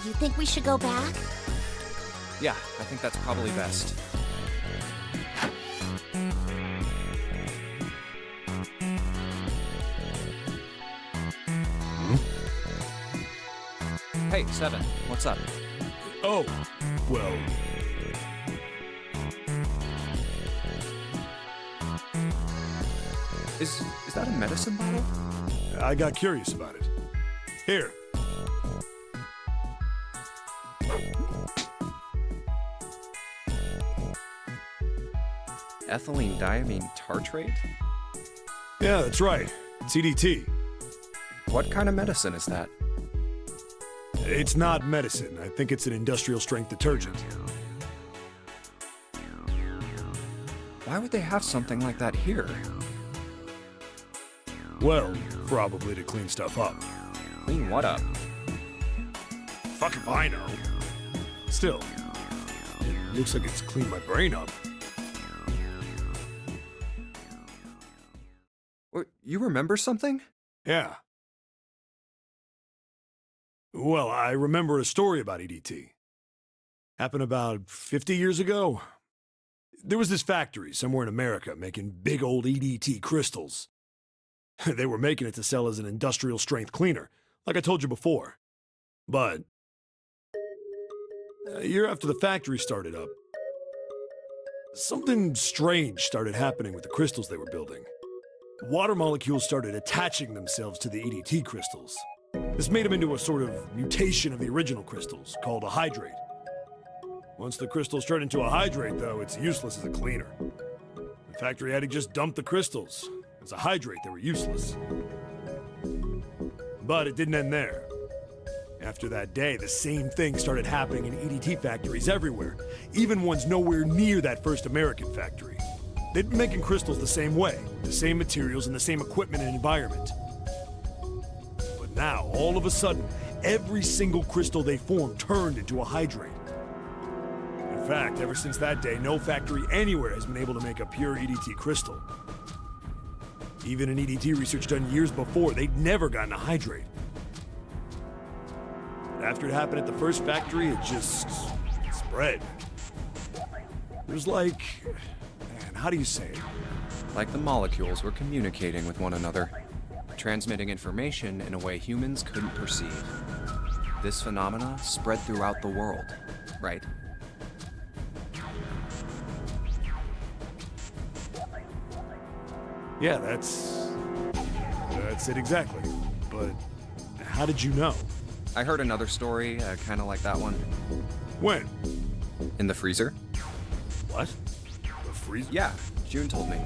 You think we should go back? Yeah, I think that's probably best. Hey, Seven, what's up? Oh, well. Is that a medicine bottle? I got curious about it. Here. Ethylene diamine tartrate? Yeah, that's right. It's EDT. What kind of medicine is that? It's not medicine. I think it's an industrial strength detergent. Why would they have something like that here? Well, probably to clean stuff up. Clean what up? Fuck if I know. Still, it looks like it's cleaned my brain up. You remember something? Yeah. Well, I remember a story about EDT. Happened about 50 years ago. There was this factory somewhere in America making big old EDT crystals. They were making it to sell as an industrial strength cleaner, like I told you before. But a year after the factory started up, something strange started happening with the crystals they were building. Water molecules started attaching themselves to the EDT crystals. This made them into a sort of mutation of the original crystals, called a hydrate. Once the crystals turn into a hydrate, though, it's useless as a cleaner. The factory had to just dump the crystals. As a hydrate, they were useless. But it didn't end there. After that day, the same thing started happening in EDT factories everywhere, even ones nowhere near that first American factory. They'd been making crystals the same way, the same materials and the same equipment and environment. But now, all of a sudden, every single crystal they formed turned into a hydrate. In fact, ever since that day, no factory anywhere has been able to make a pure EDT crystal. Even in EDT research done years before, they'd never gotten a hydrate. But after it happened at the first factory, it just spread. It was like... how do you say it? Like the molecules were communicating with one another, transmitting information in a way humans couldn't perceive. This phenomena spread throughout the world, right? Yeah, that's it exactly. But how did you know? I heard another story, kind of like that one. When? In the freezer? What? The freezer? Yeah, June told me.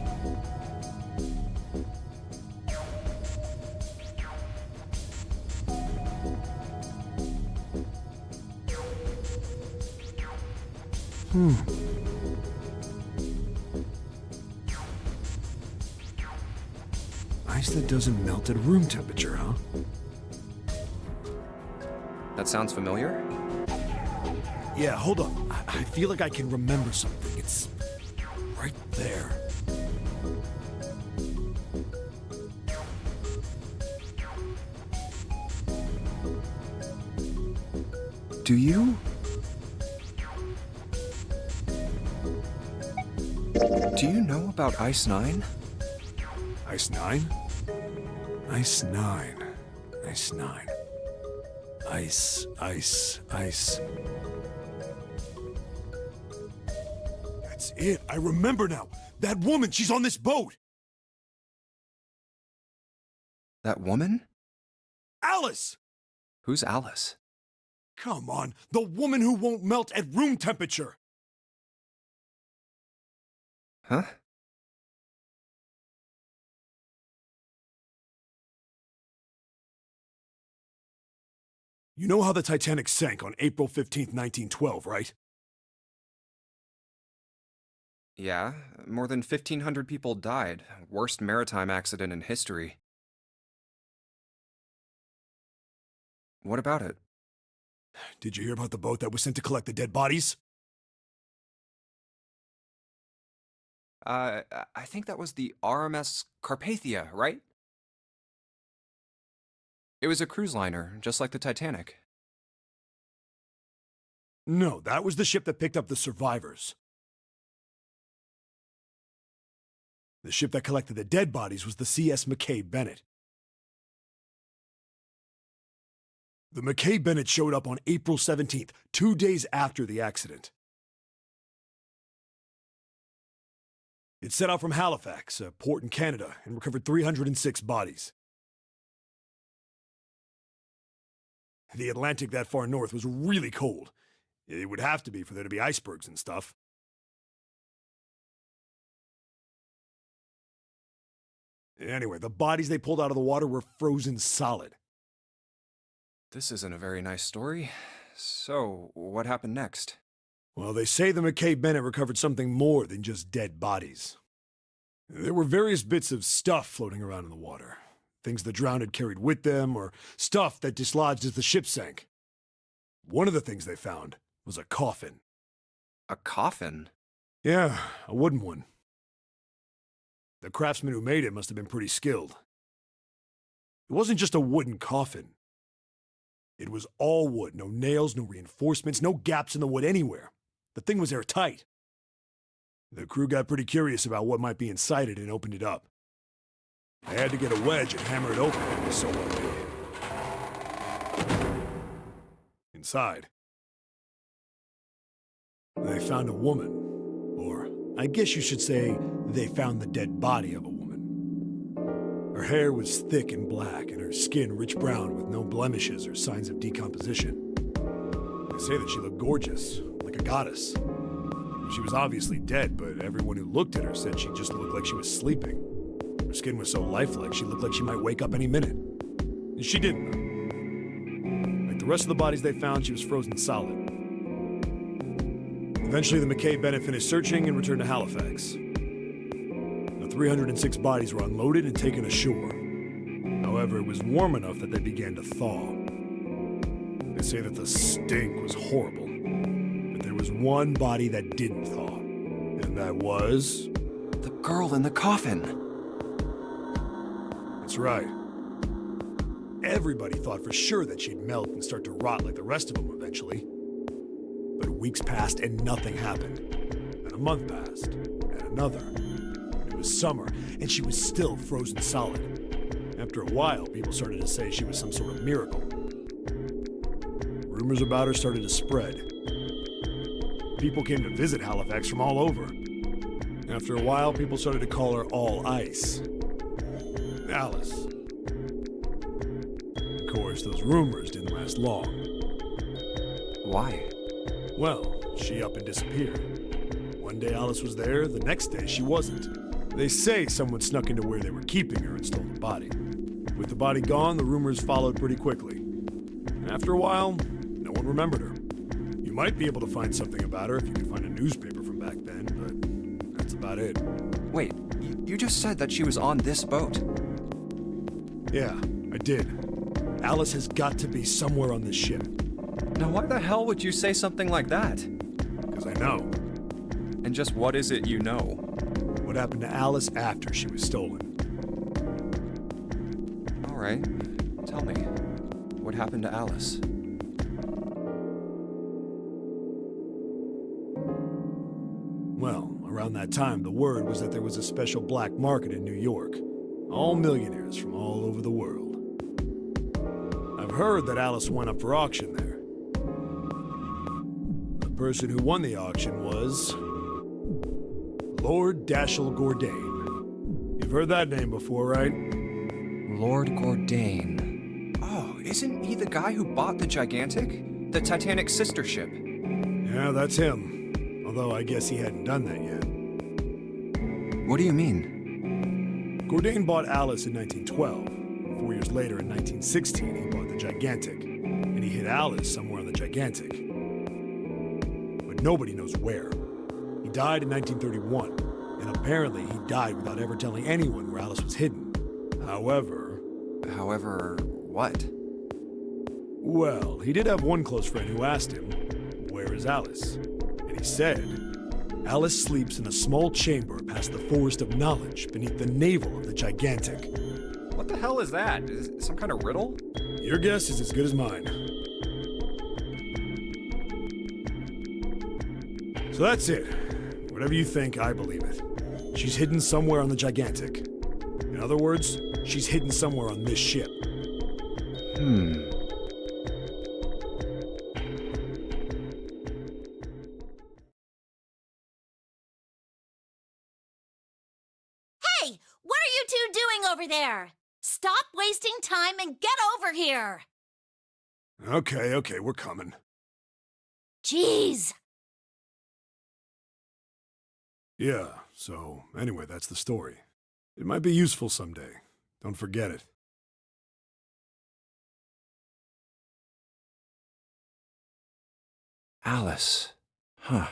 Ice that doesn't melt at room temperature, huh? That sounds familiar? Yeah, hold on. I feel like I can remember something. It's right there. Do you? Do you know about Ice 9? Ice 9? Ice 9. Ice 9. Ice. That's it. I remember now. That woman, she's on this boat. That woman? Alice! Who's Alice? Come on, the woman who won't melt at room temperature. Huh? You know how the Titanic sank on April 15th, 1912, right? Yeah, more than 1,500 people died. Worst maritime accident in history. What about it? Did you hear about the boat that was sent to collect the dead bodies? I think that was the RMS Carpathia, right? It was a cruise liner, just like the Titanic. No, that was the ship that picked up the survivors. The ship that collected the dead bodies was the CS McKay Bennett. The McKay Bennett showed up on April 17th, 2 days after the accident. It set out from Halifax, a port in Canada, and recovered 306 bodies. The Atlantic that far north was really cold. It would have to be for there to be icebergs and stuff. Anyway, the bodies they pulled out of the water were frozen solid. This isn't a very nice story. So, what happened next? Well, they say the McKay Bennett recovered something more than just dead bodies. There were various bits of stuff floating around in the water. Things the drowned had carried with them, or stuff that dislodged as the ship sank. One of the things they found was a coffin. A coffin? Yeah, a wooden one. The craftsman who made it must have been pretty skilled. It wasn't just a wooden coffin. It was all wood, no nails, no reinforcements, no gaps in the wood anywhere. The thing was airtight. The crew got pretty curious about what might be inside it and opened it up. They had to get a wedge and hammer it open. It was so well made. Inside, they found a woman. Or, I guess you should say, they found the dead body of a woman. Her hair was thick and black, and her skin rich brown with no blemishes or signs of decomposition. They say that she looked gorgeous, like a goddess. She was obviously dead, but everyone who looked at her said she just looked like she was sleeping. Her skin was so lifelike, she looked like she might wake up any minute. And she didn't, though. Like the rest of the bodies they found, she was frozen solid. Eventually, the McKay Bennett finished searching and returned to Halifax. The 306 bodies were unloaded and taken ashore. However, it was warm enough that they began to thaw. They say that the stink was horrible. But there was one body that didn't thaw. And that was... the girl in the coffin! That's right. Everybody thought for sure that she'd melt and start to rot like the rest of them eventually. But weeks passed and nothing happened. And a month passed, and another. It was summer, and she was still frozen solid. After a while, people started to say she was some sort of miracle. Rumors about her started to spread. People came to visit Halifax from all over. After a while, people started to call her All Ice. Alice. Of course, those rumors didn't last long. Why? Well, she up and disappeared. One day Alice was there, the next day she wasn't. They say someone snuck into where they were keeping her and stole the body. With the body gone, the rumors followed pretty quickly. After a while, no one remembered her. You might be able to find something about her if you can find a newspaper from back then, but that's about it. Wait, you just said that she was on this boat. Yeah, I did. Alice has got to be somewhere on this ship. Now why the hell would you say something like that? Because I know. And just what is it you know? What happened to Alice after she was stolen? All right, tell me. What happened to Alice? Well, around that time, the word was that there was a special black market in New York. All millionaires from all over the world. I've heard that Alice went up for auction there. The person who won the auction was... Lord Dashiell Gordain. You've heard that name before, right? Lord Gordain. Oh, isn't he the guy who bought the Gigantic? The Titanic's sister ship? Yeah, that's him. Although I guess he hadn't done that yet. What do you mean? Gordain bought Alice in 1912. 4 years later, in 1916, he bought the Gigantic. and he hit Alice somewhere on the Gigantic. But nobody knows where. He died in 1931, and apparently he died without ever telling anyone where Alice was hidden. However, what? Well, he did have one close friend who asked him, "Where is Alice?" And he said, "Alice sleeps in a small chamber past the Forest of Knowledge beneath the navel of the Gigantic." What the hell is that? Is it some kind of riddle? Your guess is as good as mine. So that's it. Whatever you think, I believe it. She's hidden somewhere on the Gigantic. In other words, she's hidden somewhere on this ship. Hey, what are you two doing over there? Stop wasting time and get over here! Okay, we're coming. Jeez! Yeah, so anyway, that's the story. It might be useful someday. Don't forget it. Alice. Huh.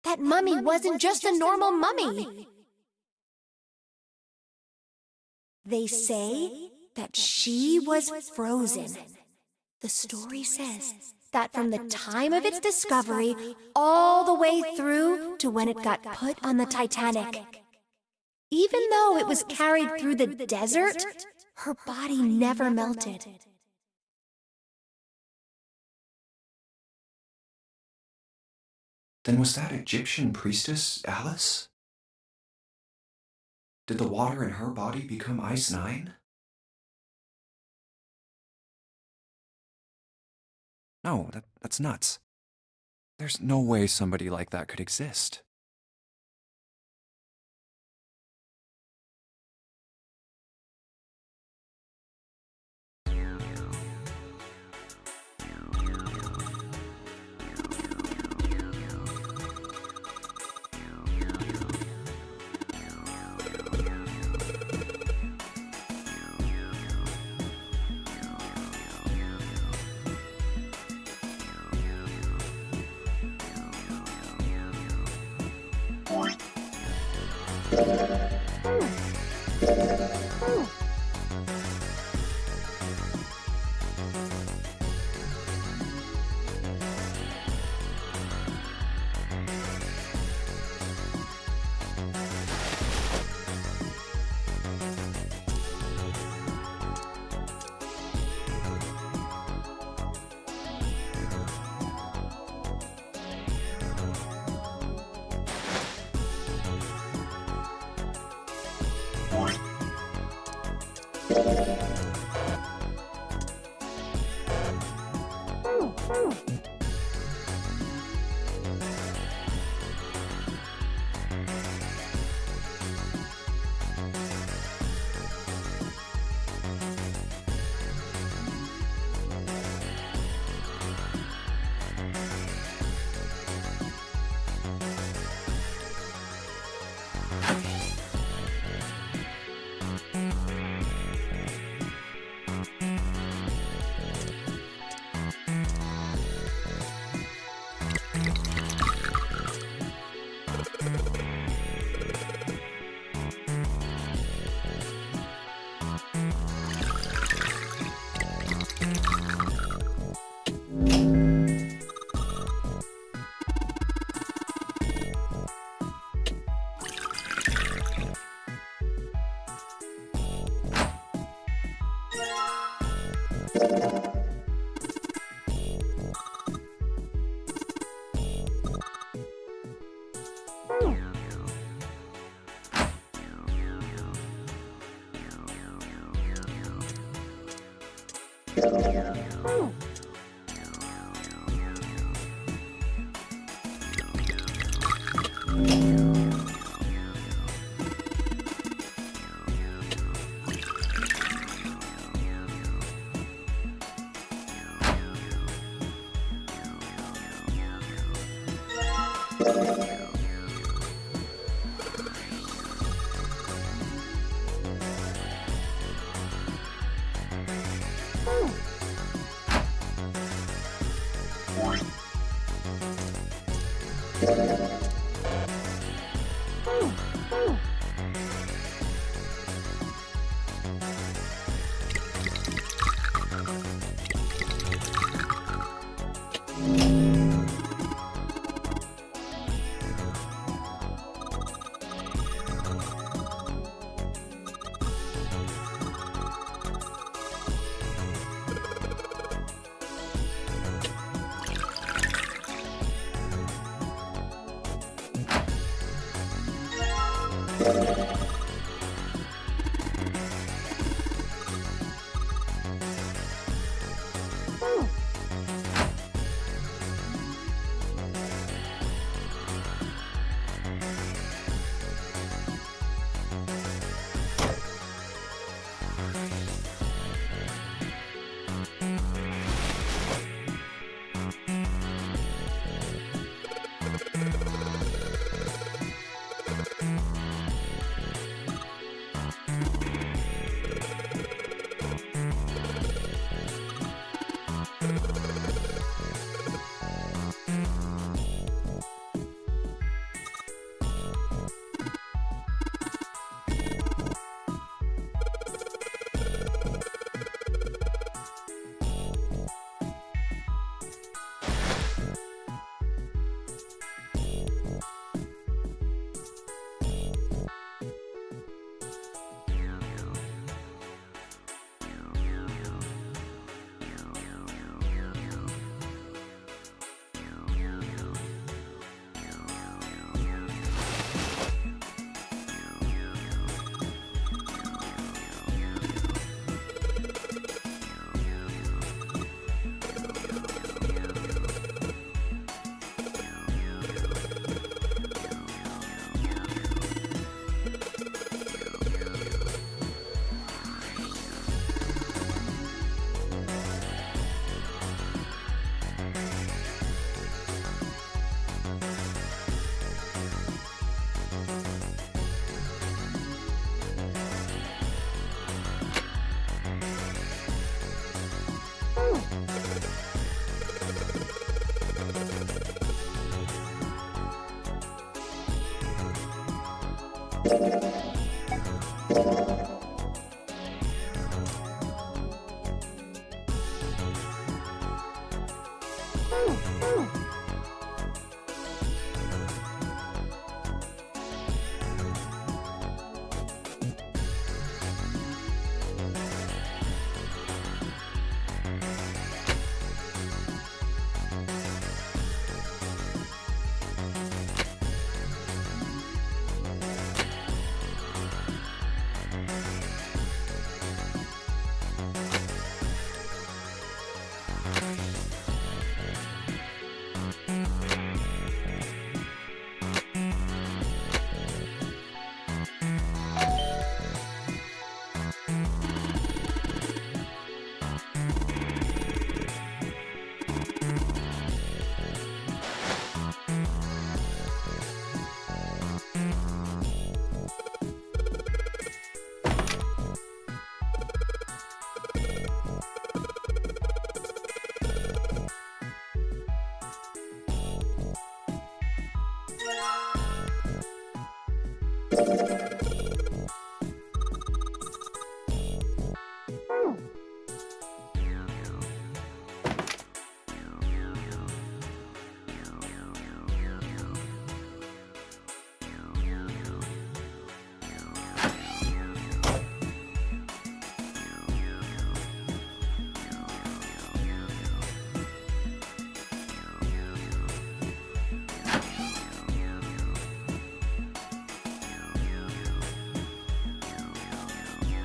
That mummy wasn't just a normal mummy. They say that she was frozen. The story says that from the time of its discovery all the way through to when it got put on the Titanic. Even though it was carried through the desert, her body never melted. Then was that Egyptian priestess Alice? Did the water in her body become Ice 9? No, that's nuts. There's no way somebody like that could exist.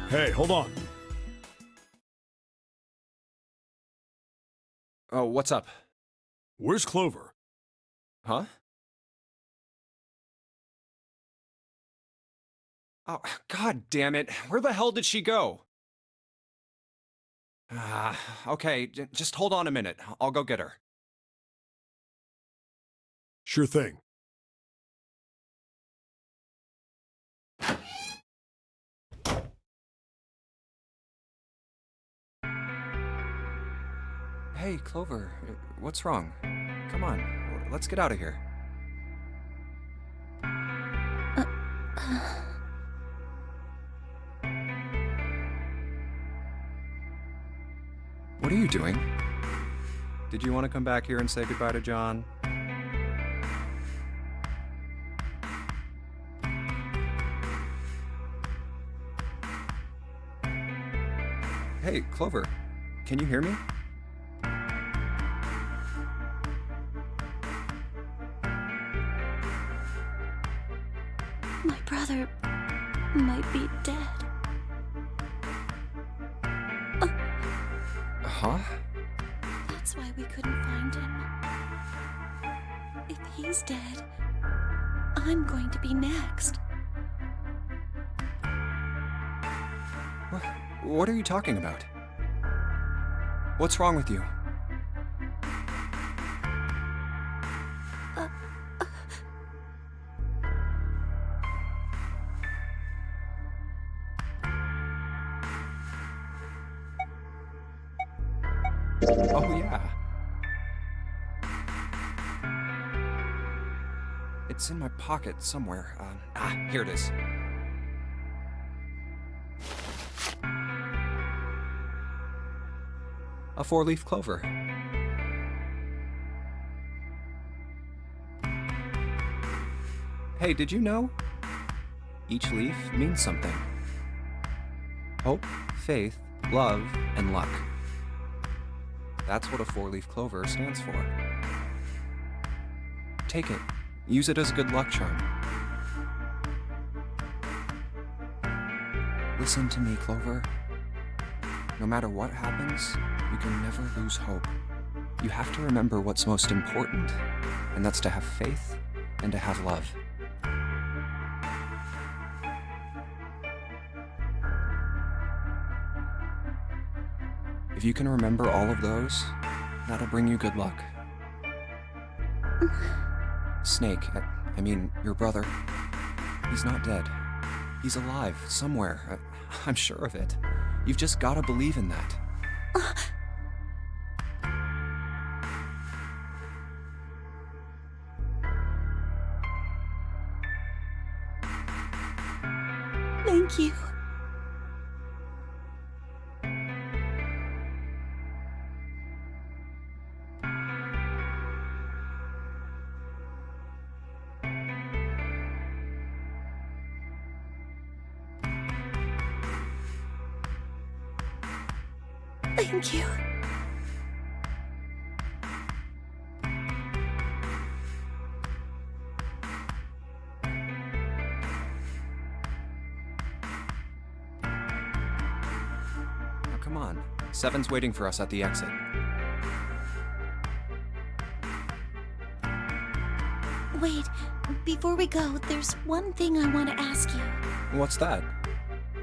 Hey, hold on. Oh, what's up? Where's Clover? Huh? Oh, god damn it. Where the hell did she go? Okay, just hold on a minute. I'll go get her. Sure thing. Hey, Clover, what's wrong? Come on, let's get out of here. What are you doing? Did you want to come back here and say goodbye to John? Hey, Clover, can you hear me? My brother might be dead. Huh? That's why we couldn't find him. If he's dead, I'm going to be next. What are you talking about? What's wrong with you? Oh, yeah. It's in my pocket somewhere. Here it is. A 4-leaf clover. Hey, did you know? Each leaf means something. Hope, faith, love, and luck. That's what a 4-leaf clover stands for. Take it. Use it as a good luck charm. Listen to me, Clover. No matter what happens, you can never lose hope. You have to remember what's most important, and that's to have faith and to have love. If you can remember all of those, that'll bring you good luck. Snake, I mean, your brother, he's not dead. He's alive, somewhere. I'm sure of it. You've just gotta believe in that. Thank you. Thank you. Now come on. Seven's waiting for us at the exit. Wait, before we go, there's one thing I want to ask you. What's that?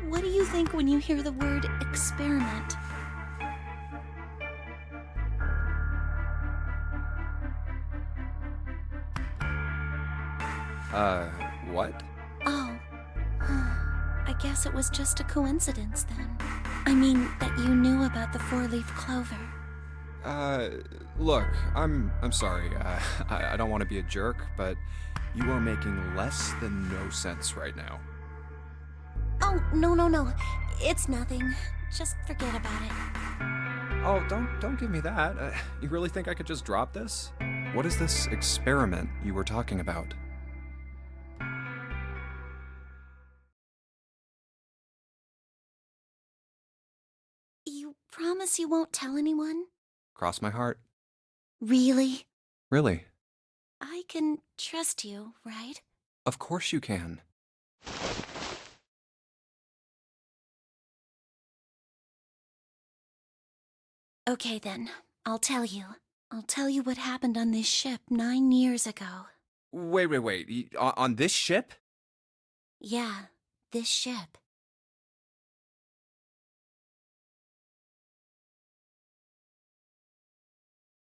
What do you think when you hear the word experiment? What? Oh. I guess it was just a coincidence then. I mean, that you knew about the 4-leaf clover. Look, I'm sorry. I don't want to be a jerk, but you are making less than no sense right now. Oh, no. It's nothing. Just forget about it. Oh, don't give me that. You really think I could just drop this? What is this experiment you were talking about? You promise you won't tell anyone? Cross my heart. Really? Really? I can trust you, right? Of course you can. Okay then, I'll tell you. I'll tell you what happened on this ship 9 years ago. Wait. On this ship? Yeah, this ship.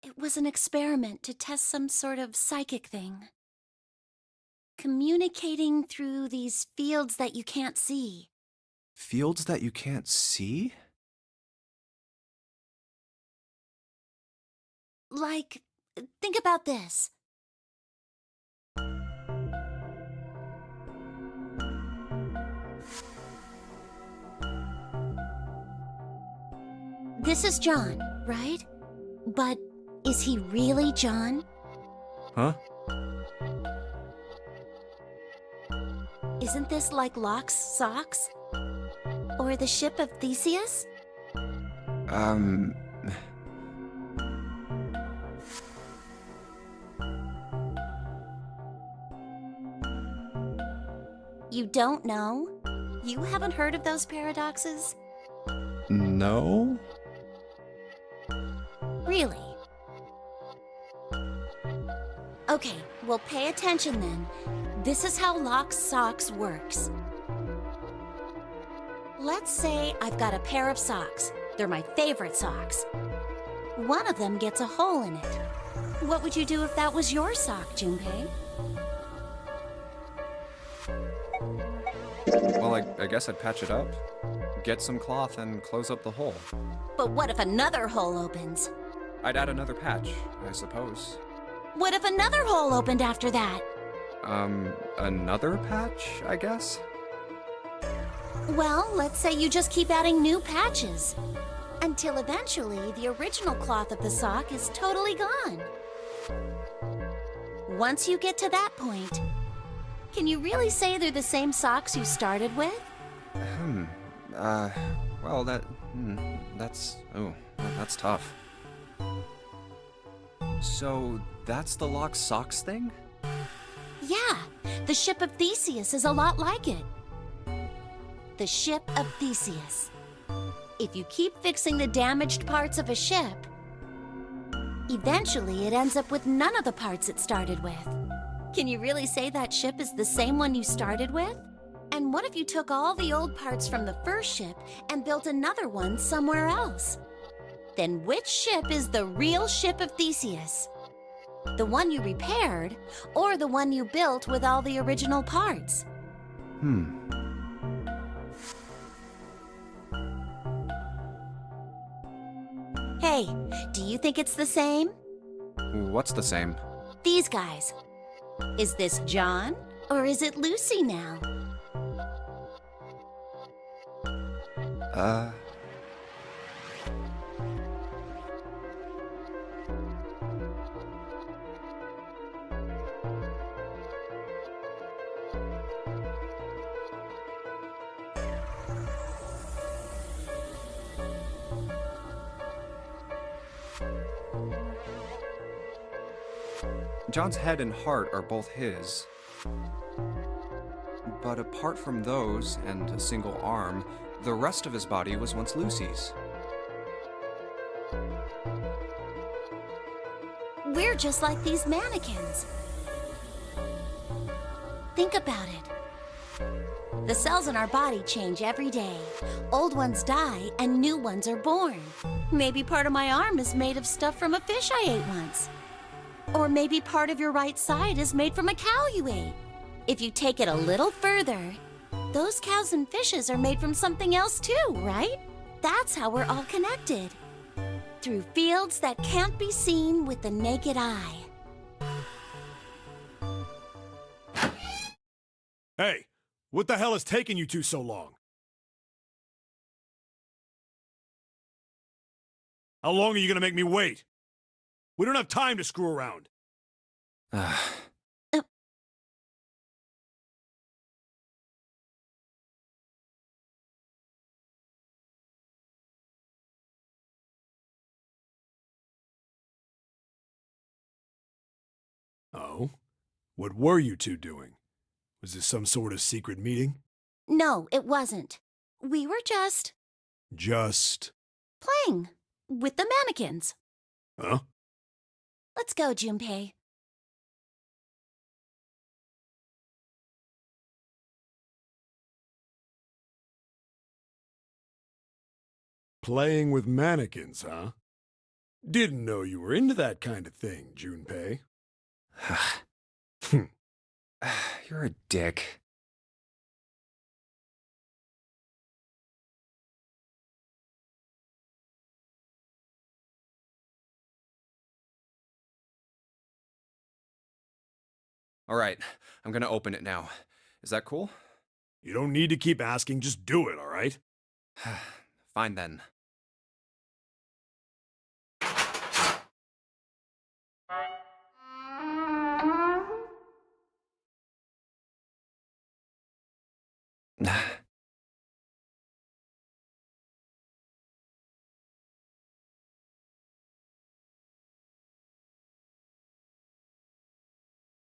It was an experiment to test some sort of psychic thing. Communicating through these fields that you can't see. Fields that you can't see? Like, think about this. This is John, right? But is he really John? Huh? Isn't this like Locke's socks? Or the ship of Theseus? You don't know? You haven't heard of those paradoxes? No? Really? Okay, well pay attention then. This is how Locke's socks works. Let's say I've got a pair of socks. They're my favorite socks. One of them gets a hole in it. What would you do if that was your sock, Junpei? Well, I guess I'd patch it up. Get some cloth and close up the hole. But what if another hole opens? I'd add another patch, I suppose. What if another hole opened after that? Another patch, I guess? Well, let's say you just keep adding new patches. Until eventually, the original cloth of the sock is totally gone. Once you get to that point, can you really say they're the same socks you started with? Well, that's tough. So, that's the Locke's socks thing? Yeah, the ship of Theseus is a lot like it. The ship of Theseus. If you keep fixing the damaged parts of a ship, eventually it ends up with none of the parts it started with. Can you really say that ship is the same one you started with? And what if you took all the old parts from the first ship and built another one somewhere else? Then which ship is the real ship of Theseus? The one you repaired, or the one you built with all the original parts? Hey, do you think it's the same? What's the same? These guys. Is this John, or is it Lucy now? John's head and heart are both his. But apart from those, and a single arm, the rest of his body was once Lucy's. We're just like these mannequins. Think about it. The cells in our body change every day. Old ones die and new ones are born. Maybe part of my arm is made of stuff from a fish I ate once. Or maybe part of your right side is made from a cow you ate. If you take it a little further, those cows and fishes are made from something else too, right? That's how we're all connected. Through fields that can't be seen with the naked eye. Hey, what the hell is taking you two so long? How long are you gonna make me wait? We don't have time to screw around. Oh? What were you two doing? Was this some sort of secret meeting? No, it wasn't. We were just Just... playing with the mannequins. Huh? Let's go, Junpei. Playing with mannequins, huh? Didn't know you were into that kind of thing, Junpei. You're a dick. All right, I'm gonna open it now. Is that cool? You don't need to keep asking, just do it, all right? Fine then.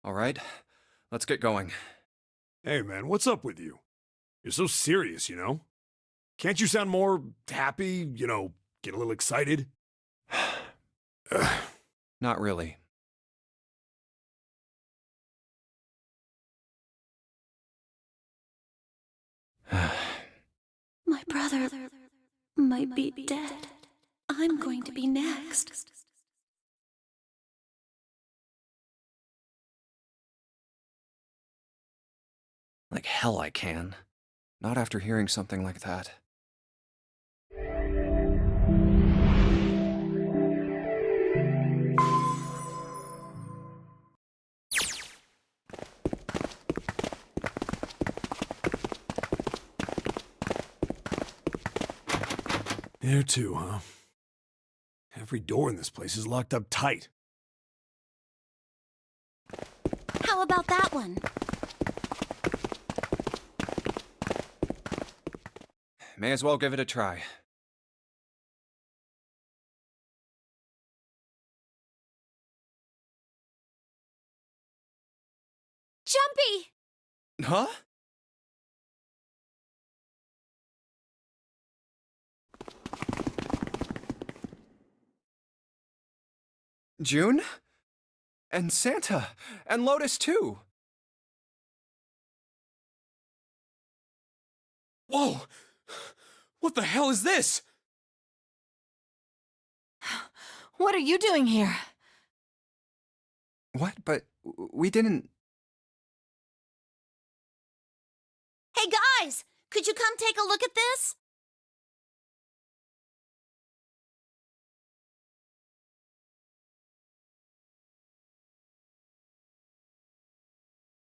All right, let's get going. Hey man, what's up with you? You're so serious, you know? Can't you sound more happy, get a little excited? Not really. My brother might be dead. I'm going to be next. Like hell I can. Not after hearing something like that. There too, huh? Every door in this place is locked up tight. How about that one? May as well give it a try. Jumpy! Huh? June? And Santa? And Lotus too? Whoa! What the hell is this? What are you doing here? What? But we didn't... Hey guys! Could you come take a look at this?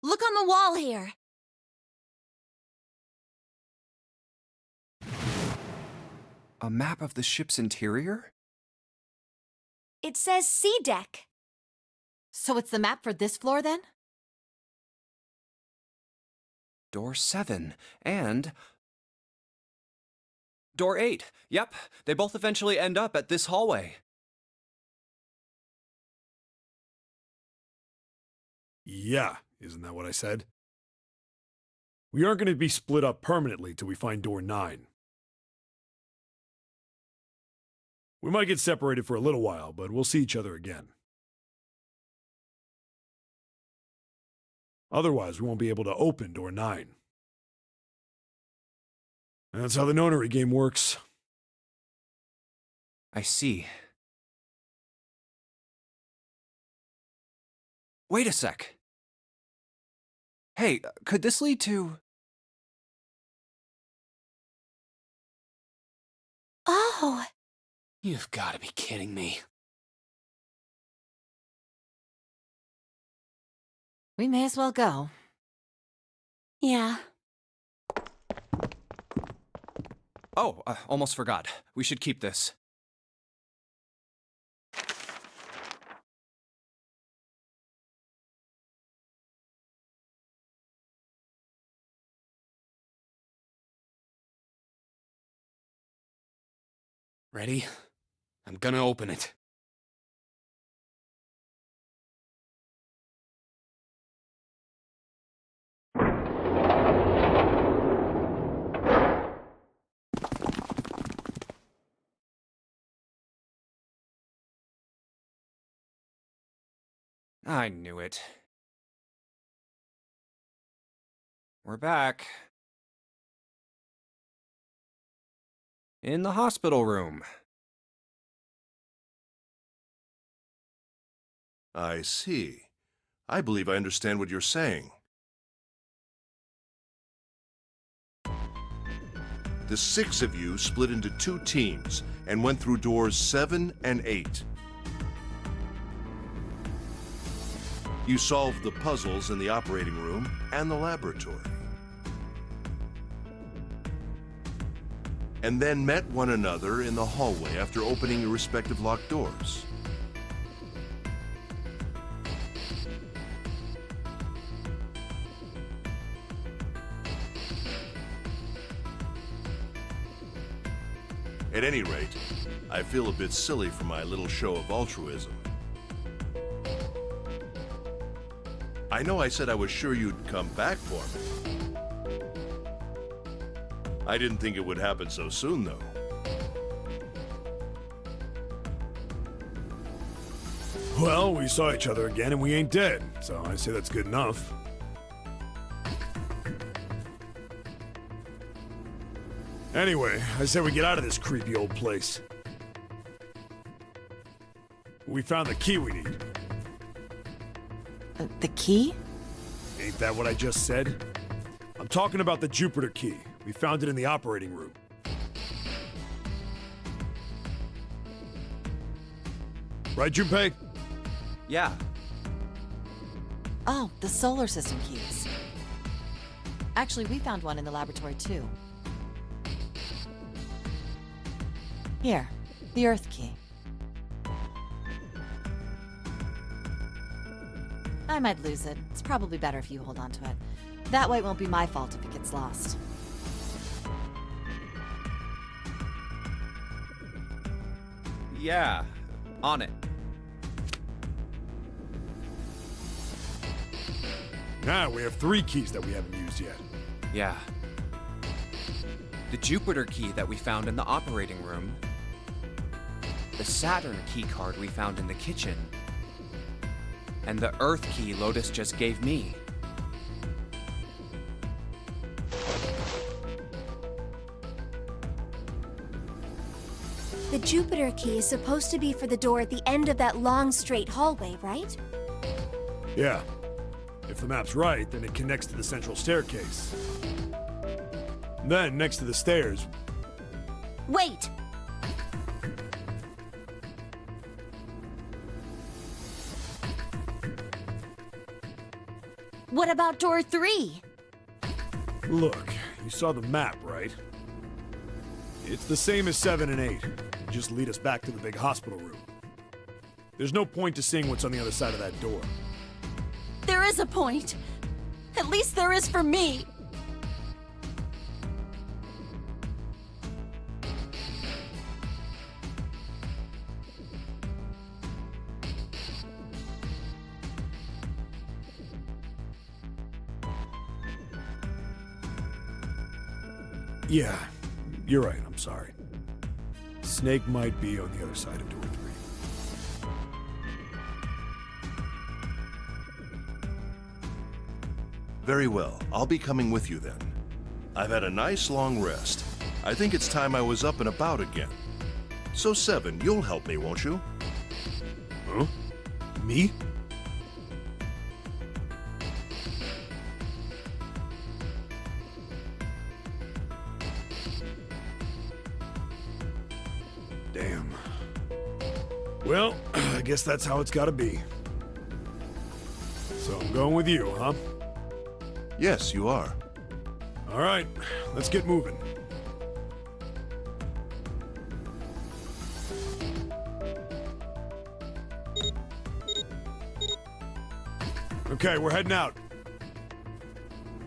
Look on the wall here. A map of the ship's interior? It says C deck. So it's the map for this floor, then? Door 7, and... Door 8. Yep, they both eventually end up at this hallway. Yeah, isn't that what I said? We aren't going to be split up permanently till we find door 9. We might get separated for a little while, but we'll see each other again. Otherwise, we won't be able to open door 9. And that's how the nonary game works. I see. Wait a sec. Hey, could this lead to... Oh! You've got to be kidding me. We may as well go. Yeah. Oh, almost forgot. We should keep this. Ready? I'm gonna open it. I knew it. We're back. In the hospital room. I see. I believe I understand what you're saying. The 6 of you split into 2 teams and went through doors 7 and 8. You solved the puzzles in the operating room and the laboratory. And then met one another in the hallway after opening your respective locked doors. At any rate, I feel a bit silly for my little show of altruism. I know I said I was sure you'd come back for me. I didn't think it would happen so soon, though. Well, we saw each other again and we ain't dead, so I say that's good enough. Anyway, I say we get out of this creepy old place. We found the key we need. The key? Ain't that what I just said? I'm talking about the Jupiter key. We found it in the operating room. Right, Junpei? Yeah. Oh, the solar system keys. Actually, we found one in the laboratory, too. Here, the Earth key. I might lose it. It's probably better if you hold on to it. That way it won't be my fault if it gets lost. Yeah. On it. Now we have 3 keys that we haven't used yet. Yeah. The Jupiter key that we found in the operating room. The Saturn key card we found in the kitchen. And the Earth key Lotus just gave me. The Jupiter key is supposed to be for the door at the end of that long, straight hallway, right? Yeah. If the map's right, then it connects to the central staircase. Then, next to the stairs... Wait! What about door 3? Look, you saw the map, right? It's the same as 7 and 8. Just lead us back to the big hospital room. There's no point to seeing what's on the other side of that door. There is a point. At least there is for me. Yeah, you're right, I'm sorry. Snake might be on the other side of door 3. Very well. I'll be coming with you then. I've had a nice long rest. I think it's time I was up and about again. So 7, you'll help me, won't you? Huh? Me? Damn. Well, I guess that's how it's gotta be. So I'm going with you, huh? Yes, you are. All right, let's get moving. Okay, we're heading out.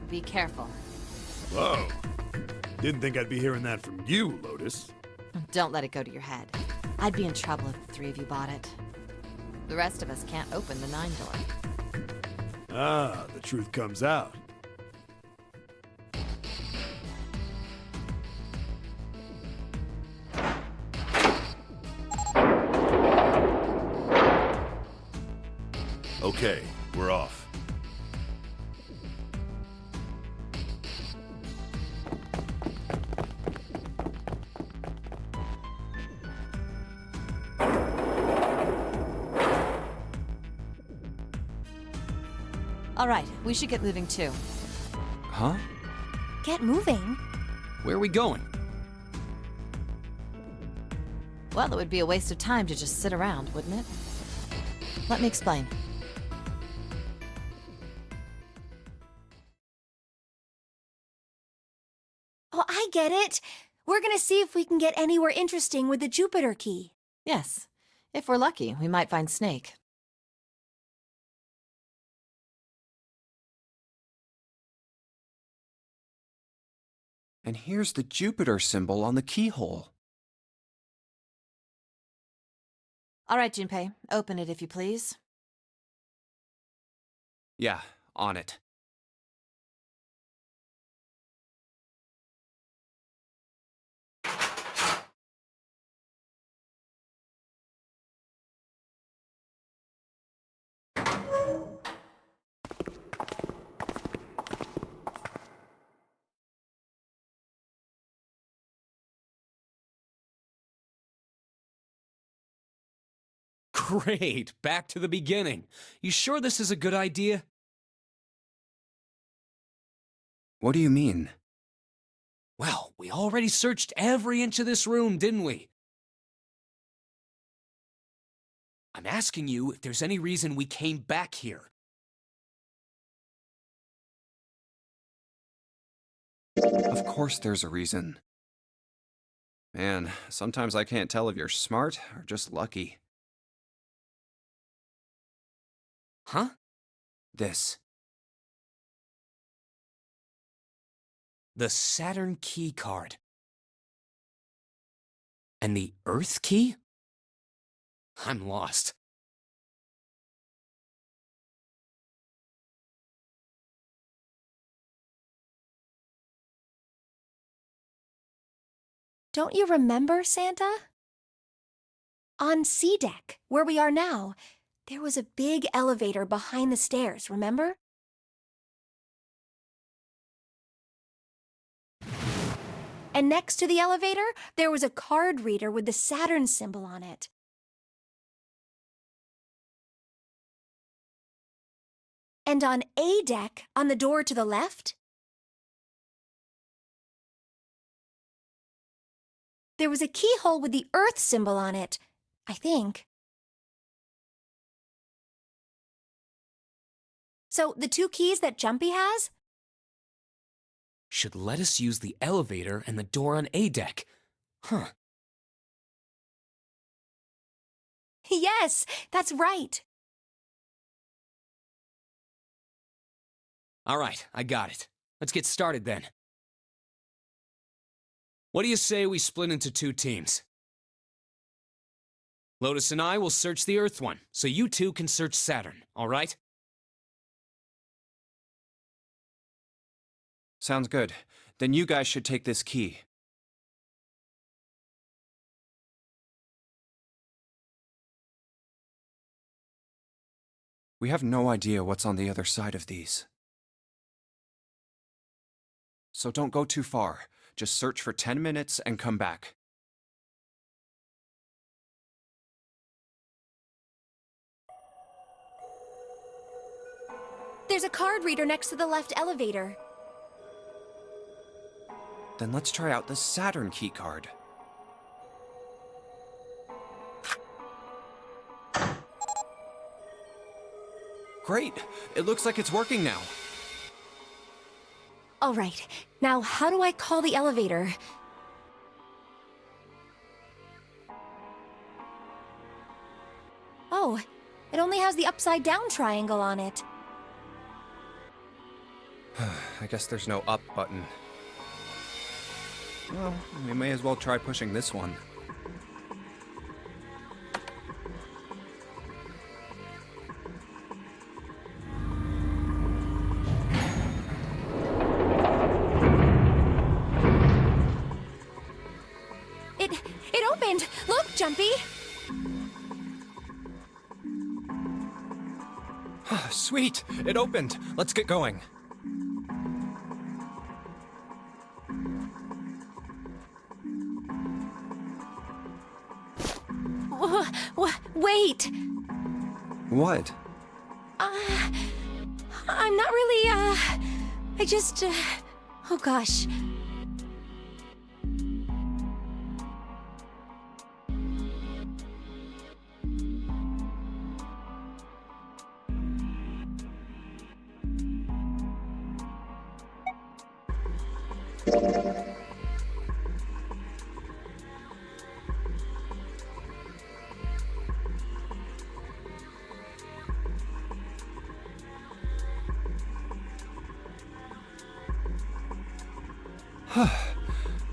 Be careful. Whoa. Didn't think I'd be hearing that from you, Lotus. Don't let it go to your head. I'd be in trouble if the 3 of you bought it. The rest of us can't open the 9 door. Ah, the truth comes out. Okay, we're off. All right, we should get moving too. Huh? Get moving? Where are we going? Well, it would be a waste of time to just sit around, wouldn't it? Let me explain. Oh, I get it. We're gonna see if we can get anywhere interesting with the Jupiter key. Yes. If we're lucky, we might find Snake. And here's the Jupiter symbol on the keyhole. All right, Junpei, open it if you please. Yeah, on it. Great, back to the beginning. You sure this is a good idea? What do you mean? Well, we already searched every inch of this room, didn't we? I'm asking you if there's any reason we came back here. Of course there's a reason. Man, sometimes I can't tell if you're smart or just lucky. Huh? This. The Saturn key card. And the Earth key? I'm lost. Don't you remember, Santa? On C deck, where we are now, there was a big elevator behind the stairs, remember? And next to the elevator, there was a card reader with the Saturn symbol on it. And on A deck, on the door to the left, there was a keyhole with the Earth symbol on it, I think. So, the two keys that Jumpy has? Should let us use the elevator and the door on A deck. Huh. Yes, that's right. All right, I got it. Let's get started then. What do you say we split into two teams? Lotus and I will search the Earth one, so you two can search Saturn, all right? Sounds good. Then you guys should take this key. We have no idea what's on the other side of these. So don't go too far. Just search for 10 minutes and come back. There's a card reader next to the left elevator. Then let's try out the Saturn key card. Great! It looks like it's working now. All right, now how do I call the elevator? Oh, it only has the upside-down triangle on it. I guess there's no up button. Well, we may as well try pushing this one. It opened! Look, Jumpy! Sweet! It opened! Let's get going. Wait! What? I'm not really, I just, oh gosh.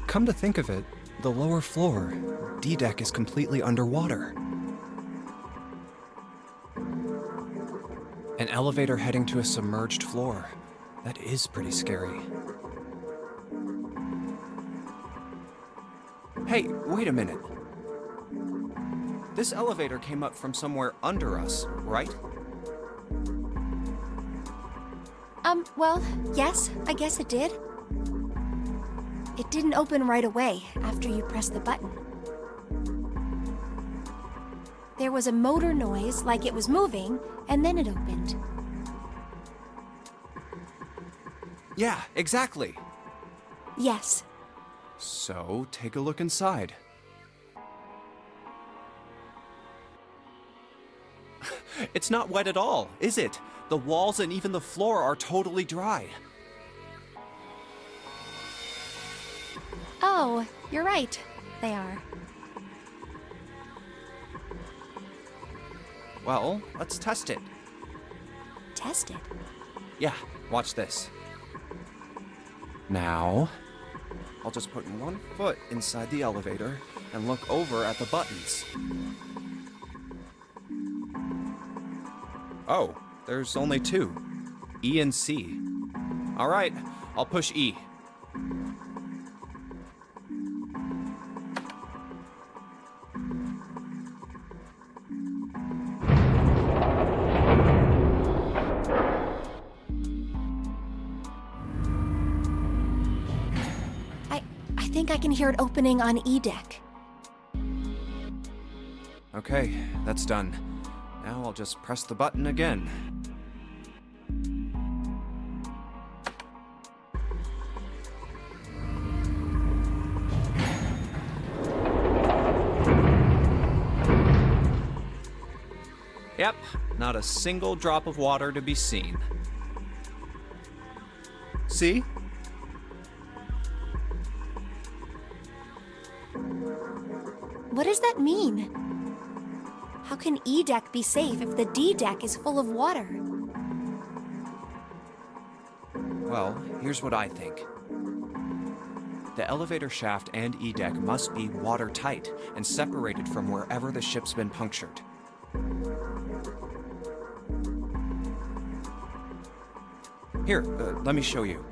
Come to think of it, the lower floor, D deck, is completely underwater. An elevator heading to a submerged floor. That is pretty scary. Hey, wait a minute. This elevator came up from somewhere under us, right? Well, yes, I guess it did. It didn't open right away after you pressed the button. There was a motor noise like it was moving, and then it opened. Yeah, exactly. Yes. So, take a look inside. It's not wet at all, is it? The walls and even the floor are totally dry. Oh, you're right. They are. Well, let's test it. Test it? Yeah, watch this. Now, I'll just put one foot inside the elevator and look over at the buttons. Oh, there's only two. E and C. All right, I'll push E. I think I can hear it opening on E deck. Okay, that's done. Now I'll just press the button again. Yep, not a single drop of water to be seen. See? What does that mean? How can E deck be safe if the D deck is full of water? Well, here's what I think. The elevator shaft and E deck must be watertight and separated from wherever the ship's been punctured. Here, let me show you.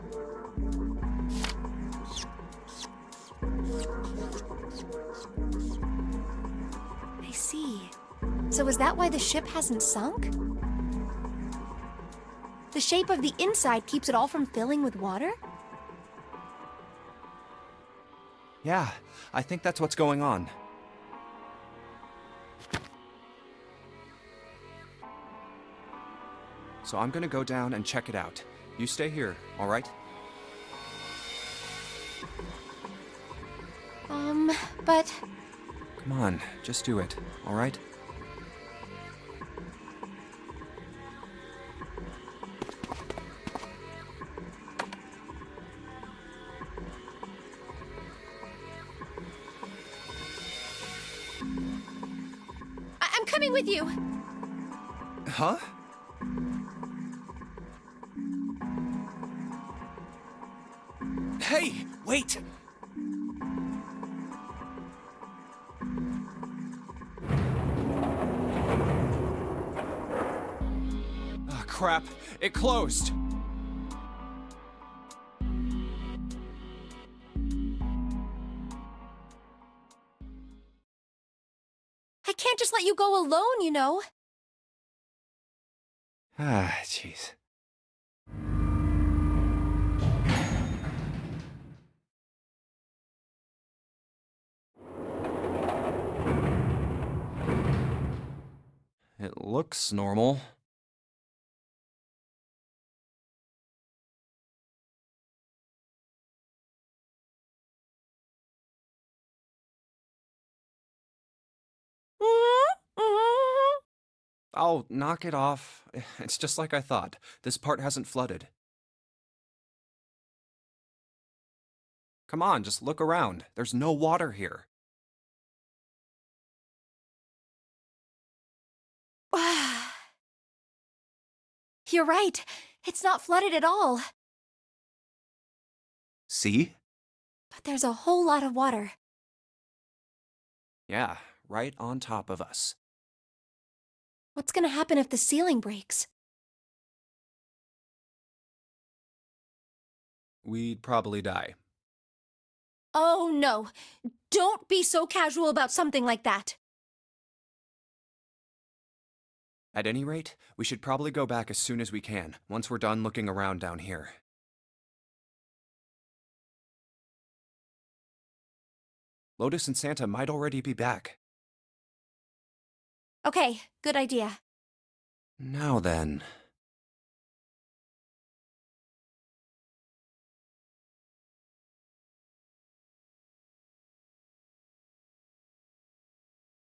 I see. So is that why the ship hasn't sunk? The shape of the inside keeps it all from filling with water? Yeah, I think that's what's going on. So I'm gonna go down and check it out. You stay here, all right? But... Come on, just do it, all right? I'm coming with you! Huh? Hey, wait! Oh, crap. It closed. I can't just let you go alone, you know. Ah, jeez. It looks normal. Oh, knock it off. It's just like I thought. This part hasn't flooded. Come on, just look around. There's no water here. You're right. It's not flooded at all. See? But there's a whole lot of water. Yeah, right on top of us. What's gonna happen if the ceiling breaks? we'd probably die. Oh no. Don't be so casual about something like that. At any rate, we should probably go back as soon as we can, once we're done looking around down here. Lotus and Santa might already be back. Okay, good idea. Now then...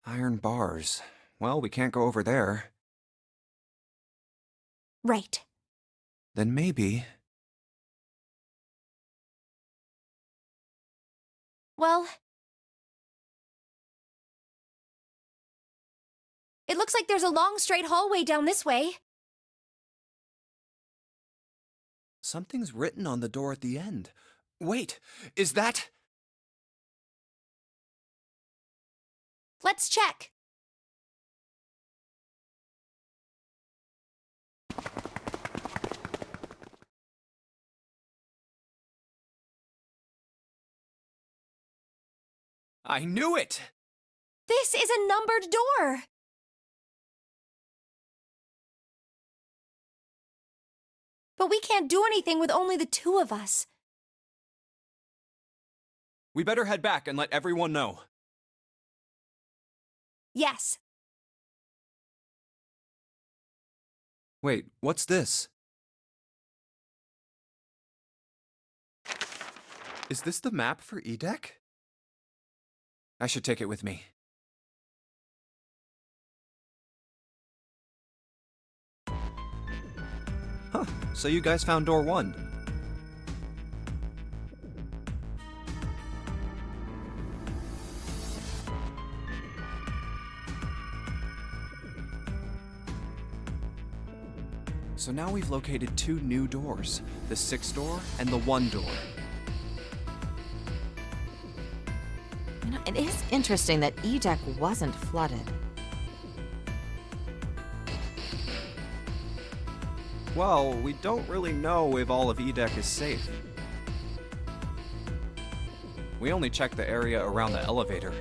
Iron bars. Well, we can't go over there. Right. Then maybe... Well... It looks like there's a long straight hallway down this way. Something's written on the door at the end. Wait, is that... Let's check. I knew it! This is a numbered door. But we can't do anything with only the two of us. We better head back and let everyone know. Yes. Wait, what's this? Is this the map for Edek? I should take it with me. Huh, so you guys found door 1. So now we've located 2 new doors, the 6 door and the 1 door. You know, it is interesting that Edek wasn't flooded. Well, we don't really know if all of Edek is safe. We only checked the area around the elevator.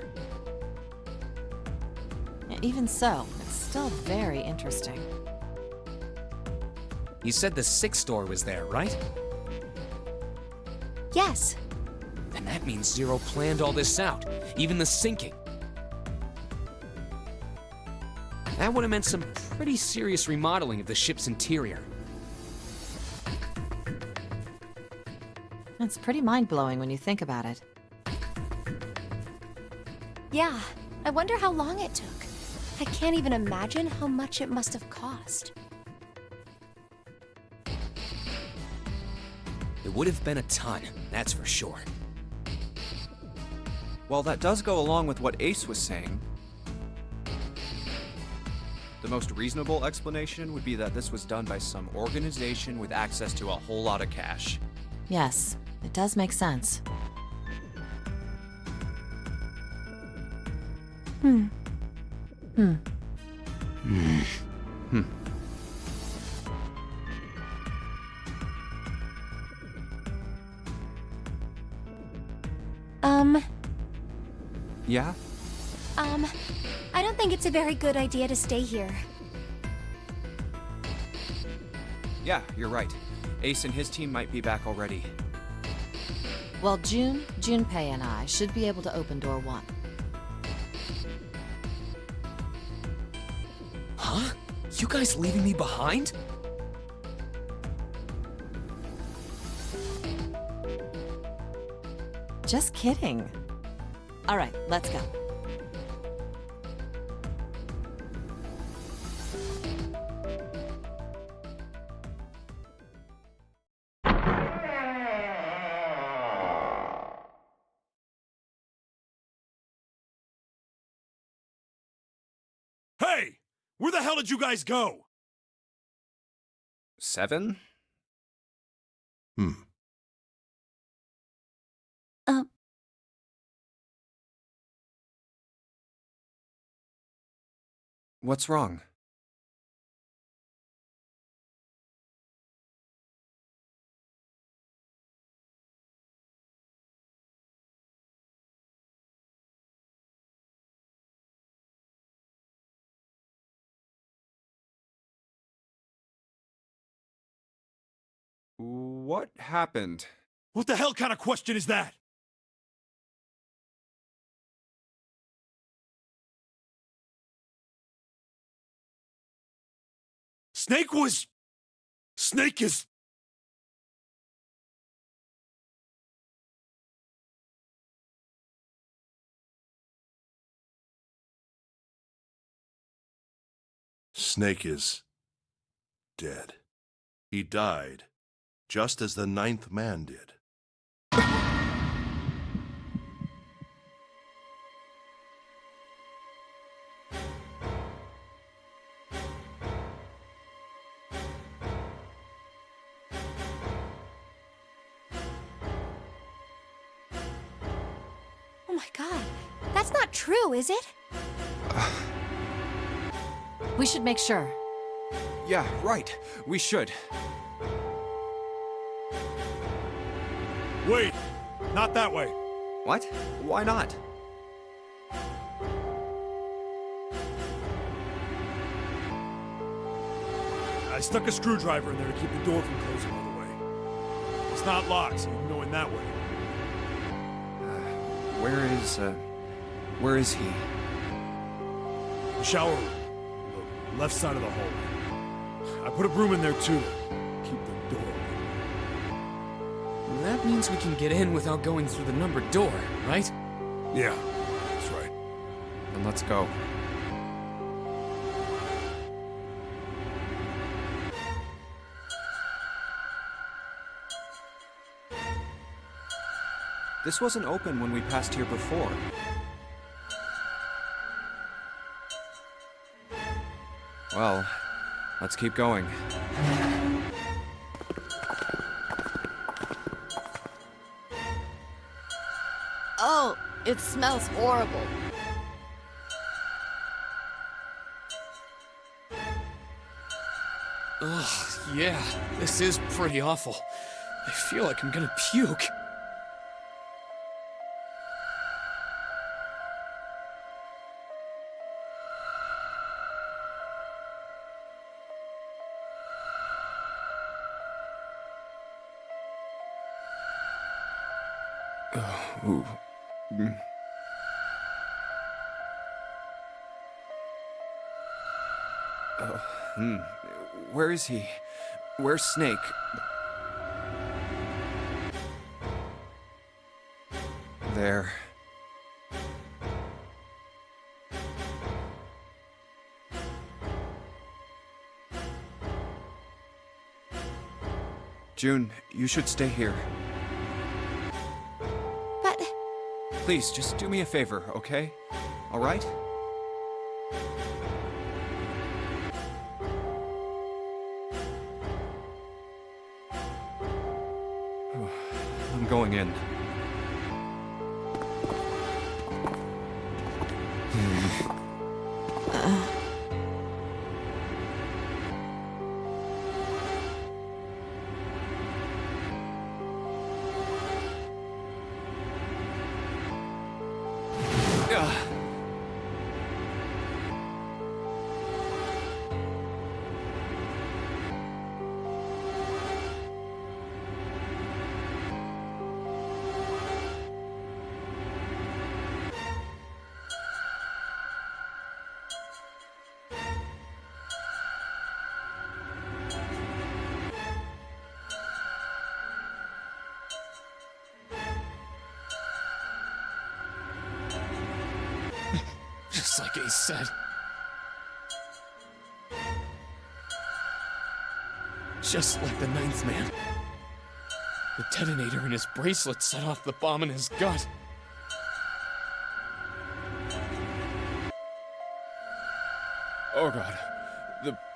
Even so, it's still very interesting. You said the 6th door was there, right? Yes. Then that means Zero planned all this out, even the sinking. That would have meant some pretty serious remodeling of the ship's interior. It's pretty mind-blowing when you think about it. Yeah, I wonder how long it took. I can't even imagine how much it must have cost. It would have been a ton, that's for sure. Well, that does go along with what Ace was saying. The most reasonable explanation would be that this was done by some organization with access to a whole lot of cash. Yes, it does make sense. Hmm. Yeah? I don't think it's a very good idea to stay here. Yeah, you're right. Ace and his team might be back already. Well, Junpei and I should be able to open door 1. Huh? You guys leaving me behind? Just kidding. All right, let's go. Hey! Where the hell did you guys go? 7? What's wrong? What happened? What the hell kind of question is that? Snake is... Snake is dead. He died, just as the 9th man did. Oh my god, that's not true, is it? We should make sure. Yeah, right. We should. Wait! Not that way! What? Why not? I stuck a screwdriver in there to keep the door from closing all the way. It's not locked, so you can go in that way. Where is he? The shower room. The left side of the hallway. I put a broom in there too to keep the door open. That means we can get in without going through the numbered door, right? Yeah, that's right. Then let's go. This wasn't open when we passed here before. Well, let's keep going. Oh, it smells horrible. Ugh, yeah, this is pretty awful. I feel like I'm gonna puke. Ooh. Where is he? Where's Snake? There. June, you should stay here. But... Please, just do me a favor, okay? All right? I'm going in. Just like Ace said. Just like the 9th man. The detonator in his bracelet set off the bomb in his gut. Oh god.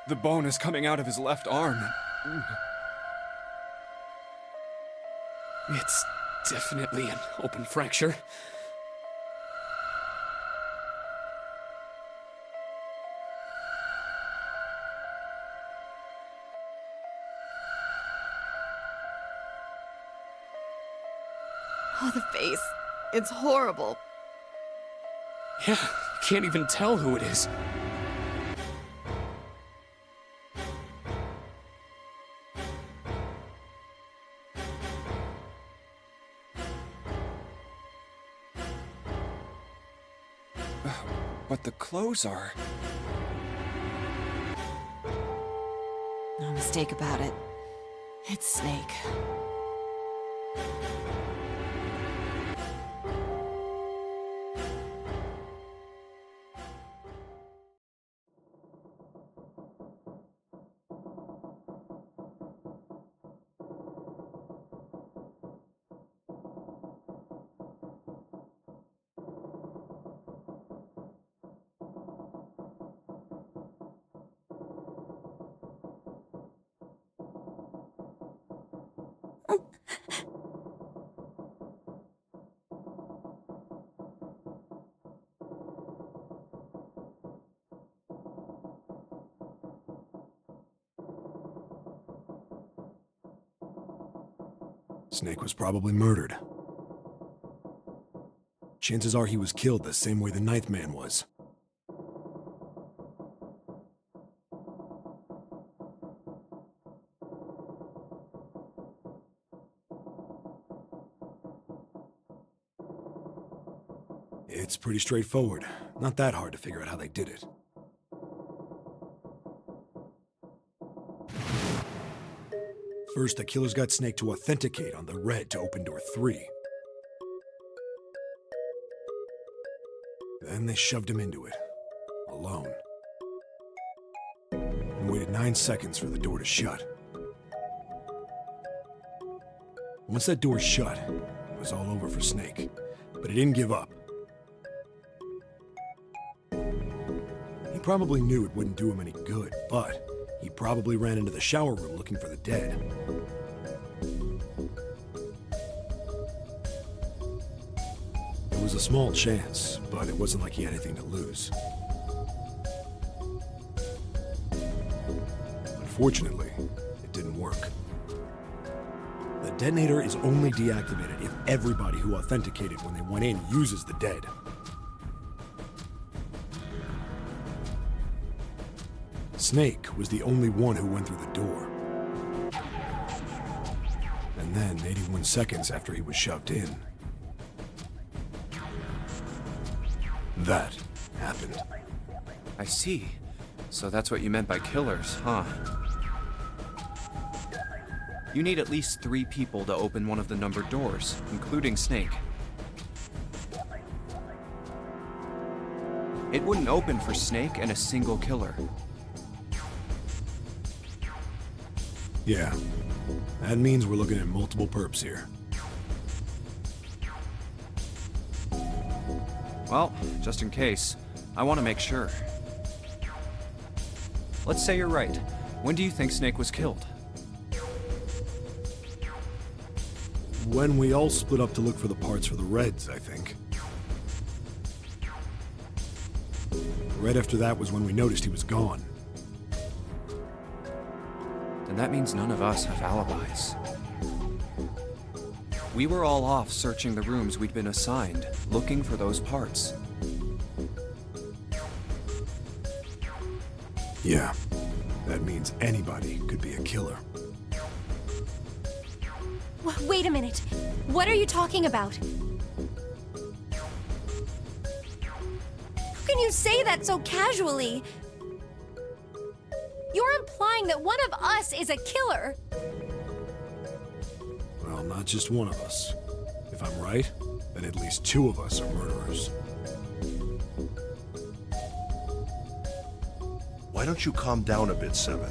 The bone is coming out of his left arm. It's definitely an open fracture. Oh, the face. It's horrible. Yeah, can't even tell who it is. clothes are. No mistake about it. It's Snake. Snake was probably murdered. Chances are he was killed the same way the Ninth Man was. It's pretty straightforward. Not that hard to figure out how they did it. First, the killers got Snake to authenticate on the red to open door 3. Then they shoved him into it, alone. And waited 9 seconds for the door to shut. Once that door shut, it was all over for Snake. But he didn't give up. He probably knew it wouldn't do him any good, but he probably ran into the shower room looking for the dead. It was a small chance, but it wasn't like he had anything to lose. Unfortunately, it didn't work. The detonator is only deactivated if everybody who authenticated when they went in uses the dead. Snake was the only one who went through the door. And then, 81 seconds after he was shoved in, that happened. I see. So that's what you meant by killers, huh? You need at least 3 people to open one of the numbered doors, including Snake. It wouldn't open for Snake and a single killer. Yeah. That means we're looking at multiple perps here. Well, just in case, I want to make sure. Let's say you're right. When do you think Snake was killed? When we all split up to look for the parts for the Reds, I think. Right after that was when we noticed he was gone. Then that means none of us have alibis. We were all off searching the rooms we'd been assigned, looking for those parts. Yeah. That means anybody could be a killer. Wait a minute. What are you talking about? How can you say that so casually? You're implying that one of us is a killer. Well, not just one of us. If I'm right, then at least 2 of us are murderers. Why don't you calm down a bit, Seven?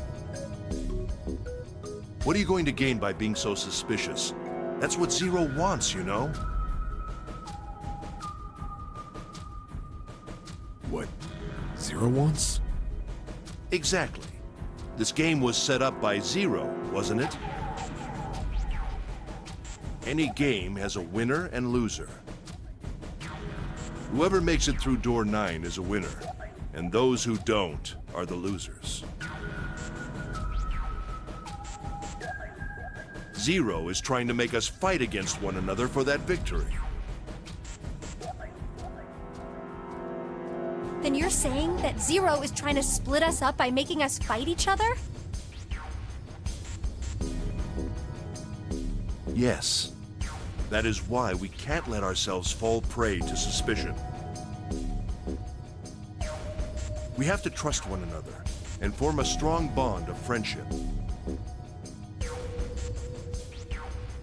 What are you going to gain by being so suspicious? That's what Zero wants, you know? What Zero wants? Exactly. This game was set up by Zero, wasn't it? Any game has a winner and loser. Whoever makes it through door 9 is a winner, and those who don't are the losers. Zero is trying to make us fight against one another for that victory. Then you're saying that Zero is trying to split us up by making us fight each other? Yes. That is why we can't let ourselves fall prey to suspicion. We have to trust one another and form a strong bond of friendship.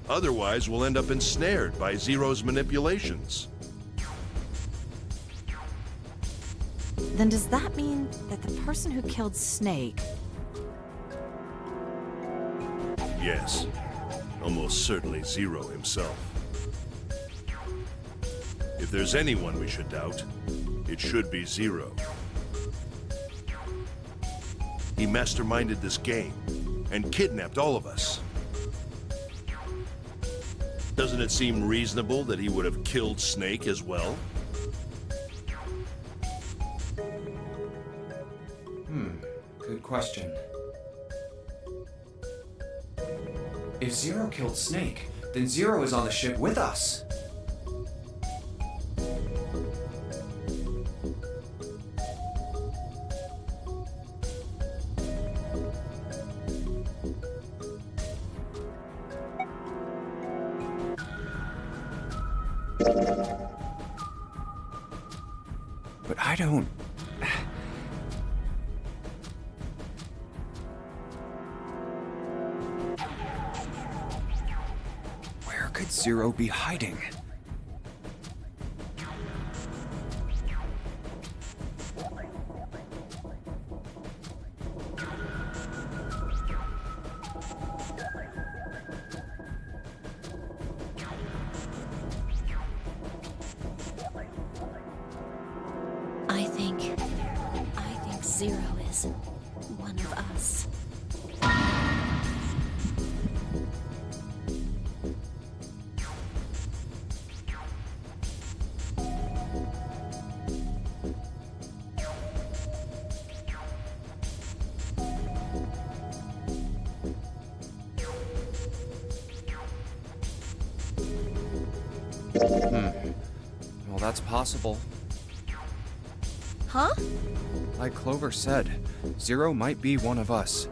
Otherwise, we'll end up ensnared by Zero's manipulations. Then does that mean that the person who killed Snake... Yes, almost certainly Zero himself. If there's anyone we should doubt, it should be Zero. He masterminded this game and kidnapped all of us. Doesn't it seem reasonable that he would have killed Snake as well? Good question. If Zero killed Snake, then Zero is on the ship with us. But I don't... Where could Zero be hiding? I think Zero is one of us. Well, that's possible. Huh? Like Clover said, Zero might be one of us.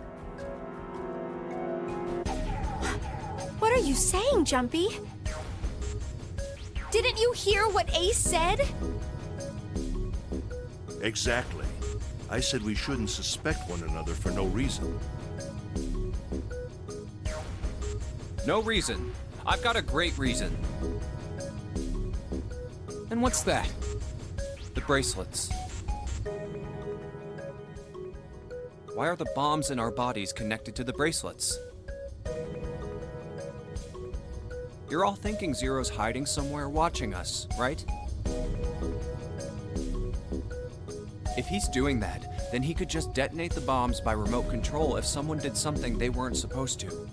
What are you saying, Jumpy? Didn't you hear what Ace said? Exactly. I said we shouldn't suspect one another for no reason. No reason. I've got a great reason. And what's that? The bracelets. Why are the bombs in our bodies connected to the bracelets? You're all thinking Zero's hiding somewhere watching us, right? If he's doing that, then he could just detonate the bombs by remote control if someone did something they weren't supposed to.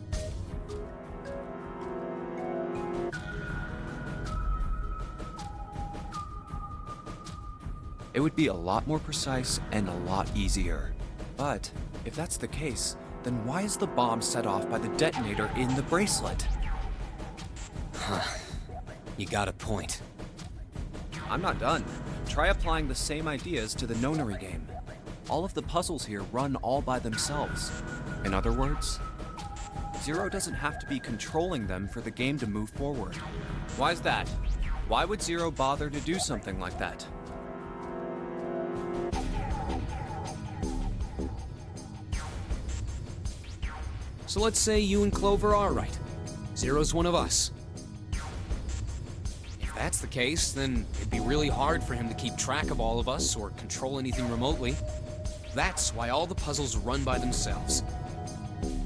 It would be a lot more precise and a lot easier. But if that's the case, then why is the bomb set off by the detonator in the bracelet? You got a point. I'm not done. Try applying the same ideas to the Nonary game. All of the puzzles here run all by themselves. In other words, Zero doesn't have to be controlling them for the game to move forward. Why's that? Why would Zero bother to do something like that? So let's say you and Clover are right. Zero's one of us. If that's the case, then it'd be really hard for him to keep track of all of us or control anything remotely. That's why all the puzzles run by themselves.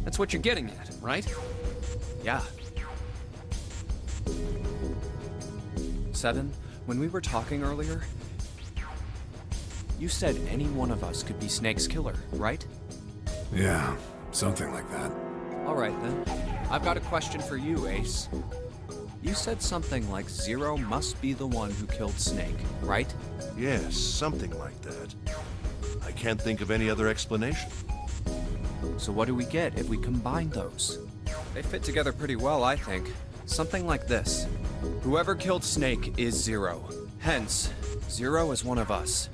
That's what you're getting at, right? Yeah. 7, when we were talking earlier, you said any one of us could be Snake's killer, right? Yeah, something like that. All right then. I've got a question for you, Ace. You said something like Zero must be the one who killed Snake, right? Yes, something like that. I can't think of any other explanation. So what do we get if we combine those? They fit together pretty well, I think. Something like this. Whoever killed Snake is Zero. Hence, Zero is one of us.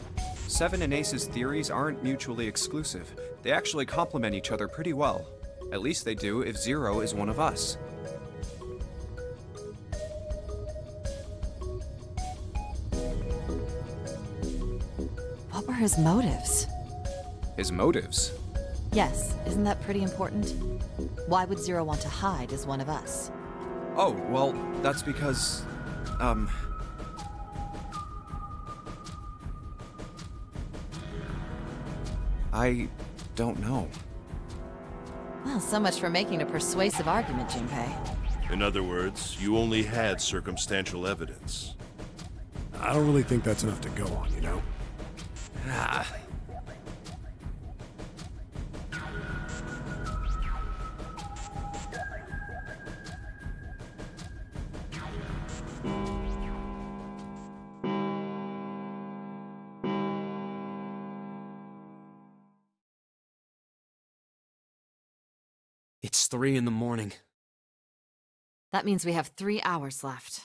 7 and Ace's theories aren't mutually exclusive. They actually complement each other pretty well. At least they do if Zero is one of us. What were his motives? His motives. Yes, isn't that pretty important? Why would Zero want to hide as one of us? Oh, well, that's because, I don't know. Well, so much for making a persuasive argument, Junpei. In other words, you only had circumstantial evidence. I don't really think that's enough to go on, you know? Ah. It's 3 in the morning. That means we have 3 hours left.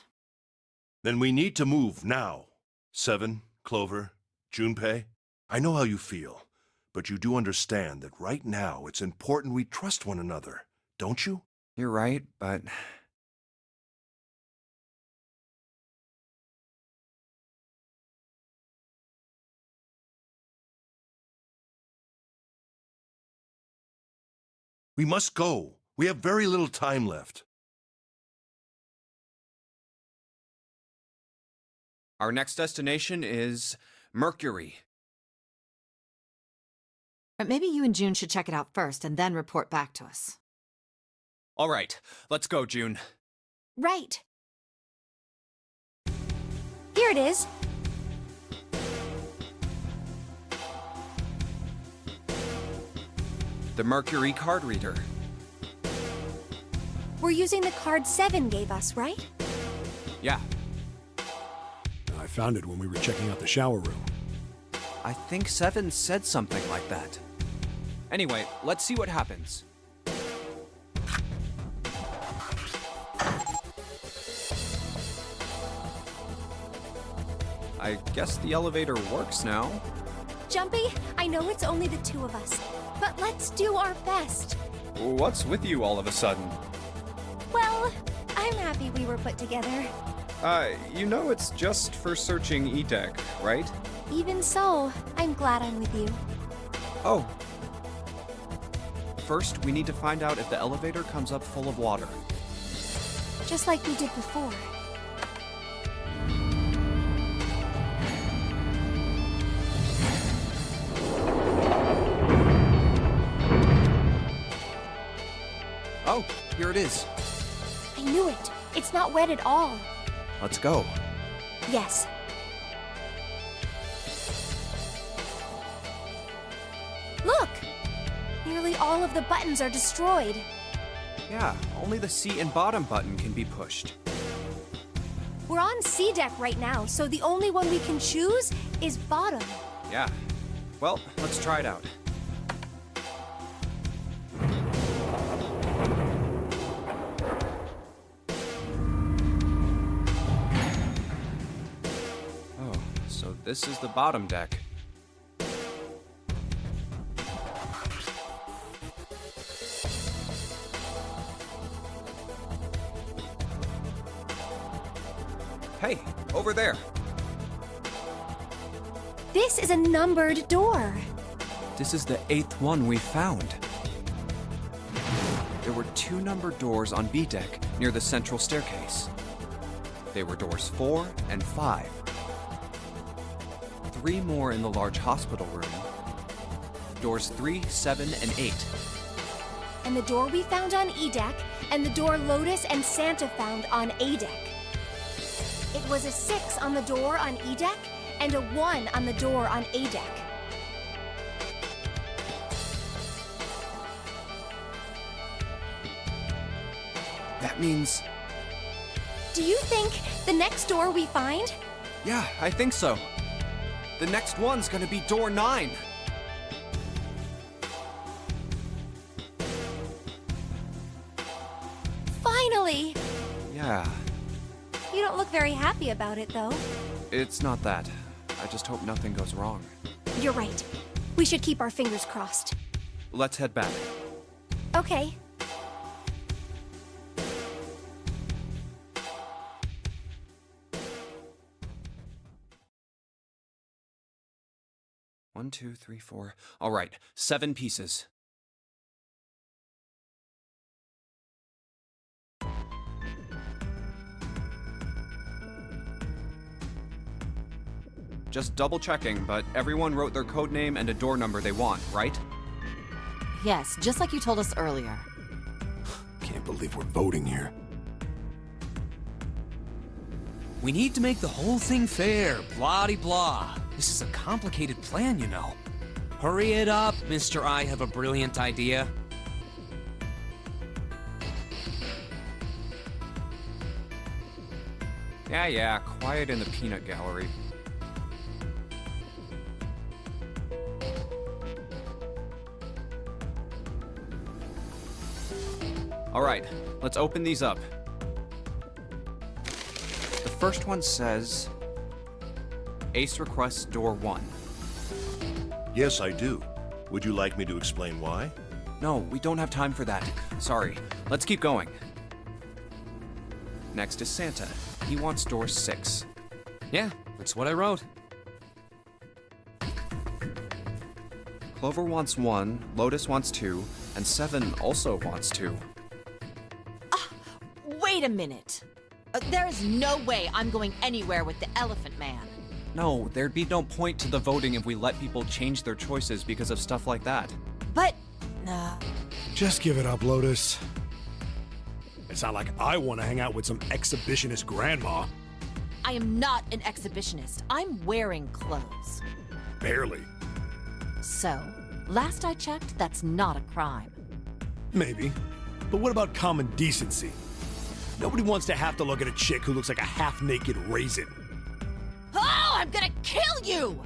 Then we need to move now. Seven, Clover, Junpei, I know how you feel, but you do understand that right now it's important we trust one another, don't you? You're right, but... We must go. We have very little time left. Our next destination is Mercury. But maybe you and June should check it out first and then report back to us. All right, let's go, June. Right. Here it is. The Mercury card reader. We're using the card 7 gave us, right? Yeah, I found it when we were checking out the shower room. I think 7 said something like that. Anyway, let's see what happens. I guess the elevator works now. Jumpy, I know it's only the 2 of us, but let's do our best. What's with you all of a sudden? Well, I'm happy we were put together. You know it's just for searching E-Deck, right? Even so, I'm glad I'm with you. Oh. First, we need to find out if the elevator comes up full of water. Just like we did before. Oh, here it is. I knew it. It's not wet at all. Let's go. Yes. Look! Nearly all of the buttons are destroyed. Yeah, only the seat and bottom button can be pushed. We're on C deck right now, so the only one we can choose is bottom. Yeah. Well, let's try it out. Oh, so this is the bottom deck. Hey, over there. This is a numbered door. This is the 8th one we found. There were 2 numbered doors on B deck near the central staircase. They were doors 4 and 5. 3 more in the large hospital room. Doors 3, 7, and 8. And the door we found on E deck, and the door Lotus and Santa found on A deck. It was a 6 on the door on E deck, and a 1 on the door on A deck. That means... Do you think the next door we find? Yeah, I think so. The next one's gonna be door 9. Finally! Yeah, You don't look very happy about it, though. it's not that. I just hope nothing goes wrong. You're right. We should keep our fingers crossed. Let's head back. Okay. 1, 2, 3, 4. All right, 7 pieces. Just double checking, but everyone wrote their code name and a door number they want, right? Yes, just like you told us earlier. Can't believe we're voting here. We need to make the whole thing fair, blah-de-blah. This is a complicated plan, you know. Hurry it up, Mr. I have a brilliant idea. Yeah, quiet in the peanut gallery. All right, let's open these up. The first one says, Ace requests door 1. Yes, I do. Would you like me to explain why? No, we don't have time for that. Sorry. Let's keep going. Next is Santa. He wants door 6. Yeah, that's what I wrote. Clover wants 1, Lotus wants 2, and 7 also wants 2. Wait a minute. There is no way I'm going anywhere with the Elephant Man. No, there'd be no point to the voting if we let people change their choices because of stuff like that. But... Just give it up, Lotus. It's not like I want to hang out with some exhibitionist grandma. I am not an exhibitionist. I'm wearing clothes. Barely. So, last I checked, that's not a crime. Maybe. But what about common decency? Nobody wants to have to look at a chick who looks like a half-naked raisin. Oh, I'm gonna kill you!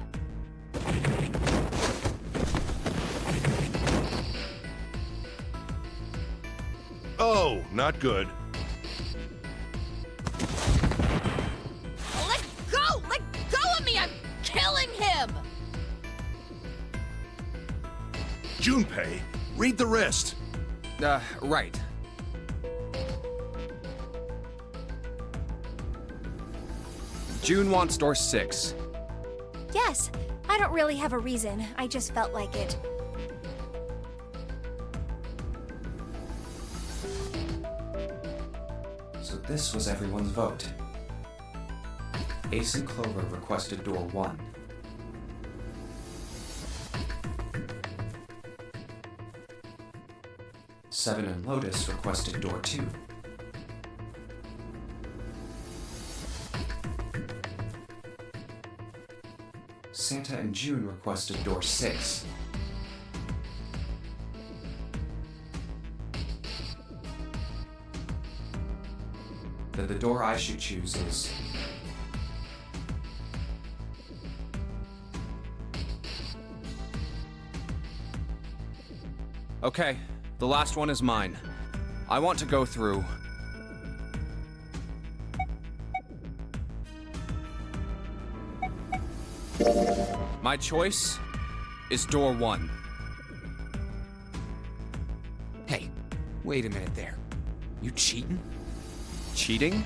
Oh, not good. Let go! Let go of me! I'm killing him! Junpei, read the rest. Right. June wants door 6. Yes, I don't really have a reason. I just felt like it. So this was everyone's vote. Ace and Clover requested door 1. Seven and Lotus requested door 2. Santa and June requested door 6. Then the door I should choose is... Okay, the last one is mine. I want to go through... My choice is door 1. Hey, wait a minute there. You cheating? Cheating?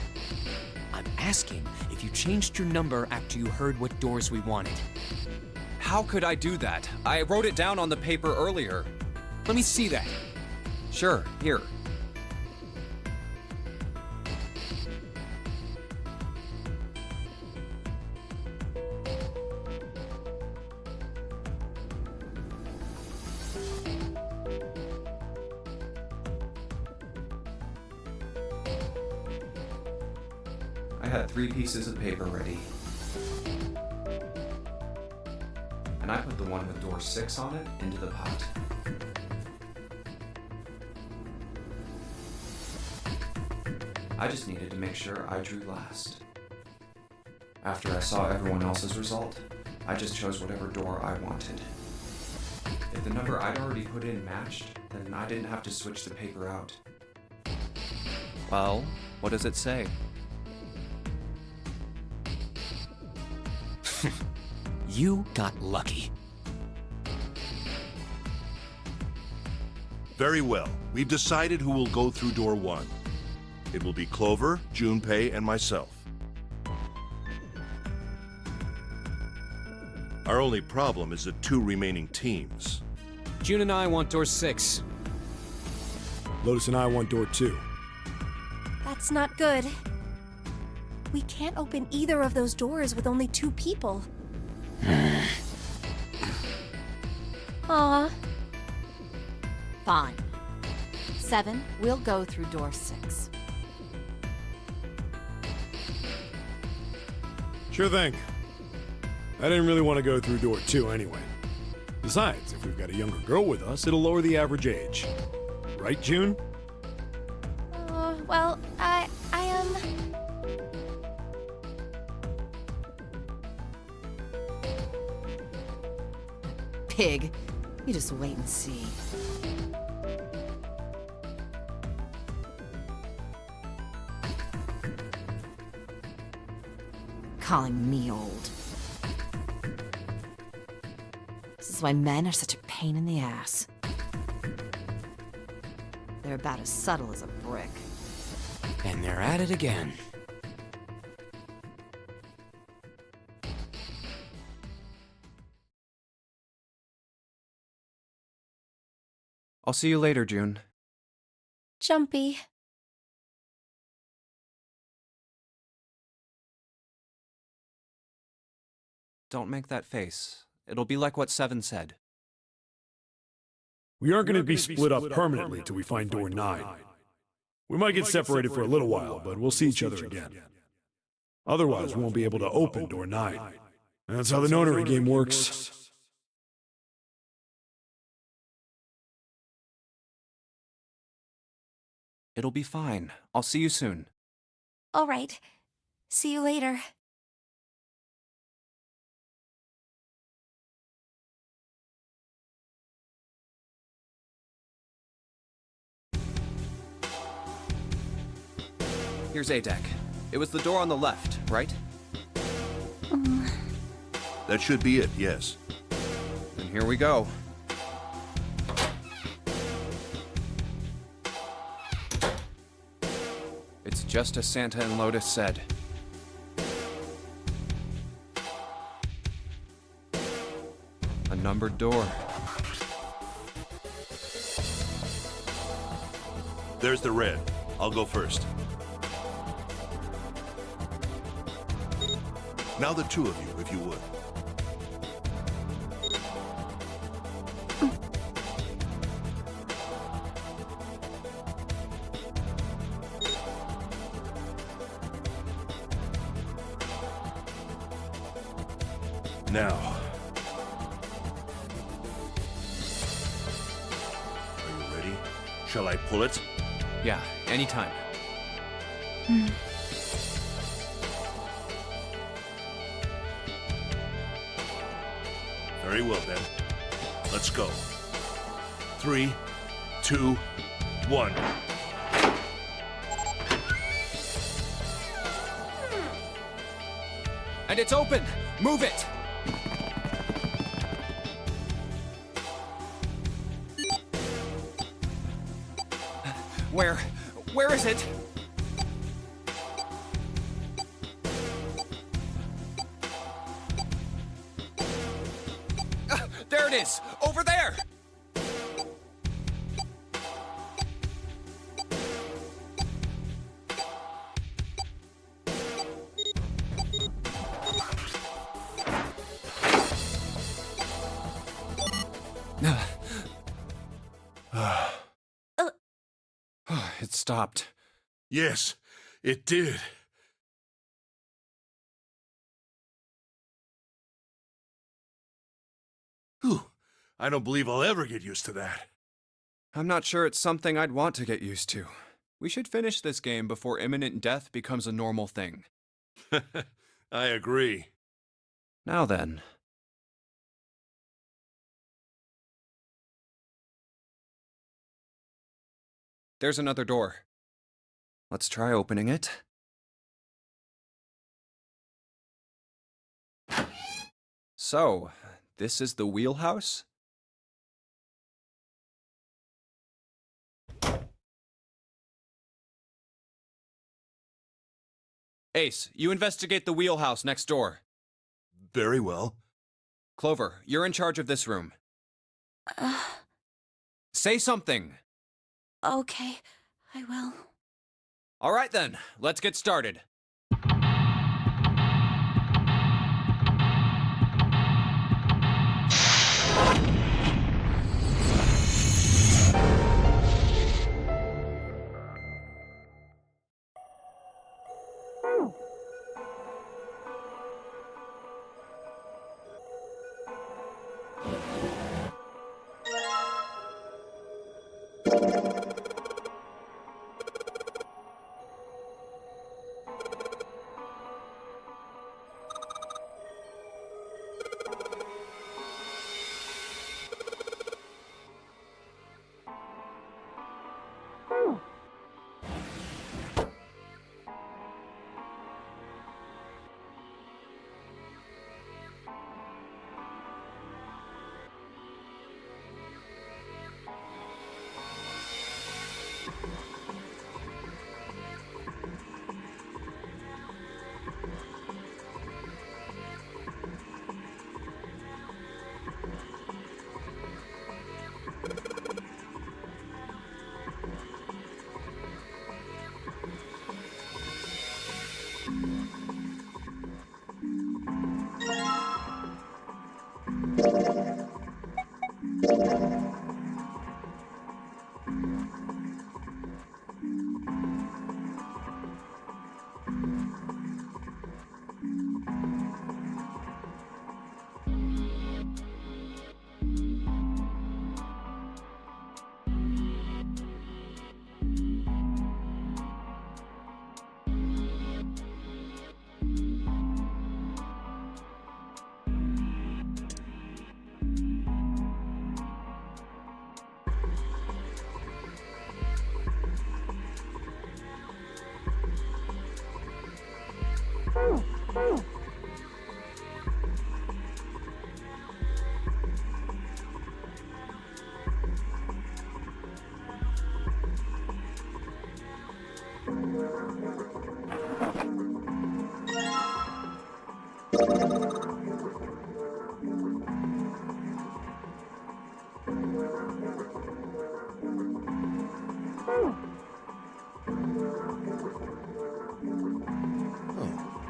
I'm asking if you changed your number after you heard what doors we wanted. How could I do that? I wrote it down on the paper earlier. Let me see that. Sure, here. I had 3 pieces of paper ready. And I put the one with door 6 on it into the pot. I just needed to make sure I drew last. After I saw everyone else's result, I just chose whatever door I wanted. If the number I'd already put in matched, then I didn't have to switch the paper out. Well, what does it say? You got lucky. Very well. We've decided who will go through door 1. It will be Clover, Junpei, and myself. Our only problem is the 2 remaining teams. June and I want door 6. Lotus and I want door 2. That's not good. We can't open either of those doors with only 2 people. Aw. Fine. 7, we'll go through door 6. Sure thing. I didn't really want to go through door 2 anyway. Besides, if we've got a younger girl with us, it'll lower the average age. Right, June? Well, I Pig. You just wait and see. Calling me old. This is why men are such a pain in the ass. They're about as subtle as a brick. And they're at it again. I'll see you later, June. Jumpy. Don't make that face. It'll be like what 7 said. We aren't going to be split up permanently till we find door 9. We might get separated for a little while, but we'll see each other again. Otherwise, we won't be able to open door 9. And that's how the notary game works. It'll be fine. I'll see you soon. All right. See you later. Here's A deck. It was the door on the left, right? That should be it, yes. And here we go. It's just as Santa and Lotus said. A numbered door. There's the red. I'll go first. Now the 2 of you, if you would. Now. Are you ready? Shall I pull it? Yeah, anytime. Very well, then. Let's go. 3, 2, 1. And it's open! Move it! Where is it? There it is! Over there! It stopped. Yes, it did. Whew. I don't believe I'll ever get used to that. I'm not sure it's something I'd want to get used to. We should finish this game before imminent death becomes a normal thing. I agree. Now then. There's another door. Let's try opening it. So, this is the wheelhouse? Ace, you investigate the wheelhouse next door. Very well. Clover, you're in charge of this room. Say something! Okay, I will. All right then, let's get started.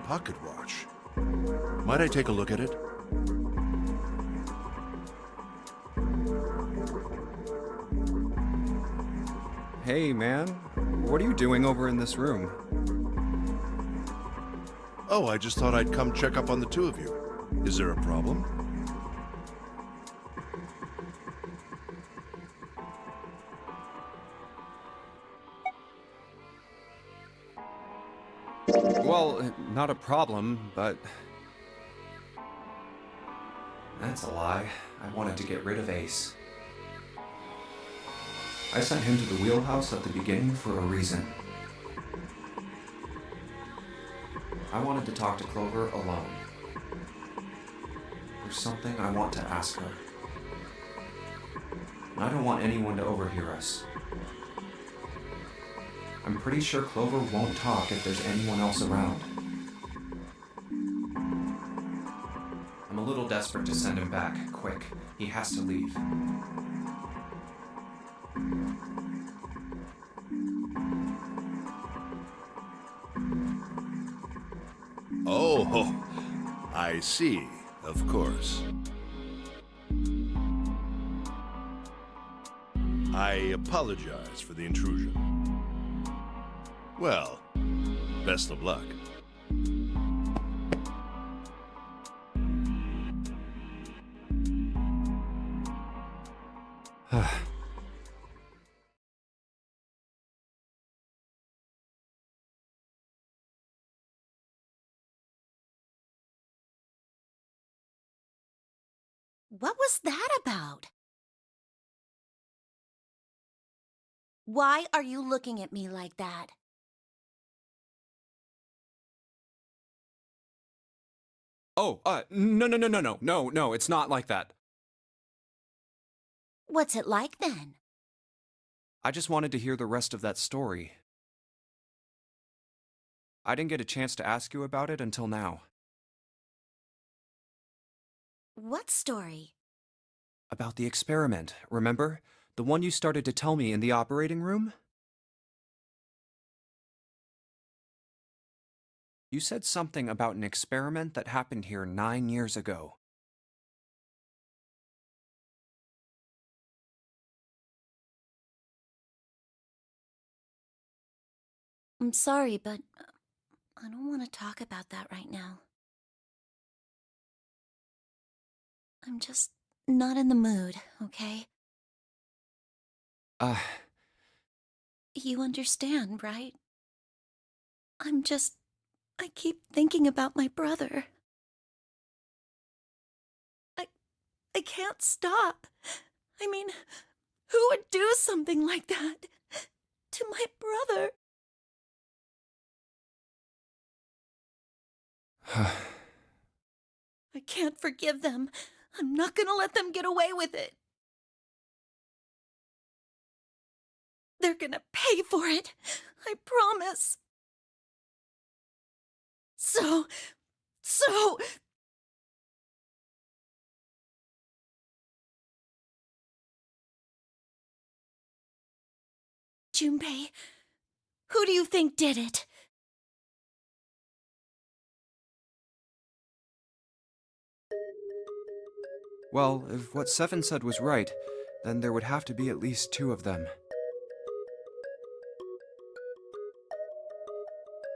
Pocket watch. Might I take a look at it? Hey, man. What are you doing over in this room? Oh, I just thought I'd come check up on the two of you. Is there a problem? Well, not a problem, but... That's a lie. I wanted to get rid of Ace. I sent him to the wheelhouse at the beginning for a reason. I wanted to talk to Clover alone. There's something I want to ask her. And I don't want anyone to overhear us. I'm pretty sure Clover won't talk if there's anyone else around. I'm a little desperate to send him back, quick. He has to leave. Oh, I see. Of course. I apologize for the intrusion. Well, best of luck. What was that about? Why are you looking at me like that? Oh, no, it's not like that. What's it like then? I just wanted to hear the rest of that story. I didn't get a chance to ask you about it until now. What story? About the experiment, remember? The one you started to tell me in the operating room? You said something about an experiment that happened here 9 years ago. I'm sorry, but I don't want to talk about that right now. I'm just not in the mood, okay? You understand, right? I keep thinking about my brother. I can't stop. I mean, who would do something like that to my brother? I can't forgive them. I'm not gonna let them get away with it. They're gonna pay for it. I promise. So... Junpei, who do you think did it? Well, if what Seven said was right, then there would have to be at least 2 of them.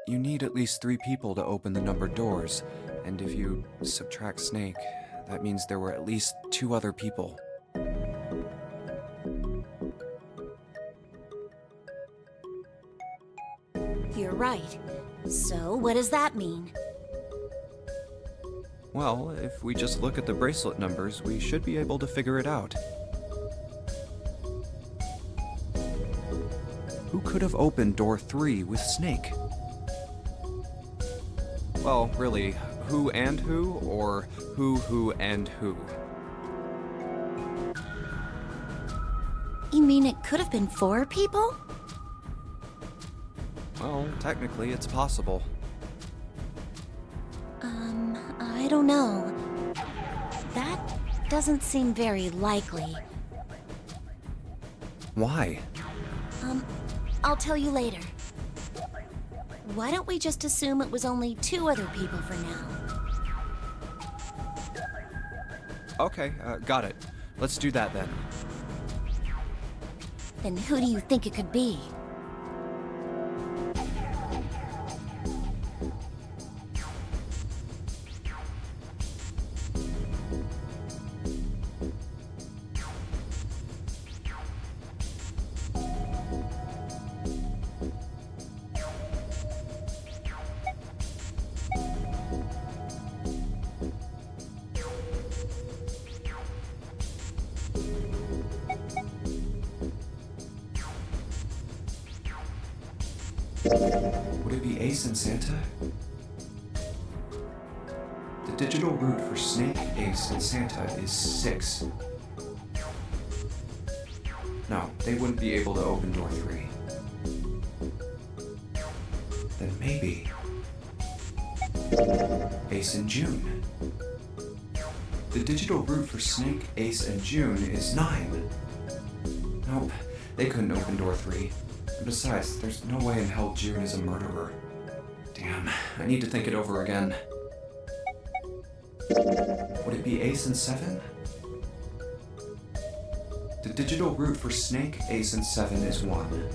You need at least 3 people to open the numbered doors, and if you subtract Snake, that means there were at least 2 other people. You're right. So, what does that mean? Well, if we just look at the bracelet numbers, we should be able to figure it out. Who could have opened door 3 with Snake? Well, really, who and who, or who and who? You mean it could have been 4 people? Well, technically, it's possible. I don't know. That doesn't seem very likely. Why? I'll tell you later. Why don't we just assume it was only 2 other people for now? Okay, got it. Let's do that then. Then who do you think it could be? Would it be Ace and Santa? The digital root for Snake, Ace, and Santa is 6. No, they wouldn't be able to open door 3. Then maybe... Ace and June. The digital root for Snake, Ace, and June is 9. Nope, they couldn't open door 3. And besides, there's no way in hell June is a murderer. Damn, I need to think it over again. Would it be Ace and 7? The digital root for Snake, Ace, and 7 is 1.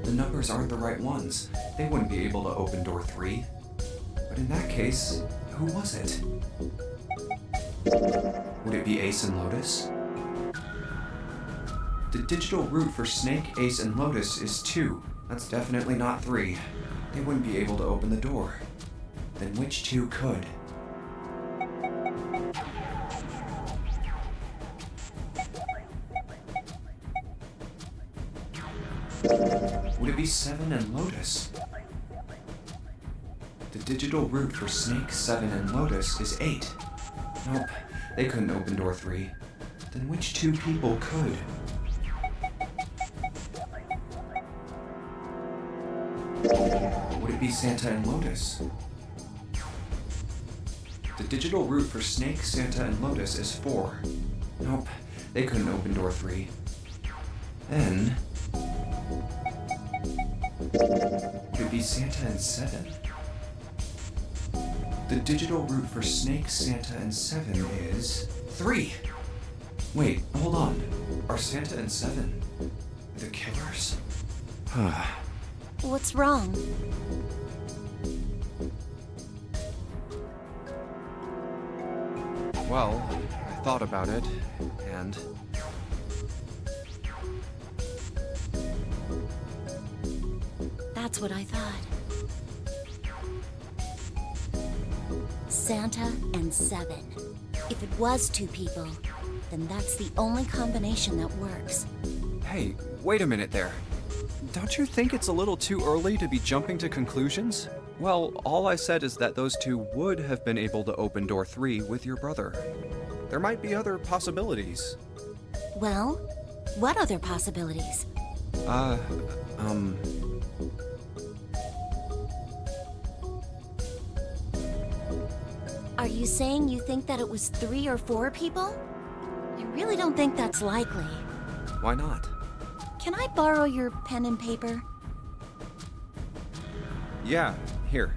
The numbers aren't the right ones. They wouldn't be able to open door 3. But in that case, who was it? Would it be Ace and Lotus? The digital root for Snake, Ace, and Lotus is 2. That's definitely not 3. They wouldn't be able to open the door. Then which 2 could? Would it be 7 and Lotus? The digital root for Snake, 7, and Lotus is 8. Nope, they couldn't open door 3. Then which 2 people could? Would it be Santa and Lotus? The The digital route for Snake, Santa, and Lotus is 4. Nope, they couldn't open door 3. Then... could be Santa and 7. The digital route for Snake, Santa, and 7 is 3. Wait, hold on. Are Santa and 7 the killers? What's wrong? Well, I thought about it, and... That's what I thought. Santa and 7. If it was 2 people, then that's the only combination that works. Hey, wait a minute there. Don't you think it's a little too early to be jumping to conclusions? Well, all I said is that those 2 would have been able to open door 3 with your brother. There might be other possibilities. Well, what other possibilities? Are you saying you think that it was 3 or 4 people? I really don't think that's likely. Why not? Can I borrow your pen and paper? Yeah, here.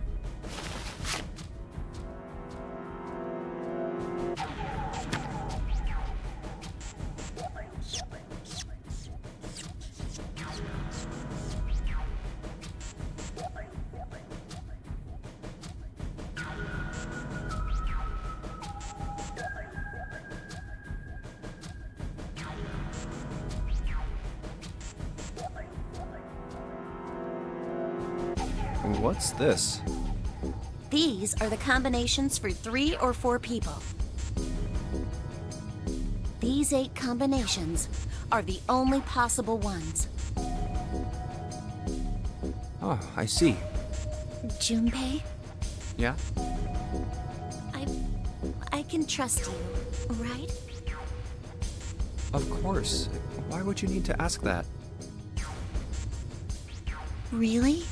What's this? These are the combinations for 3 or 4 people. These 8 combinations are the only possible ones. Oh, I see. Junpei, Yeah? I can trust you, right? Of course. Why would you need to ask that? Really?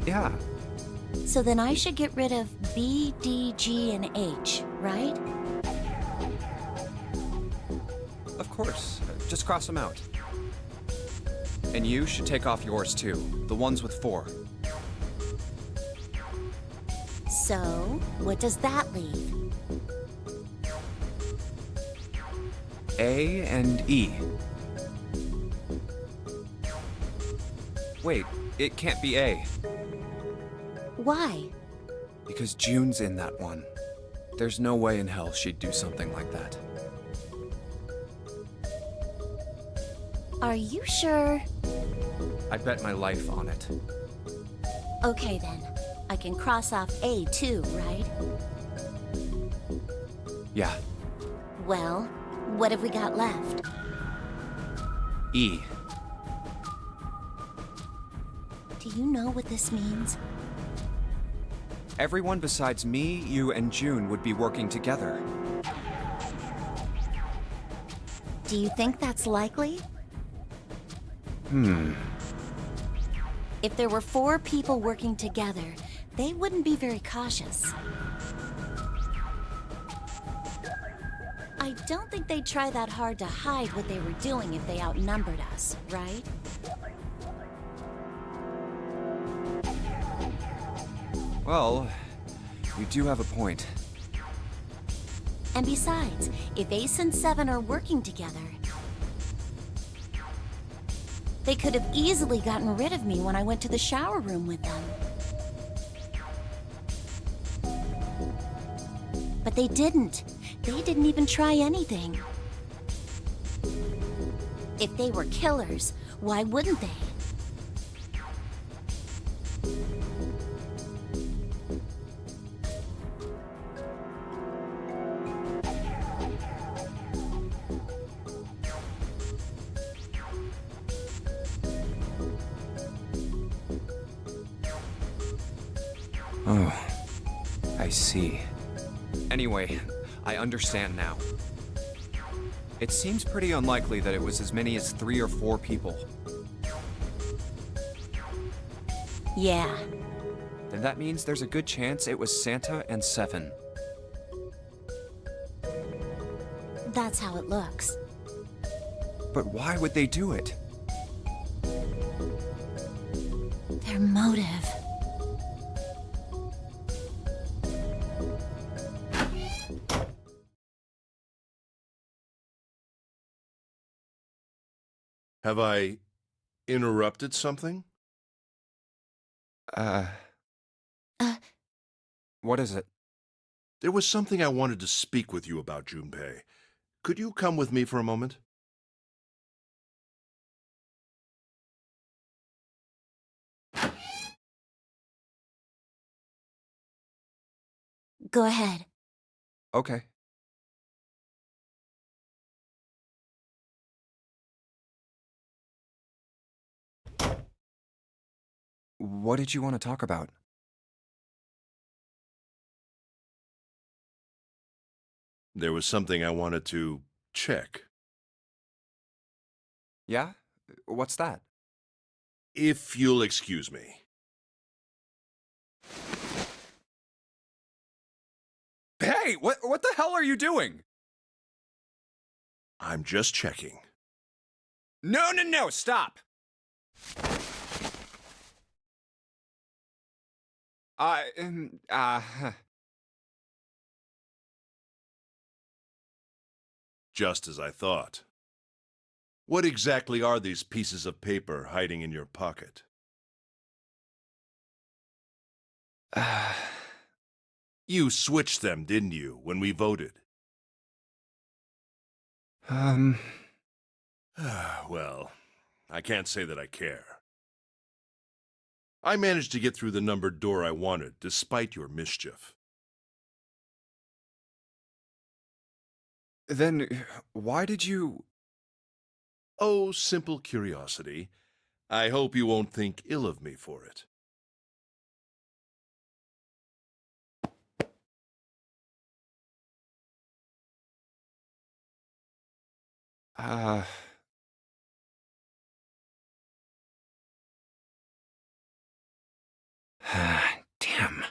Yeah. So then I should get rid of B, D, G, and H, right? Of course. Just cross them out. And you should take off yours too. The ones with 4. So, what does that leave? A and E. Wait, it can't be A. Why? Because June's in that one. There's no way in hell she'd do something like that. Are you sure? I'd bet my life on it. Okay then. I can cross off A too, right? Yeah. Well, what have we got left? E. Do you know what this means? Everyone besides me, you, and June would be working together. Do you think that's likely? If there were 4 people working together, they wouldn't be very cautious. I don't think they'd try that hard to hide what they were doing if they outnumbered us, right? Well, you do have a point. And besides, if Ace and 7 are working together, they could have easily gotten rid of me when I went to the shower room with them. But they didn't. They didn't even try anything. If they were killers, why wouldn't they? Oh, I see. Anyway, I understand now. It seems pretty unlikely that it was as many as 3 or 4 people. Yeah. Then that means there's a good chance it was Santa and 7. That's how it looks. But why would they do it? Their motive. Have I interrupted something? What is it? There was something I wanted to speak with you about, Junpei. Could you come with me for a moment? Go ahead. Okay. What did you want to talk about? There was something I wanted to check. Yeah? What's that? If you'll excuse me. Hey, what the hell are you doing? I'm just checking. No, stop! Just as I thought. What exactly are these pieces of paper hiding in your pocket? You switched them, didn't you, when we voted? Well, I can't say that I care. I managed to get through the numbered door I wanted, despite your mischief. Then, why did you... Oh, simple curiosity. I hope you won't think ill of me for it. Damn.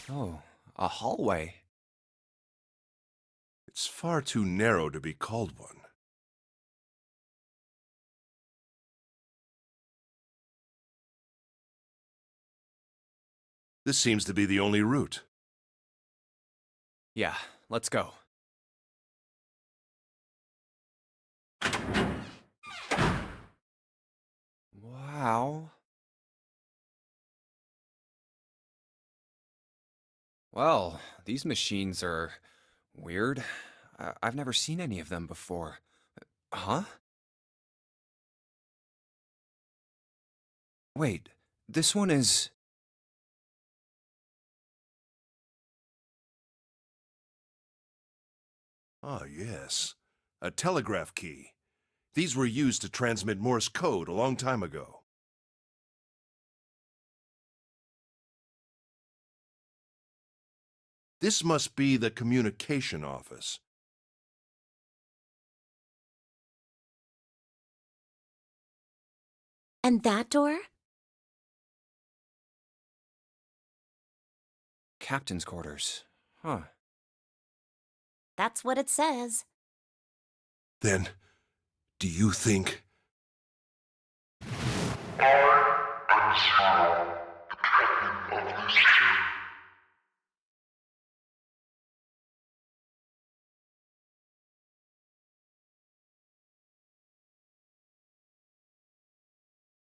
Oh, a hallway. It's far too narrow to be called one. This seems to be the only route. Yeah, let's go. Wow. Well, these machines are weird. I've never seen any of them before. Huh? Wait, this one is... Ah, yes. A telegraph key. These were used to transmit Morse code a long time ago. This must be the communication office. And that door? Captain's quarters. Huh. That's what it says. Then, do you think... I'm Zero, the captain of this ship.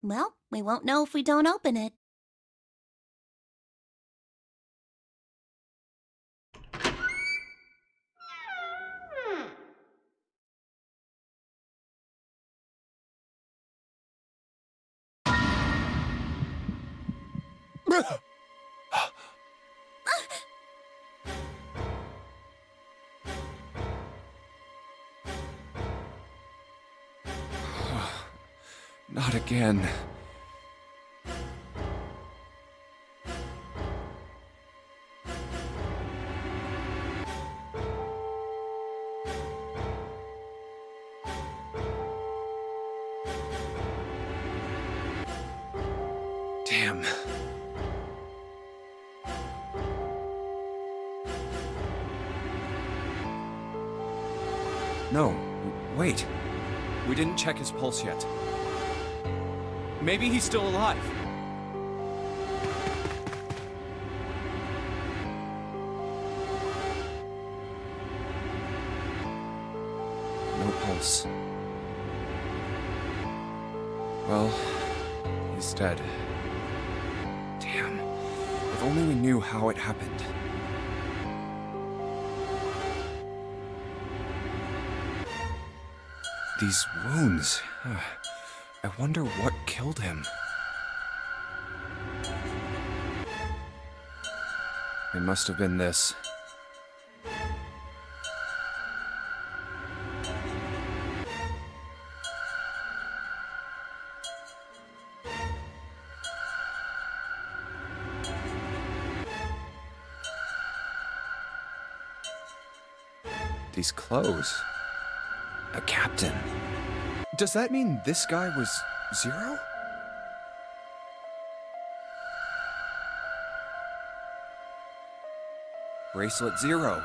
Well, we won't know if we don't open it. Not again. Damn. No, wait. We didn't check his pulse yet. Maybe he's still alive. No pulse. Well, he's dead. Damn. If only we knew how it happened. These wounds. I wonder what killed him. It must have been this. These clothes. A captain. Does that mean this guy was Zero? Bracelet 0.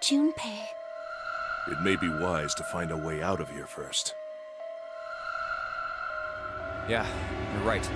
Junpei. It may be wise to find a way out of here first. Yeah, you're right.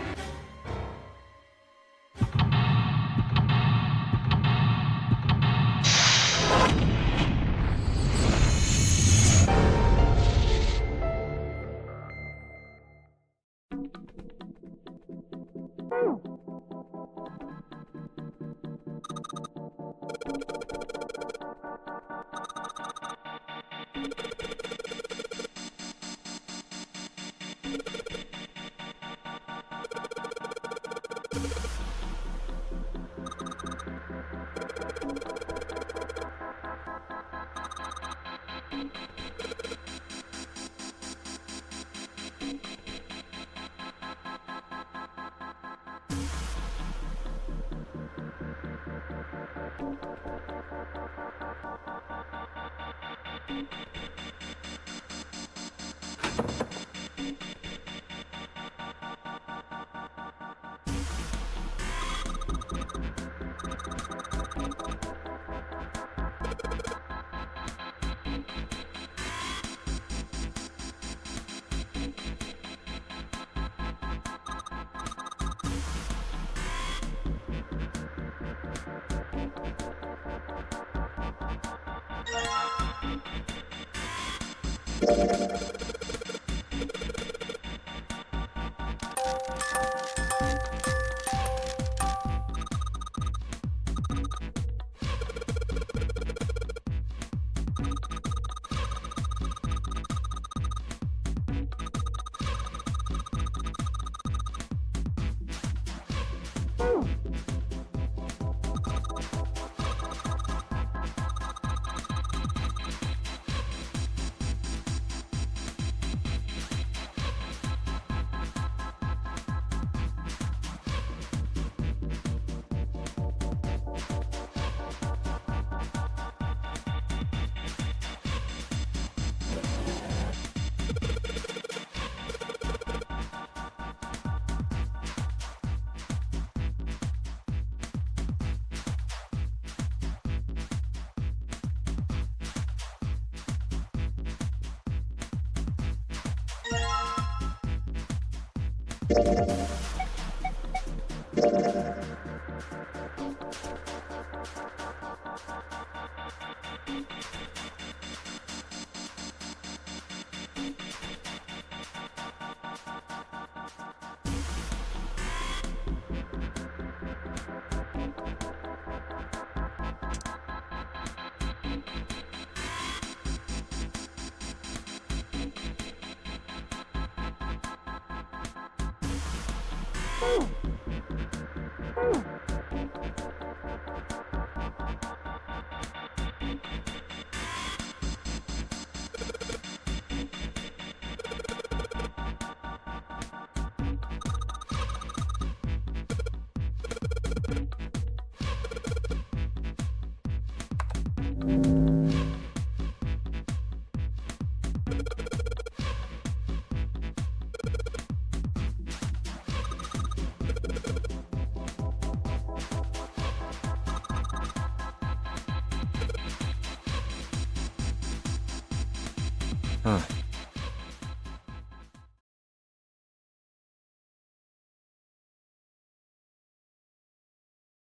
Huh.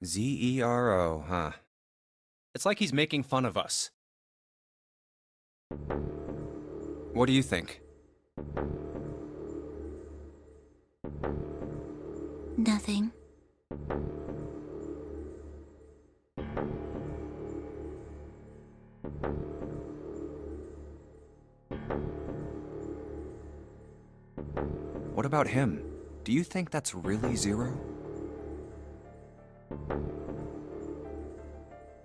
Zero, huh? It's like he's making fun of us. What do you think? Nothing. What about him? Do you think that's really Zero?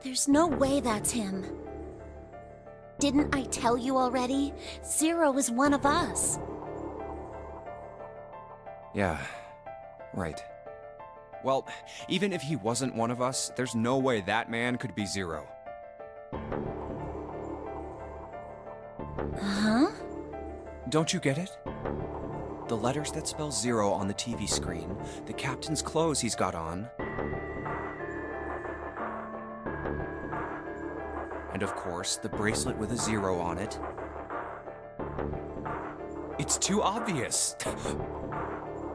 There's no way that's him. Didn't I tell you already? Zero is one of us. Yeah, right. Well, even if he wasn't one of us, there's no way that man could be Zero. Huh? Don't you get it? The letters that spell Zero on the TV screen, the captain's clothes he's got on, and of course, the bracelet with a 0 on it. It's too obvious.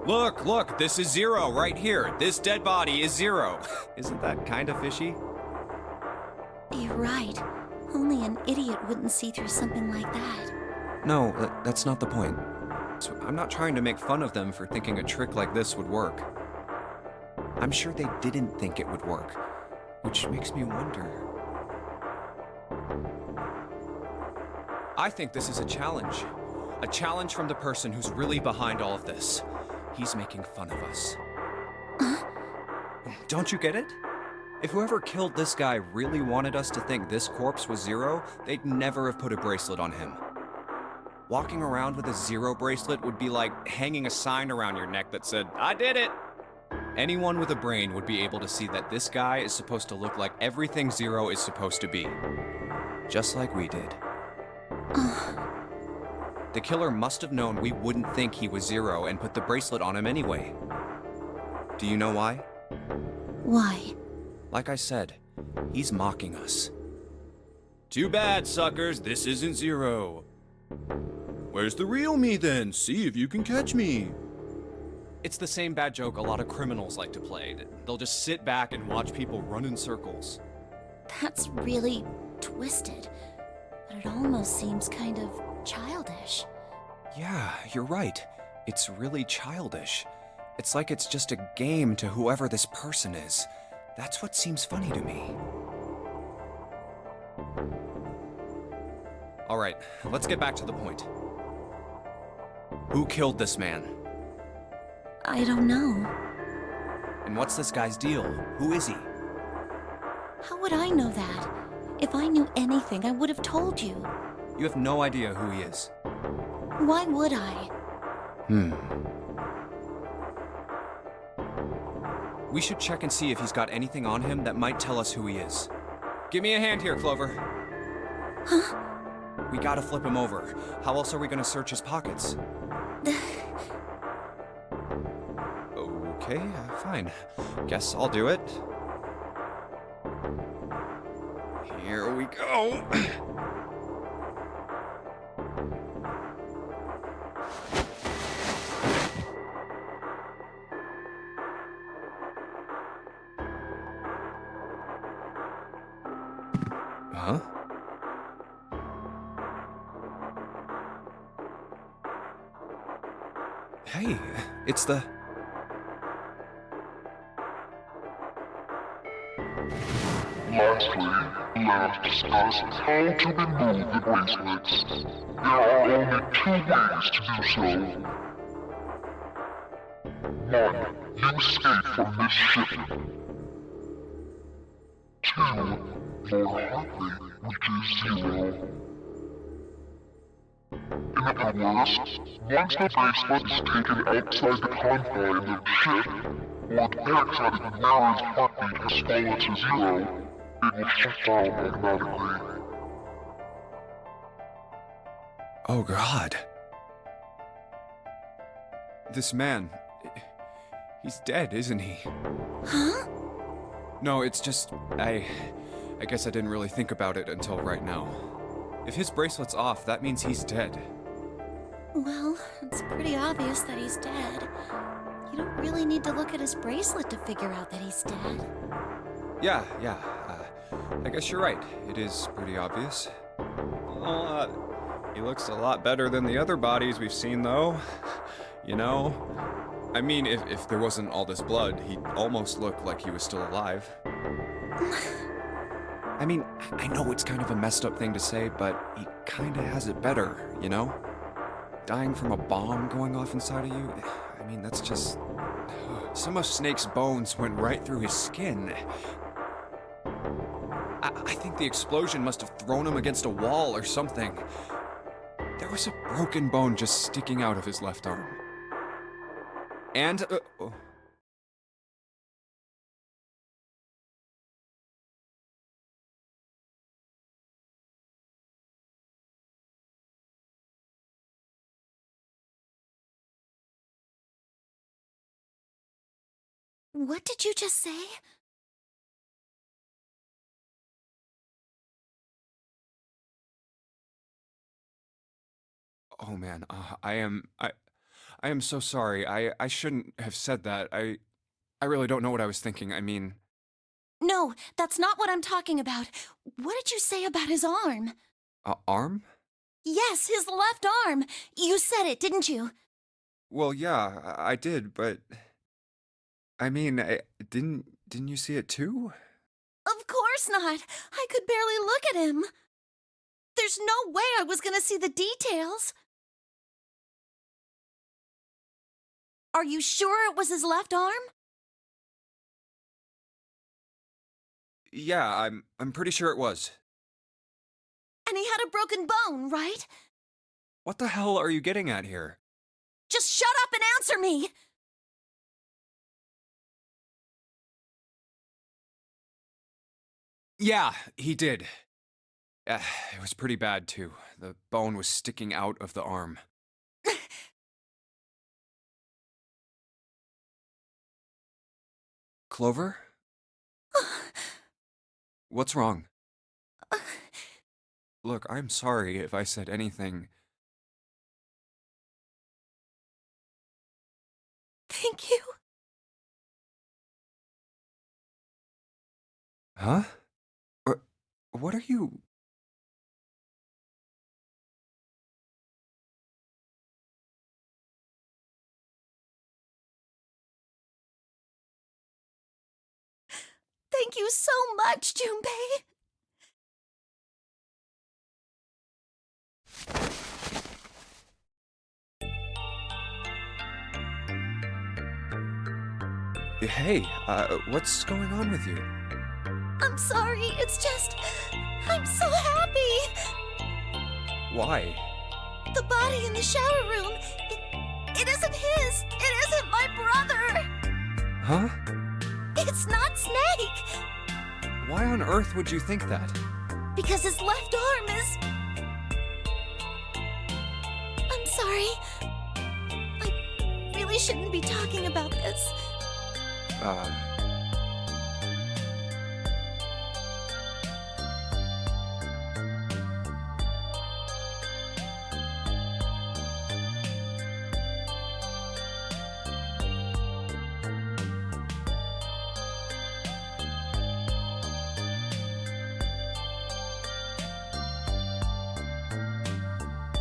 Look, this is Zero right here. This dead body is Zero. Isn't that kind of fishy? You're right. Only an idiot wouldn't see through something like that. No, that's not the point. So I'm not trying to make fun of them for thinking a trick like this would work. I'm sure they didn't think it would work, which makes me wonder. I think this is a challenge. A challenge from the person who's really behind all of this. He's making fun of us. Don't you get it? If whoever killed this guy really wanted us to think this corpse was Zero, they'd never have put a bracelet on him. Walking around with a 0 bracelet would be like hanging a sign around your neck that said, "I did it!" Anyone with a brain would be able to see that this guy is supposed to look like everything Zero is supposed to be. Just like we did. The killer must have known we wouldn't think he was Zero and put the bracelet on him anyway. Do you know why? Why? Like I said, he's mocking us. Too bad, suckers, this isn't Zero. Where's the real me then? See if you can catch me. It's the same bad joke a lot of criminals like to play. They'll just sit back and watch people run in circles. That's really twisted. But it almost seems kind of childish. Yeah, you're right. It's really childish. It's like it's just a game to whoever this person is. That's what seems funny to me. All right, let's get back to the point. Who killed this man? I don't know. And what's this guy's deal? Who is he? How would I know that? If I knew anything, I would have told you. You have no idea who he is. Why would I? We should check and see if he's got anything on him that might tell us who he is. Give me a hand here, Clover. Huh? We gotta flip him over. How else are we gonna search his pockets? Okay, fine. Guess I'll do it. Here we go. Huh? Hey, it's the... Lastly, let us discuss how to remove the bracelets. There are only 2 ways to do so. 1. You escape from this ship. 2. Lord Hartley reaches 0. In other words, once the bracelet is taken outside the confine of the ship, or the parasitic Marin's heartbeat has fallen to 0, it will shut down automatically. Oh God. This man... he's dead, isn't he? Huh? No, it's just... I guess I didn't really think about it until right now. If his bracelet's off, that means he's dead. Well, it's pretty obvious that he's dead. You don't really need to look at his bracelet to figure out that he's dead. Yeah. I guess you're right. It is pretty obvious. Well, he looks a lot better than the other bodies we've seen, though. You know? I mean, if there wasn't all this blood, he'd almost look like he was still alive. I mean, I know it's kind of a messed up thing to say, but he kinda has it better, you know? Dying from a bomb going off inside of you, I mean, that's just... Some of Snake's bones went right through his skin. I think the explosion must have thrown him against a wall or something. There was a broken bone just sticking out of his left arm. And, What did you just say? oh man, I am so sorry. I shouldn't have said that. I really don't know what I was thinking. I mean, No, that's not what I'm talking about. What did you say about his arm? arm? Yes, his left arm. You said it, didn't you? Well, yeah, I did, but I mean, didn't you see it too? Of course not. I could barely look at him. There's no way I was gonna see the details. Are you sure it was his left arm? Yeah, I'm pretty sure it was. And he had a broken bone, right? What the hell are you getting at here? Just shut up and answer me! Yeah, he did. It was pretty bad, too. The bone was sticking out of the arm. Clover? What's wrong? Look, I'm sorry if I said anything. Thank you. Huh? What are you... Thank you so much, Junpei. Hey, what's going on with you? I'm sorry, it's just... I'm so happy! Why? The body in the shower room, it isn't his! It isn't my brother! Huh? It's not Snake! Why on earth would you think that? Because his left arm is... I'm sorry. I really shouldn't be talking about this.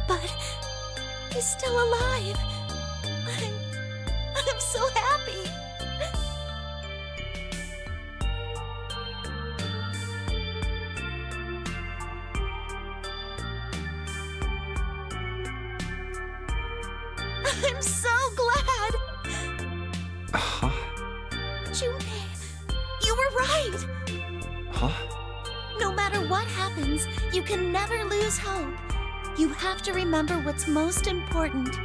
But he's still alive. I'm so happy. I'm so glad. Huh? Junpei, you were right. Huh? No matter what happens, you can never lose hope. You have to remember what's most important,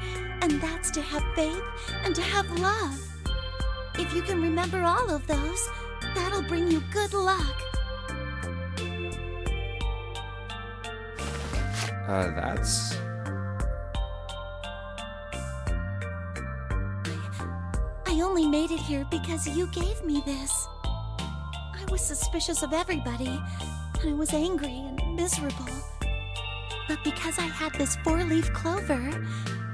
and that's to have faith and to have love. If you can remember all of those, that'll bring you good luck. That's... I only made it here because you gave me this. I was suspicious of everybody, and I was angry and miserable. But because I had this four-leaf clover,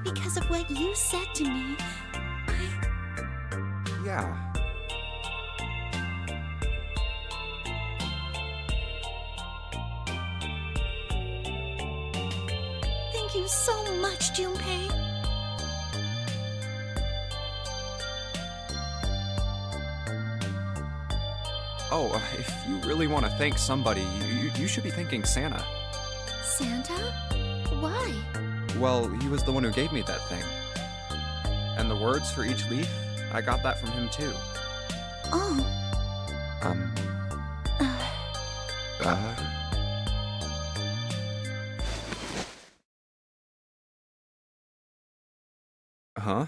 because of what you said to me, Yeah. Thank you so much, Junpei. Oh, if you really want to thank somebody, you should be thanking Santa. Santa? Why? Well, he was the one who gave me that thing. And the words for each leaf, I got that from him too. Oh. Huh?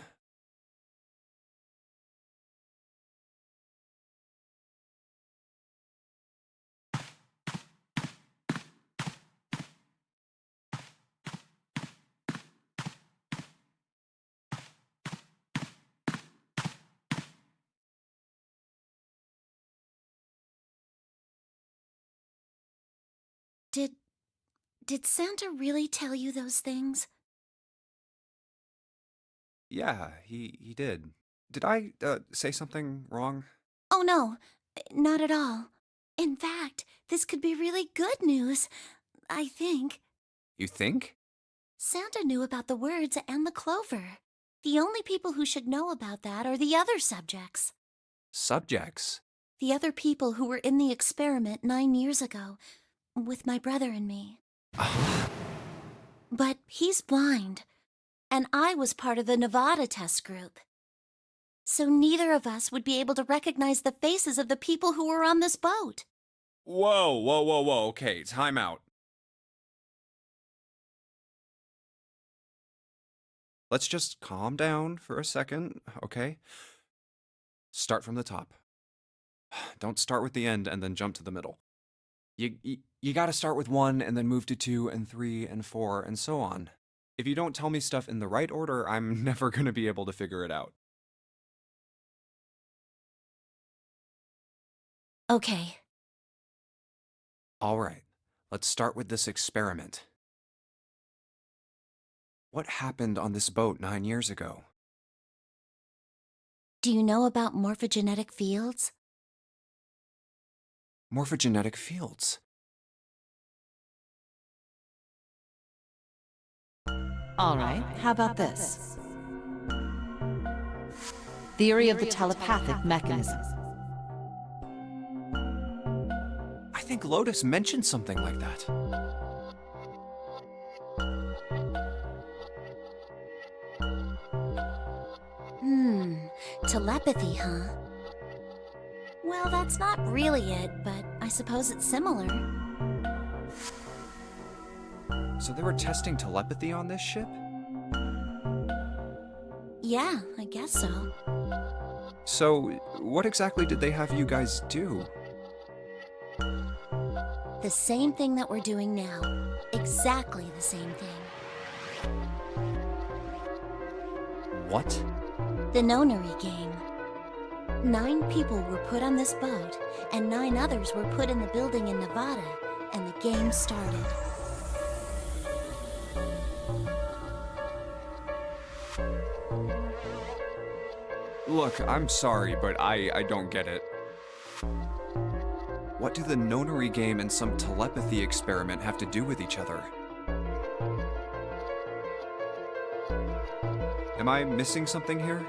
Did Santa really tell you those things? Yeah, he did. Did I, say something wrong? Oh no, not at all. In fact, this could be really good news, I think. You think? Santa knew about the words and the clover. The only people who should know about that are the other subjects. Subjects? The other people who were in the experiment 9 years ago, with my brother and me. But he's blind, and I was part of the Nevada test group. So neither of us would be able to recognize the faces of the people who were on this boat. Whoa. Okay, time out. Let's just calm down for a second, okay? Start from the top. Don't start with the end and then jump to the middle. You gotta start with 1 and then move to 2 and 3 and 4 and so on. If you don't tell me stuff in the right order, I'm never gonna be able to figure it out. Okay. All right, let's start with this experiment. What happened on this boat 9 years ago? Do you know about morphogenetic fields? Morphogenetic fields. All right, how about this? Theory of the telepathic mechanism. I think Lotus mentioned something like that. Telepathy, huh? Well, that's not really it, but I suppose it's similar. So they were testing telepathy on this ship? Yeah, I guess so. So, what exactly did they have you guys do? The same thing that we're doing now. Exactly the same thing. What? The nonary game. 9 people were put on this boat, and 9 others were put in the building in Nevada, and the game started. Look, I'm sorry, but I don't get it. What do the nonary game and some telepathy experiment have to do with each other? Am I missing something here?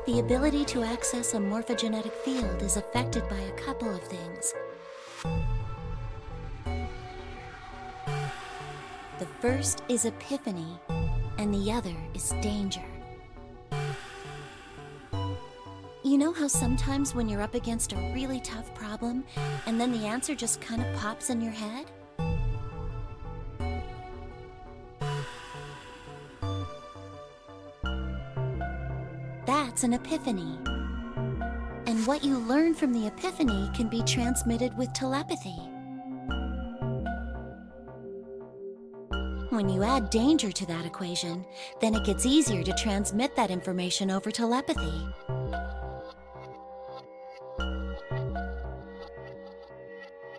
The ability to access a morphogenetic field is affected by a couple of things. The first is epiphany, and the other is danger. You know how sometimes when you're up against a really tough problem, and then the answer just kind of pops in your head? That's an epiphany. And what you learn from the epiphany can be transmitted with telepathy. When you add danger to that equation, then it gets easier to transmit that information over telepathy.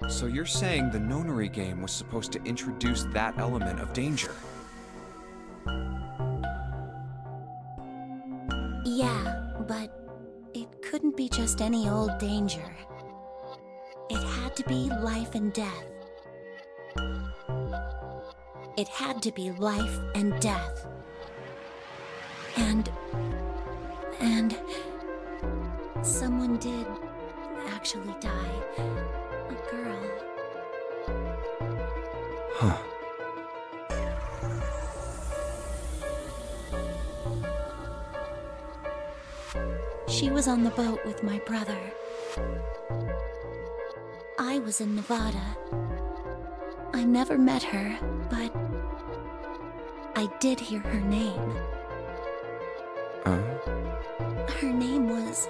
So you're saying the nonary game was supposed to introduce that element of danger? Yeah, but it couldn't be just any old danger. It had to be life and death. It had to be life and death. And someone did actually die. A girl. Huh. She She was on the boat with my brother. I was in Nevada. I never met her, but I did hear her name. Her name was...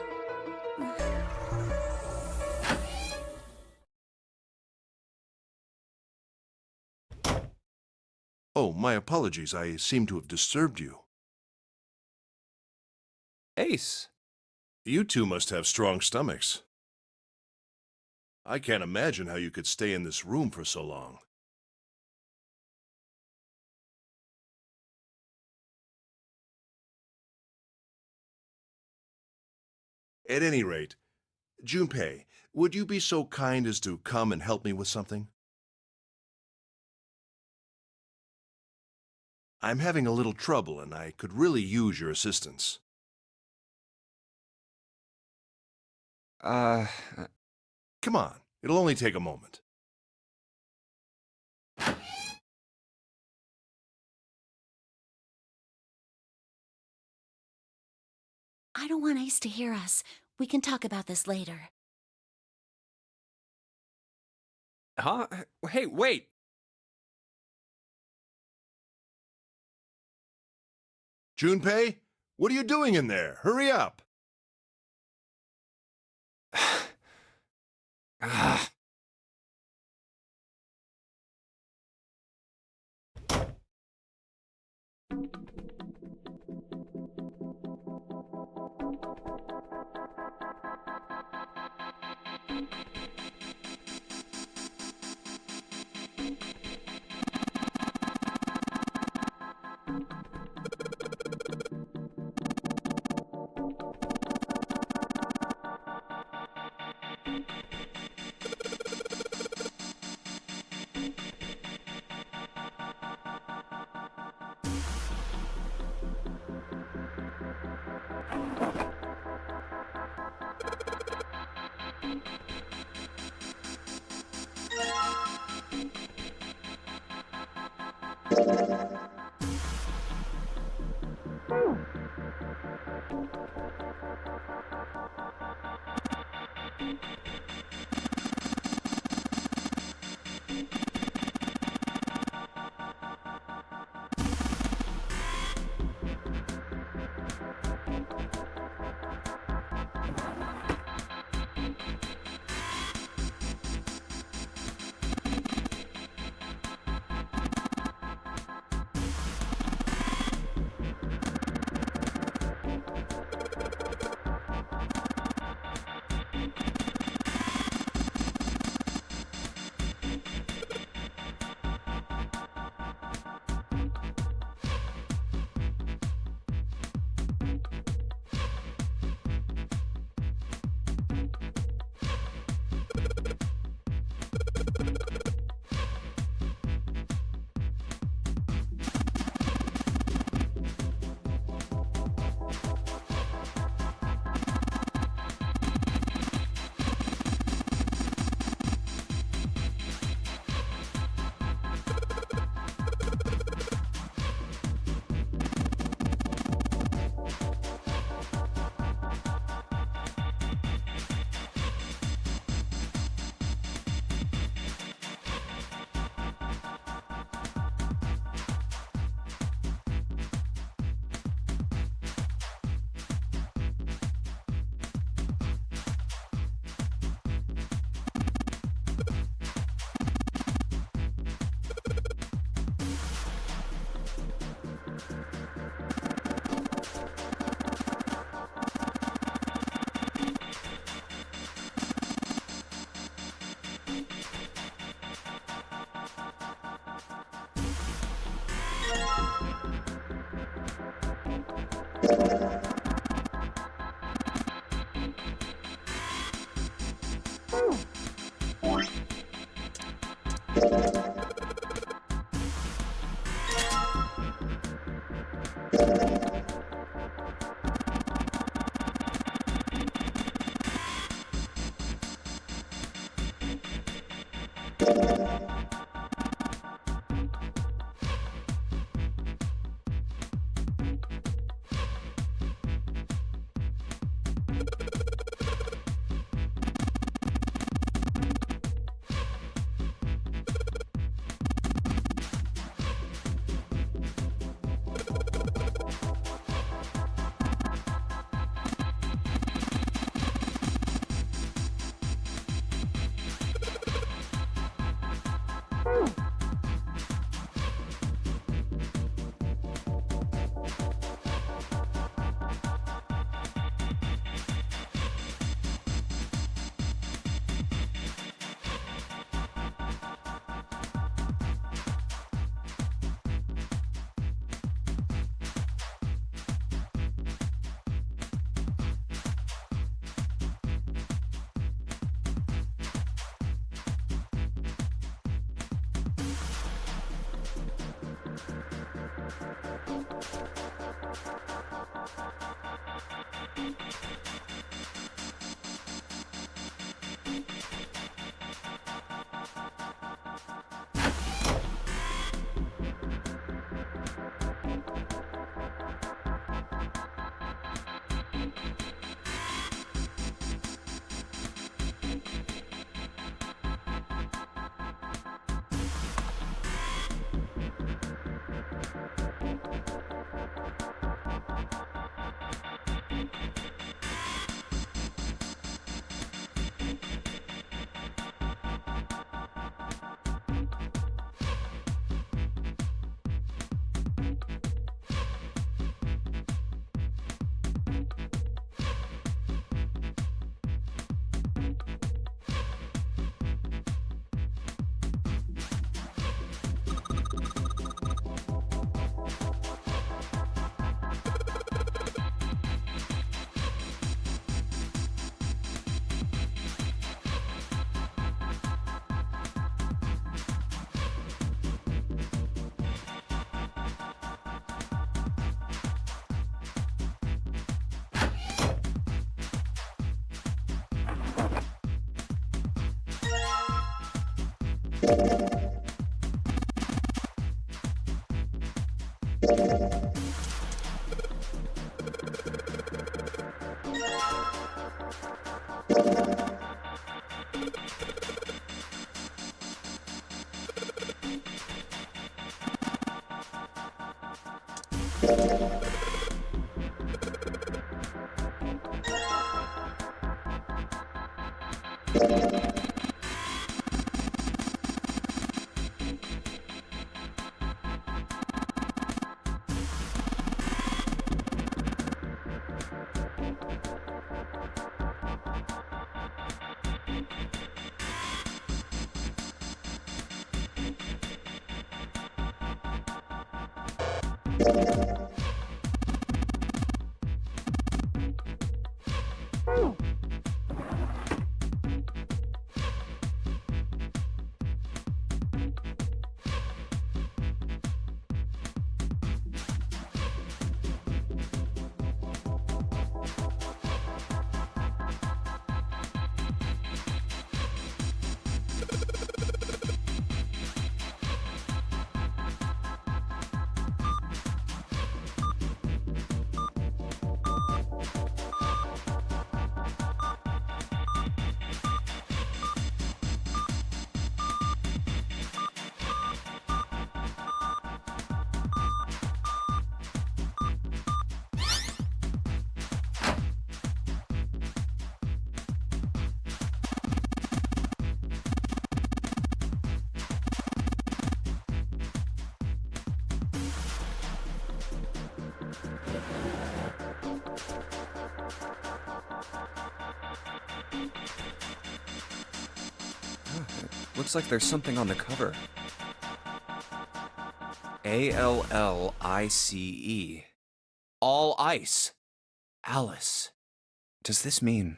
Oh, my apologies. I seem to have disturbed you. Ace. You two must have strong stomachs. I can't imagine how you could stay in this room for so long. At any rate, Junpei, would you be so kind as to come and help me with something? I'm having a little trouble, and I could really use your assistance. Come on, it'll only take a moment. I don't want Ace to hear us. We can talk about this later. Huh? Hey, wait! Junpei, what are you doing in there? Hurry up! Looks like there's something on the cover. ALLICE. All ice. Alice. Does this mean...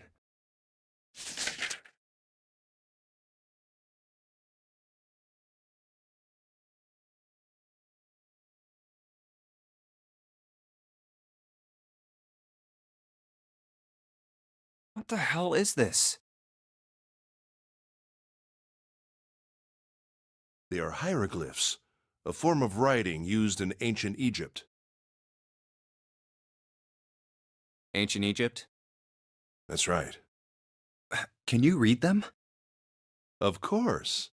What the hell is this? They are hieroglyphs, a form of writing used in ancient Egypt. Ancient Egypt? That's right. Can you read them? Of course.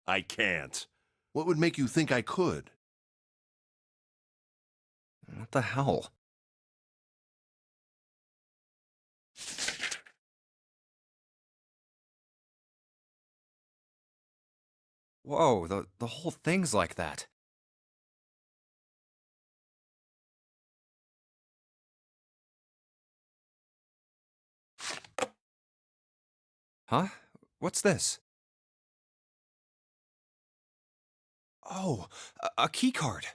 I can't. What would make you think I could? What the hell? Whoa, the whole thing's like that. Huh? What's this? Oh, a key card.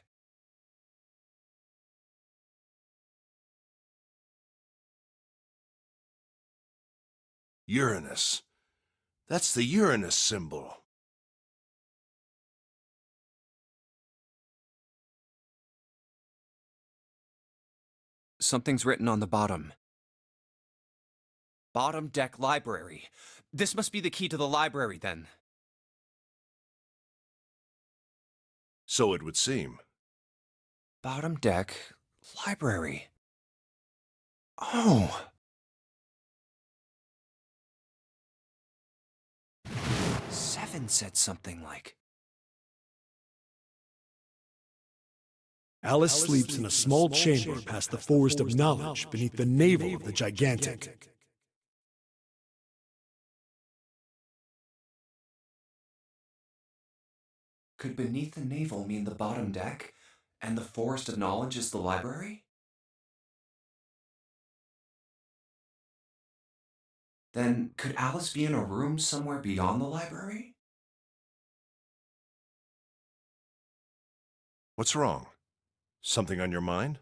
Uranus. That's the Uranus symbol. Something's written on the bottom. Bottom deck library. This must be the key to the library, then. So it would seem. Bottom deck library. Oh. Seven said something like... Alice sleeps in a small chamber past the Forest of Knowledge beneath the navel of the Gigantic. Could beneath the navel mean the bottom deck, and the Forest of Knowledge is the library? Then, could Alice be in a room somewhere beyond the library? What's wrong? Something on your mind?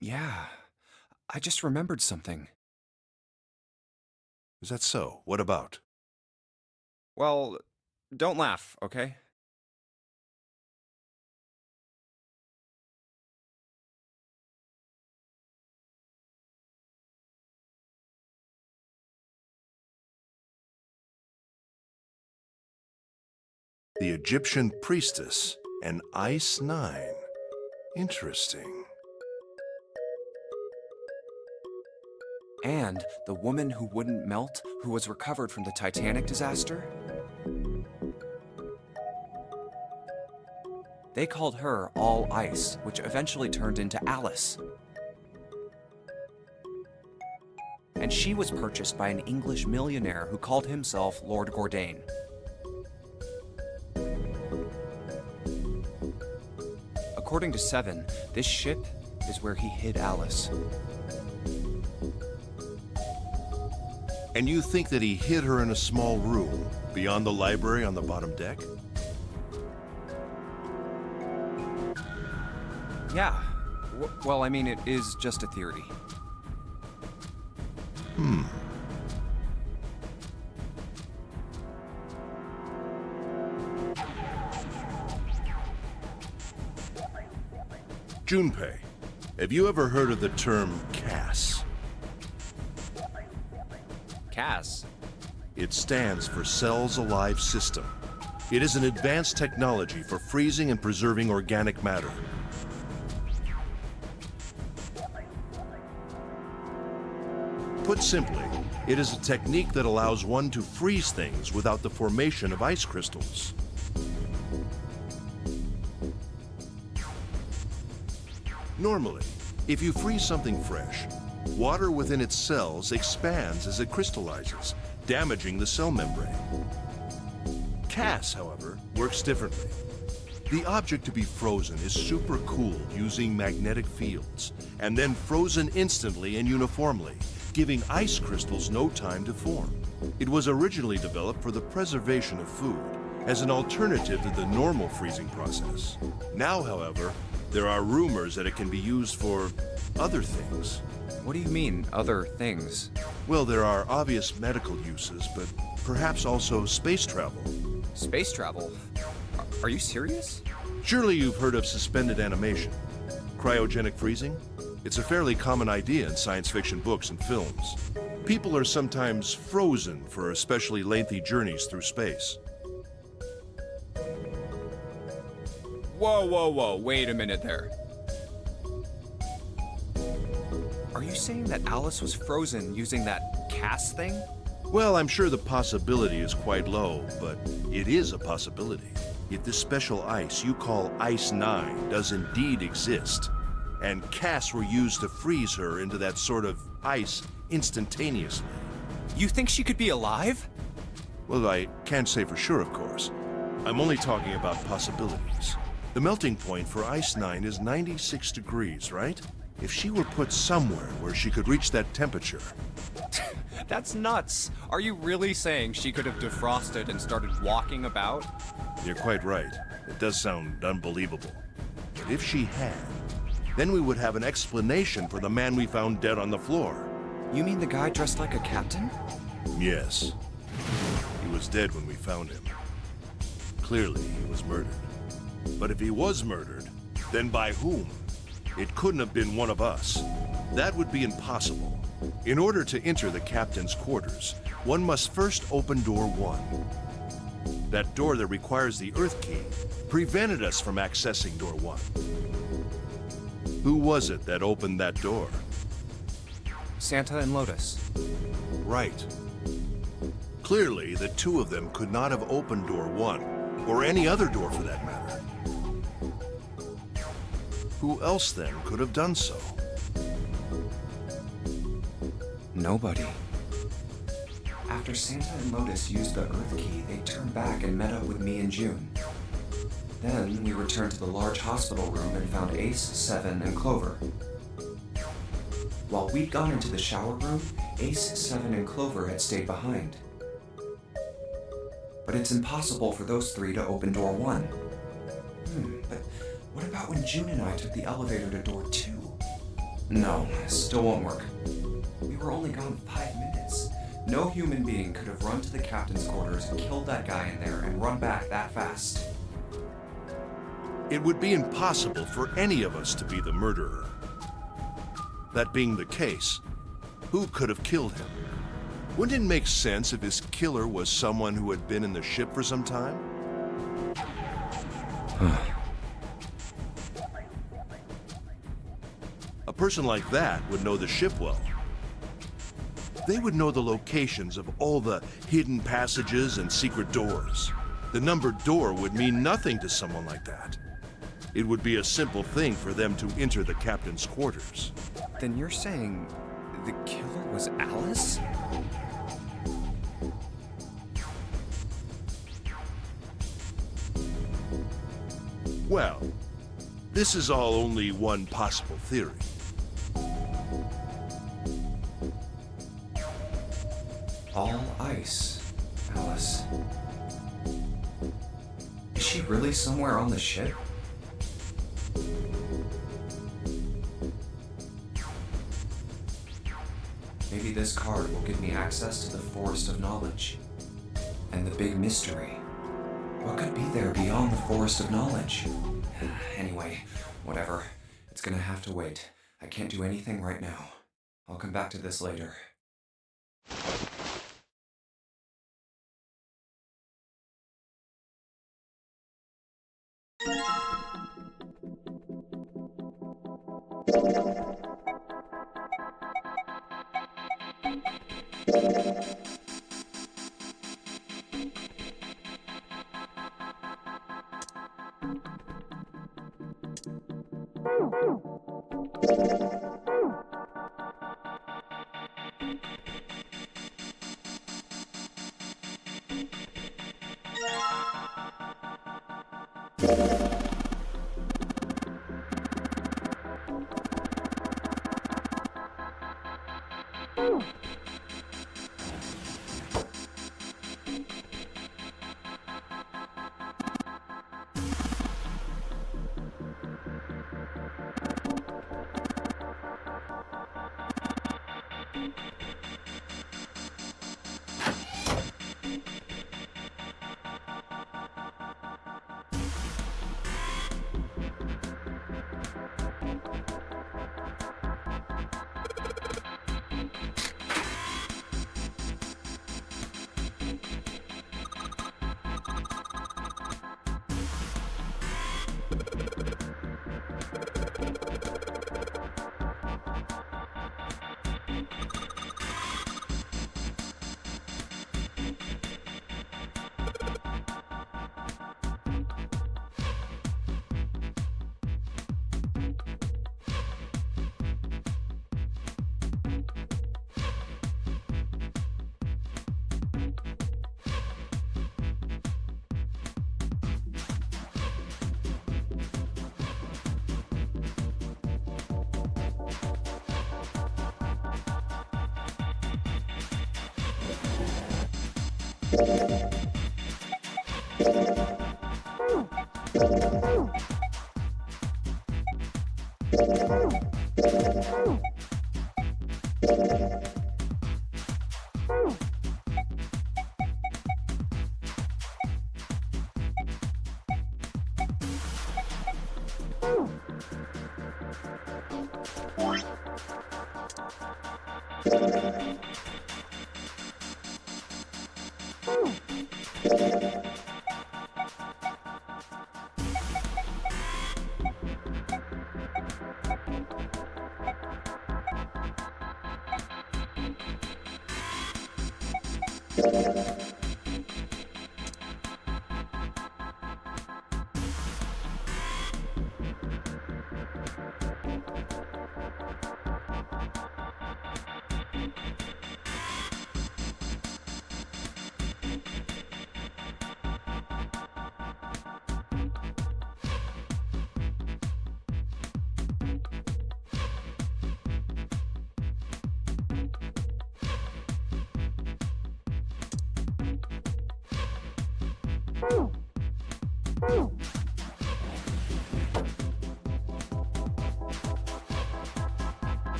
Yeah. I just remembered something. Is that so? What about? Well, don't laugh, okay? The Egyptian priestess and Ice 9. Interesting. And the woman who wouldn't melt, who was recovered from the Titanic disaster? They called her All Ice, which eventually turned into Alice. And she was purchased by an English millionaire who called himself Lord Gordain. According to Seven, this ship is where he hid Alice. And you think that he hid her in a small room beyond the library on the bottom deck? Yeah. Well, I mean, it is just a theory. Junpei, have you ever heard of the term CAS? Cass. It stands for Cells Alive System. It is an advanced technology for freezing and preserving organic matter. Put simply, it is a technique that allows one to freeze things without the formation of ice crystals. Normally, if you freeze something fresh, water within its cells expands as it crystallizes, damaging the cell membrane. CAS, however, works differently. The object to be frozen is supercooled using magnetic fields, and then frozen instantly and uniformly, giving ice crystals no time to form. It was originally developed for the preservation of food, as an alternative to the normal freezing process. Now, however, there are rumors that it can be used for other things. What do you mean, other things? Well, there are obvious medical uses, but perhaps also space travel. Space travel? Are you serious? Surely you've heard of suspended animation. Cryogenic freezing? It's a fairly common idea in science fiction books and films. People are sometimes frozen for especially lengthy journeys through space. Whoa, wait a minute there. Are you saying that Alice was frozen using that CAS thing? Well, I'm sure the possibility is quite low, but it is a possibility. If this special ice you call Ice 9 does indeed exist, and CAS were used to freeze her into that sort of ice instantaneously. You think she could be alive? Well, I can't say for sure, of course. I'm only talking about possibilities. The melting point for Ice 9 is 96 degrees, right? If she were put somewhere where she could reach that temperature... That's nuts. Are you really saying she could have defrosted and started walking about? You're quite right. It does sound unbelievable. But if she had, then we would have an explanation for the man we found dead on the floor. You mean the guy dressed like a captain? Yes. He was dead when we found him. Clearly, he was murdered. But if he was murdered, then by whom? It couldn't have been one of us. That would be impossible. In order to enter the captain's quarters, one must first open door 1. That door that requires the Earth key prevented us from accessing door 1. Who was it that opened that door? Santa and Lotus. Right. Clearly, the two of them could not have opened door 1, or any other door for that matter. Who else then could have done so? Nobody. After Santa and Lotus used the Earth key, they turned back and met up with me and June. Then we returned to the large hospital room and found Ace, Seven, and Clover. While we'd gone into the shower room, Ace, Seven, and Clover had stayed behind. But it's impossible for those three to open door 1. But what about when June and I took the elevator to door 2? No, still won't work. We were only gone 5 minutes. No human being could have run to the captain's quarters and killed that guy in there and run back that fast. It would be impossible for any of us to be the murderer. That being the case, who could have killed him? Wouldn't it make sense if his killer was someone who had been in the ship for some time? A person like that would know the ship well. They would know the locations of all the hidden passages and secret doors. The numbered door would mean nothing to someone like that. It would be a simple thing for them to enter the captain's quarters. Then you're saying the killer was Alice? Well, this is all only one possible theory. All ice, Alice. Is she really somewhere on the ship? Maybe this card will give me access to the Forest of Knowledge. And the big mystery. What could be there beyond the Forest of Knowledge? Anyway, whatever. It's gonna have to wait. I can't do anything right now. I'll come back to this later.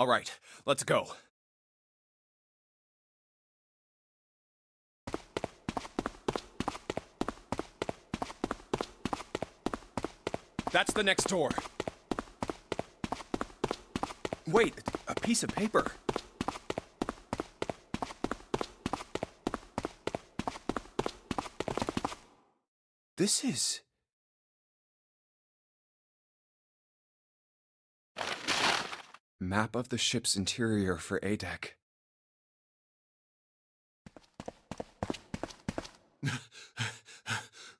All right, let's go. That's the next door. Wait, a piece of paper. This is... Map of the ship's interior for A-Deck.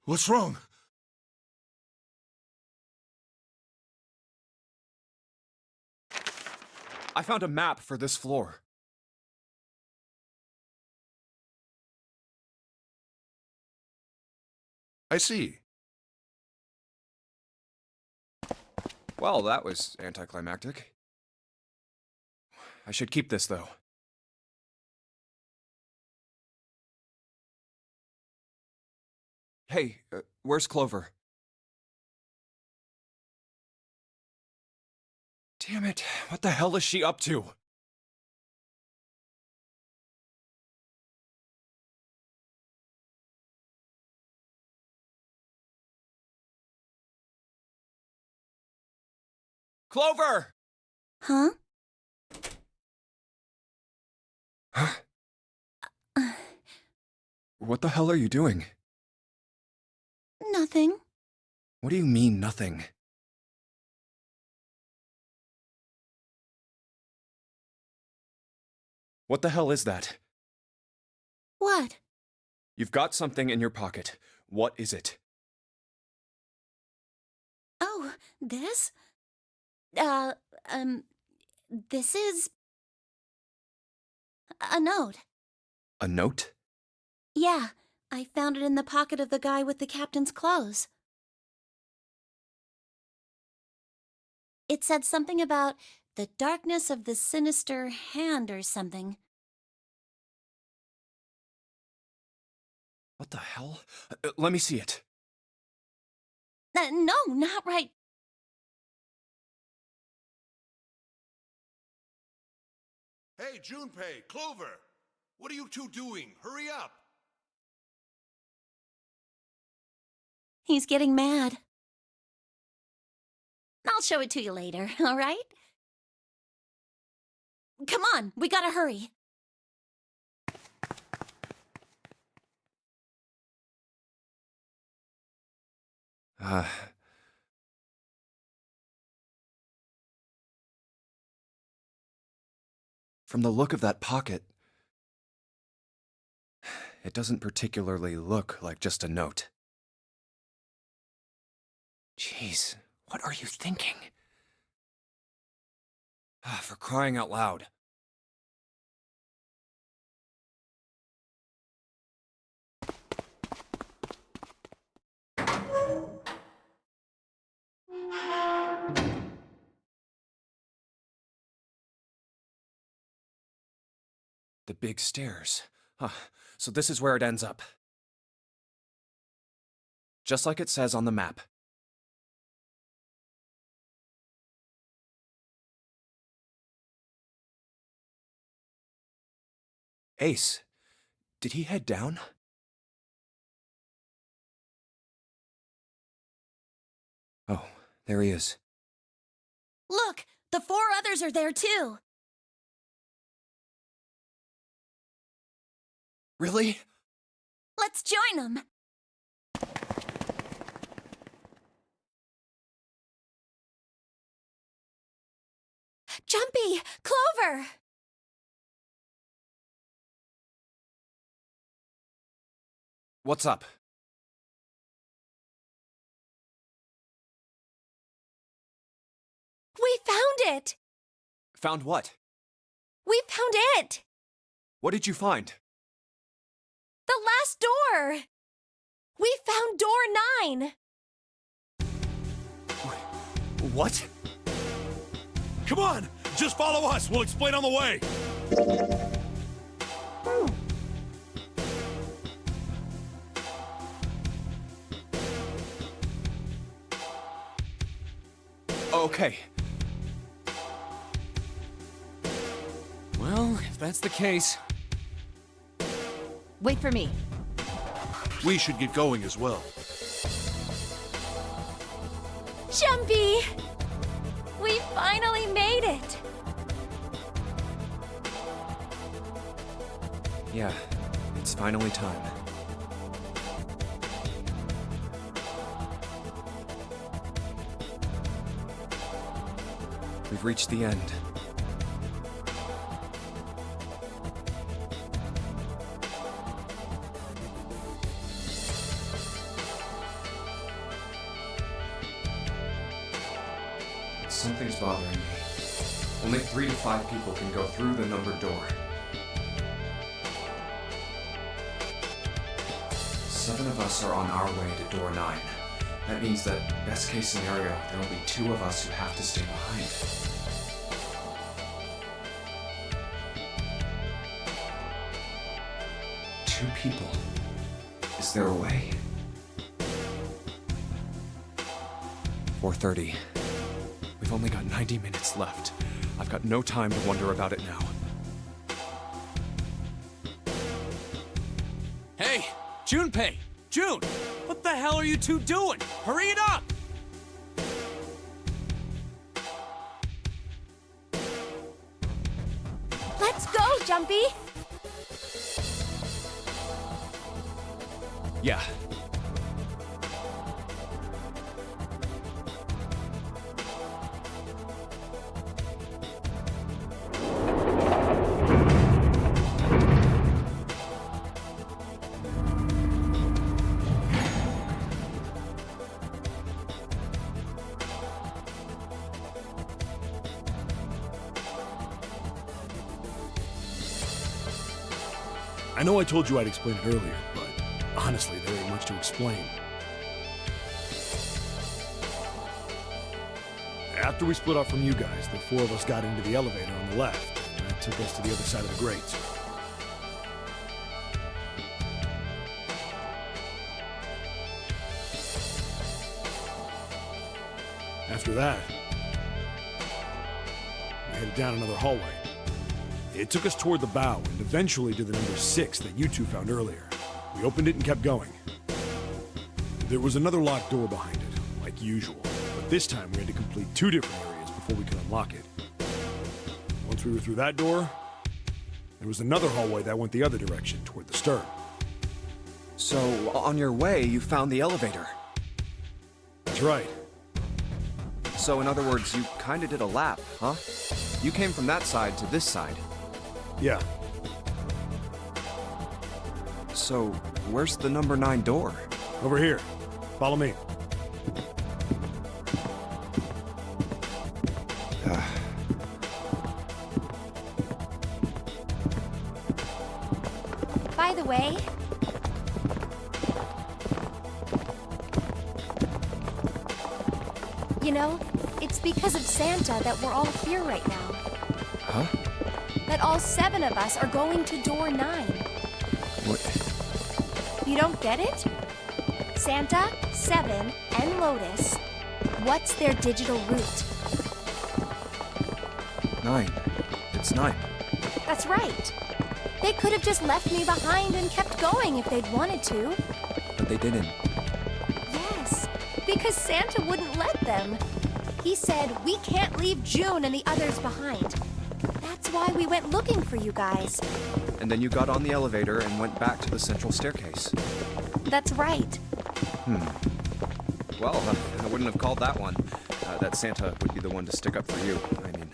What's wrong? I found a map for this floor. I see. Well, that was anticlimactic. I should keep this, though. Hey, where's Clover? Damn it, what the hell is she up to? Clover! Huh? Huh? What the hell are you doing? Nothing. What do you mean, nothing? What the hell is that? What? You've got something in your pocket. What is it? Oh, this? This is... a note. A note? Yeah, I found it in the pocket of the guy with the captain's clothes. It said something about the darkness of the sinister hand or something. What the hell? Let me see it. No, not right. Hey, Junpei, Clover! What are you two doing? Hurry up! He's getting mad. I'll show it to you later, all right? Come on, we gotta hurry. From the look of that pocket, it doesn't particularly look like just a note. Jeez, what are you thinking? For crying out loud. The big stairs. So this is where it ends up. Just like it says on the map. Ace, did he head down? Oh, there he is. Look, the 4 others are there too. Really? Let's join them. Jumpy! Clover! What's up? We found it! Found what? We found it! What did you find? The last door! We found door 9! What? Come on! Just follow us! We'll explain on the way! Okay. Well, if that's the case... Wait for me. We should get going as well. Jumpy! We finally made it! Yeah, it's finally time. We've reached the end. Something's bothering me. Only 3 to 5 people can go through the numbered door. 7 of us are on our way to door 9. That means that, best case scenario, there will be 2 of us who have to stay behind. Two people. Is there a way? 4:30. We've only got 90 minutes left. I've got no time to wonder about it now. Hey, Junpei! June! What the hell are you two doing? Hurry it up! Let's go, Jumpy! Yeah. I know I told you I'd explain it earlier, but honestly, there ain't much to explain. After we split off from you guys, the 4 of us got into the elevator on the left, and that took us to the other side of the grate. After that, we headed down another hallway. It took us toward the bow and eventually to the number 6 that you two found earlier. We opened it and kept going. There was another locked door behind it, like usual, but this time we had to complete 2 different areas before we could unlock it. Once we were through that door, there was another hallway that went the other direction, toward the stern. So, on your way, you found the elevator. That's right. So, in other words, you kinda did a lap, huh? You came from that side to this side. Yeah. So, where's the number 9 door? Over here. Follow me. By the way, you know, it's because of Santa that we're all here right now. Huh? That all 7 of us are going to door 9. What? You don't get it? Santa, 7, and Lotus. What's their digital route? 9. It's 9. That's right. They could have just left me behind and kept going if they'd wanted to. But they didn't. Yes, because Santa wouldn't let them. He said, we can't leave June and the others behind. That's why we went looking for you guys. And then you got on the elevator and went back to the central staircase. That's right. Well, I wouldn't have called that one. That Santa would be the one to stick up for you. I mean...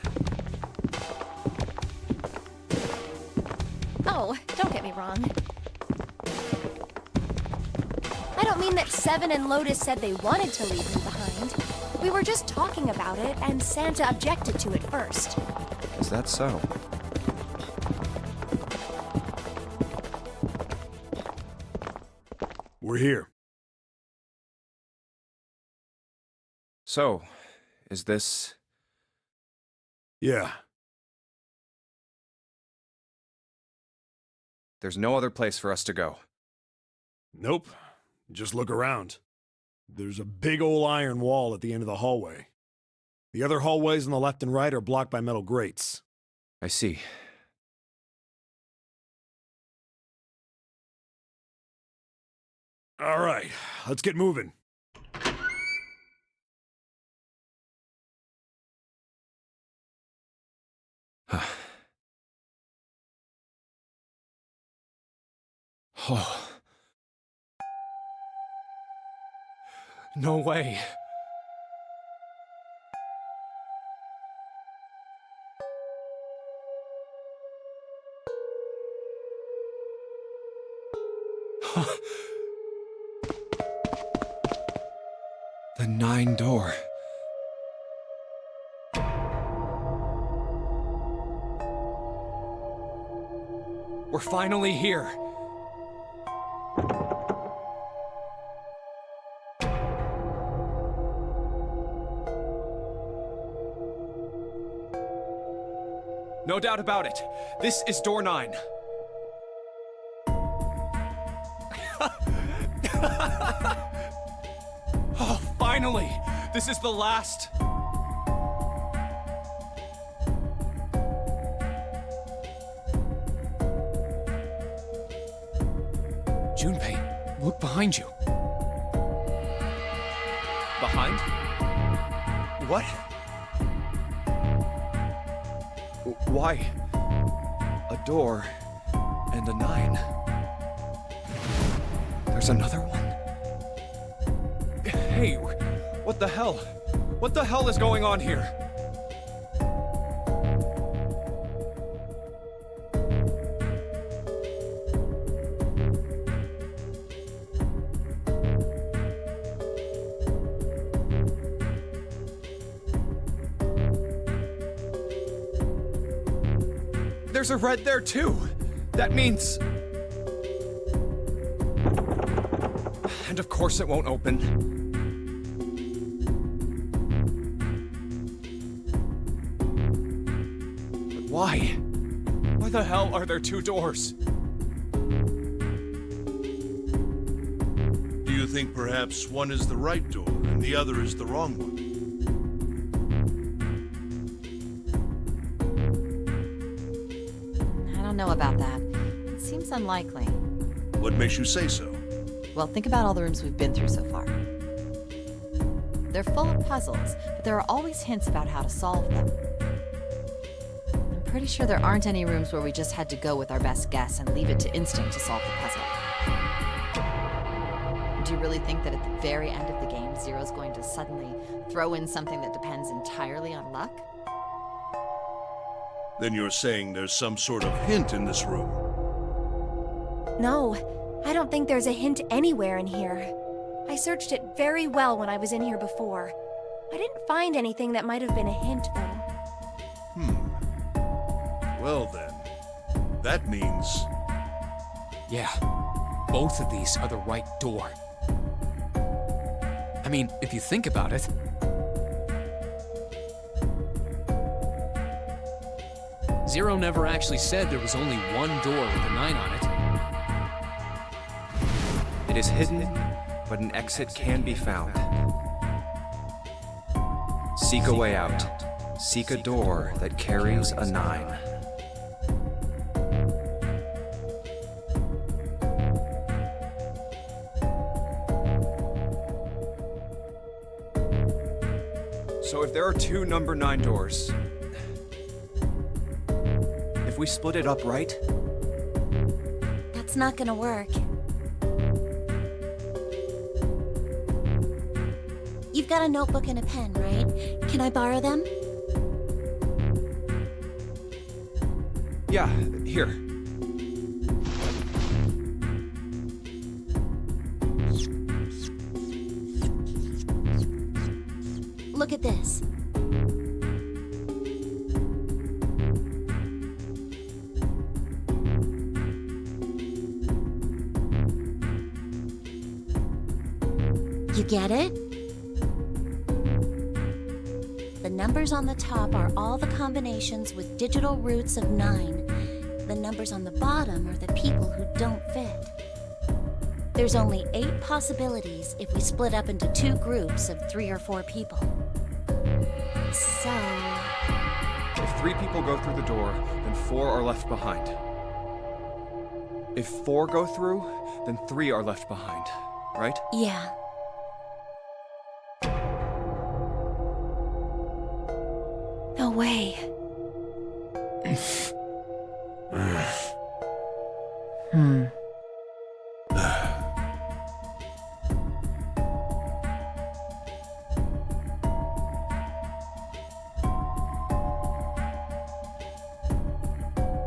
Oh, don't get me wrong. I don't mean that 7 and Lotus said they wanted to leave me behind. We were just talking about it, and Santa objected to it first. Is that so? We're here. So, is this... Yeah. There's no other place for us to go. Nope. Just look around. There's a big old iron wall at the end of the hallway. The other hallways on the left and right are blocked by metal grates. I see. All right, let's get moving. Oh. No way. The 9 door. We're finally here. No doubt about it. This is door 9. Oh, finally! This is the last. Junpei, look behind you. Behind? What? Why? A door and a 9. There's another one? Hey, what the hell? What the hell is going on here? There's a red there too. That means... And of course it won't open. But why? Why the hell are there 2 doors? Do you think perhaps one is the right door and the other is the wrong one? I don't know about that. It seems unlikely. What makes you say so? Well, think about all the rooms we've been through so far. They're full of puzzles, but there are always hints about how to solve them. I'm pretty sure there aren't any rooms where we just had to go with our best guess and leave it to instinct to solve the puzzle. Do you really think that at the very end of the game, Zero's going to suddenly throw in something that depends entirely on luck? Then you're saying there's some sort of hint in this room. No, I don't think there's a hint anywhere in here. I searched it very well when I was in here before. I didn't find anything that might have been a hint, though. Well then, that means... Yeah, both of these are the right door. I mean, if you think about it... Zero never actually said there was only one door with a 9 on it. It is hidden, but an exit can be found. Seek a way out. Seek a door that carries a 9. So if there are 2 number 9 doors, if we split it up right? That's not gonna work. You've got a notebook and a pen, right? Can I borrow them? Yeah, here. Look at this. You get it? The numbers on the top are all the combinations with digital roots of 9. The numbers on the bottom are the people who don't fit. There's only 8 possibilities if we split up into 2 groups of 3 or 4 people. So... If 3 people go through the door, then 4 are left behind. If 4 go through, then 3 are left behind. right? Yeah. No way.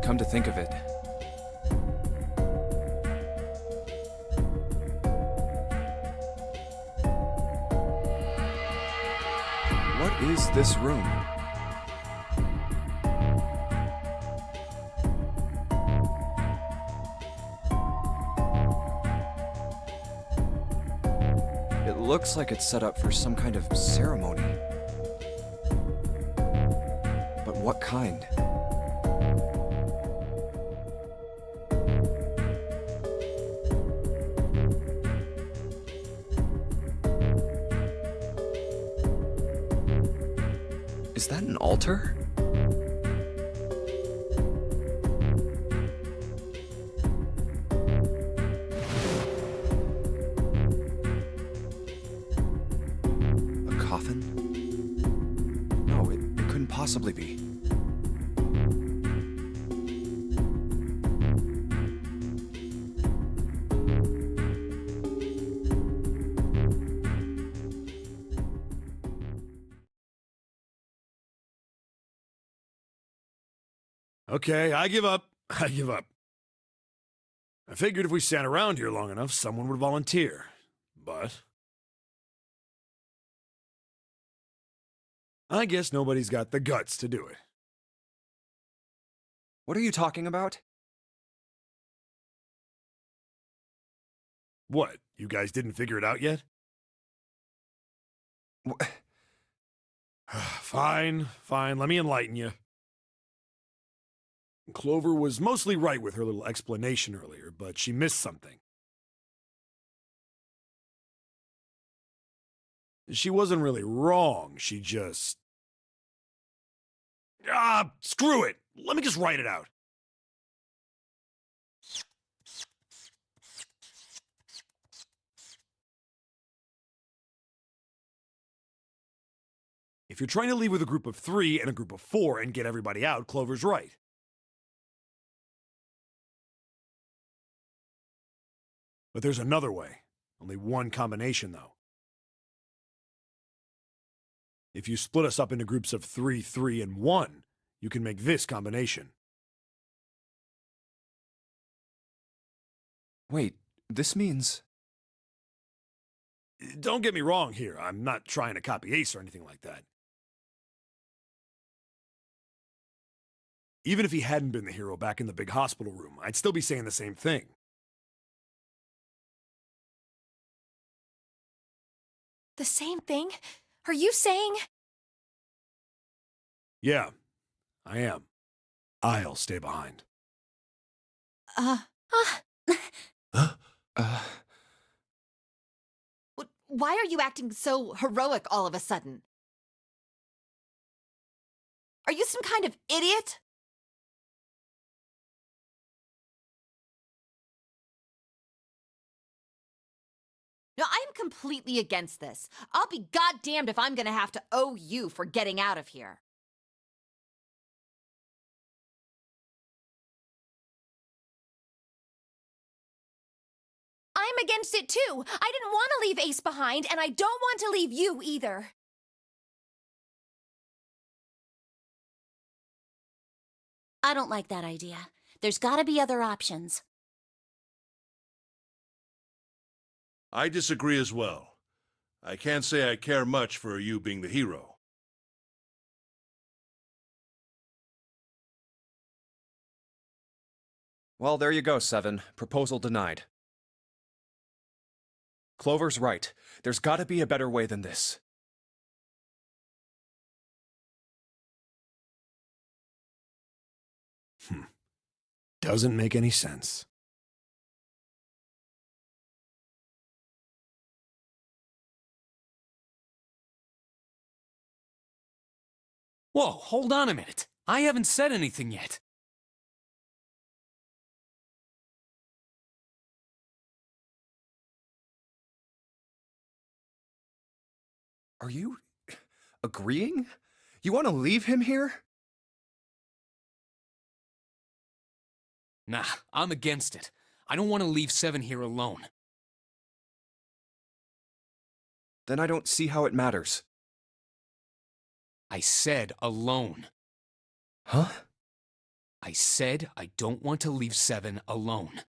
Come to think of it, what is this room? It looks like it's set up for some kind of ceremony. But what kind? Is that an altar? A coffin? No, it couldn't possibly be. Okay, I give up. I give up. I figured if we sat around here long enough, someone would volunteer. But I guess nobody's got the guts to do it. What are you talking about? What, you guys didn't figure it out yet? Fine, let me enlighten you. Clover was mostly right with her little explanation earlier, but she missed something. She wasn't really wrong, she just... screw it! Let me just write it out. If you're trying to leave with a group of 3 and a group of 4 and get everybody out, Clover's right. But there's another way. Only one combination, though. If you split us up into groups of 3, 3, and 1, you can make this combination. Wait, this means... Don't get me wrong here. I'm not trying to copy Ace or anything like that. Even if he hadn't been the hero back in the big hospital room, I'd still be saying the same thing. The same thing? Are you saying? Yeah, I am. I'll stay behind. Why are you acting so heroic all of a sudden? Are you some kind of idiot? No, I am completely against this. I'll be goddamned if I'm gonna have to owe you for getting out of here. I'm against it too. I didn't want to leave Ace behind, and I don't want to leave you either. I don't like that idea. There's gotta be other options. I disagree as well. I can't say I care much for you being the hero. Well, there you go, Seven. Proposal denied. Clover's right. There's gotta be a better way than this. Doesn't make any sense. Whoa, hold on a minute. I haven't said anything yet. Are you agreeing? You want to leave him here? Nah, I'm against it. I don't want to leave Seven here alone. Then I don't see how it matters. I said alone. Huh? I said I don't want to leave Seven alone.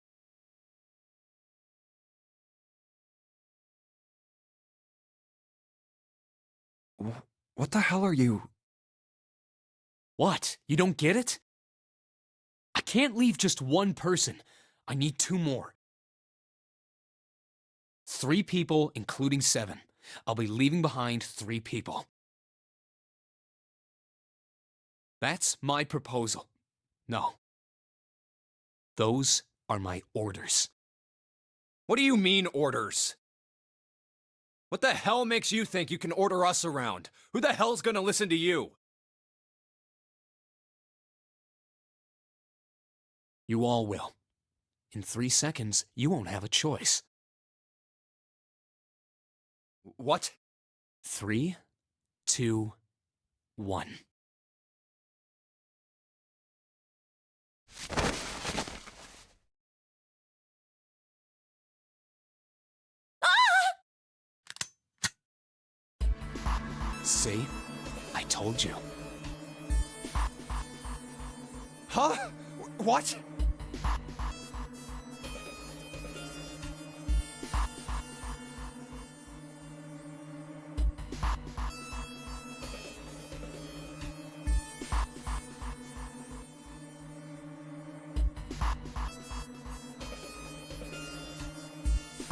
What the hell are you... What? You don't get it? I can't leave just one person. I need 2 more. 3 people, including Seven. I'll be leaving behind 3 people. That's my proposal. No. Those are my orders. What do you mean, orders? What the hell makes you think you can order us around? Who the hell's gonna listen to you? You all will. In 3 seconds, you won't have a choice. What? 3, 2, 1. See? I told you. Huh? What?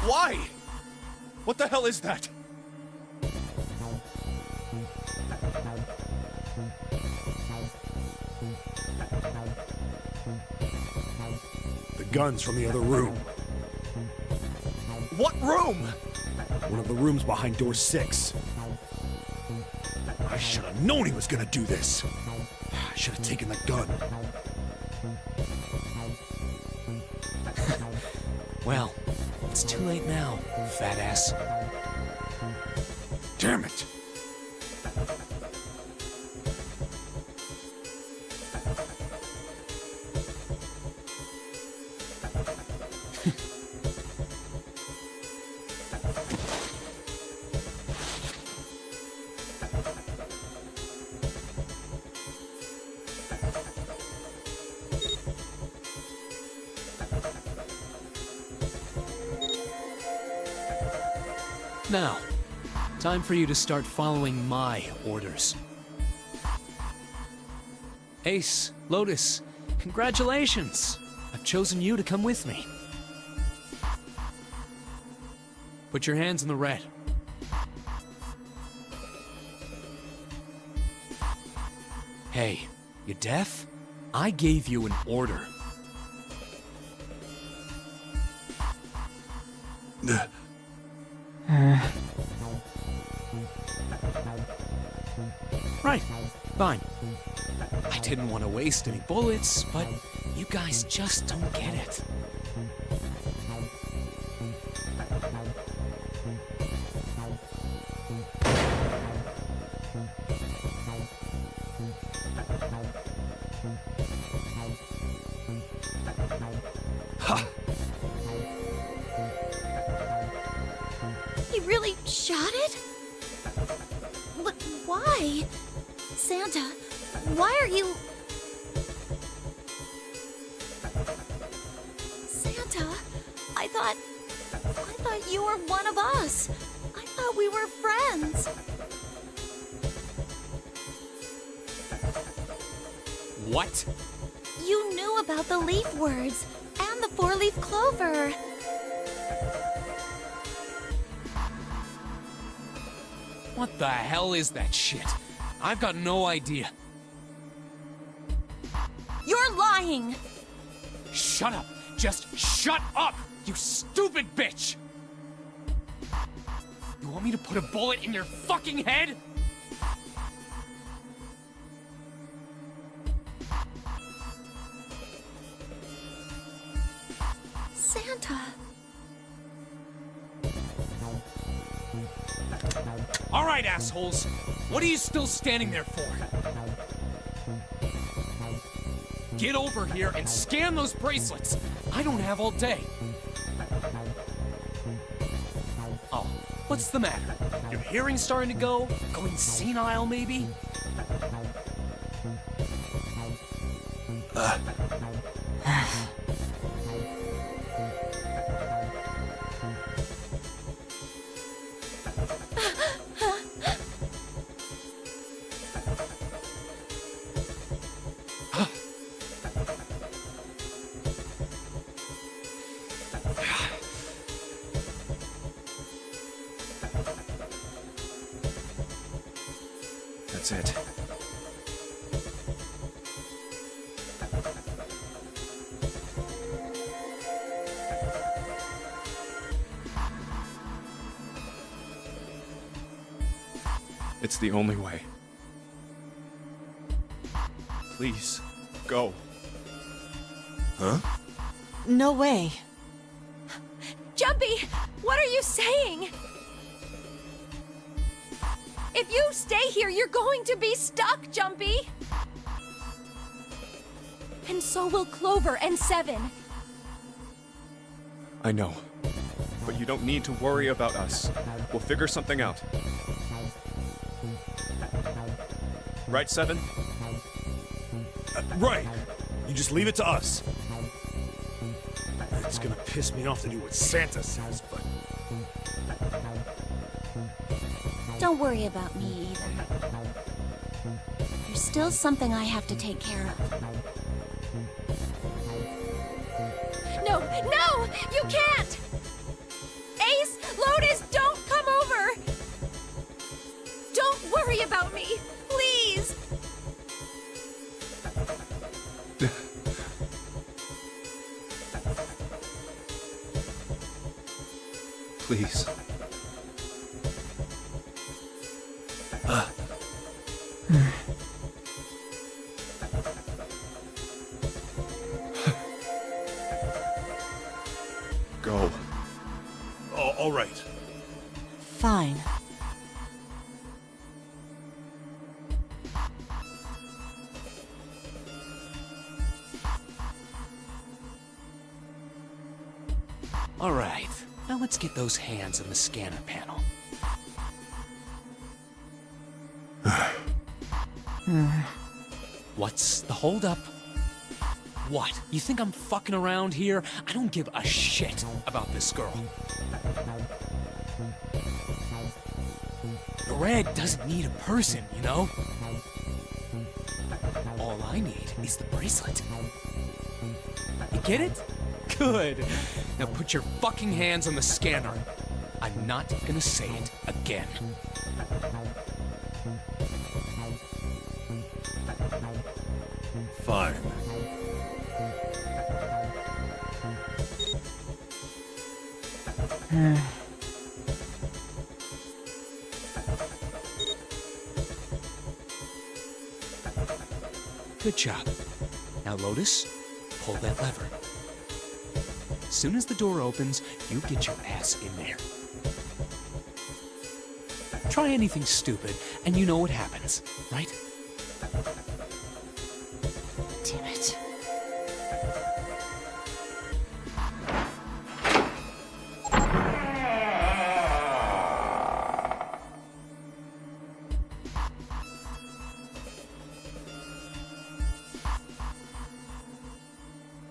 Why? What the hell is that? The gun's from the other room. What room? One of the rooms behind door 6. I should have known he was gonna do this. I should have taken the gun. Well, it's too late now, fat ass. Damn it! Now, time for you to start following my orders. Ace, Lotus, congratulations! I've chosen you to come with me. Put your hands in the red. Hey, you deaf? I gave you an order. Right, fine. I didn't want to waste any bullets, but you guys just don't get it. Ha! He really shot it? But why? Santa, why are you... Santa, I thought you were one of us. I thought we were friends. What? You knew about the leaf words and the 4-leaf clover. What the hell is that shit? I've got no idea. You're lying! Shut up! Just shut up! You stupid bitch! You want me to put a bullet in your fucking head? Santa. All right, assholes. What are you still standing there for? Get over here and scan those bracelets. I don't have all day. Oh, what's the matter? Your hearing's starting to go? Going senile, maybe? That's it. It's the only way. Please, go. Huh? No way. Jumpy, what are you saying? If you stay here, you're going to be stuck, Jumpy. And so will Clover and Seven. I know. But you don't need to worry about us. We'll figure something out. Right, Seven? Right. You just leave it to us. It's gonna piss me off to do what Santa says, but... Don't worry about me either. There's still something I have to take care of. No, no! You can't! Ace, Lotus, don't come over! Don't worry about me, please! Please. Go. All right. Fine. All right. Now let's get those hands in the scanner panel. What's the holdup? What? You think I'm fucking around here? I don't give a shit about this girl. Your egg doesn't need a person, you know? All I need is the bracelet. You get it? Good. Now put your fucking hands on the scanner. I'm not gonna say it again. Fine. Good job. Now, Lotus, pull that lever. As soon as the door opens, you get your ass in there. Try anything stupid, and you know what happens, right? Damn it.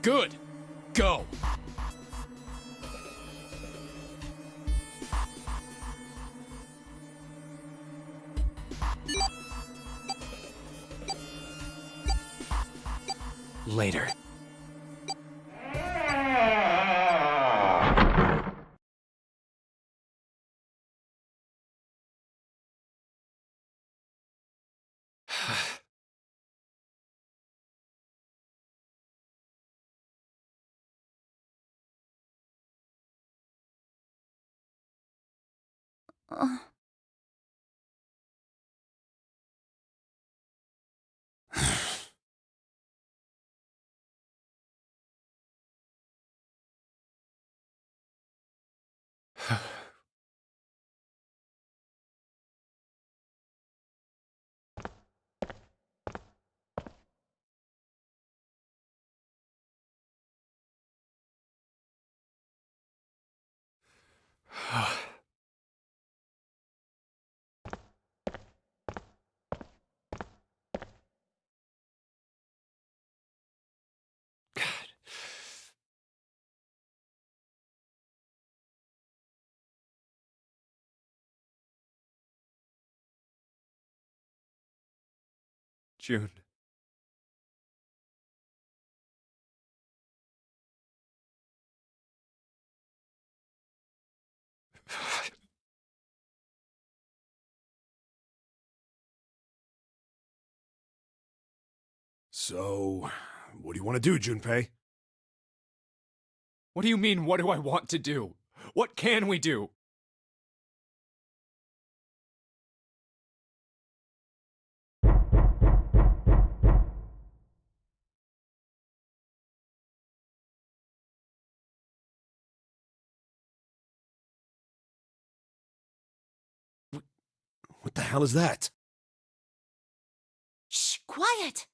Good. Go. Later. June. So, what do you want to do, Junpei? What do you mean, what do I want to do? What can we do? What the hell is that? Shh, quiet!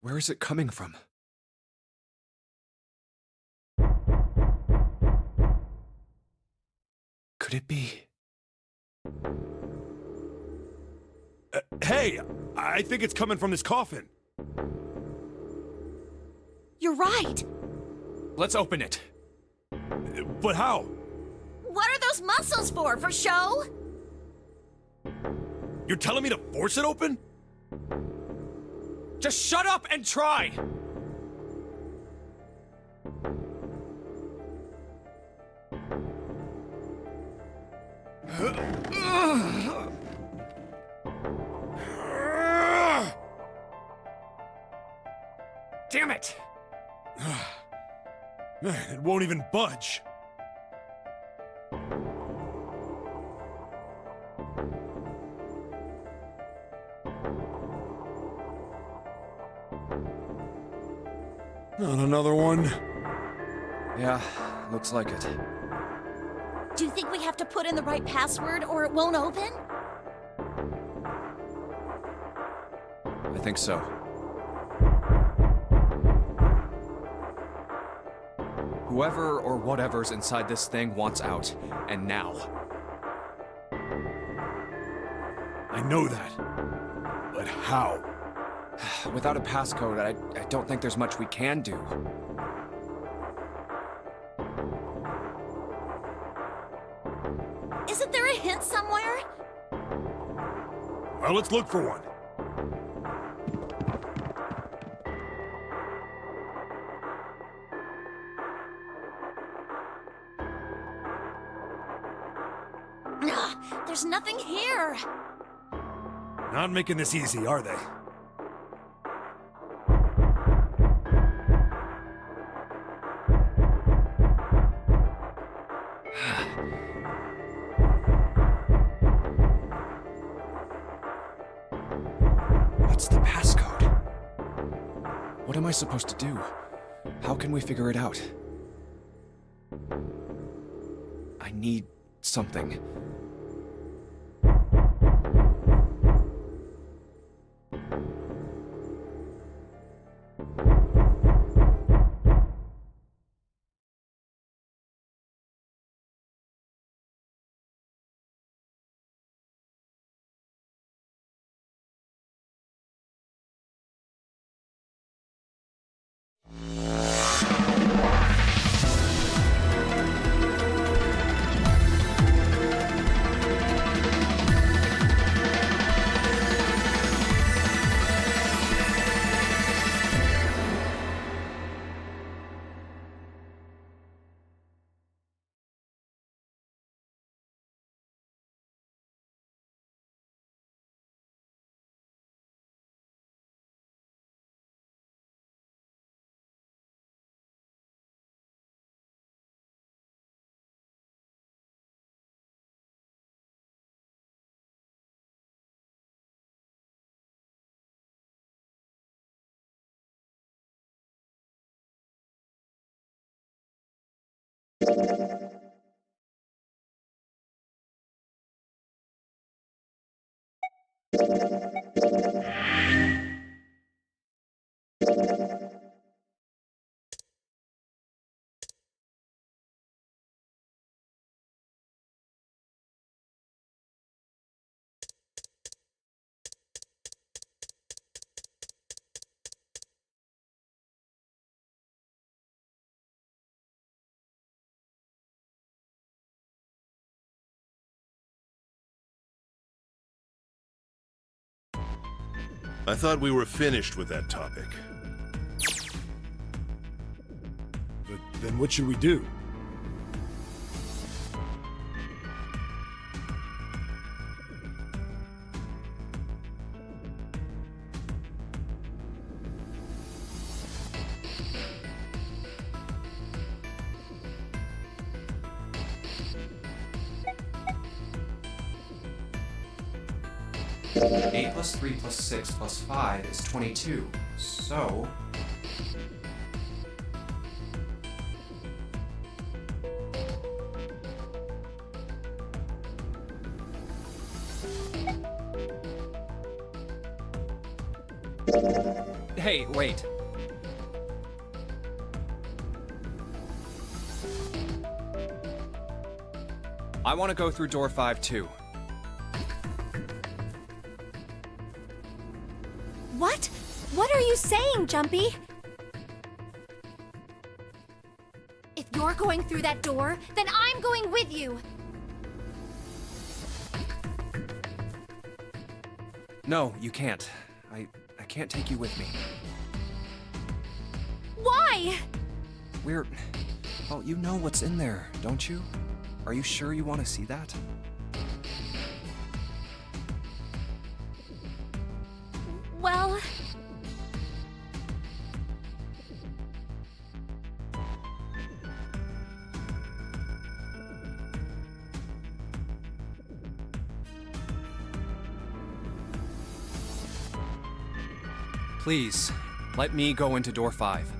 Where is it coming from? Could it be? Hey, I think it's coming from this coffin. You're right! Let's open it. But how? What are those muscles for? For show? You're telling me to force it open? Just shut up and try! Damn it! It won't even budge. Not another one. Yeah, looks like it. Do you think we have to put in the right password or it won't open? I think so. Whoever or whatever's inside this thing wants out, and now. I know that. But how? Without a passcode, I don't think there's much we can do. Isn't there a hint somewhere? Well, let's look for one. There's nothing here. Not making this easy, are they? What's the passcode? What am I supposed to do? How can we figure it out? I need something. I thought we were finished with that topic. But then what should we do? Eight plus 3 plus 6 plus 5 is 22. So... Hey, wait. I want to go through door 5 too. What? What are you saying, Jumpy? If you're going through that door, then I'm going with you. No, you can't. I can't take you with me. Why? Well, you know what's in there, don't you? Are you sure you want to see that? Well... Please, let me go into door 5.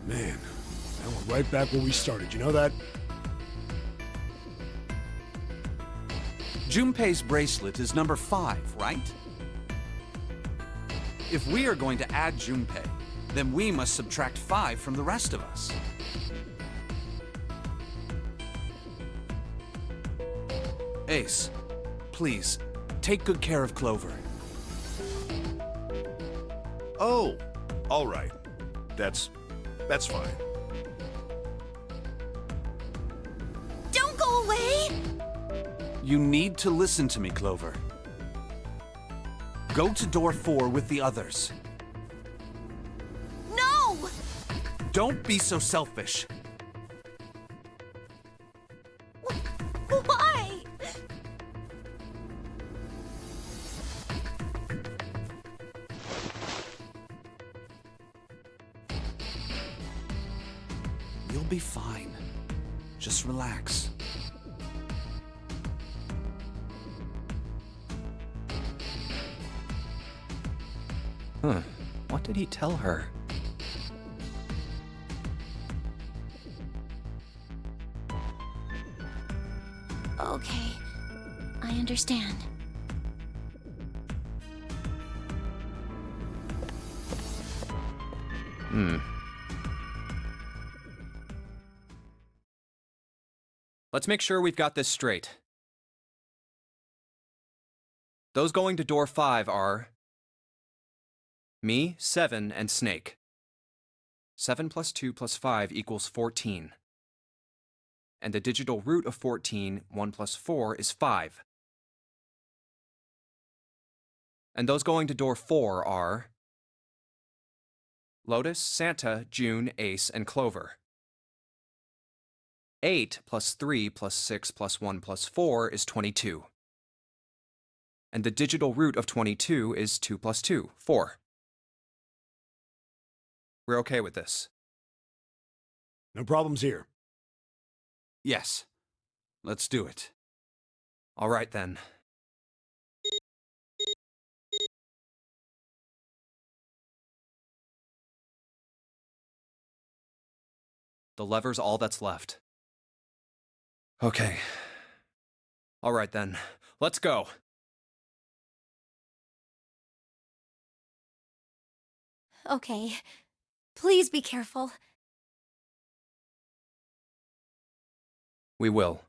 Man, now we're right back where we started, you know that? Junpei's bracelet is number 5, right? If we are going to add Junpei, then we must subtract 5 from the rest of us. Ace, please, take good care of Clover. Oh, all right. That's fine. Don't go away! You need to listen to me, Clover. Go to door 4 with the others. No! Don't be so selfish. Why? You'll be fine. Just relax. Huh. What did he tell her? Okay, I understand. Let's make sure we've got this straight. Those going to door 5 are... me, 7, and Snake. 7 plus 2 plus 5 equals 14. And the digital root of 14, 1 plus 4, is 5. And those going to door 4 are... Lotus, Santa, June, Ace, and Clover. 8 plus 3 plus 6 plus 1 plus 4 is 22. And the digital root of 22 is 2 plus 2, 4. We're okay with this. No problems here. Yes. Let's do it. All right then. The lever's all that's left. Okay. All right then. Let's go. Okay. Please be careful. We will.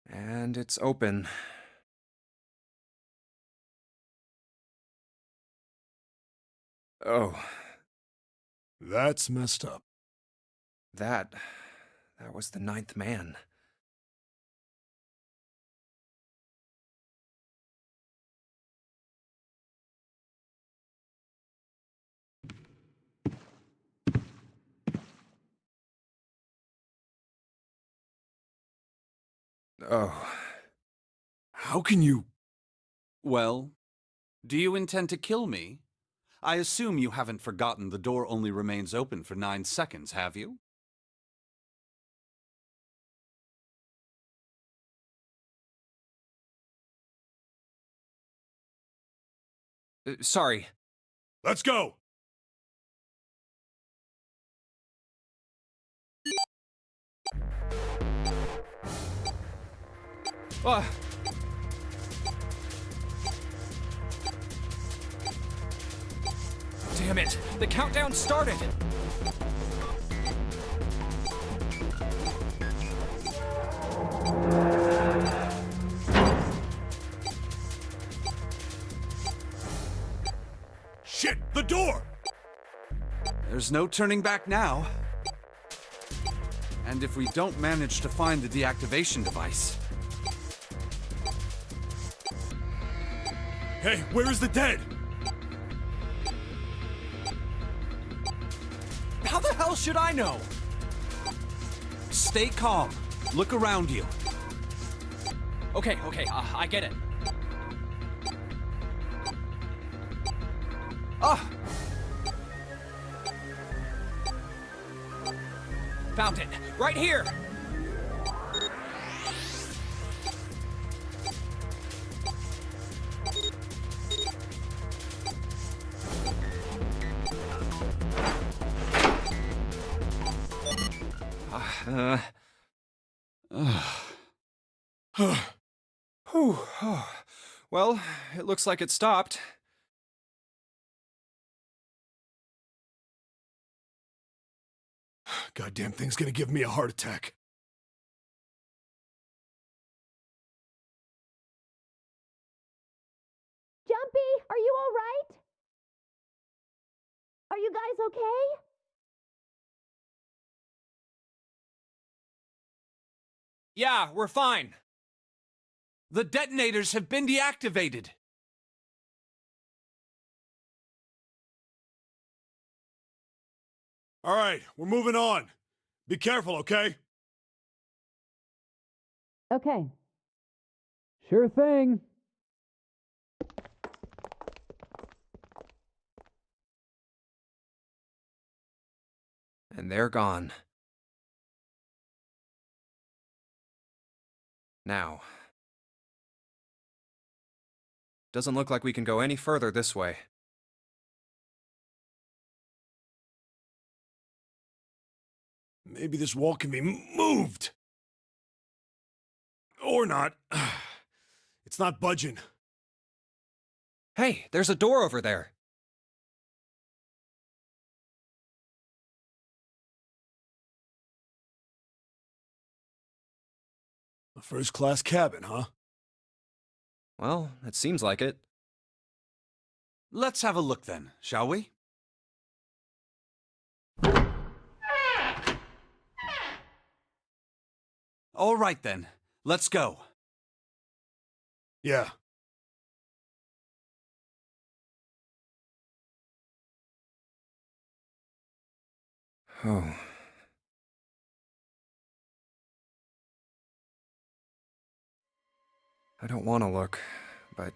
And it's open. Oh, That's messed up. that was the ninth man. Oh, How can you... Well, do you intend to kill me? I assume you haven't forgotten the door only remains open for 9 seconds, have you? sorry. Let's go! Ah. Damn it! The countdown started! Shit! The door! There's no turning back now. And if we don't manage to find the deactivation device... Hey, where is the dead? How the hell should I know? Stay calm. Look around you. Okay, I get it. Ah! Found it! Right here! Whew. Well, it looks like it stopped. Goddamn thing's gonna give me a heart attack. Jumpy, are you all right? Are you guys okay? Yeah, we're fine. The detonators have been deactivated. All right, we're moving on. Be careful, okay? Okay. Sure thing. And they're gone. Now. Doesn't look like we can go any further this way. Maybe this wall can be moved. Or not. It's not budging. Hey, there's a door over there. A first-class cabin, huh? Well, it seems like it. Let's have a look then, shall we? All right then, let's go. Yeah. Oh. I don't want to look, but...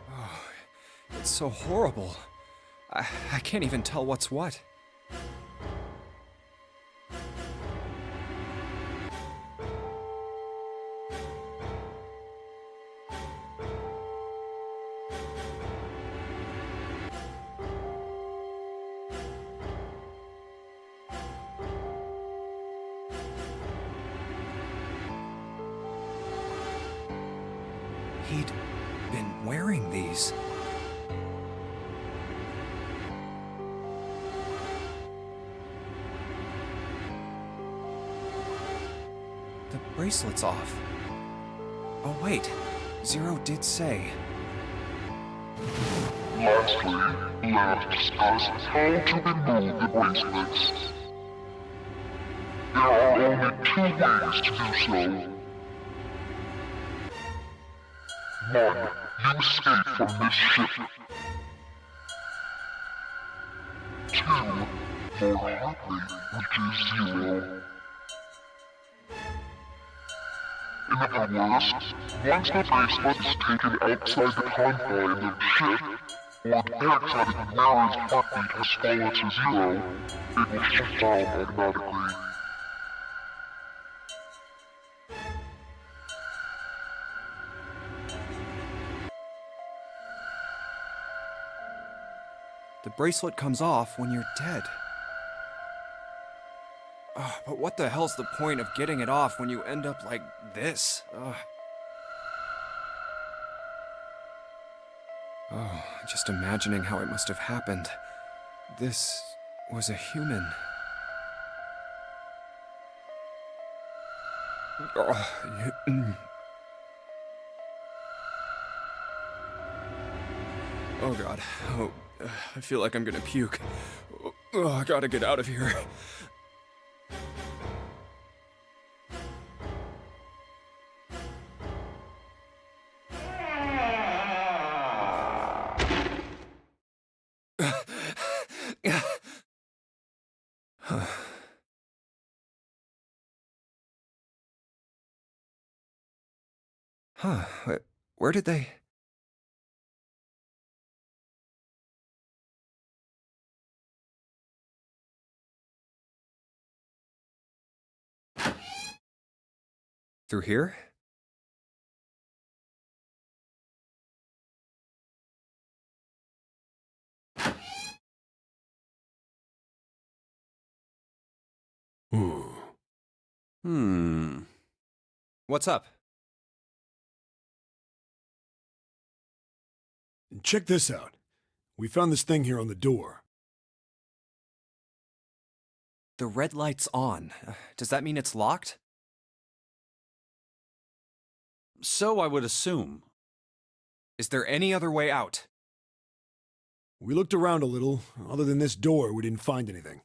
Oh, it's so horrible. I can't even tell what's what. He'd been wearing these. bracelet's off. Oh wait, Zero did say. Lastly, let us discuss how to remove the bracelets. There are only 2 ways to do so. 1. You escape from this ship. 2. More hardly reaches Zero. In other words, once the bracelet is taken outside the confine of the ship, or the parasitic Mary's heartbeat has fallen to 0, it will shut down automatically. The bracelet comes off when you're dead. Ugh, but what the hell's the point of getting it off when you end up like this? Ugh. Oh, just imagining how it must have happened. This was a human. Oh god. Oh, I feel like I'm gonna puke. Oh, I gotta get out of here. Huh, where did they... Through here? What's up? Check this out. We found this thing here on the door. The red light's on. Does that mean it's locked? So I would assume. Is there any other way out? We looked around a little. Other than this door, we didn't find anything.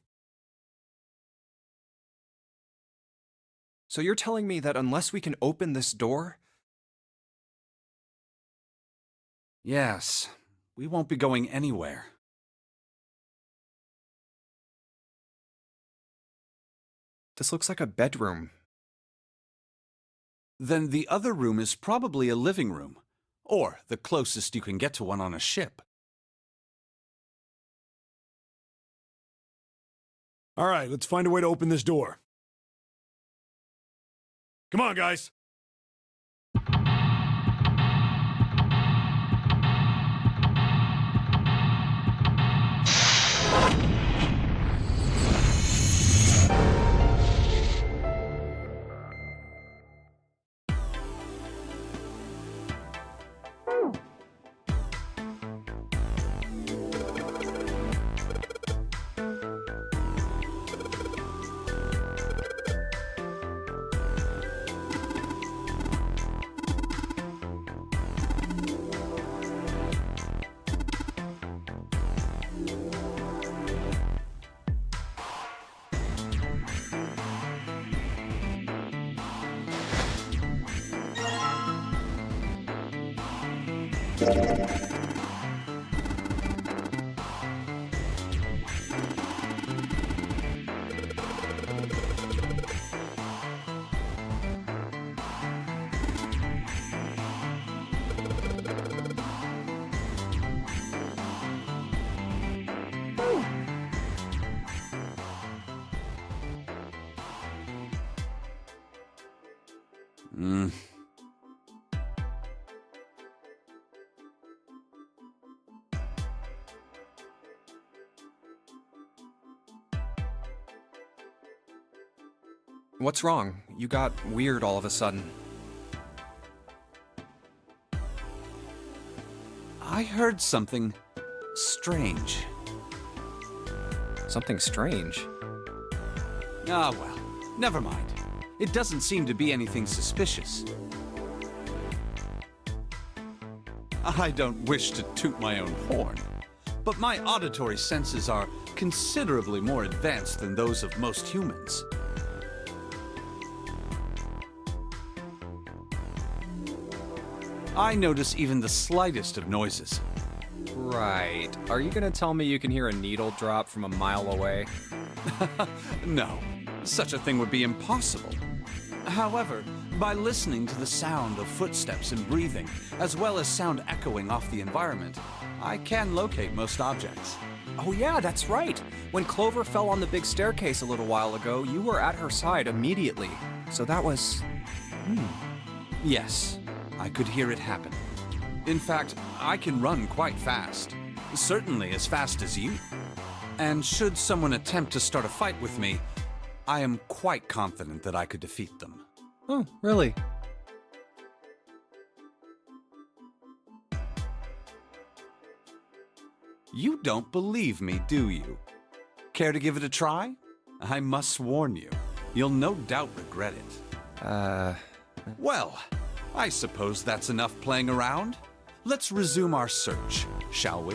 So you're telling me that unless we can open this door... Yes, we won't be going anywhere. This looks like a bedroom. Then the other room is probably a living room, or the closest you can get to one on a ship. All right, let's find a way to open this door. Come on, guys. What's wrong? You got weird all of a sudden. I heard something strange. Something strange? Ah, well, never mind. It doesn't seem to be anything suspicious. I don't wish to toot my own horn, but my auditory senses are considerably more advanced than those of most humans. I notice even the slightest of noises. Right. Are you gonna tell me you can hear a needle drop from a mile away? No, such a thing would be impossible. However, by listening to the sound of footsteps and breathing, as well as sound echoing off the environment, I can locate most objects. Oh yeah, that's right. When Clover fell on the big staircase a little while ago, you were at her side immediately. So that was... Yes, I could hear it happen. In fact, I can run quite fast. Certainly as fast as you. And should someone attempt to start a fight with me, I am quite confident that I could defeat them. Oh, really? You don't believe me, do you? Care to give it a try? I must warn you, you'll no doubt regret it. Well, I suppose that's enough playing around. Let's resume our search, shall we?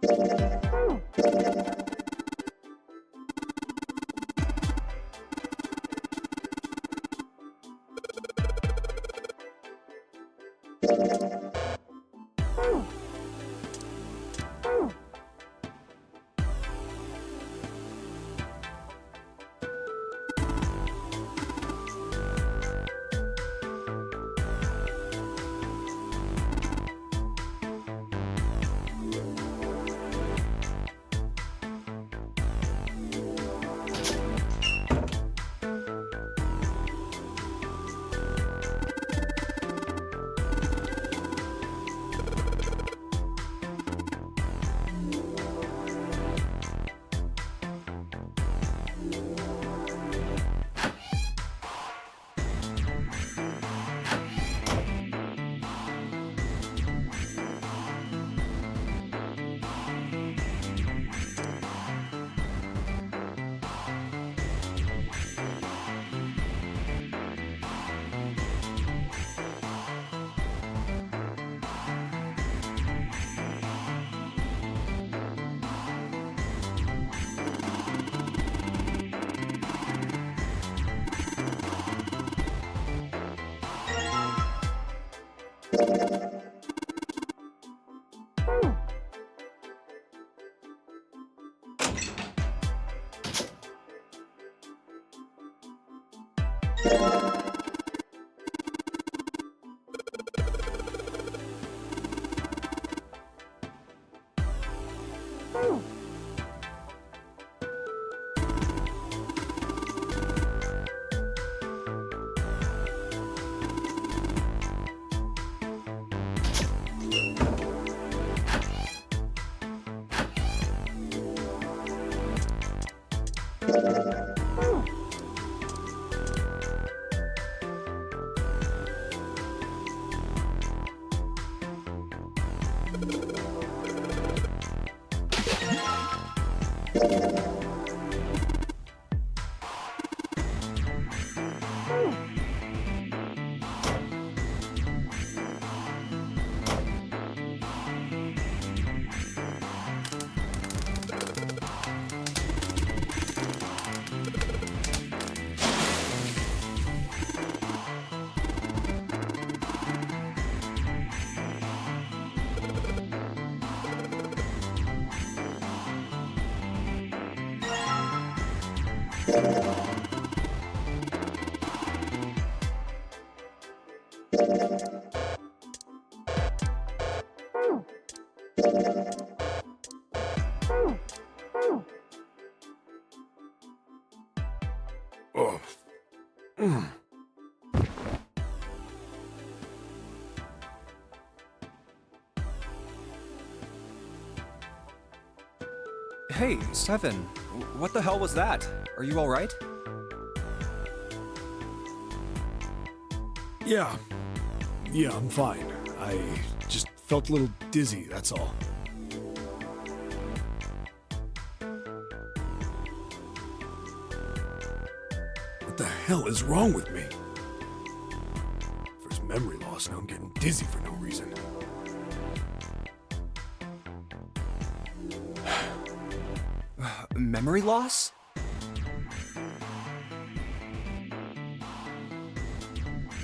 Oh. Hey, Seven. What the hell was that? Are you alright? Yeah. Yeah, I'm fine. I just felt a little dizzy, that's all. What the hell is wrong with me? First memory loss, now I'm getting dizzy for no reason. Memory loss?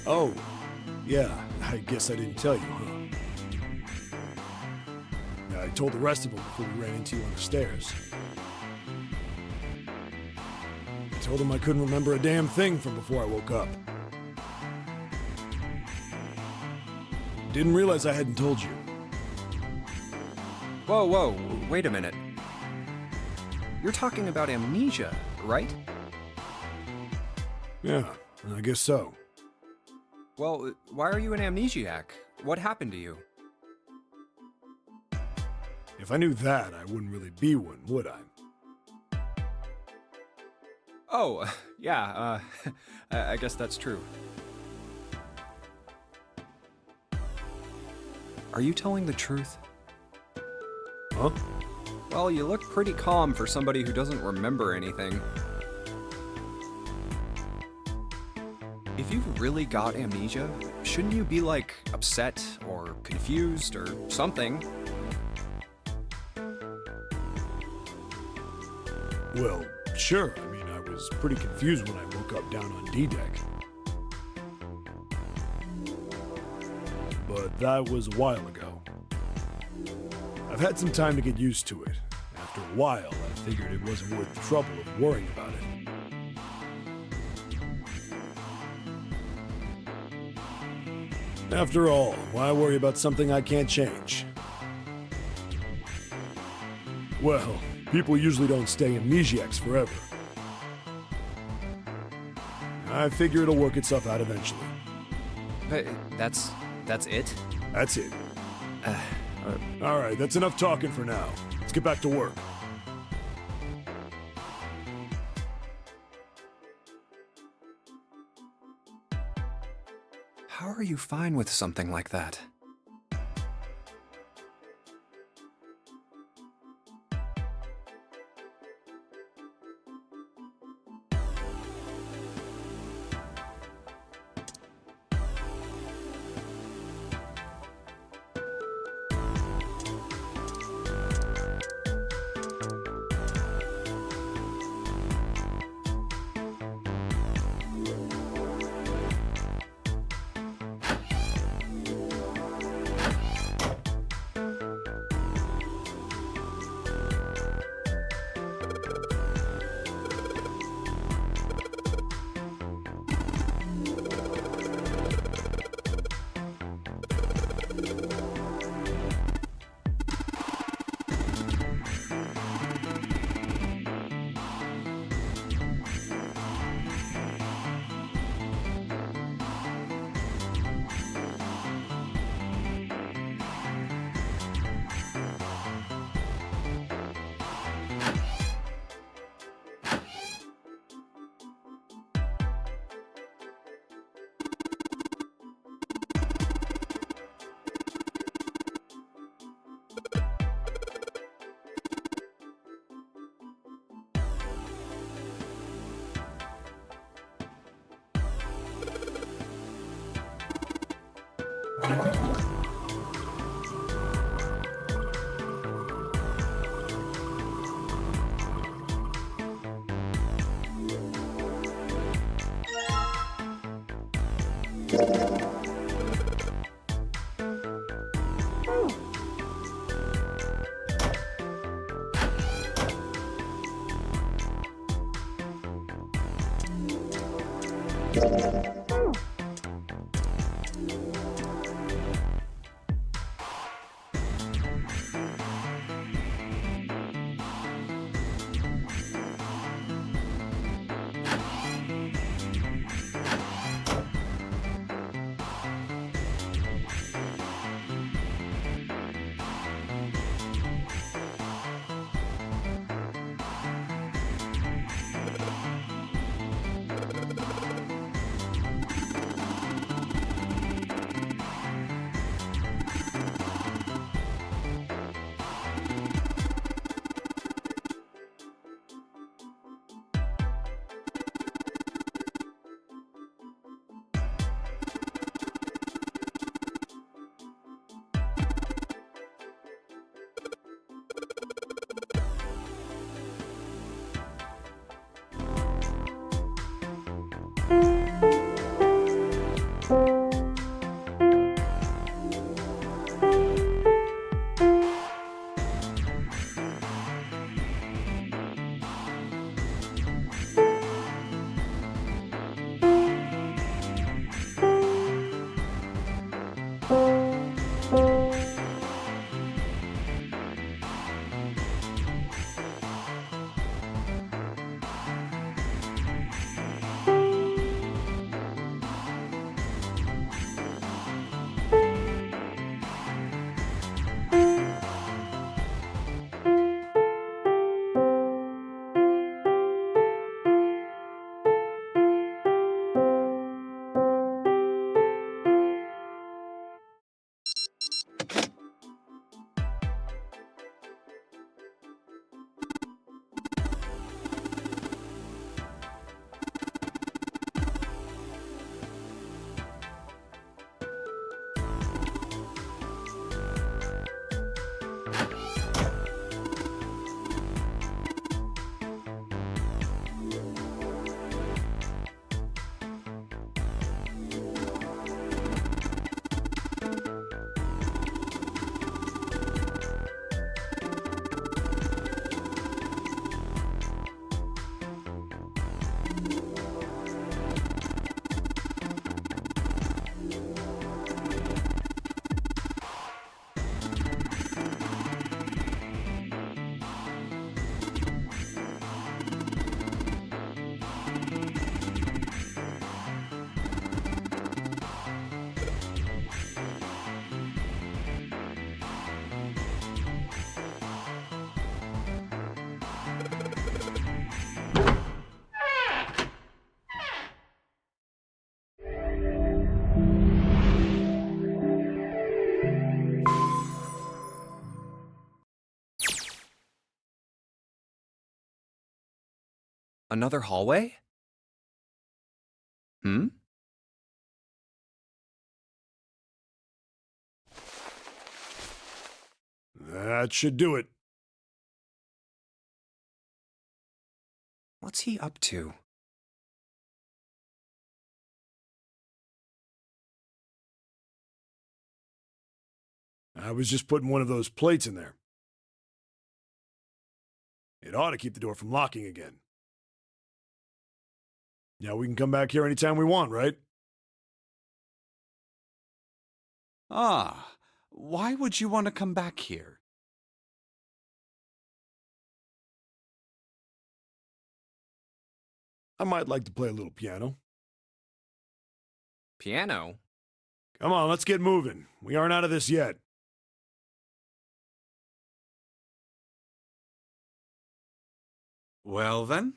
Oh, yeah, I guess I didn't tell you, huh? Yeah, I told the rest of them before we ran into you on the stairs. I told them I couldn't remember a damn thing from before I woke up. Didn't realize I hadn't told you. Whoa, whoa, wait a minute. You're talking about amnesia, right? Yeah, I guess so. Well, why are you an amnesiac? What happened to you? If I knew that, I wouldn't really be one, would I? Oh, yeah, I guess that's true. Are you telling the truth? Huh? Well, you look pretty calm for somebody who doesn't remember anything. If you've really got amnesia, shouldn't you be, like, upset or confused or something? Well, sure. I mean, I was pretty confused when I woke up down on D-Deck. But that was a while ago. I've had some time to get used to it. After a while, I figured it wasn't worth the trouble of worrying about it. After all, why worry about something I can't change? Well, people usually don't stay amnesiacs forever. I figure it'll work itself out eventually. But that's it? That's it. All right, that's enough talking for now. Let's get back to work. How are you fine with something like that? Another hallway? Hmm? That should do it. What's he up to? I was just putting one of those plates in there. It ought to keep the door from locking again. Now we can come back here anytime we want, right? Ah, why would you want to come back here? I might like to play a little piano. Piano? Come on, let's get moving. We aren't out of this yet. Well then?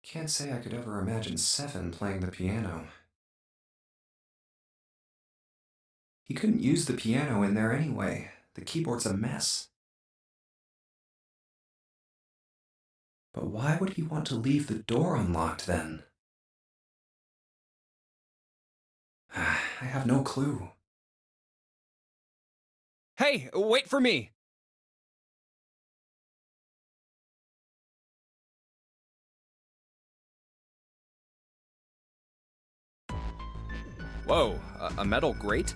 Can't say I could ever imagine Seven playing the piano. He couldn't use the piano in there anyway. The keyboard's a mess. But why would he want to leave the door unlocked then? I have no clue. Hey, wait for me! Whoa, a metal grate?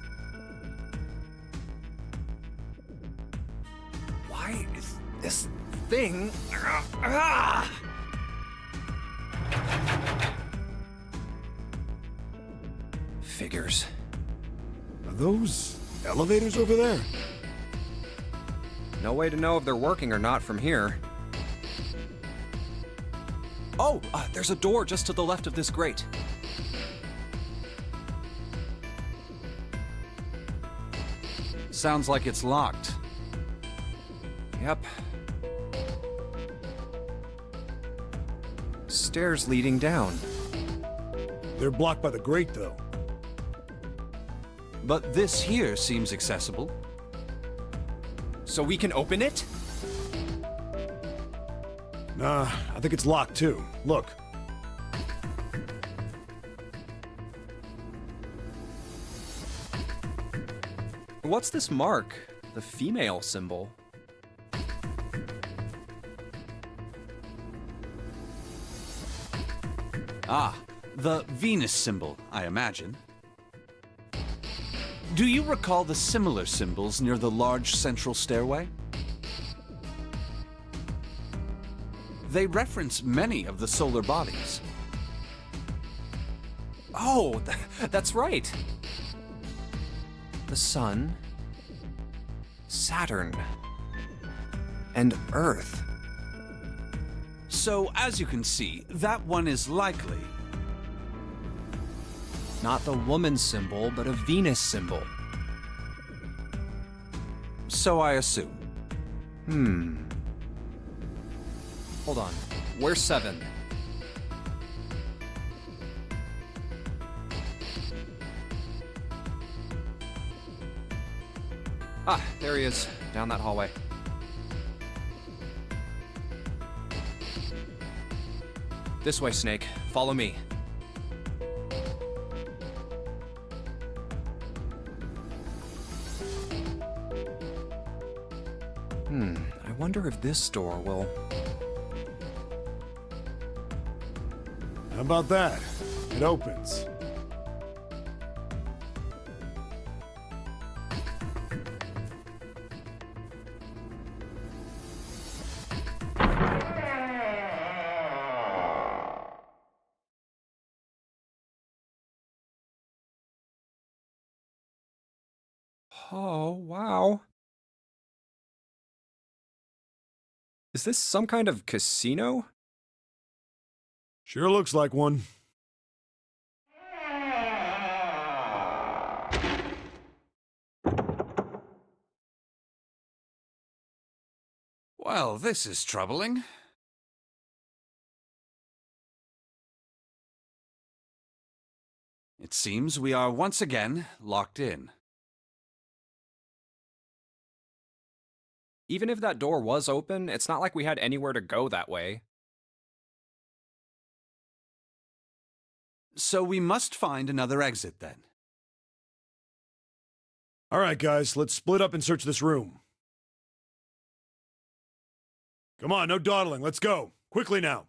Why is this thing... Figures. Are those elevators over there? No way to know if they're working or not from here. Oh, there's a door just to the left of this grate. Sounds like it's locked. Yep. Stairs leading down. They're blocked by the grate, though. But this here seems accessible. So we can open it? Nah, I think it's locked too. Look. What's this mark? The female symbol. Ah, the Venus symbol, I imagine. Do you recall the similar symbols near the large central stairway? They reference many of the solar bodies. Oh, that's right. The Sun, Saturn, and Earth. So, as you can see, that one is likely. Not the woman symbol, but a Venus symbol. So I assume. Hold on. Where's 7? Ah, there he is. Down that hallway. This way, Snake. Follow me. I wonder if this door will... How about that? It opens. Oh, wow. Is this some kind of casino? Sure looks like one. Well, this is troubling. It seems we are once again locked in. Even if that door was open, it's not like we had anywhere to go that way. So we must find another exit then. All right, guys, let's split up and search this room. Come on, no dawdling. Let's go. Quickly now.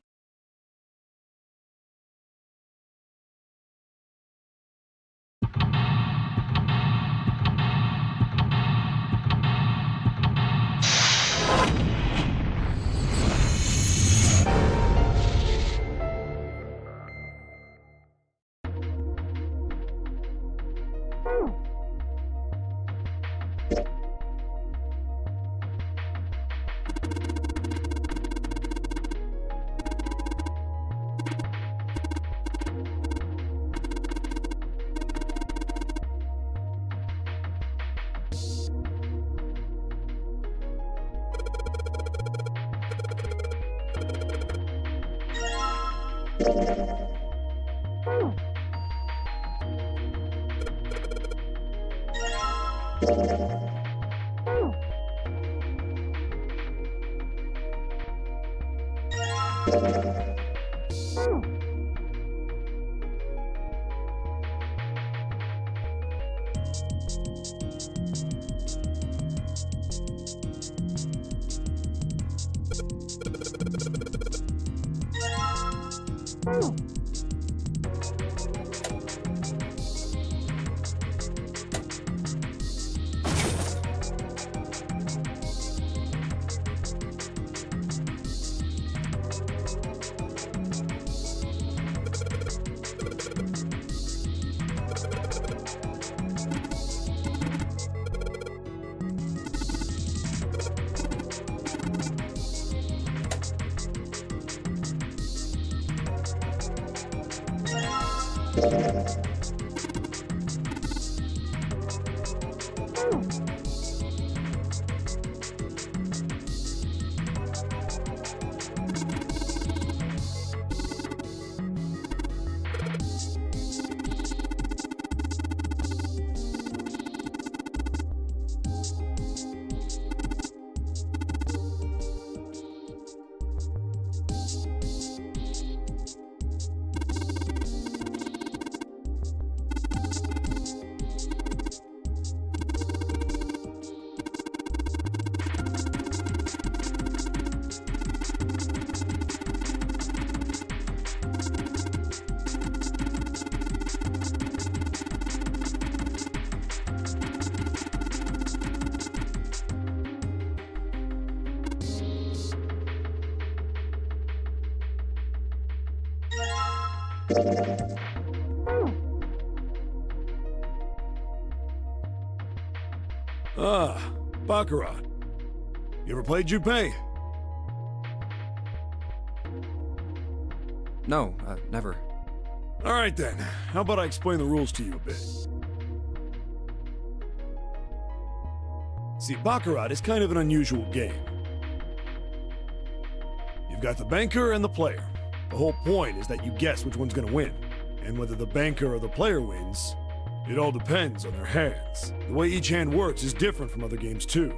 Ah, Baccarat. You ever played Junpei? No, never. All right then, how about I explain the rules to you a bit? See, Baccarat is kind of an unusual game. You've got the banker and the player. The whole point is that you guess which one's gonna win. And whether the banker or the player wins, it all depends on their hands. The way each hand works is different from other games too.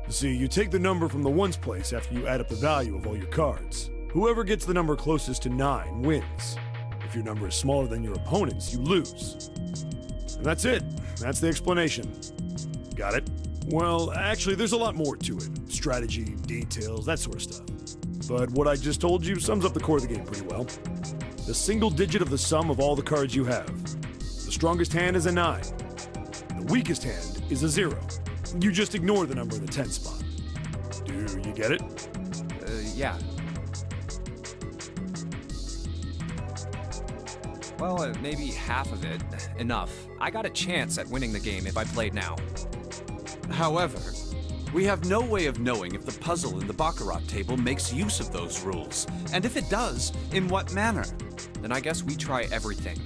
You see, you take the number from the ones place after you add up the value of all your cards. Whoever gets the number closest to 9 wins. If your number is smaller than your opponent's, you lose. And that's it. That's the explanation. Got it? Well, actually, there's a lot more to it. Strategy, details, that sort of stuff. But what I just told you sums up the core of the game pretty well. The single digit of the sum of all the cards you have. The strongest hand is a 9. The weakest hand is a 0. You just ignore the number in the 10 spot. Do you get it? Yeah. Well, maybe half of it. Enough. I got a chance at winning the game if I played now. However, we have no way of knowing if the puzzle in the Baccarat table makes use of those rules, and if it does, in what manner. Then I guess we try everything.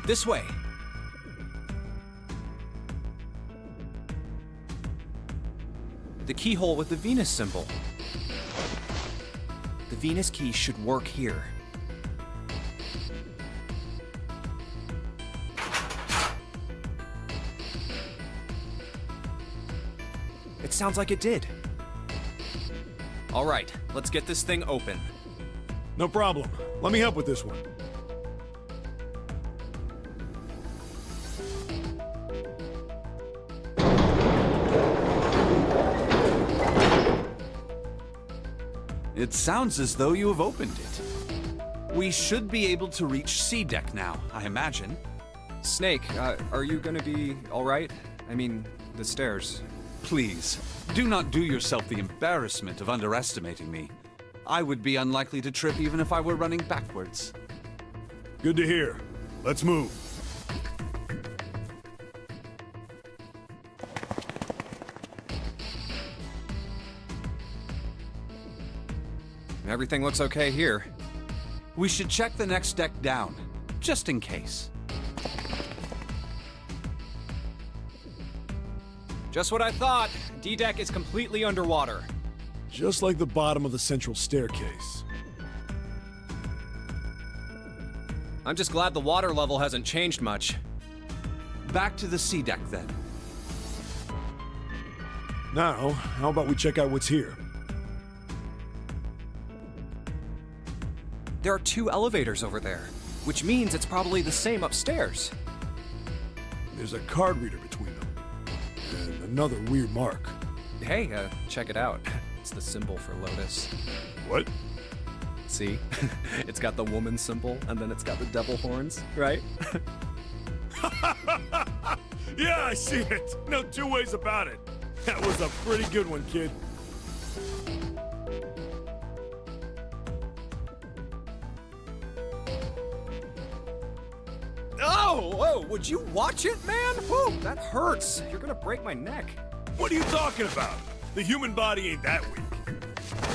This way. The keyhole with the Venus symbol. The Venus key should work here. It sounds like it did. All right, let's get this thing open. No problem. Let me help with this one. It sounds as though you have opened it. We should be able to reach C deck now, I imagine. Snake, are you gonna be all right? I mean, the stairs. Please, do not do yourself the embarrassment of underestimating me. I would be unlikely to trip even if I were running backwards. Good to hear. Let's move. Everything looks okay here. We should check the next deck down, just in case. Just what I thought. D-deck is completely underwater. Just like the bottom of the central staircase. I'm just glad the water level hasn't changed much. Back to the C deck then. Now, how about we check out what's here? There are 2 elevators over there, which means it's probably the same upstairs. There's a card reader between them. And another weird mark. Hey, check it out. It's the symbol for Lotus. What? See? It's got the woman symbol, and then it's got the devil horns, right? Yeah, I see it. No two ways about it. That was a pretty good one, kid. Oh, whoa, would you watch it, man? Whoa, that hurts. You're gonna break my neck. What are you talking about? The human body ain't that weak.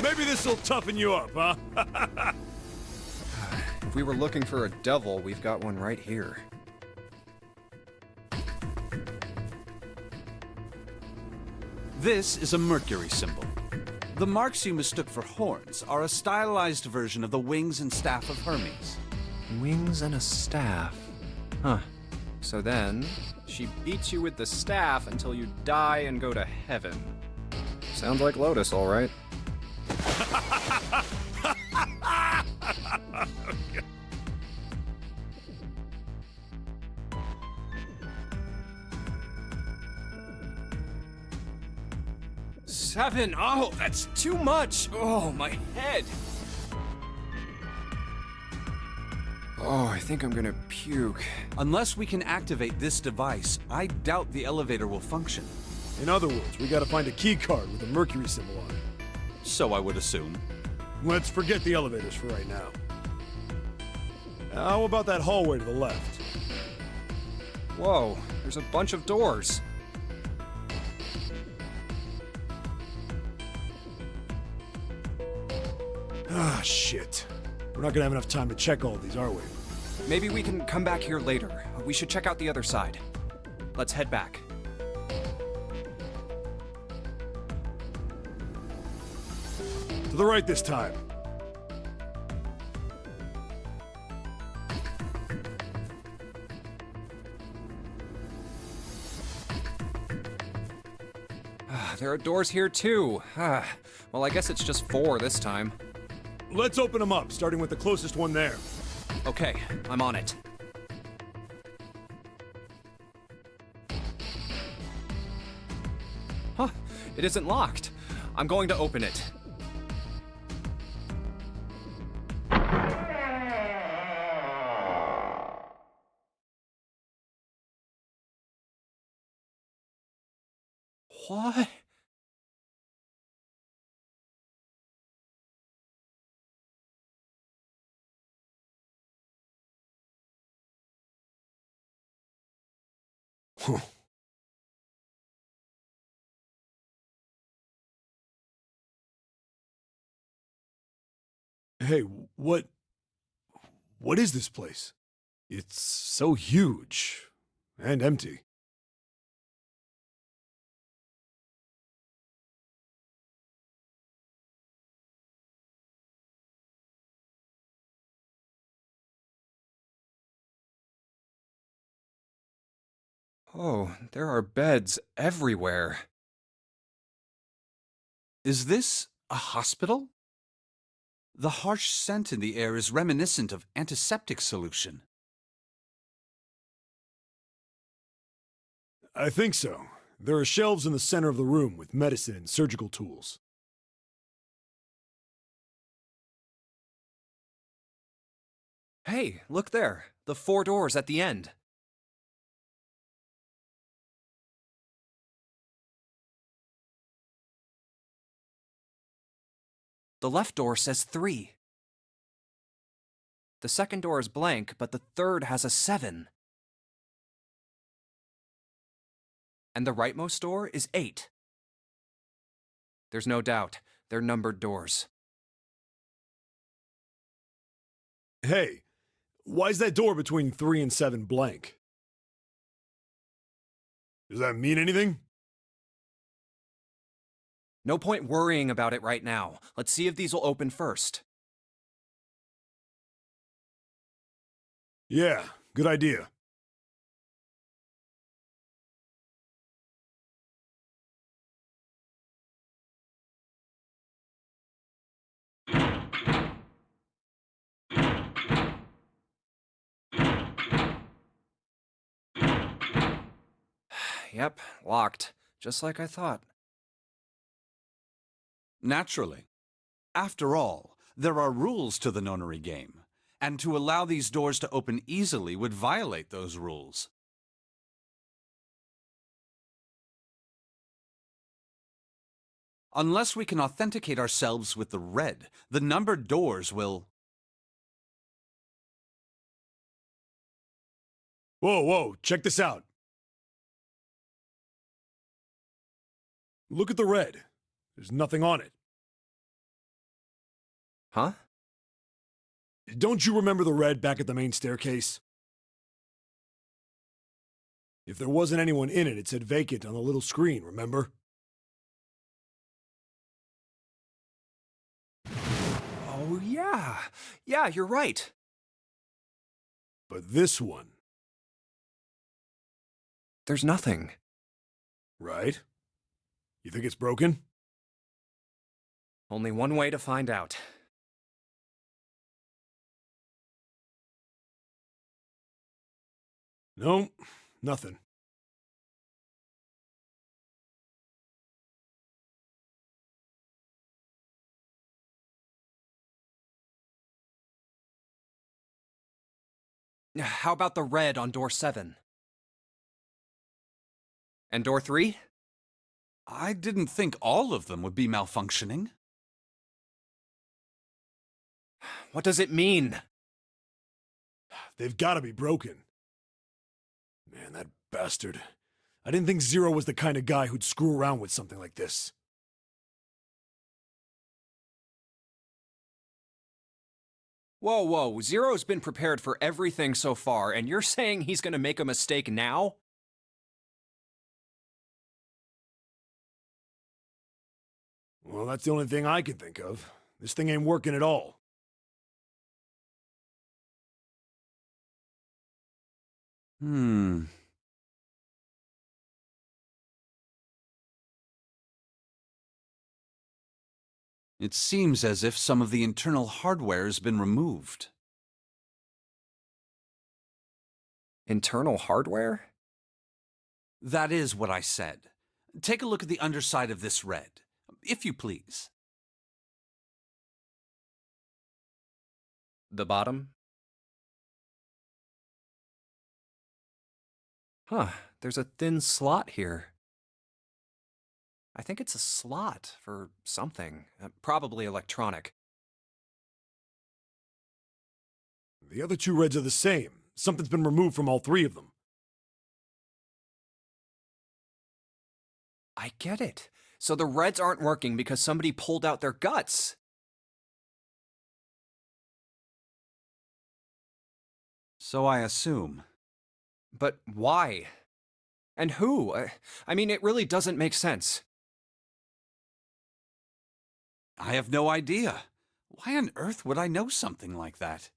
Maybe this'll toughen you up, huh? If we were looking for a devil, we've got one right here. This is a Mercury symbol. The marks you mistook for horns are a stylized version of the wings and staff of Hermes. Wings and a staff. Huh. So then, she beats you with the staff until you die and go to heaven. Sounds like Lotus, all right. Seven. Oh, that's too much. Oh, my head. Oh, I think I'm gonna puke. Unless we can activate this device, I doubt the elevator will function. In other words, we gotta find a key card with a Mercury symbol on it. So I would assume. Let's forget the elevators for right now. How about that hallway to the left? Whoa, there's a bunch of doors. Ah, shit. We're not gonna have enough time to check all these, are we? Maybe we can come back here later. We should check out the other side. Let's head back. To the right this time. There are doors here too. Well, I guess it's just 4 this time. Let's open them up, starting with the closest one there. Okay, I'm on it. Huh, it isn't locked. I'm going to open it. What? Hey, what is this place? It's so huge and empty. Oh, there are beds everywhere. Is this a hospital? The harsh scent in the air is reminiscent of antiseptic solution. I think so. There are shelves in the center of the room with medicine and surgical tools. Hey, look there. The 4 doors at the end. The left door says 3. The second door is blank, but the third has a 7. And the rightmost door is 8. There's no doubt, they're numbered doors. Hey, why's that door between 3 and 7 blank? Does that mean anything? No point worrying about it right now. Let's see if these will open first. Yeah, good idea. Yep, locked. Just like I thought. Naturally. After all, there are rules to the nonary game, and to allow these doors to open easily would violate those rules. Unless we can authenticate ourselves with the red, the numbered doors will... Whoa, check this out. Look at the red. There's nothing on it. Huh? Don't you remember the red back at the main staircase? If there wasn't anyone in it, it said vacant on the little screen, remember? Oh, yeah. Yeah, you're right. But this one... There's nothing. Right? You think it's broken? Only one way to find out. No, nothing. How about the red on door 7? And door 3? I didn't think all of them would be malfunctioning. What does it mean? They've gotta be broken. Man, that bastard. I didn't think Zero was the kind of guy who'd screw around with something like this. Whoa, whoa, Zero's been prepared for everything so far, and you're saying he's gonna make a mistake now? Well, that's the only thing I can think of. This thing ain't working at all. It seems as if some of the internal hardware has been removed. Internal hardware? That is what I said. Take a look at the underside of this red, if you please. The bottom? Huh, there's a thin slot here. I think it's a slot for something, probably electronic. The other two reds are the same. Something's been removed from all three of them. I get it. So the reds aren't working because somebody pulled out their guts. So I assume. But why? And who? I mean, it really doesn't make sense. I have no idea. Why on earth would I know something like that?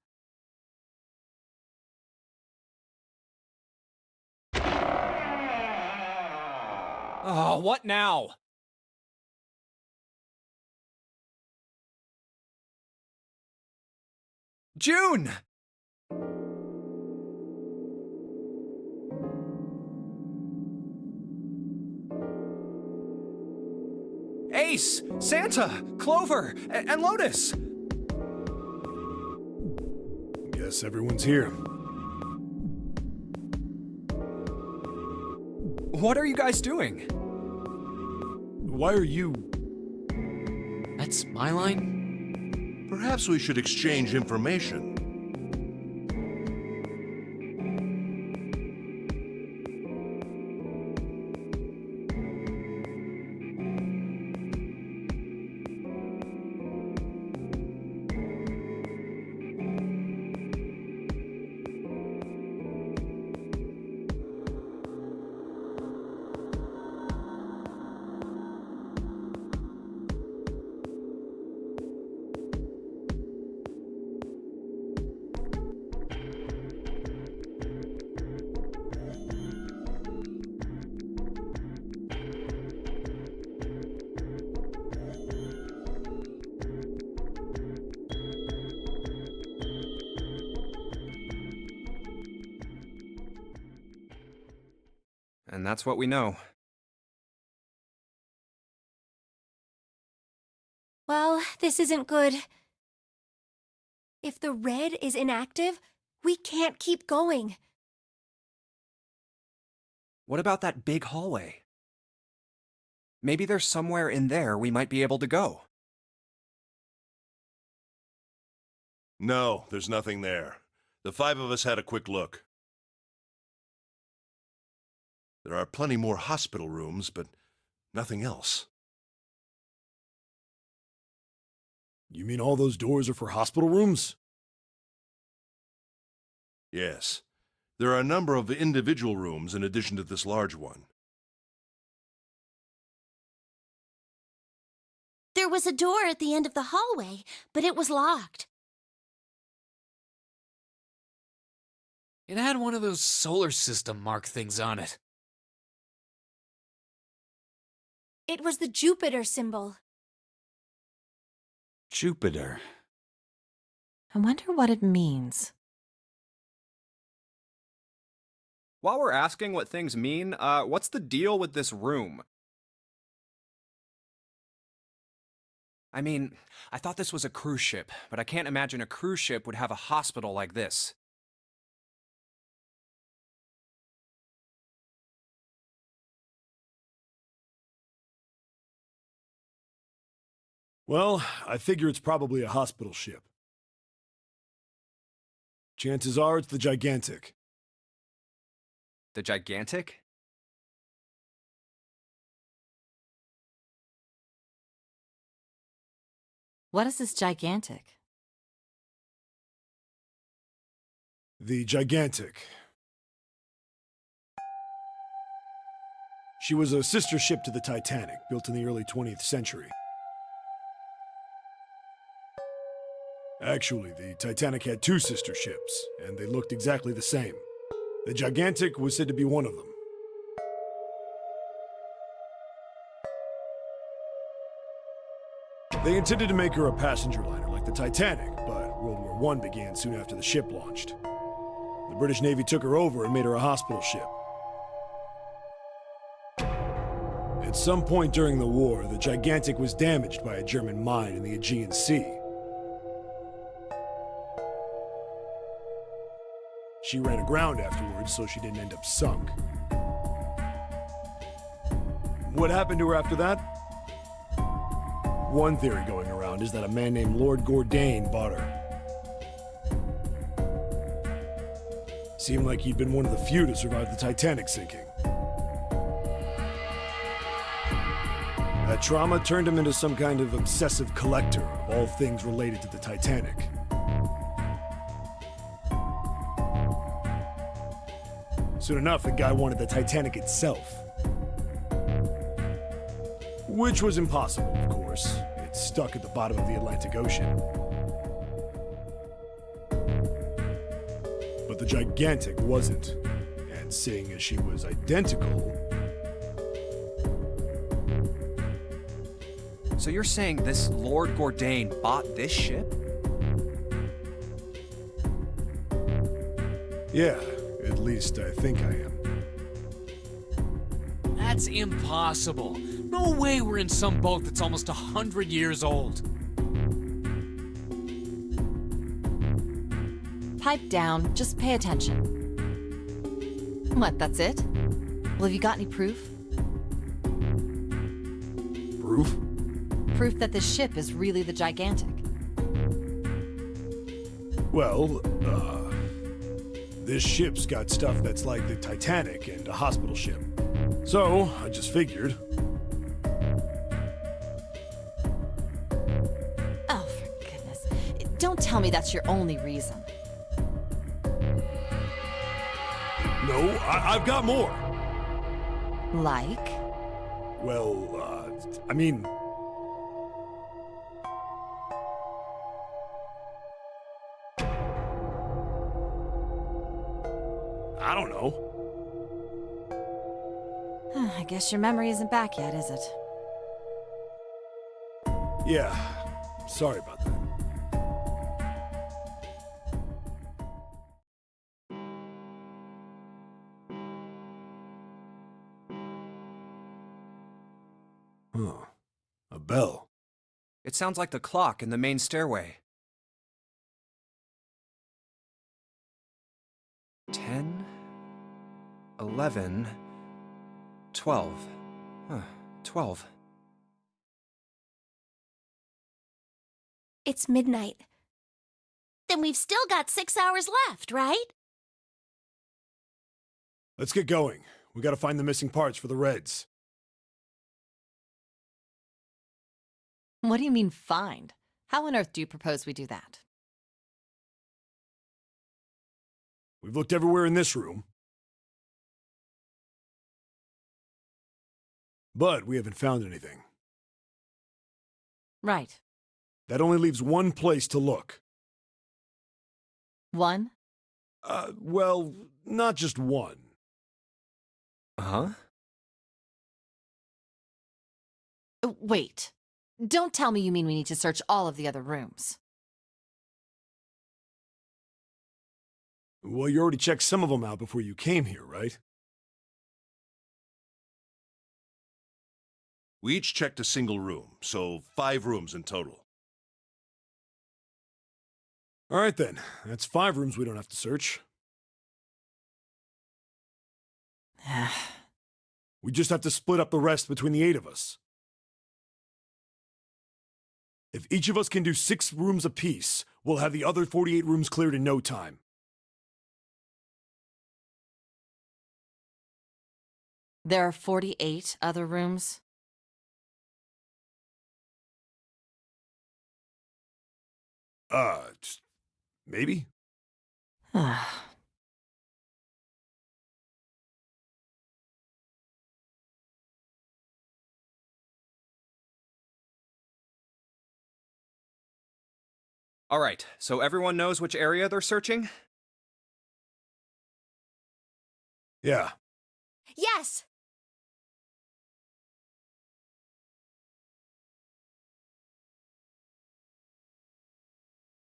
Oh, what now? June! Ace, Santa, Clover, and Lotus! Guess everyone's here. What are you guys doing? Why are you... That's my line? Perhaps we should exchange information. And that's what we know. Well, this isn't good. If the red is inactive, we can't keep going. What about that big hallway? Maybe there's somewhere in there we might be able to go. No, there's nothing there. The five of us had a quick look. There are plenty more hospital rooms, but nothing else. You mean all those doors are for hospital rooms? Yes. There are a number of individual rooms in addition to this large one. There was a door at the end of the hallway, but it was locked. It had one of those solar system mark things on it. It was the Jupiter symbol. Jupiter. I wonder what it means. While we're asking what things mean, what's the deal with this room? I mean, I thought this was a cruise ship, but I can't imagine a cruise ship would have a hospital like this. Well, I figure it's probably a hospital ship. Chances are it's the Gigantic. The Gigantic? What is this gigantic? The Gigantic. She was a sister ship to the Titanic, built in the early 20th century. Actually, the Titanic had two sister ships, and they looked exactly the same. The Gigantic was said to be one of them. They intended to make her a passenger liner like the Titanic, but World War I began soon after the ship launched. The British Navy took her over and made her a hospital ship. At some point during the war, the Gigantic was damaged by a German mine in the Aegean Sea. She ran aground afterwards, so she didn't end up sunk. What happened to her after that? One theory going around is that a man named Lord Gordain bought her. Seemed like he'd been one of the few to survive the Titanic sinking. That trauma turned him into some kind of obsessive collector of all things related to the Titanic. Soon enough, the guy wanted the Titanic itself. Which was impossible, of course. It's stuck at the bottom of the Atlantic Ocean. But the Gigantic wasn't. And seeing as she was identical... So you're saying this Lord Gordain bought this ship? Yeah, at least I think I am. That's impossible. No way we're in some boat that's almost 100 years old. Pipe down, just pay attention. What, that's it? Well, have you got any proof? Proof? Proof that this ship is really the Gigantic. Well, this ship's got stuff that's like the Titanic and a hospital ship. So, I just figured. Oh, for goodness. Don't tell me that's your only reason. No, I've got more. Like? Well, I mean... I don't know. I guess your memory isn't back yet, is it? Yeah, sorry about that. Huh. A bell. It sounds like the clock in the main stairway. 10, 11, 12. Huh, 12. It's midnight. Then we've still got 6 hours left, right? Let's get going. We gotta find the missing parts for the Reds. What do you mean, find? How on earth do you propose we do that? We've looked everywhere in this room. But we haven't found anything. Right. That only leaves one place to look. One? Well, not just one. Huh? Wait. Don't tell me you mean we need to search all of the other rooms. Well, you already checked some of them out before you came here, right? We each checked a single room, so 5 rooms in total. All right then. That's 5 rooms we don't have to search. We just have to split up the rest between the 8 of us. If each of us can do 6 rooms apiece, we'll have the other 48 rooms cleared in no time. There are 48 other rooms? Maybe? All right, so everyone knows which area they're searching? Yeah. Yes!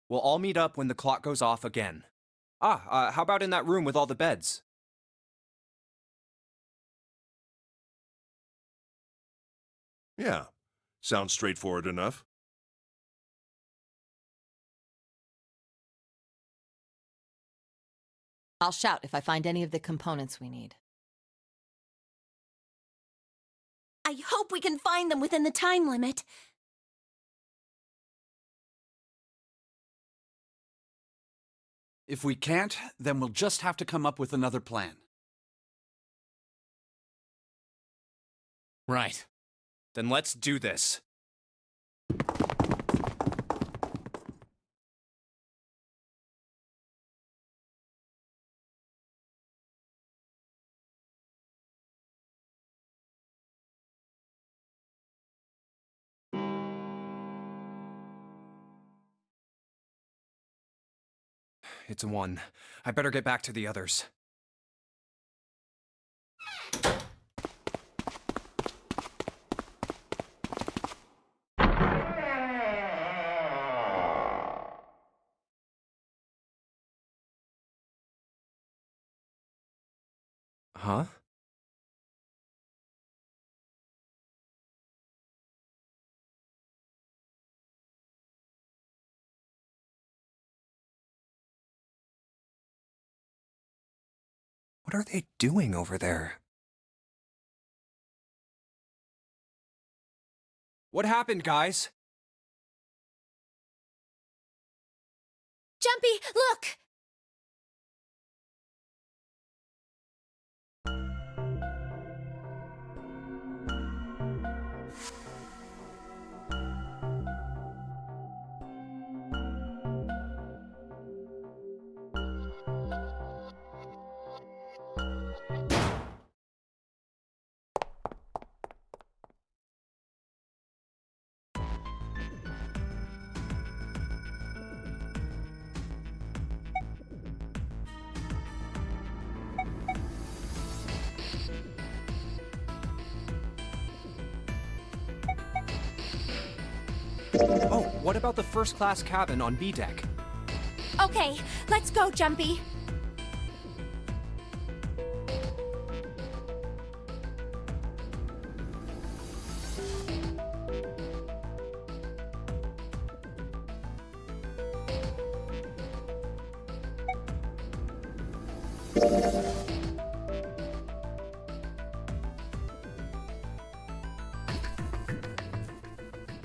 We'll all meet up when the clock goes off again. How about in that room with all the beds? Yeah, sounds straightforward enough. I'll shout if I find any of the components we need. I hope we can find them within the time limit. If we can't, then we'll just have to come up with another plan. Right. Then let's do this. It's a 1. I better get back to the others. Huh? What are they doing over there? What happened, guys? Jumpy, look! Oh, what about the first-class cabin on B deck? Okay, let's go, Jumpy.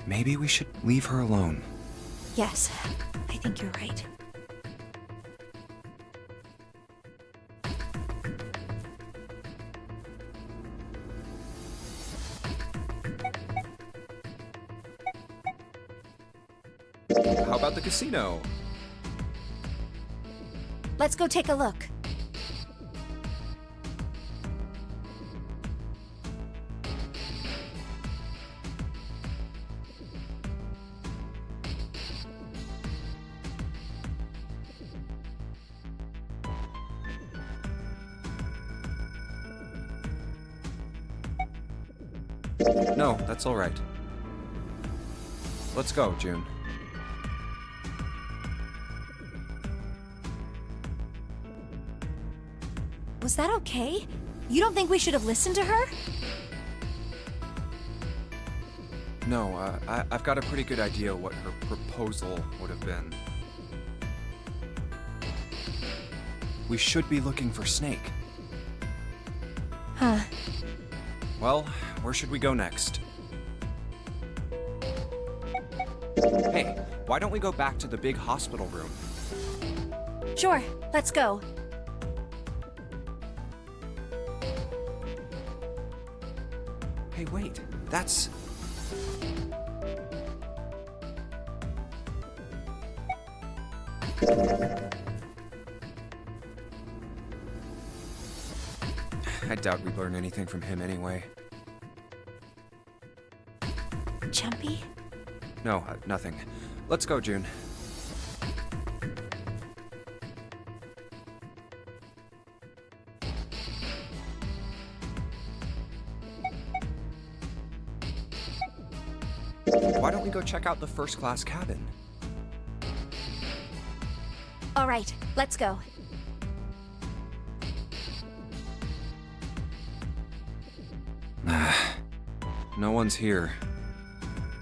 Maybe we should leave her alone. Yes, I think you're right. How about the casino? Let's go take a look. No, that's all right. Let's go, June. Was that okay? You don't think we should have listened to her? No, I've got a pretty good idea what her proposal would have been. We should be looking for Snake. Huh. Well, where should we go next? Hey, why don't we go back to the big hospital room? Sure, let's go. Hey, wait. That's... I doubt we'd learn anything from him anyway. Jumpy? No, nothing. Let's go, June. Why don't we go check out the first-class cabin? All right, let's go. No one's here.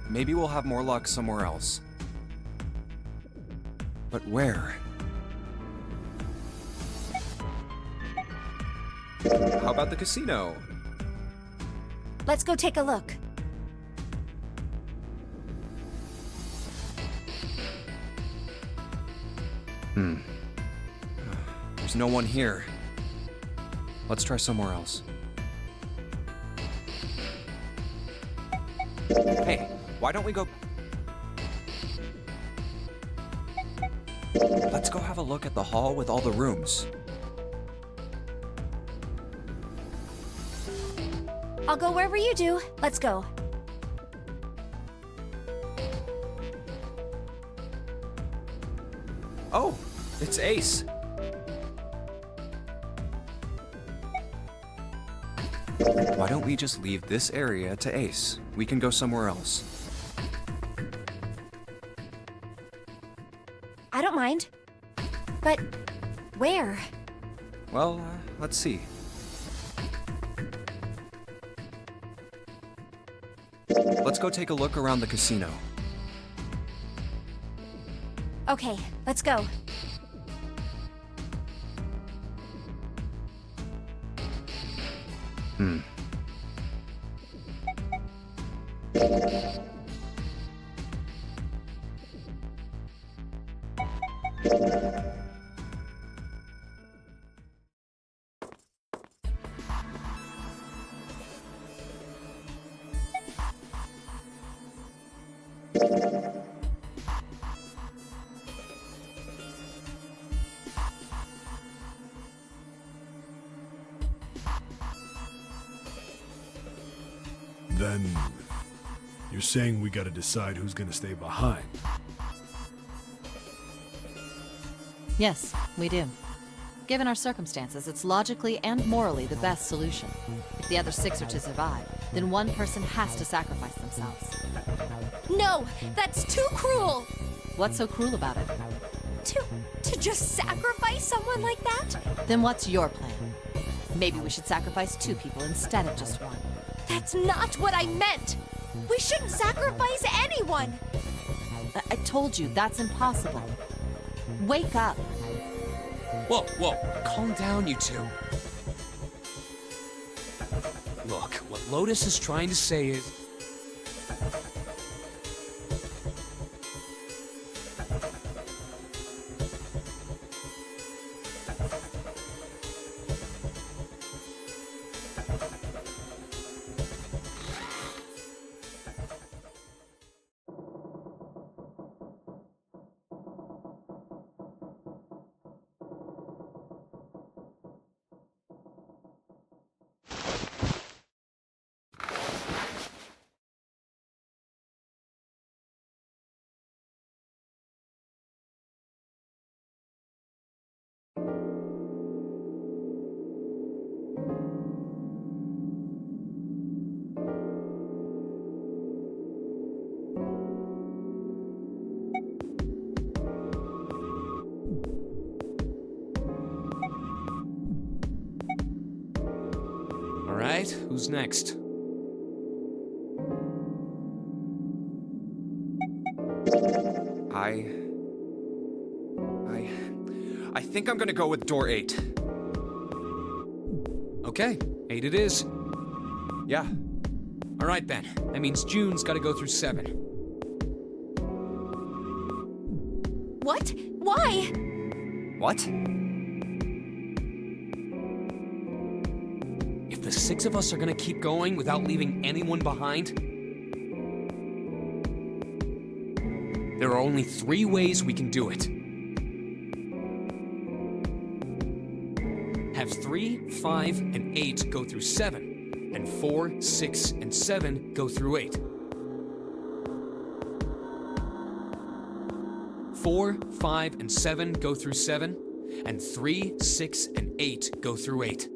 Maybe we'll have more luck somewhere else. But where? How about the casino? Let's go take a look. There's no one here. Let's try somewhere else. Hey, why don't we go... Let's go have a look at the hall with all the rooms. I'll go wherever you do. Let's go. Oh, it's Ace. Why don't we just leave this area to Ace? We can go somewhere else. I don't mind. But where? Well, let's see. Let's go take a look around the casino. Okay, let's go. Then, you're saying we gotta decide who's gonna stay behind. Yes, we do. Given our circumstances, it's logically and morally the best solution. If the other 6 are to survive, then one person has to sacrifice themselves. No, that's too cruel! What's so cruel about it? To just sacrifice someone like that? Then what's your plan? Maybe we should sacrifice 2 people instead of just 1. That's not what I meant! We shouldn't sacrifice anyone! I told you, that's impossible. Wake up. Whoa, whoa, calm down, you two. Look, what Lotus is trying to say is... All right, who's next? I think I'm gonna go with door 8. Okay, 8 it is. Yeah. All right then, that means June's gotta go through 7. What? Why? What? If the 6 of us are gonna keep going without leaving anyone behind? There are only 3 ways we can do it. Have 3, 5, and 8 go through 7, and 4, 6, and 7 go through 8. 4, 5, and 7 go through 7, and 3, 6, and 8 go through 8.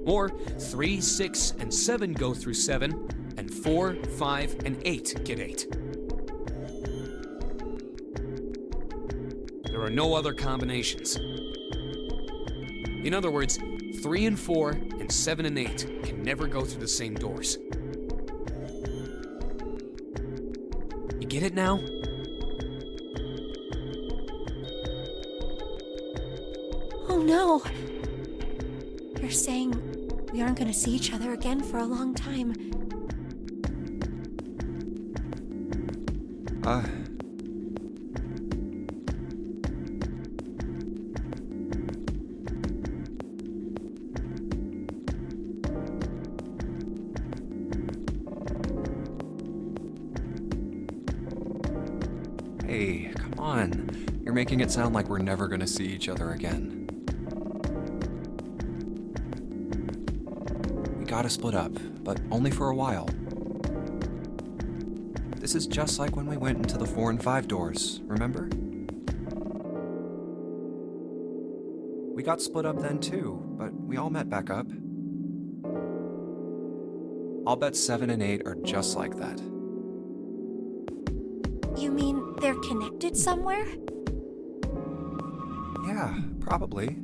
Or 3, 6, and 7 go through 7, and 4, 5, and 8 get 8. There are no other combinations. In other words, 3 and 4 and 7 and 8 can never go through the same doors. You get it now? Oh no! You're saying we aren't gonna see each other again for a long time. Hey, come on. You're making it sound like we're never gonna see each other again. We gotta split up, but only for a while. This is just like when we went into the 4 and 5 doors, remember? We got split up then too, but we all met back up. I'll bet 7 and 8 are just like that. You mean they're connected somewhere? Yeah, probably.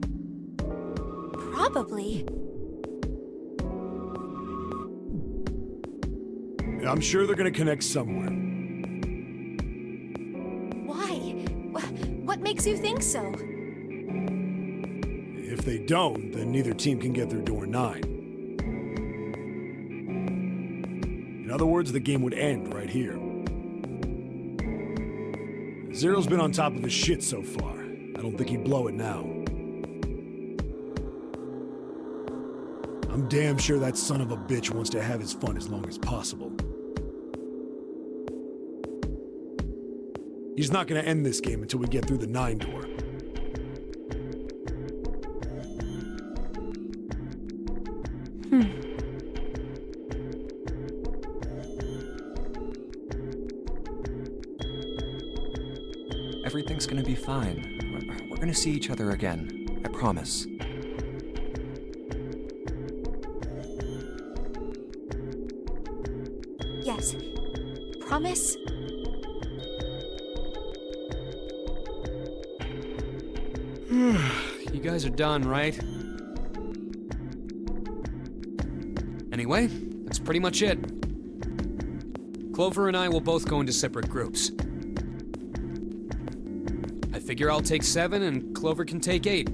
Probably. I'm sure they're gonna connect somewhere. Why? What makes you think so? If they don't, then neither team can get through door 9. In other words, the game would end right here. Zero's been on top of his shit so far. I don't think he'd blow it now. I'm damn sure that son of a bitch wants to have his fun as long as possible. He's not gonna end this game until we get through the 9 door. Everything's gonna be fine. We're gonna see each other again. I promise. Yes. Promise? You guys are done, right? Anyway, that's pretty much it. Clover and I will both go into separate groups. I figure I'll take 7 and Clover can take 8.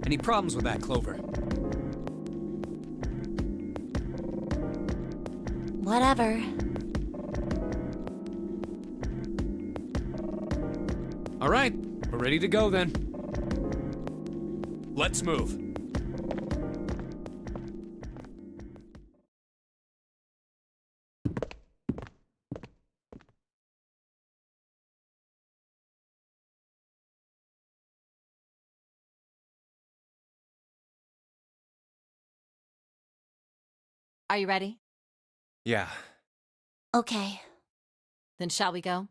Any problems with that, Clover? Whatever. All right, we're ready to go then. Let's move. Are you ready? Yeah. Okay. Then shall we go?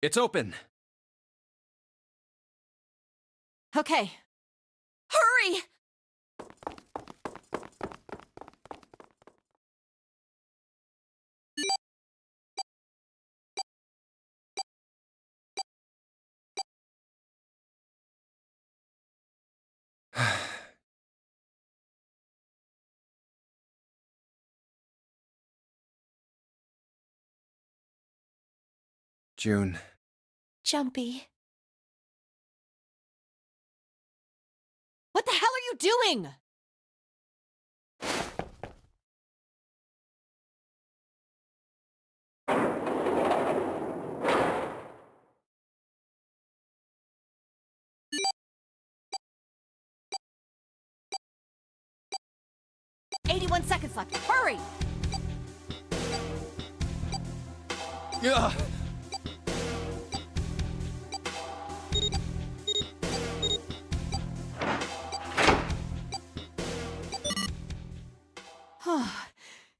It's open. Okay. Hurry! June. Jumpy. What the hell are you doing? 81 seconds left. Hurry! Yeah.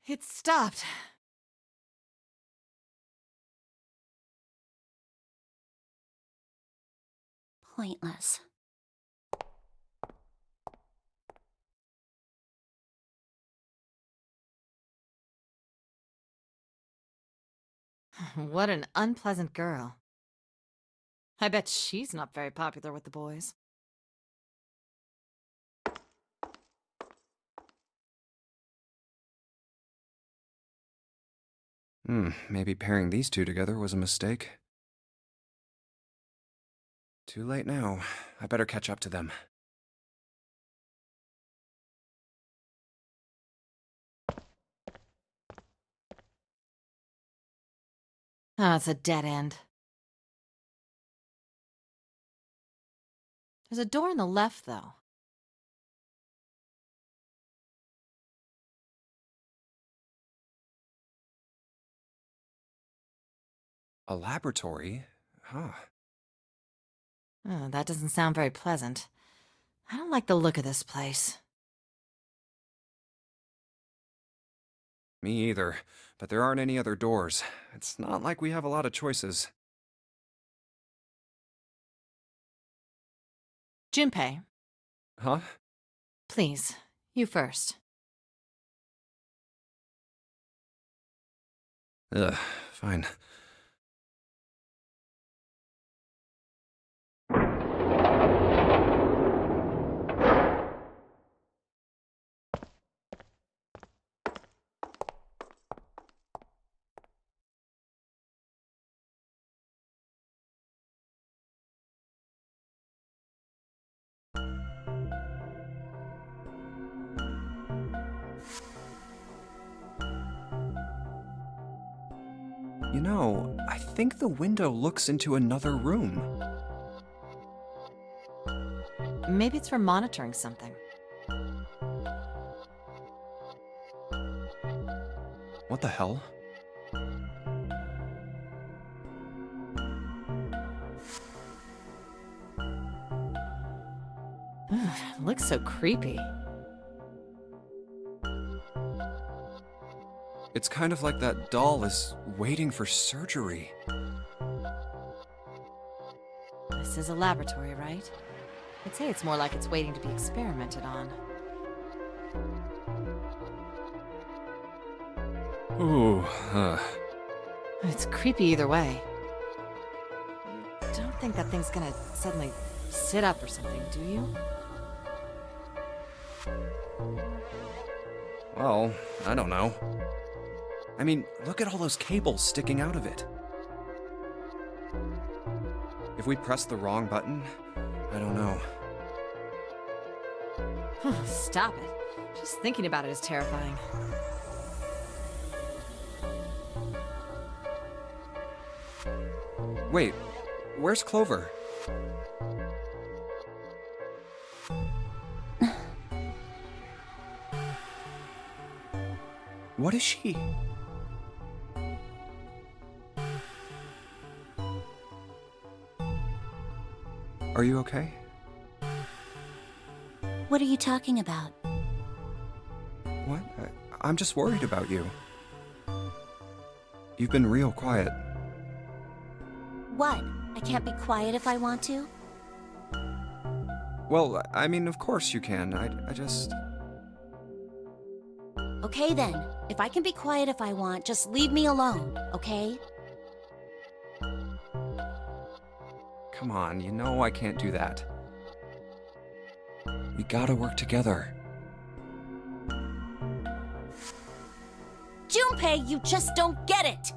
It stopped. Pointless. What an unpleasant girl. I bet she's not very popular with the boys. Maybe pairing these two together was a mistake. Too late now. I better catch up to them. Ah, it's a dead end. There's a door on the left, though. A laboratory? Huh. Oh, that doesn't sound very pleasant. I don't like the look of this place. Me either, but there aren't any other doors. It's not like we have a lot of choices. Junpei, Huh? please, you first. Ugh, fine. You know, I think the window looks into another room. Maybe it's for monitoring something. What the hell? It looks so creepy. It's kind of like that doll is waiting for surgery. This is a laboratory, right? I'd say it's more like it's waiting to be experimented on. Ooh, It's creepy either way. You don't think that thing's gonna suddenly sit up or something, do you? Well, I don't know. I mean, look at all those cables sticking out of it. If we press the wrong button, I don't know. Stop it. Just thinking about it is terrifying. Wait, where's Clover? What is she? Are you okay? What are you talking about? What? I'm just worried about you. You've been real quiet. What? I can't be quiet if I want to? Well, I mean, of course you can. I just... Okay then. If I can be quiet if I want, just leave me alone, okay? Come on, you know I can't do that. We gotta work together. Junpei, you just don't get it!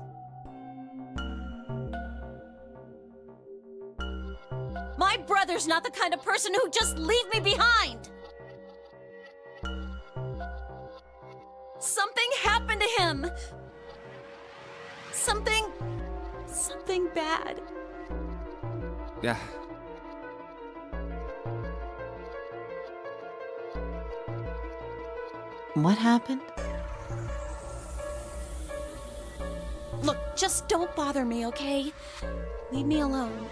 My brother's not the kind of person who'd just leave me behind! Something happened to him! Something bad. Yeah. What happened? Look, just don't bother me, okay? Leave me alone.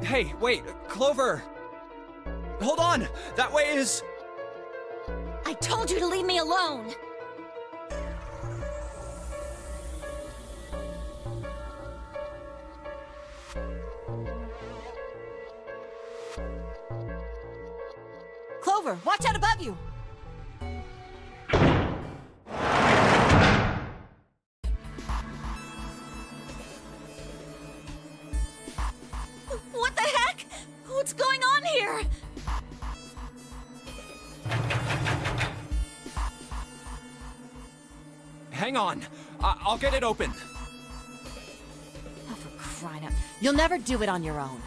Hey, wait, Clover! Hold on! That way is... I told you to leave me alone! Clover, watch out above you! What the heck? What's going on here? Hang on. I'll get it open. Oh, for crying out. You'll never do it on your own.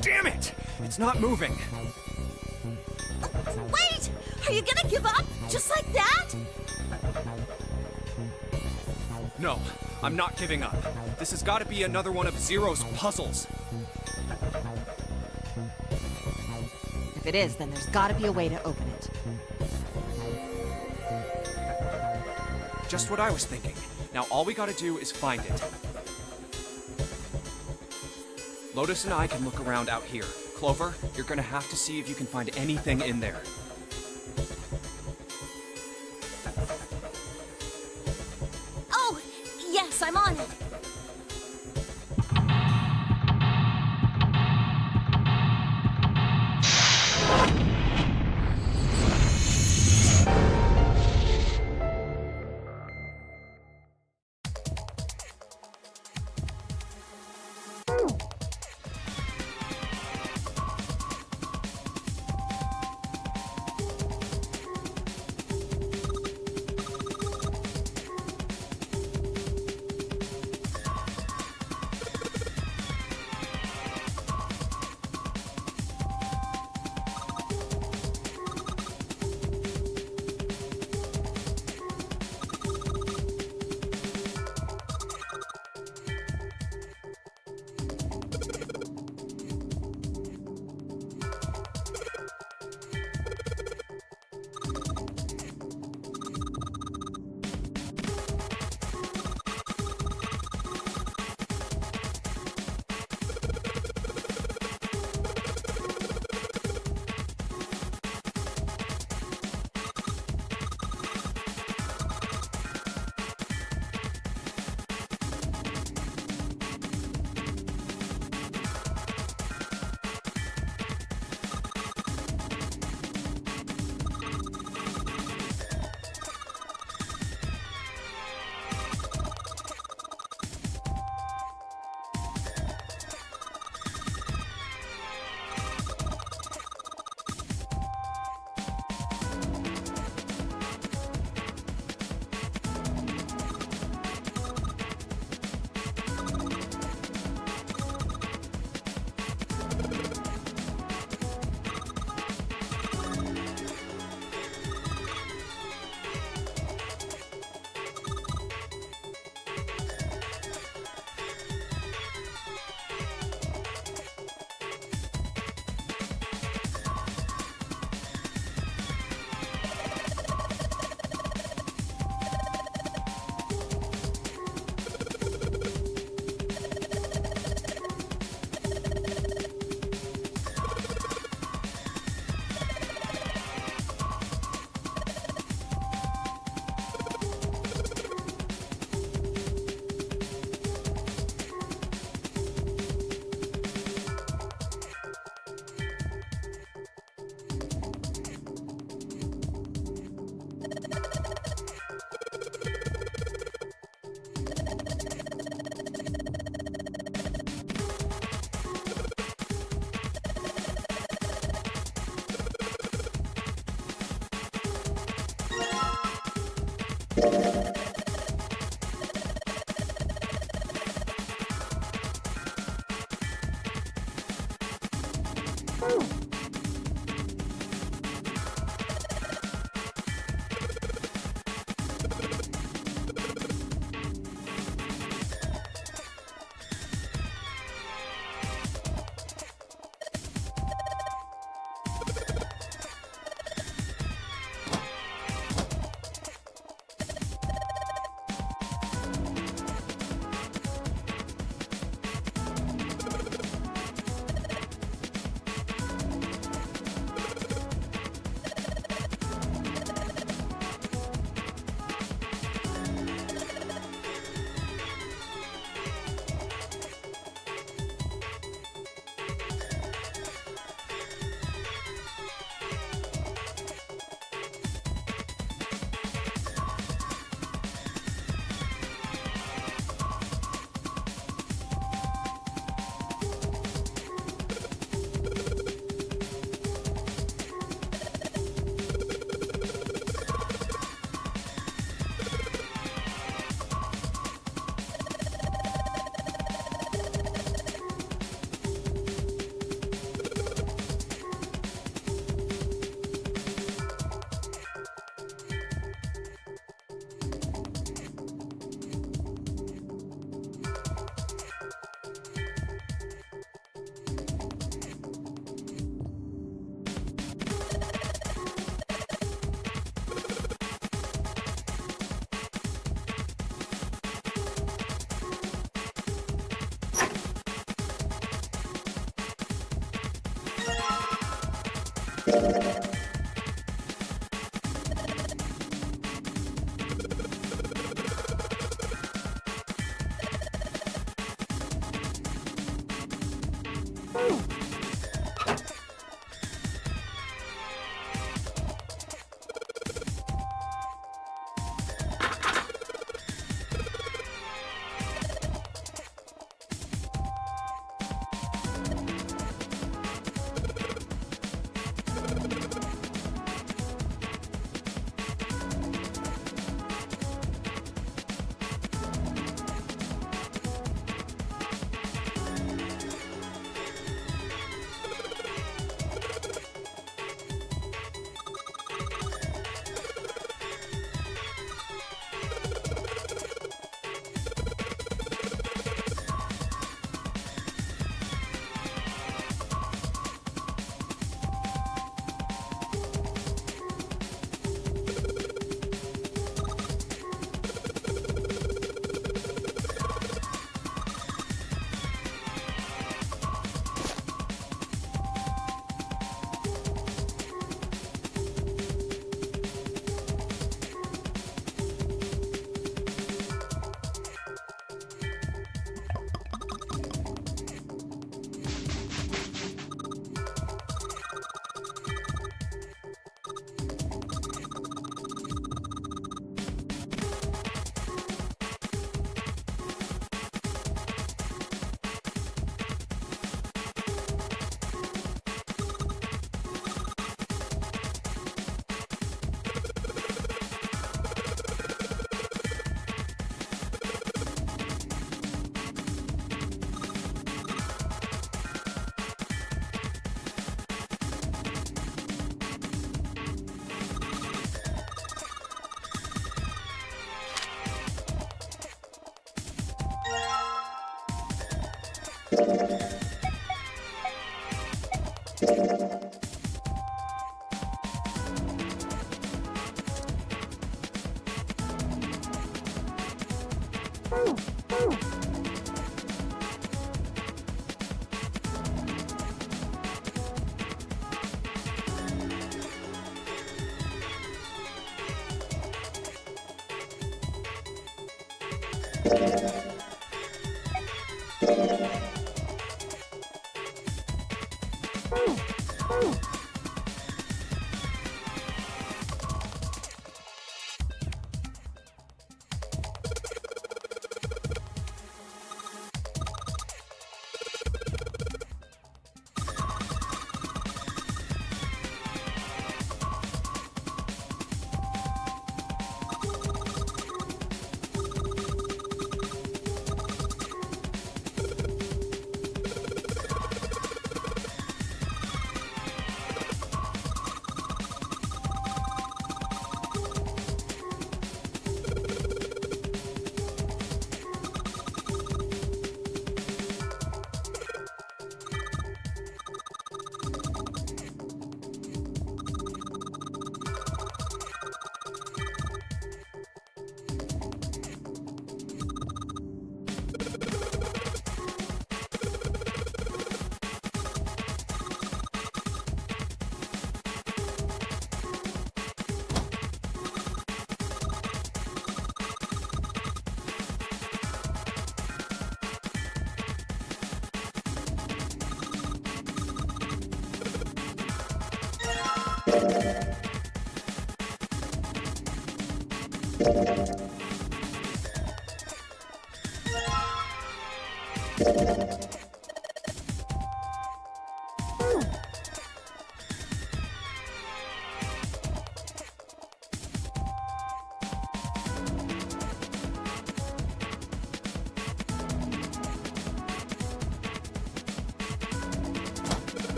Damn it! It's not moving. Wait! Are you gonna give up? Just like that? No, I'm not giving up. This has got to be another one of Zero's puzzles. If it is, then there's gotta be a way to open it. Just what I was thinking. Now all we gotta do is find it. Lotus and I can look around out here. Clover, you're gonna have to see if you can find anything in there. Oh, yes, I'm on it.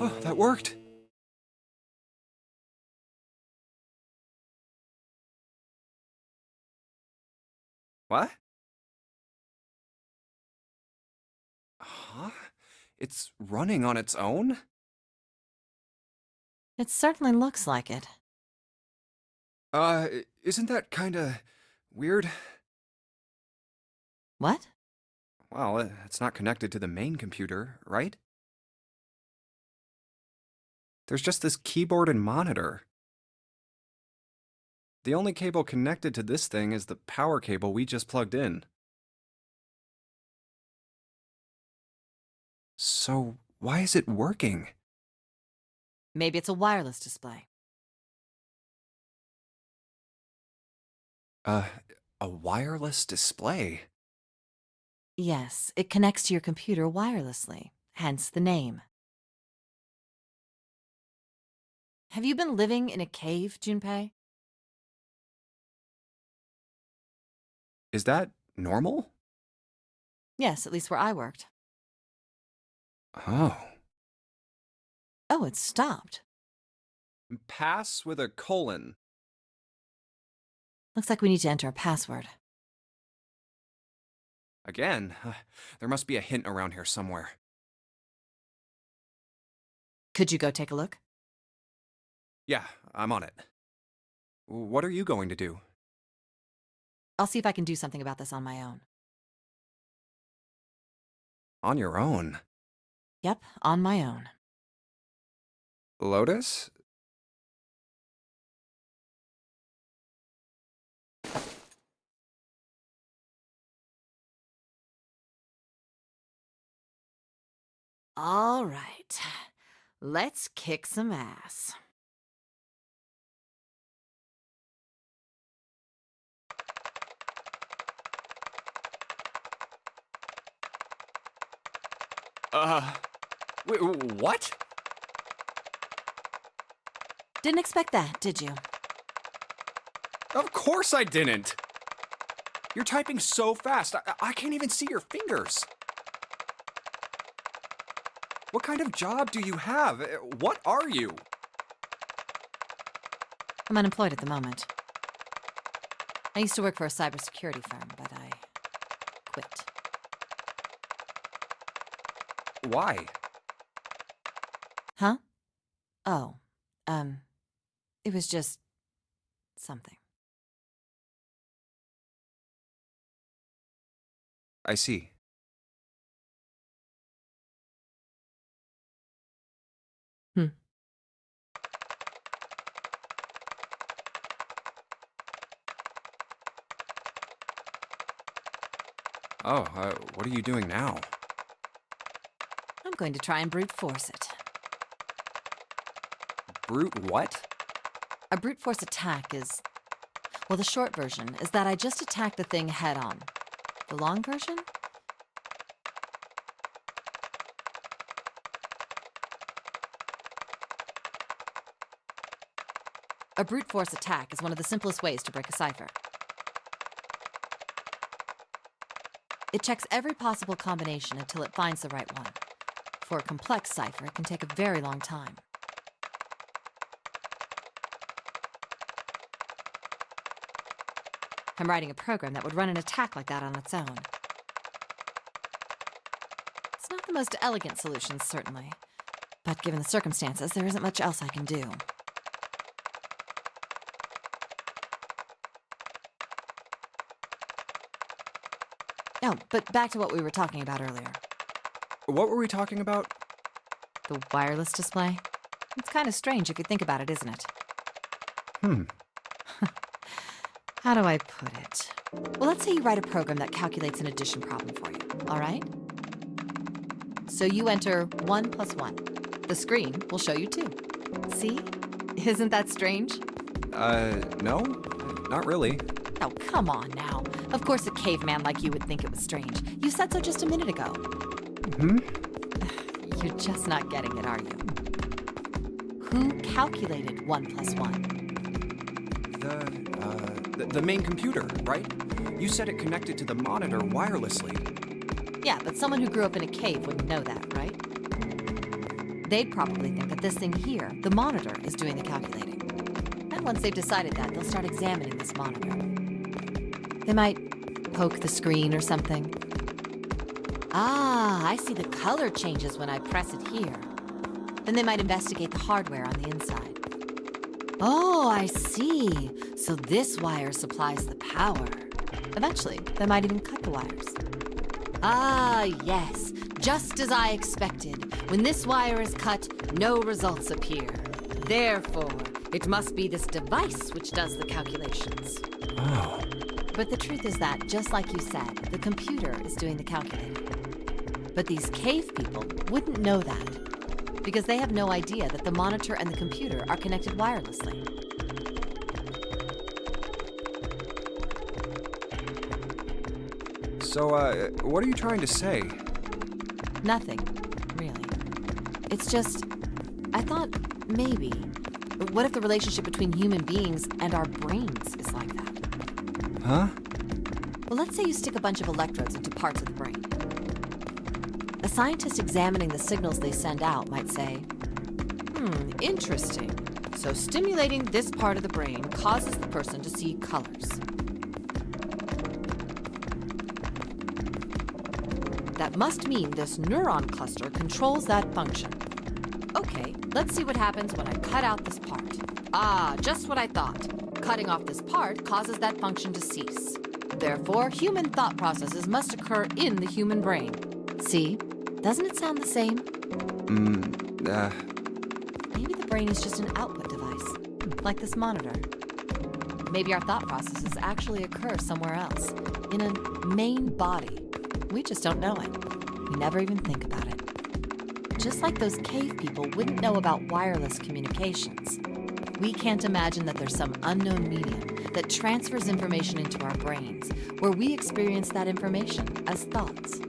Oh, that worked. What? Huh? It's running on its own? It certainly looks like it. Isn't that kinda weird? What? Well, it's not connected to the main computer, right? There's just this keyboard and monitor. The only cable connected to this thing is the power cable we just plugged in. So, why is it working? Maybe it's a wireless display. A wireless display? Yes, it connects to your computer wirelessly, hence the name. Have you been living in a cave, Junpei? Is that normal? Yes, at least where I worked. Oh. Oh, it stopped. Pass with a colon. Looks like we need to enter a password. Again, there must be a hint around here somewhere. Could you go take a look? Yeah, I'm on it. What are you going to do? I'll see if I can do something about this on my own. On your own? Yep, on my own. Lotus? All right, let's kick some ass. Wait, what? Didn't expect that, did you? Of course I didn't! You're typing so fast, I can't even see your fingers. What kind of job do you have? What are you? I'm unemployed at the moment. I used to work for a cybersecurity firm, but I quit. Why? Huh? Oh, it was just something. I see. Oh, what are you doing now? I'm going to try and brute force it. Brute what? A brute force attack is... Well, the short version is that I just attack the thing head on. The long version? A brute force attack is one of the simplest ways to break a cipher. It checks every possible combination until it finds the right one. For a complex cipher, it can take a very long time. I'm writing a program that would run an attack like that on its own. It's not the most elegant solution, certainly. But given the circumstances, there isn't much else I can do. Oh, but back to what we were talking about earlier. What were we talking about? The wireless display? It's kind of strange if you think about it, isn't it? How do I put it? Well, let's say you write a program that calculates an addition problem for you, all right? So you enter 1 + 1. The screen will show you 2. See? Isn't that strange? No, not really. Oh, come on now. Of course a caveman like you would think it was strange. You said so just a minute ago. You're just not getting it, are you? Who calculated 1 + 1? The main computer, right? You said it connected to the monitor wirelessly. Yeah, but someone who grew up in a cave wouldn't know that, right? They'd probably think that this thing here, the monitor, is doing the calculating. And once they've decided that, they'll start examining this monitor. They might poke the screen or something. Ah, I see the color changes when I press it here. Then they might investigate the hardware on the inside. Oh, I see. So this wire supplies the power. Eventually, they might even cut the wires. Ah, yes. Just as I expected. When this wire is cut, no results appear. Therefore, it must be this device which does the calculations. Oh. But the truth is that, just like you said, the computer is doing the calculating. But these cave people wouldn't know that, because they have no idea that the monitor and the computer are connected wirelessly. So, what are you trying to say? Nothing, really. It's just, I thought maybe, what if the relationship between human beings and our brains is like that? Huh? Well, let's say you stick a bunch of electrodes into parts of the brain. A scientist examining the signals they send out might say, interesting. So stimulating this part of the brain causes the person to see colors. That must mean this neuron cluster controls that function. Okay, let's see what happens when I cut out this part. Ah, just what I thought. Cutting off this part causes that function to cease. Therefore, human thought processes must occur in the human brain. See? Doesn't it sound the same? Maybe the brain is just an output device, like this monitor. Maybe our thought processes actually occur somewhere else, in a main body. We just don't know it. We never even think about it. Just like those cave people wouldn't know about wireless communications. We can't imagine that there's some unknown medium that transfers information into our brains, where we experience that information as thoughts.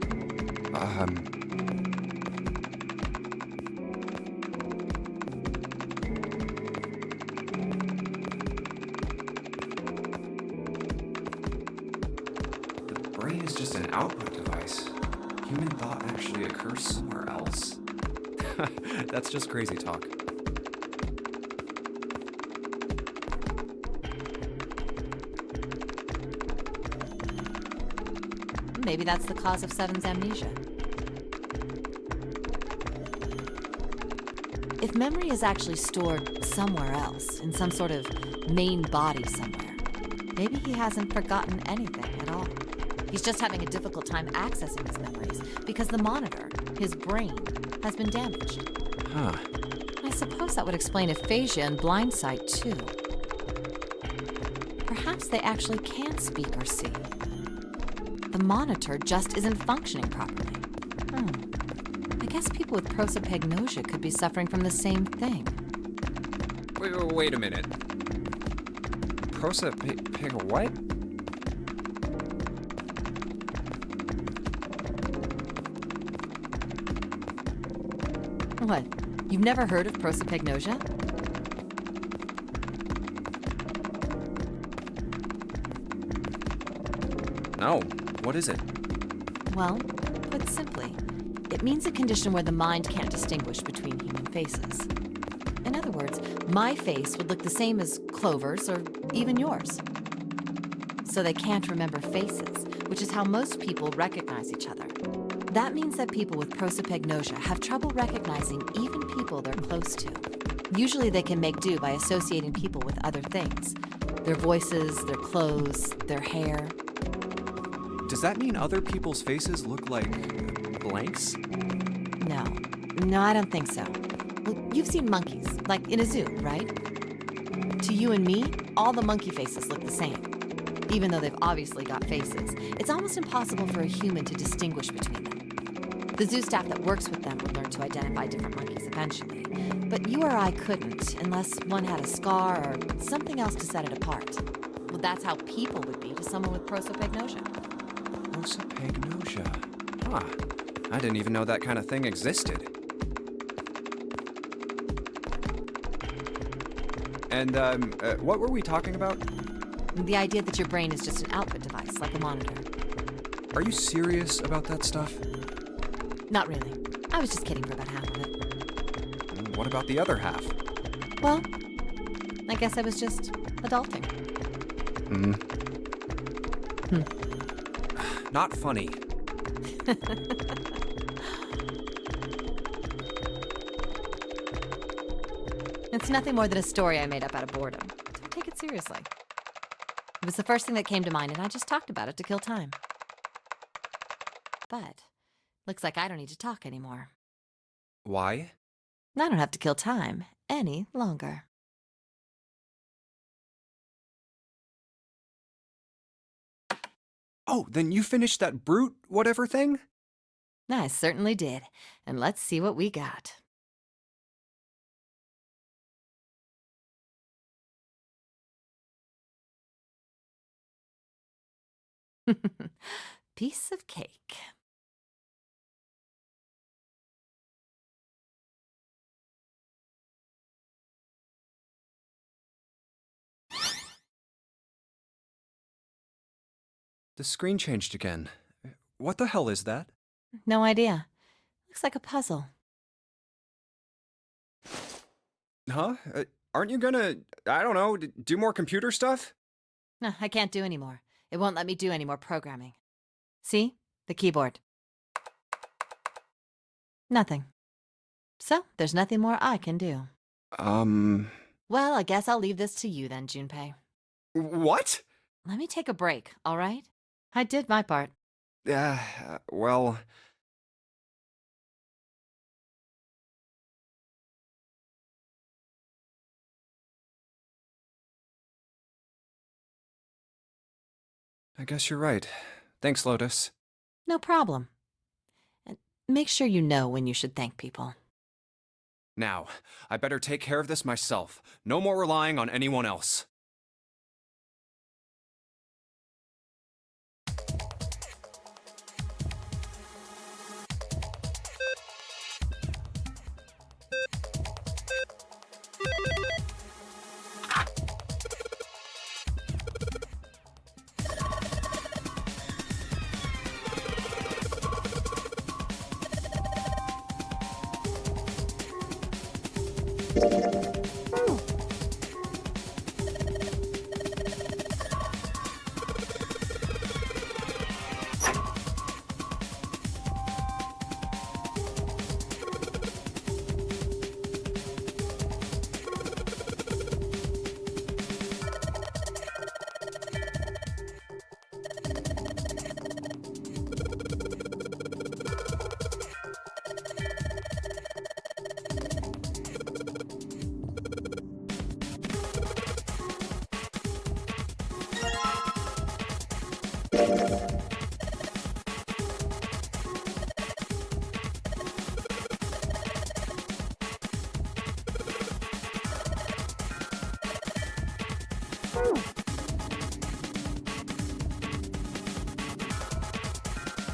just an output device, human thought actually occurs somewhere else. That's just crazy talk. Maybe that's the cause of Seven's amnesia. If memory is actually stored somewhere else, in some sort of main body somewhere, maybe he hasn't forgotten anything at all. He's just having a difficult time accessing his memories because the monitor, his brain, has been damaged. Huh. I suppose that would explain aphasia and blindsight, too. Perhaps they actually can speak or see. The monitor just isn't functioning properly. I guess people with prosopagnosia could be suffering from the same thing. Wait a minute. What? What? You've never heard of prosopagnosia? No. What is it? Well, put simply, it means a condition where the mind can't distinguish between human faces. In other words, my face would look the same as Clover's or even yours. So they can't remember faces, which is how most people recognize each other. That means that people with prosopagnosia have trouble recognizing even people they're close to. Usually they can make do by associating people with other things. Their voices, their clothes, their hair. Does that mean other people's faces look like blanks? No, I don't think so. Well, you've seen monkeys, like in a zoo, right? To you and me, all the monkey faces look the same. Even though they've obviously got faces, it's almost impossible for a human to distinguish between them. The zoo staff that works with them would learn to identify different monkeys eventually. But you or I couldn't, unless one had a scar or something else to set it apart. Well, that's how people would be to someone with prosopagnosia. Prosopagnosia. Huh. I didn't even know that kind of thing existed. And, what were we talking about? The idea that your brain is just an output device, like a monitor. Are you serious about that stuff? Not really. I was just kidding for about half of it. What about the other half? Well, I guess I was just adulting. Not funny. It's nothing more than a story I made up out of boredom. Don't take it seriously. It was the first thing that came to mind, and I just talked about it to kill time. But looks like I don't need to talk anymore. Why? I don't have to kill time any longer. Oh, then you finished that brute whatever thing? I certainly did. And let's see what we got. Piece of cake. The screen changed again. What the hell is that? No idea. Looks like a puzzle. Huh? Aren't you gonna, I don't know, do more computer stuff? No, I can't do anymore. It won't let me do any more programming. See? The keyboard. Nothing. So, there's nothing more I can do. Well, I guess I'll leave this to you then, Junpei. What? Let me take a break, all right? I did my part. Well... I guess you're right. Thanks, Lotus. No problem. And make sure you know when you should thank people. Now, I better take care of this myself. No more relying on anyone else.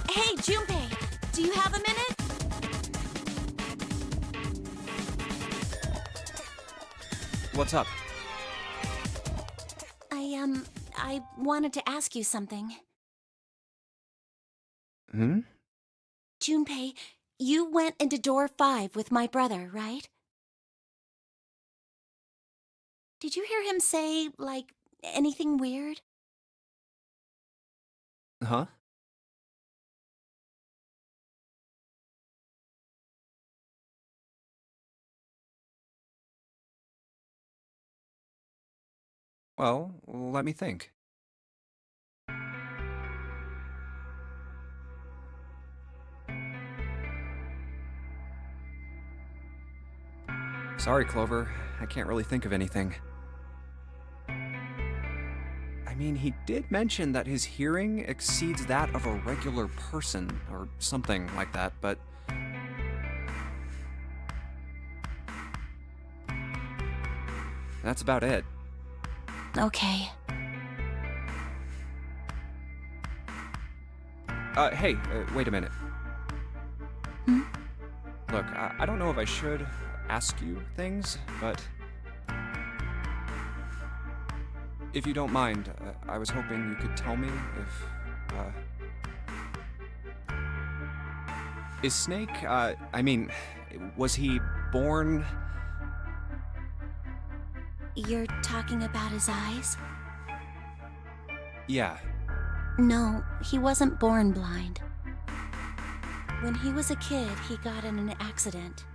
Hey, Junpei, do you have a minute? What's up? I wanted to ask you something. Hmm? Junpei, you went into door 5 with my brother, right? Did you hear him say, like, anything weird? Huh? Well, let me think. Sorry, Clover. I can't really think of anything. I mean, he did mention that his hearing exceeds that of a regular person, or something like that, but... that's about it. Okay. Hey, wait a minute. Hmm? Look, I don't know if I should ask you things, but... if you don't mind, I was hoping you could tell me if, is Snake, I mean, was he born... You're talking about his eyes? Yeah. No, he wasn't born blind. When he was a kid, he got in an accident.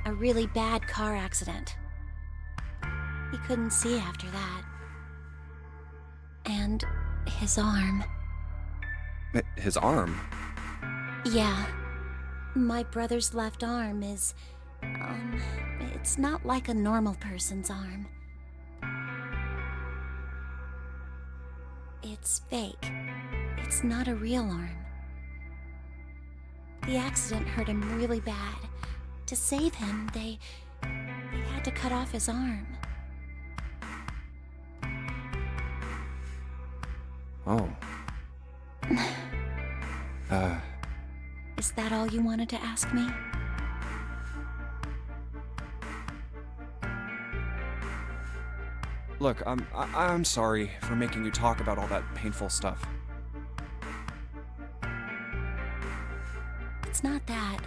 A really bad car accident. He couldn't see after that. And his arm. His arm? Yeah. My brother's left arm is... it's not like a normal person's arm. It's fake. It's not a real arm. The accident hurt him really bad. To save him, they had to cut off his arm. Oh. Is that all you wanted to ask me? Look, I'm sorry for making you talk about all that painful stuff. It's not that.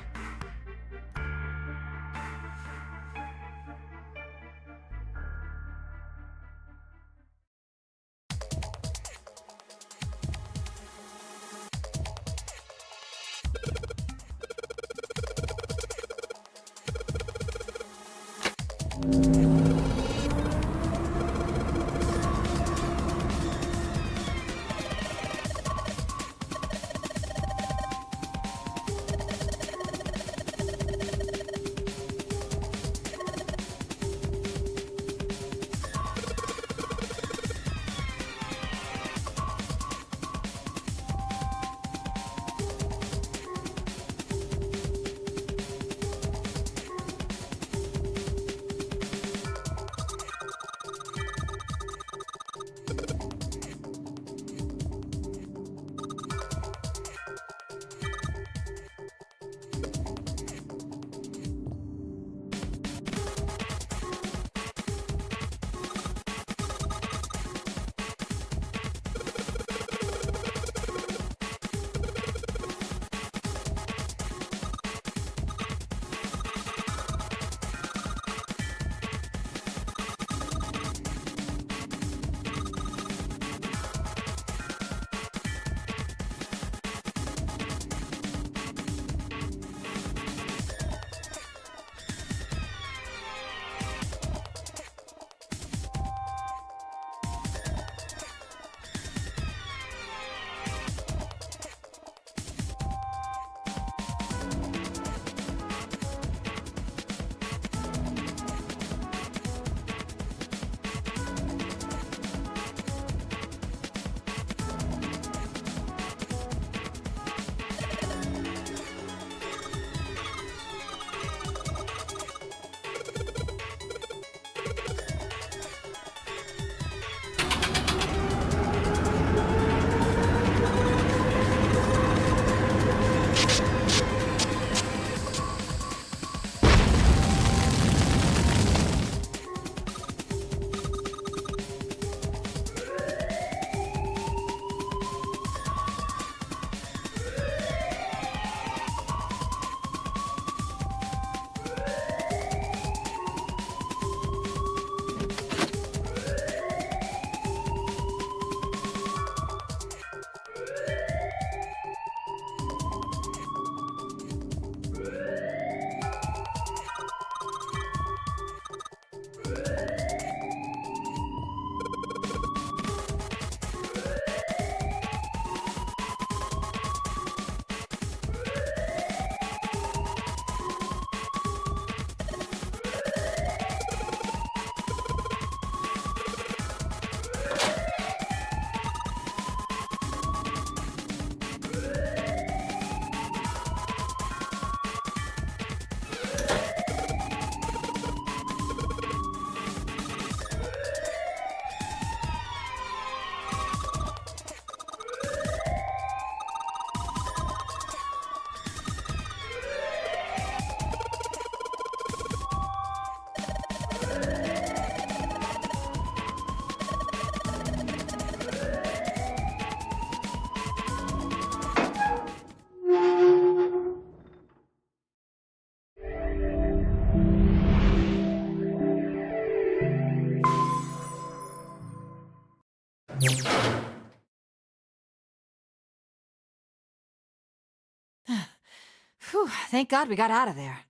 Whew, thank God we got out of there.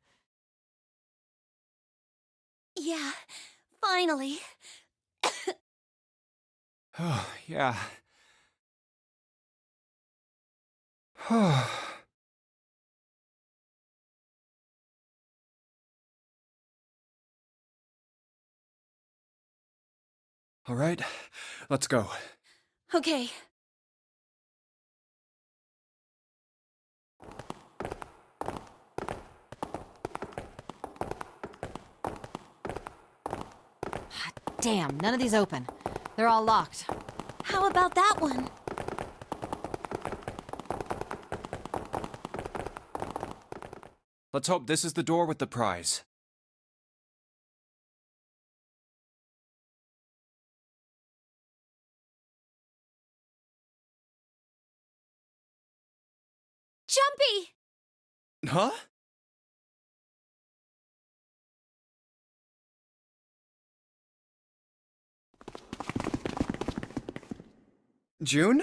Yeah, finally. Oh, yeah. All right, let's go. Okay. Damn, none of these open. They're all locked. How about that one? Let's hope this is the door with the prize. Jumpy! Huh? June?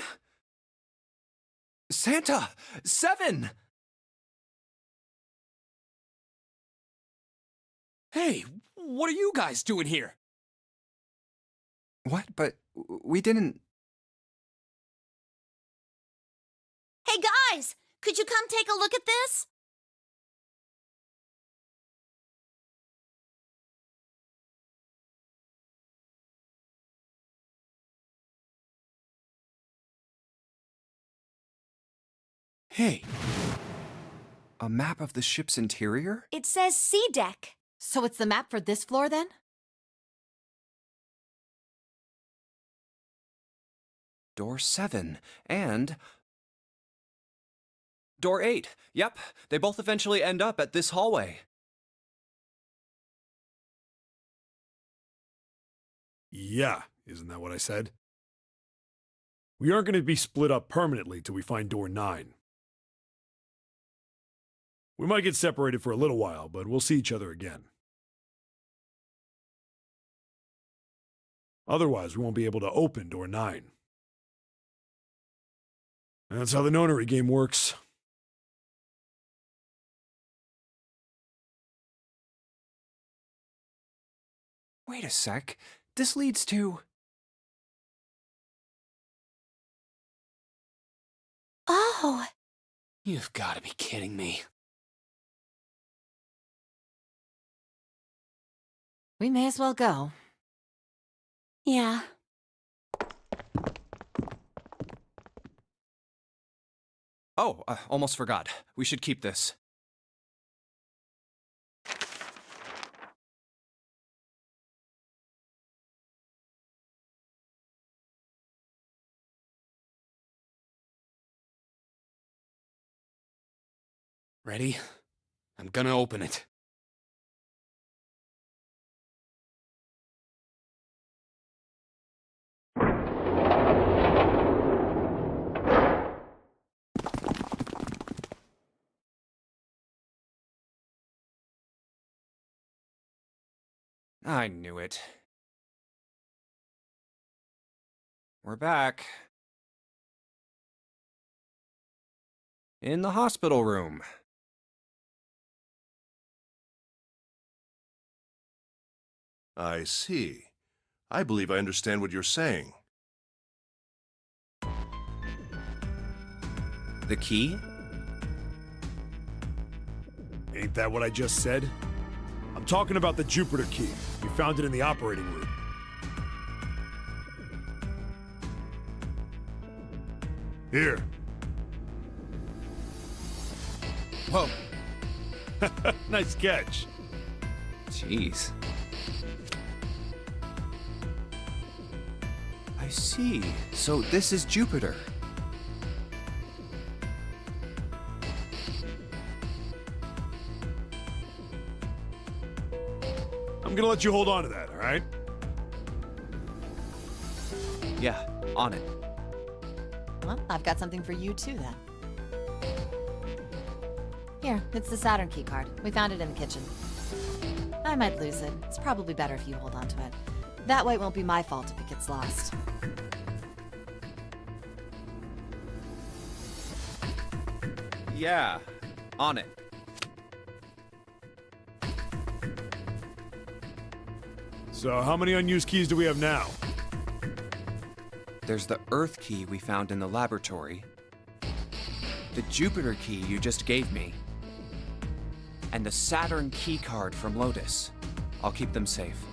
Santa! 7! Hey, what are you guys doing here? What? But we didn't... Hey guys! Could you come take a look at this? Hey, A map of the ship's interior? It says C deck. So it's the map for this floor, then? Door 7. And... Door 8. Yep, they both eventually end up at this hallway. Yeah, isn't that what I said? We aren't going to be split up permanently till we find door 9. We might get separated for a little while, but we'll see each other again. Otherwise, we won't be able to open door 9. And that's how the nonary game works. Wait a sec. This leads to... Oh! you've got to be kidding me. We may as well go. Yeah. Oh, almost forgot. We should keep this. Ready? I'm gonna open it. I knew it. We're back. In the hospital room. I see. I believe I understand what you're saying. The key? Ain't that what I just said? I'm talking about the Jupiter key. We found it in the operating room. Here. Whoa. Nice catch. Jeez. I see. So this is Jupiter. I'm gonna let you hold on to that, all right? Yeah, on it. Well, I've got something for you too, then. Here, it's the Saturn key card. We found it in the kitchen. I might lose it. It's probably better if you hold on to it. That way it won't be my fault if it gets lost. Yeah, on it. So, how many unused keys do we have now? There's the Earth key we found in the laboratory, the Jupiter key you just gave me, and the Saturn key card from Lotus. I'll keep them safe.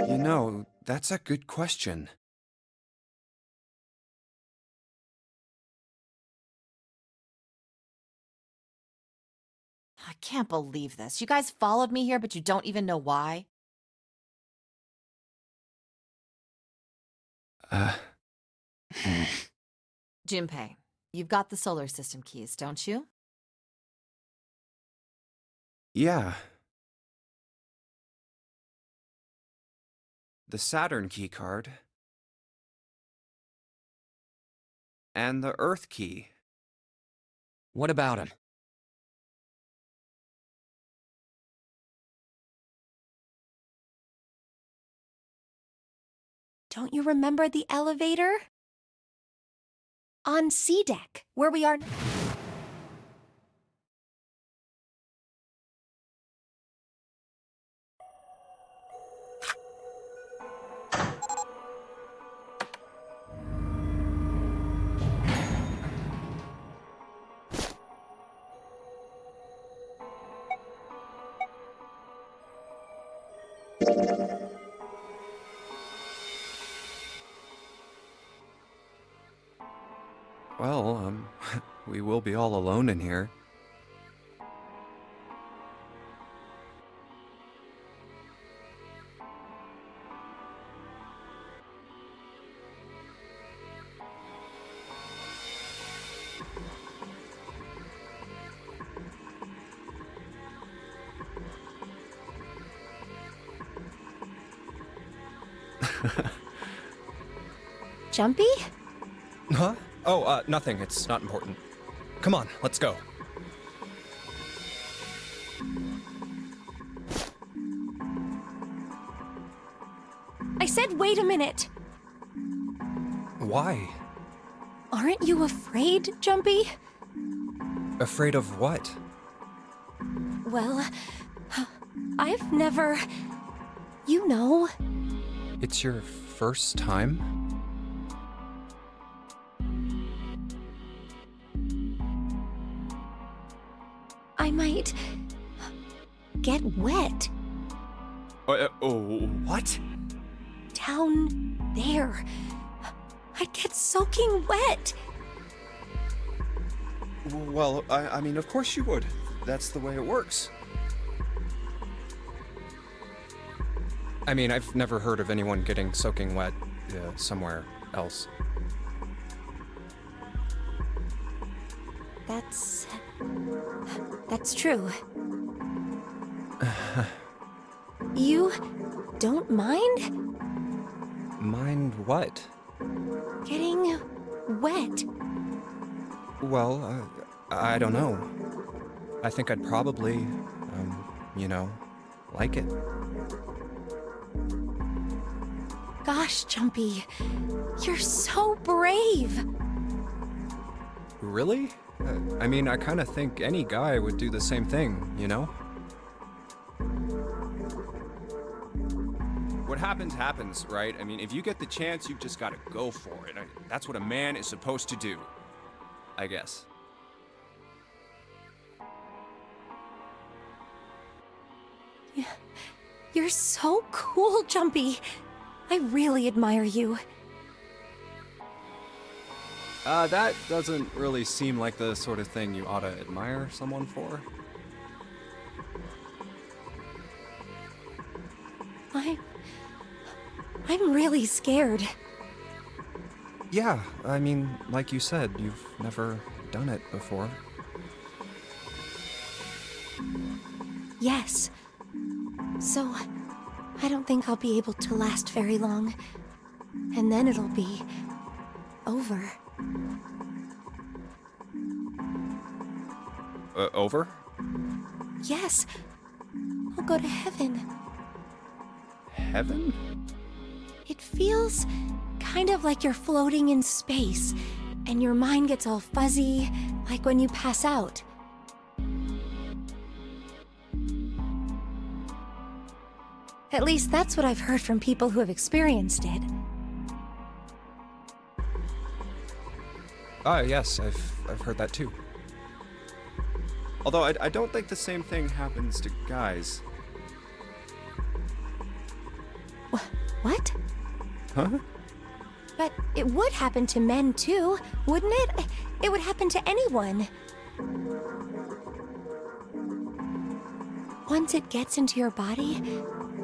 You know, that's a good question. I can't believe this. You guys followed me here, but you don't even know why? Junpei, you've got the solar system keys, don't you? Yeah. The Saturn key card. And the Earth key. What about him? Don't you remember the elevator? On C deck, where we are. Well, we will be all alone in here. Jumpy? Huh? Oh, nothing. It's not important. Come on, let's go. I said wait a minute. Why? Aren't you afraid, Jumpy? Afraid of what? Well, I've never... You know. It's your first time? I might... get wet. What? Down there. I'd get soaking wet. Well, I mean, of course you would. That's the way it works. I mean, I've never heard of anyone getting soaking wet somewhere else. That's true. You don't mind? Mind what? Getting wet. Well, I don't know. I think I'd probably, like it. Gosh, Jumpy, you're so brave. Really? I mean, I kind of think any guy would do the same thing, you know? What happens, happens, right? I mean, if you get the chance, you've just got to go for it. That's what a man is supposed to do, I guess. Yeah, you're so cool, Jumpy. I really admire you. That doesn't really seem like the sort of thing you ought to admire someone for. I'm really scared. Yeah, I mean, like you said, you've never done it before. Yes. So, I don't think I'll be able to last very long. And then it'll be over. Over? Yes. I'll go to heaven. Heaven? It feels kind of like you're floating in space, and your mind gets all fuzzy, like when you pass out. At least that's what I've heard from people who have experienced it. Yes, I've heard that too. Although I don't think the same thing happens to guys. What? Huh? But it would happen to men too, wouldn't it? It would happen to anyone. Once it gets into your body,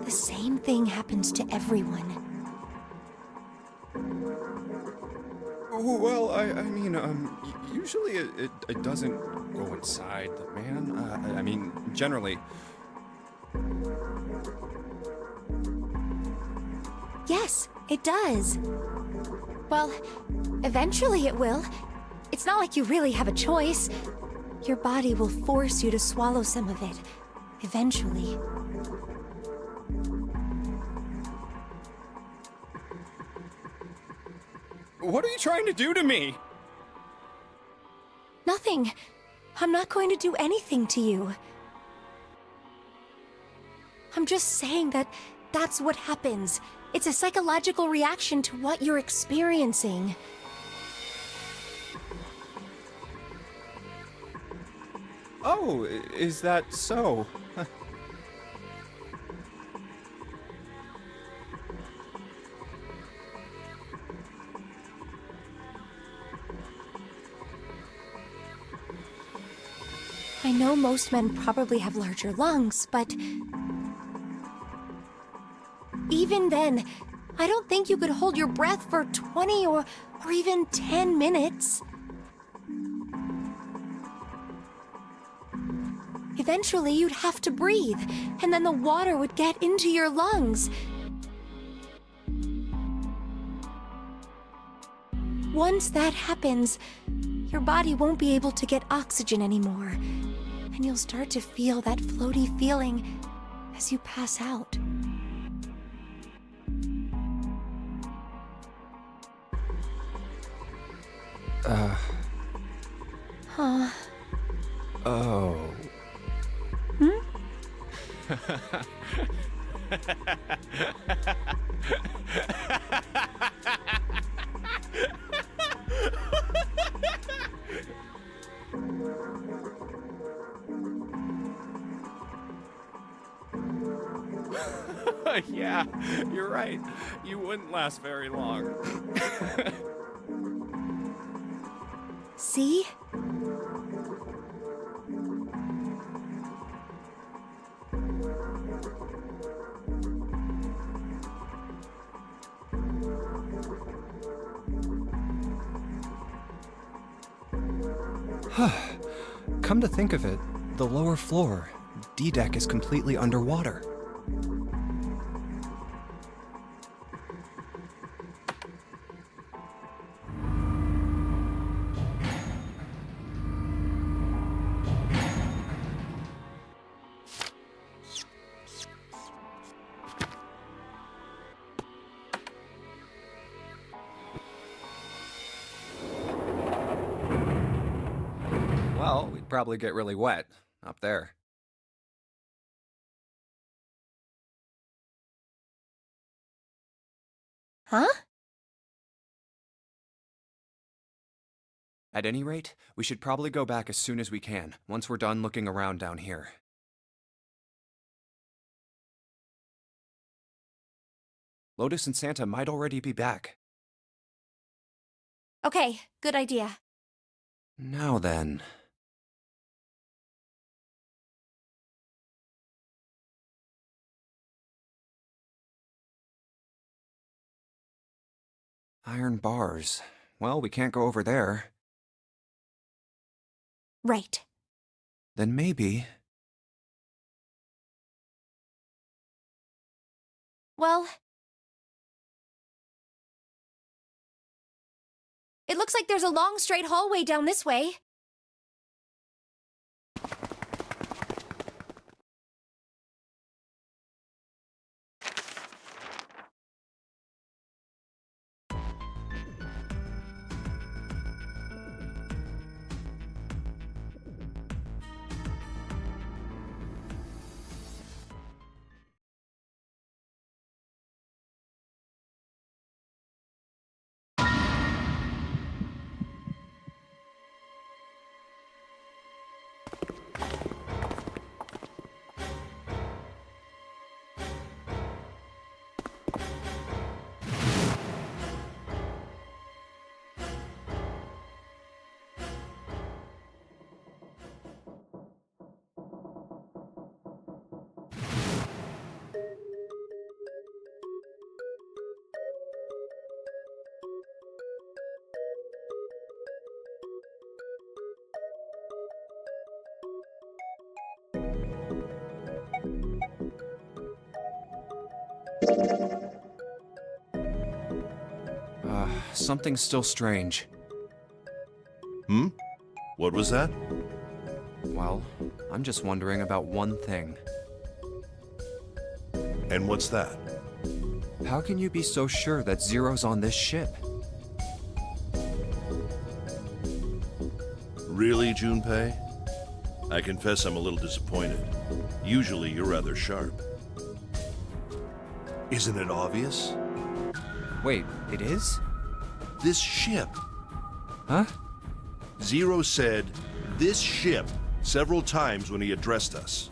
the same thing happens to everyone. Well, I mean, usually it doesn't go inside the man. I mean, generally. Yes, it does. Well, eventually it will. It's not like you really have a choice. Your body will force you to swallow some of it. Eventually. What are you trying to do to me? Nothing. I'm not going to do anything to you. I'm just saying that that's what happens. It's a psychological reaction to what you're experiencing. Oh, is that so? I know most men probably have larger lungs, but even then, I don't think you could hold your breath for 20 or even 10 minutes. Eventually, you'd have to breathe, and then the water would get into your lungs. Once that happens, your body won't be able to get oxygen anymore, and you'll start to feel that floaty feeling as you pass out. Huh. Oh. Hmm? Yeah, you're right. You wouldn't last very long. See? Come to think of it, the lower floor, D-deck, is completely underwater. Well, we'd probably get really wet up there. Huh? At any rate, we should probably go back as soon as we can, once we're done looking around down here. Lotus and Santa might already be back. Okay, good idea. Now then. Iron bars. Well, we can't go over there. Right. Then maybe... Well, it looks like there's a long straight hallway down this way. Something's still strange. Hmm? What was that? Well, I'm just wondering about one thing. And what's that? How can you be so sure that Zero's on this ship? Really, Junpei? I confess I'm a little disappointed. Usually you're rather sharp. Isn't it obvious? Wait, it is? This ship. Huh? Zero said, "this ship," several times when he addressed us.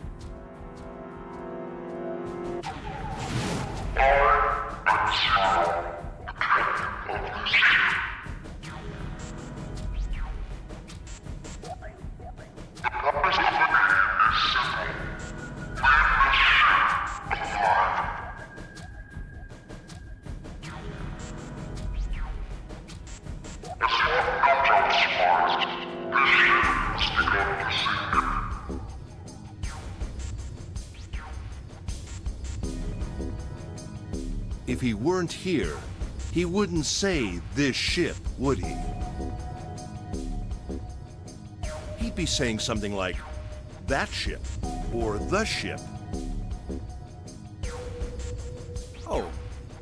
If he weren't here, he wouldn't say this ship, would he? He'd be saying something like, that ship, or the ship. Oh,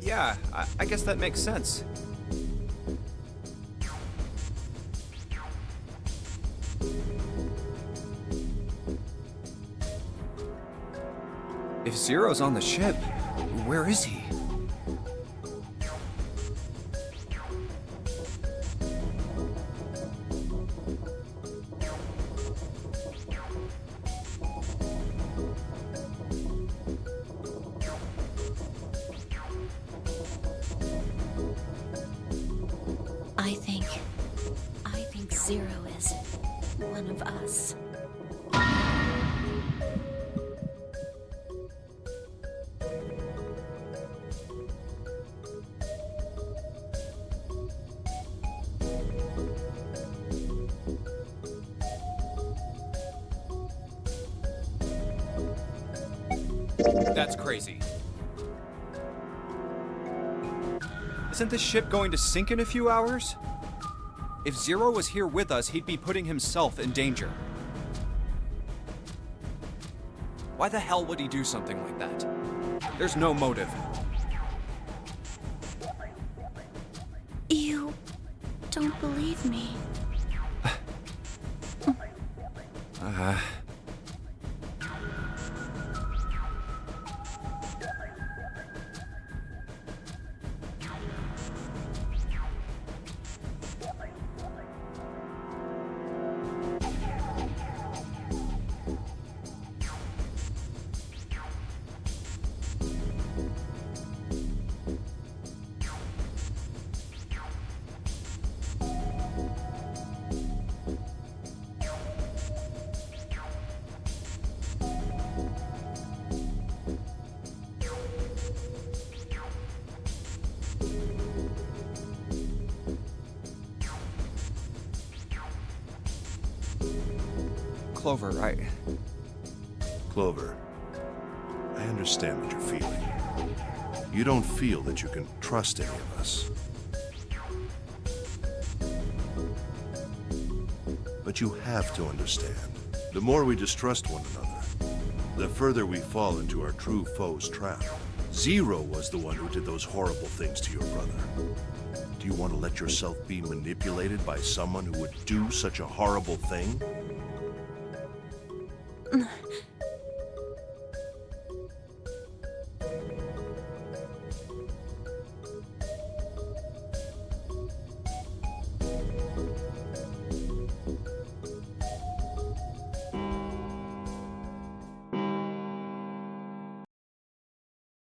yeah, I guess that makes sense. If Zero's on the ship, where is he? I think Zero is one of us. That's crazy. Isn't this ship going to sink in a few hours? If Zero was here with us, he'd be putting himself in danger. Why the hell would he do something like that? There's no motive. You don't believe me. Clover, Clover, I understand what you're feeling. You don't feel that you can trust any of us. But you have to understand, the more we distrust one another, the further we fall into our true foe's trap. Zero was the one who did those horrible things to your brother. Do you want to let yourself be manipulated by someone who would do such a horrible thing?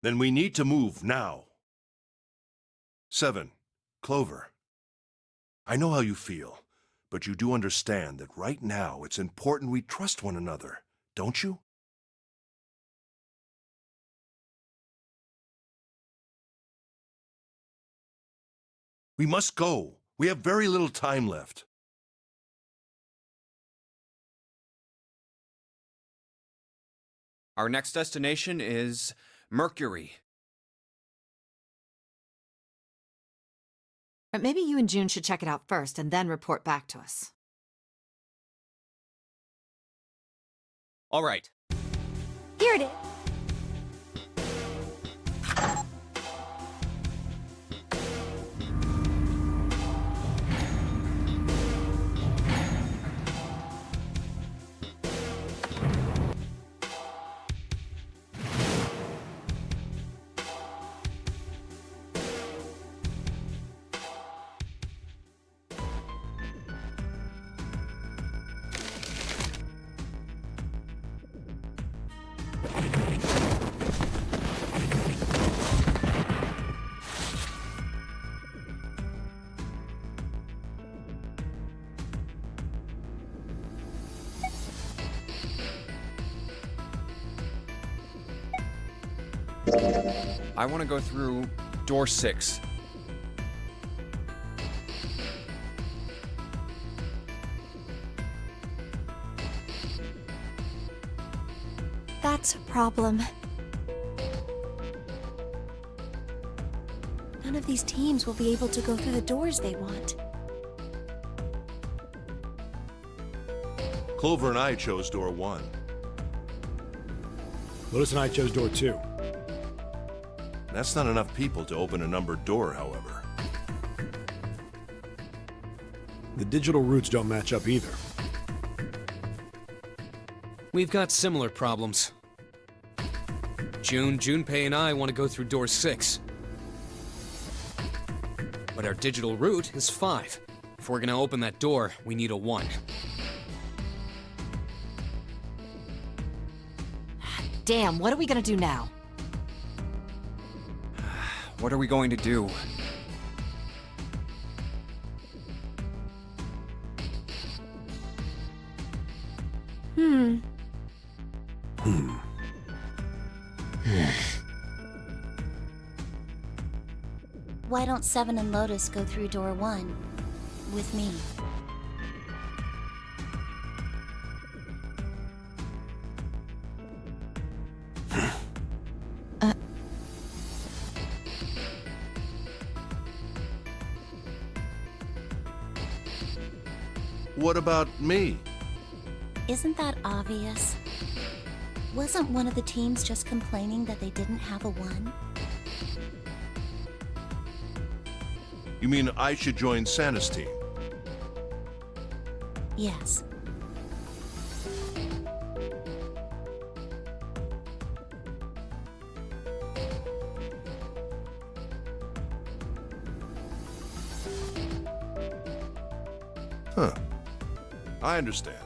Then we need to move now. 7. Clover. I know how you feel, but you do understand that right now it's important we trust one another, don't you? We must go. We have very little time left. Our next destination is Mercury. But maybe you and June should check it out first and then report back to us. All right. Here it is. I want to go through door 6. That's a problem. None of these teams will be able to go through the doors they want. Clover and I chose door 1. Lotus and I chose door 2. That's not enough people to open a numbered door, however. The digital routes don't match up either. We've got similar problems. Junpei and I want to go through door 6. But our digital route is 5. If we're gonna open that door, we need a 1. Damn, what are we gonna do now? What are we going to do? Why don't 7 and Lotus go through door 1 with me? What about me? Isn't that obvious? Wasn't one of the teams just complaining that they didn't have a 1? You mean I should join Santa's team? Yes. Huh. I understand.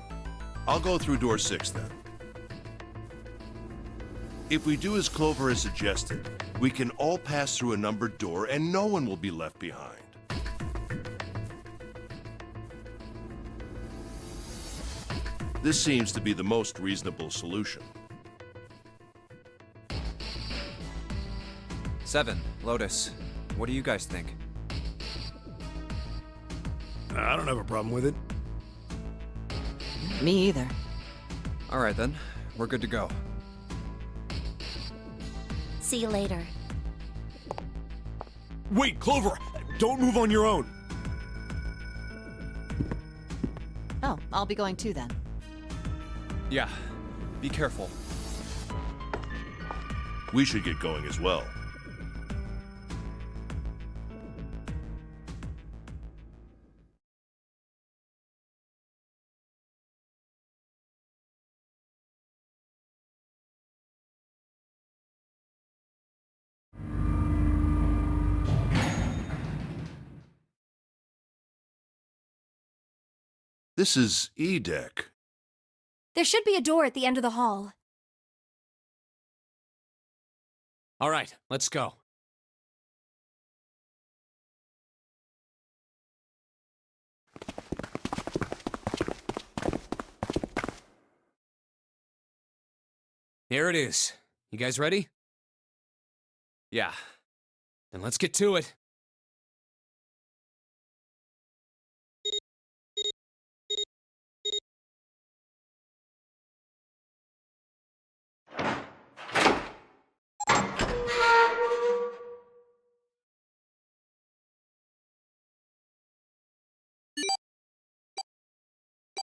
I'll go through door 6 then. If we do as Clover has suggested, we can all pass through a numbered door and no one will be left behind. This seems to be the most reasonable solution. 7, Lotus. What do you guys think? I don't have a problem with it. Me either. All right then, we're good to go. See you later. Wait, Clover! Don't move on your own! Oh, I'll be going too then. Yeah, be careful. We should get going as well. This is E-Deck. There should be a door at the end of the hall. All right, let's go. Here it is. You guys ready? Yeah. Then let's get to it.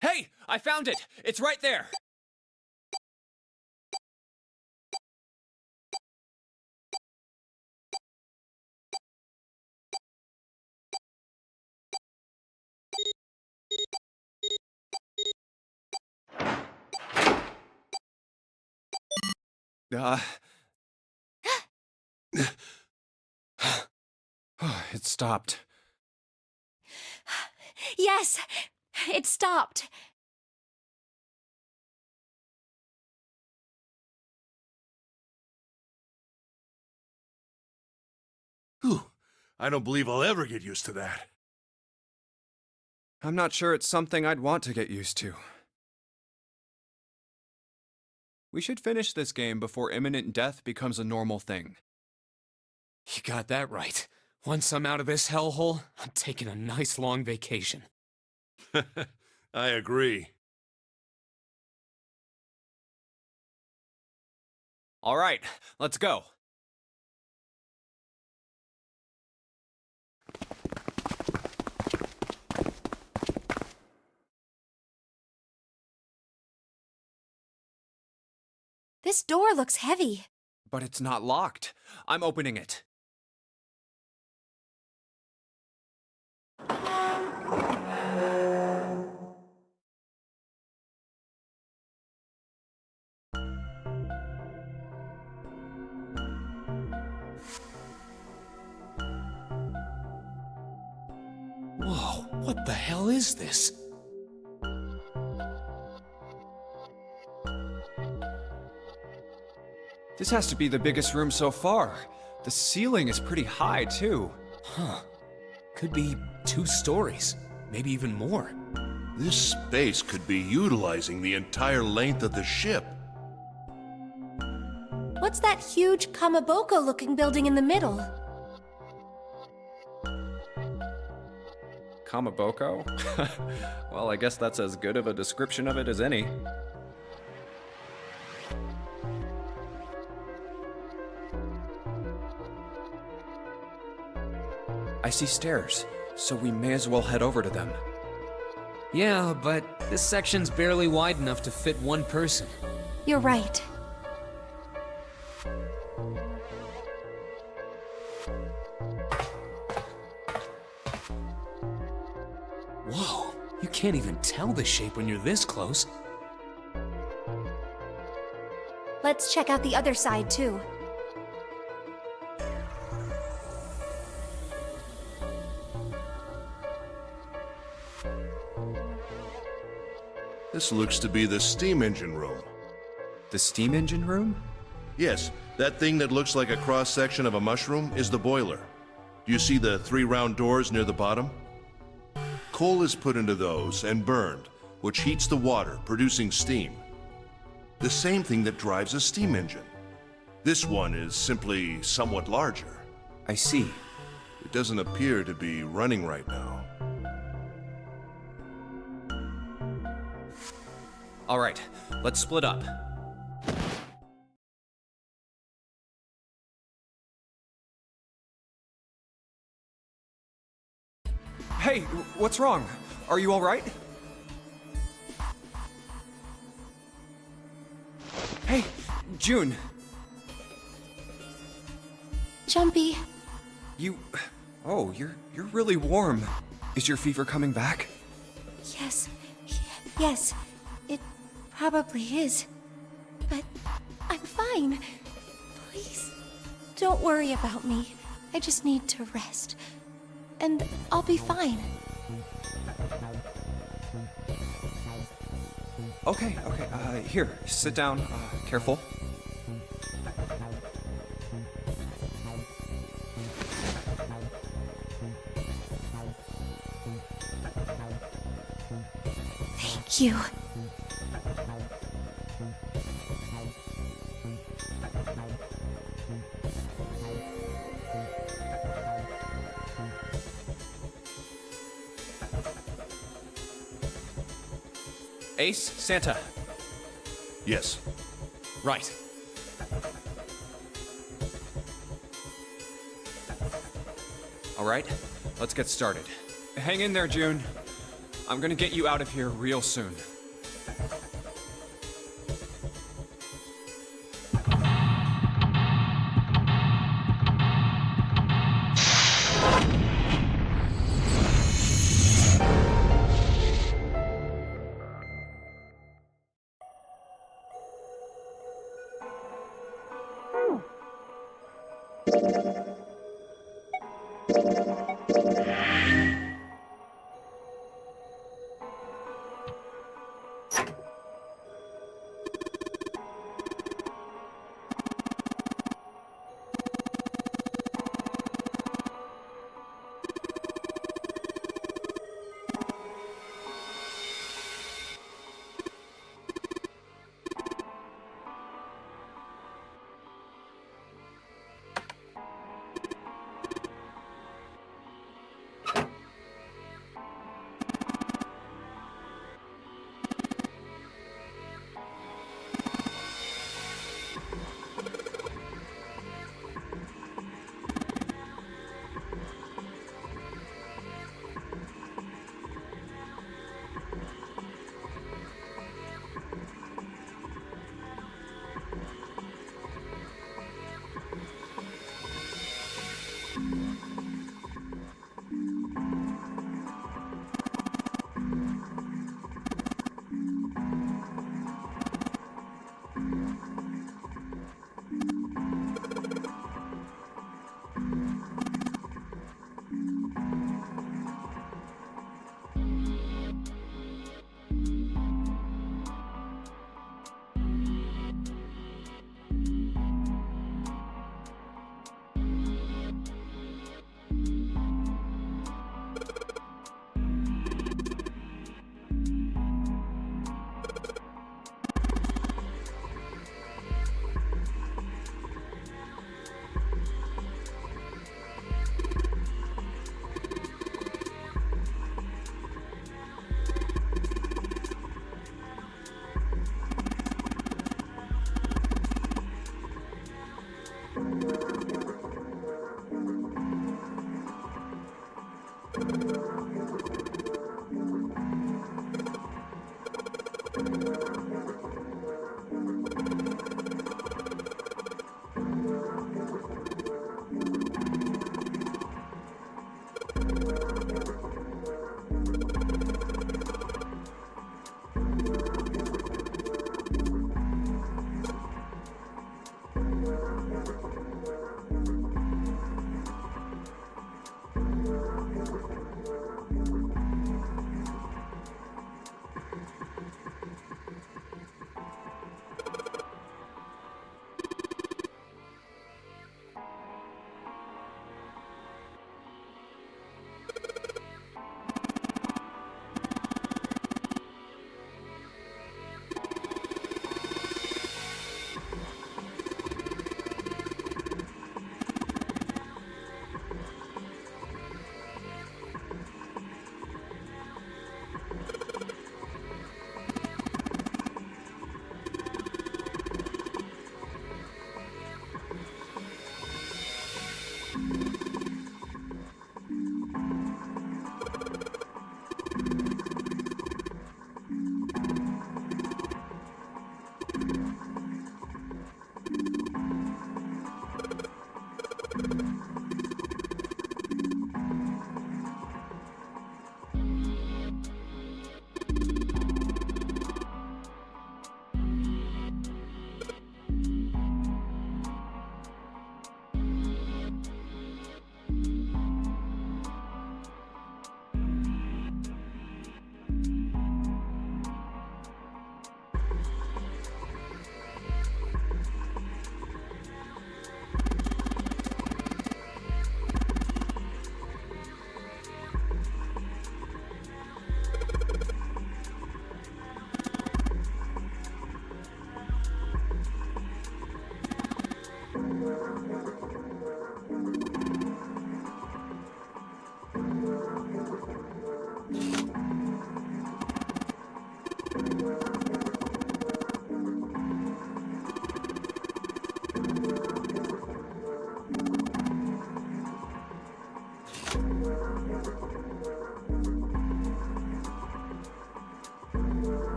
Hey! I found it! It's right there! It stopped. Yes! It stopped. Whew. I don't believe I'll ever get used to that. I'm not sure it's something I'd want to get used to. We should finish this game before imminent death becomes a normal thing. You got that right. Once I'm out of this hellhole, I'm taking a nice long vacation. I agree. All right, let's go. This door looks heavy. But it's not locked. I'm opening it. Whoa, what the hell is this? This has to be the biggest room so far. The ceiling is pretty high, too. Huh. Could be 2 stories, maybe even more. This space could be utilizing the entire length of the ship. What's that huge Kamaboko-looking building in the middle? Kamaboko? Well, I guess that's as good of a description of it as any. I see stairs, so we may as well head over to them. Yeah, but this section's barely wide enough to fit 1 person. You're right. Whoa, you can't even tell the shape when you're this close. Let's check out the other side, too. This looks to be the steam engine room. The steam engine room? Yes, that thing that looks like a cross-section of a mushroom is the boiler. Do you see the 3 round doors near the bottom? Coal is put into those and burned, which heats the water, producing steam. The same thing that drives a steam engine. This one is simply somewhat larger. I see. It doesn't appear to be running right now. All right, let's split up. What's wrong? Are you alright? Hey, June. Jumpy. Oh, you're really warm. Is your fever coming back? Yes. Yes. It probably is. But I'm fine. Please, don't worry about me. I just need to rest. And I'll be fine. Okay. Here, sit down. Careful. Thank you. Ace, Santa. Yes. Right. All right, let's get started. Hang in there, June. I'm gonna get you out of here real soon.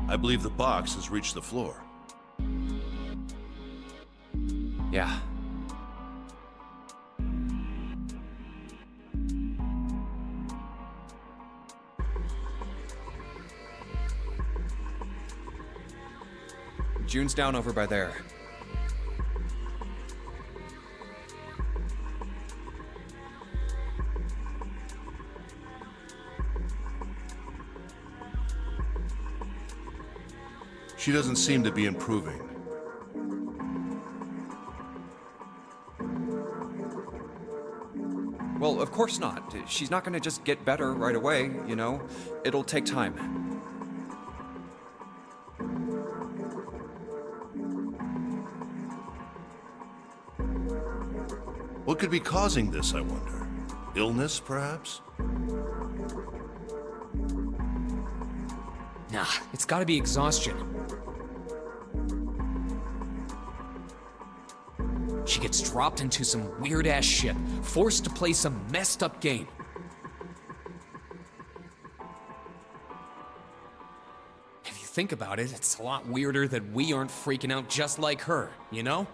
I believe the box has reached the floor. Yeah. June's down over by there. She doesn't seem to be improving. Well, of course not. She's not gonna just get better right away, you know? It'll take time. What could be causing this, I wonder? Illness, perhaps? Nah, it's gotta be exhaustion. She gets dropped into some weird-ass shit, forced to play some messed-up game. If you think about it, it's a lot weirder that we aren't freaking out just like her, you know?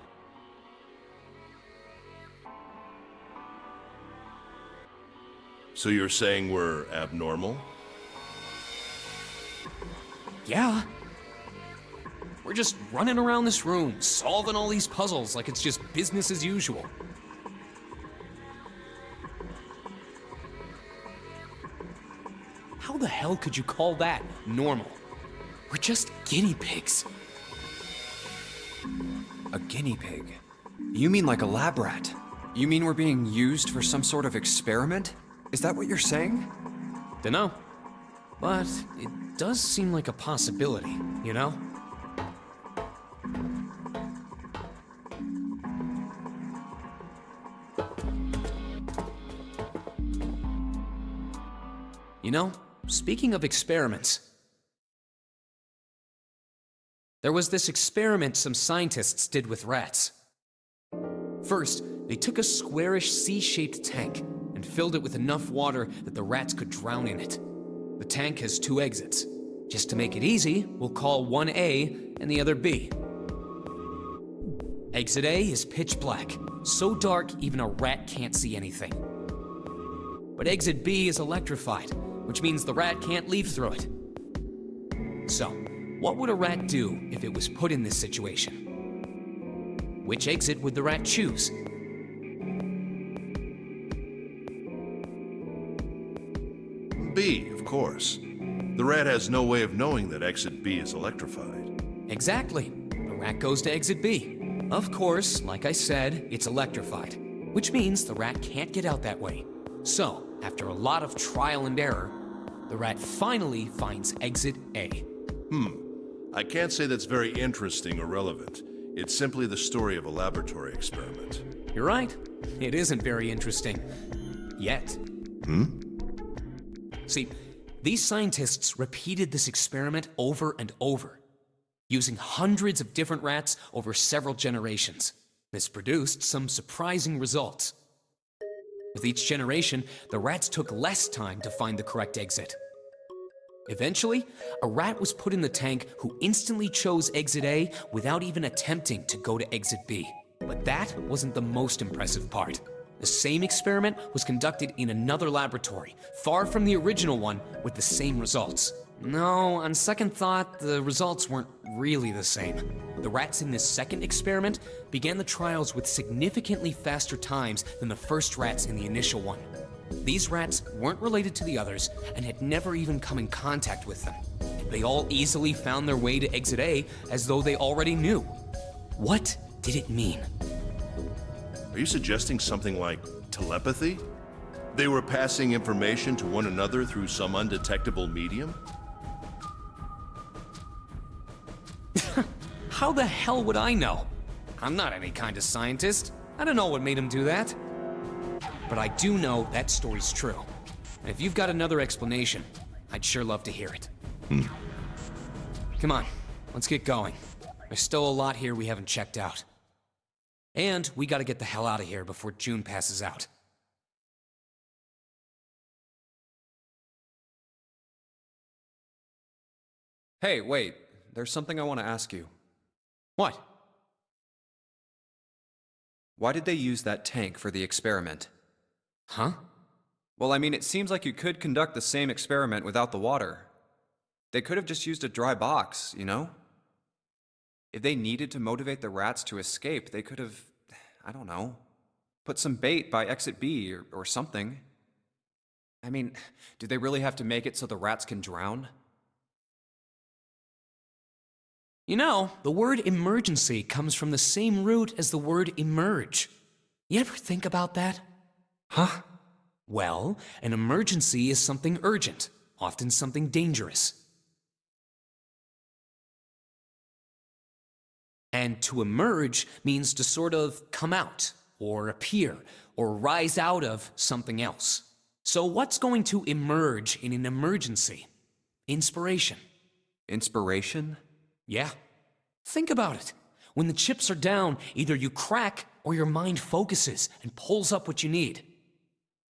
So you're saying we're abnormal? Yeah. We're just running around this room, solving all these puzzles like it's just business as usual. How the hell could you call that normal? We're just guinea pigs. A guinea pig? You mean like a lab rat? You mean we're being used for some sort of experiment? Is that what you're saying? Dunno. But it does seem like a possibility, you know? You know, speaking of experiments, there was this experiment some scientists did with rats. First, they took a squarish C-shaped tank and filled it with enough water that the rats could drown in it. The tank has 2 exits. Just to make it easy, we'll call one A and the other B. Exit A is pitch black, so dark even a rat can't see anything. But exit B is electrified, which means the rat can't leave through it. So, what would a rat do if it was put in this situation? Which exit would the rat choose? B, of course. The rat has no way of knowing that exit B is electrified. Exactly. The rat goes to exit B. Of course, like I said, it's electrified, which means the rat can't get out that way. So, after a lot of trial and error, the rat finally finds exit A. I can't say that's very interesting or relevant. It's simply the story of a laboratory experiment. You're right. It isn't very interesting. Yet. See, these scientists repeated this experiment over and over, using hundreds of different rats over several generations. This produced some surprising results. With each generation, the rats took less time to find the correct exit. Eventually, a rat was put in the tank who instantly chose exit A without even attempting to go to exit B. But that wasn't the most impressive part. The same experiment was conducted in another laboratory, far from the original one, with the same results. No, on second thought, the results weren't really the same. The rats in this second experiment began the trials with significantly faster times than the first rats in the initial one. These rats weren't related to the others and had never even come in contact with them. They all easily found their way to exit A as though they already knew. What did it mean? Are you suggesting something like telepathy? They were passing information to one another through some undetectable medium? How the hell would I know? I'm not any kind of scientist. I don't know what made him do that. But I do know that story's true. And if you've got another explanation, I'd sure love to hear it. Come on, let's get going. There's still a lot here we haven't checked out. And we gotta get the hell out of here before June passes out. Hey, wait. There's something I want to ask you. What? Why did they use that tank for the experiment? Huh? Well, I mean, it seems like you could conduct the same experiment without the water. They could have just used a dry box, you know? If they needed to motivate the rats to escape, they could have, I don't know, put some bait by exit B or something. I mean, do they really have to make it so the rats can drown? You know, the word emergency comes from the same root as the word emerge. You ever think about that? Huh? Well, an emergency is something urgent, often something dangerous. And to emerge means to sort of come out, or appear, or rise out of something else. So what's going to emerge in an emergency? Inspiration. Inspiration? Yeah. Think about it. When the chips are down, either you crack or your mind focuses and pulls up what you need.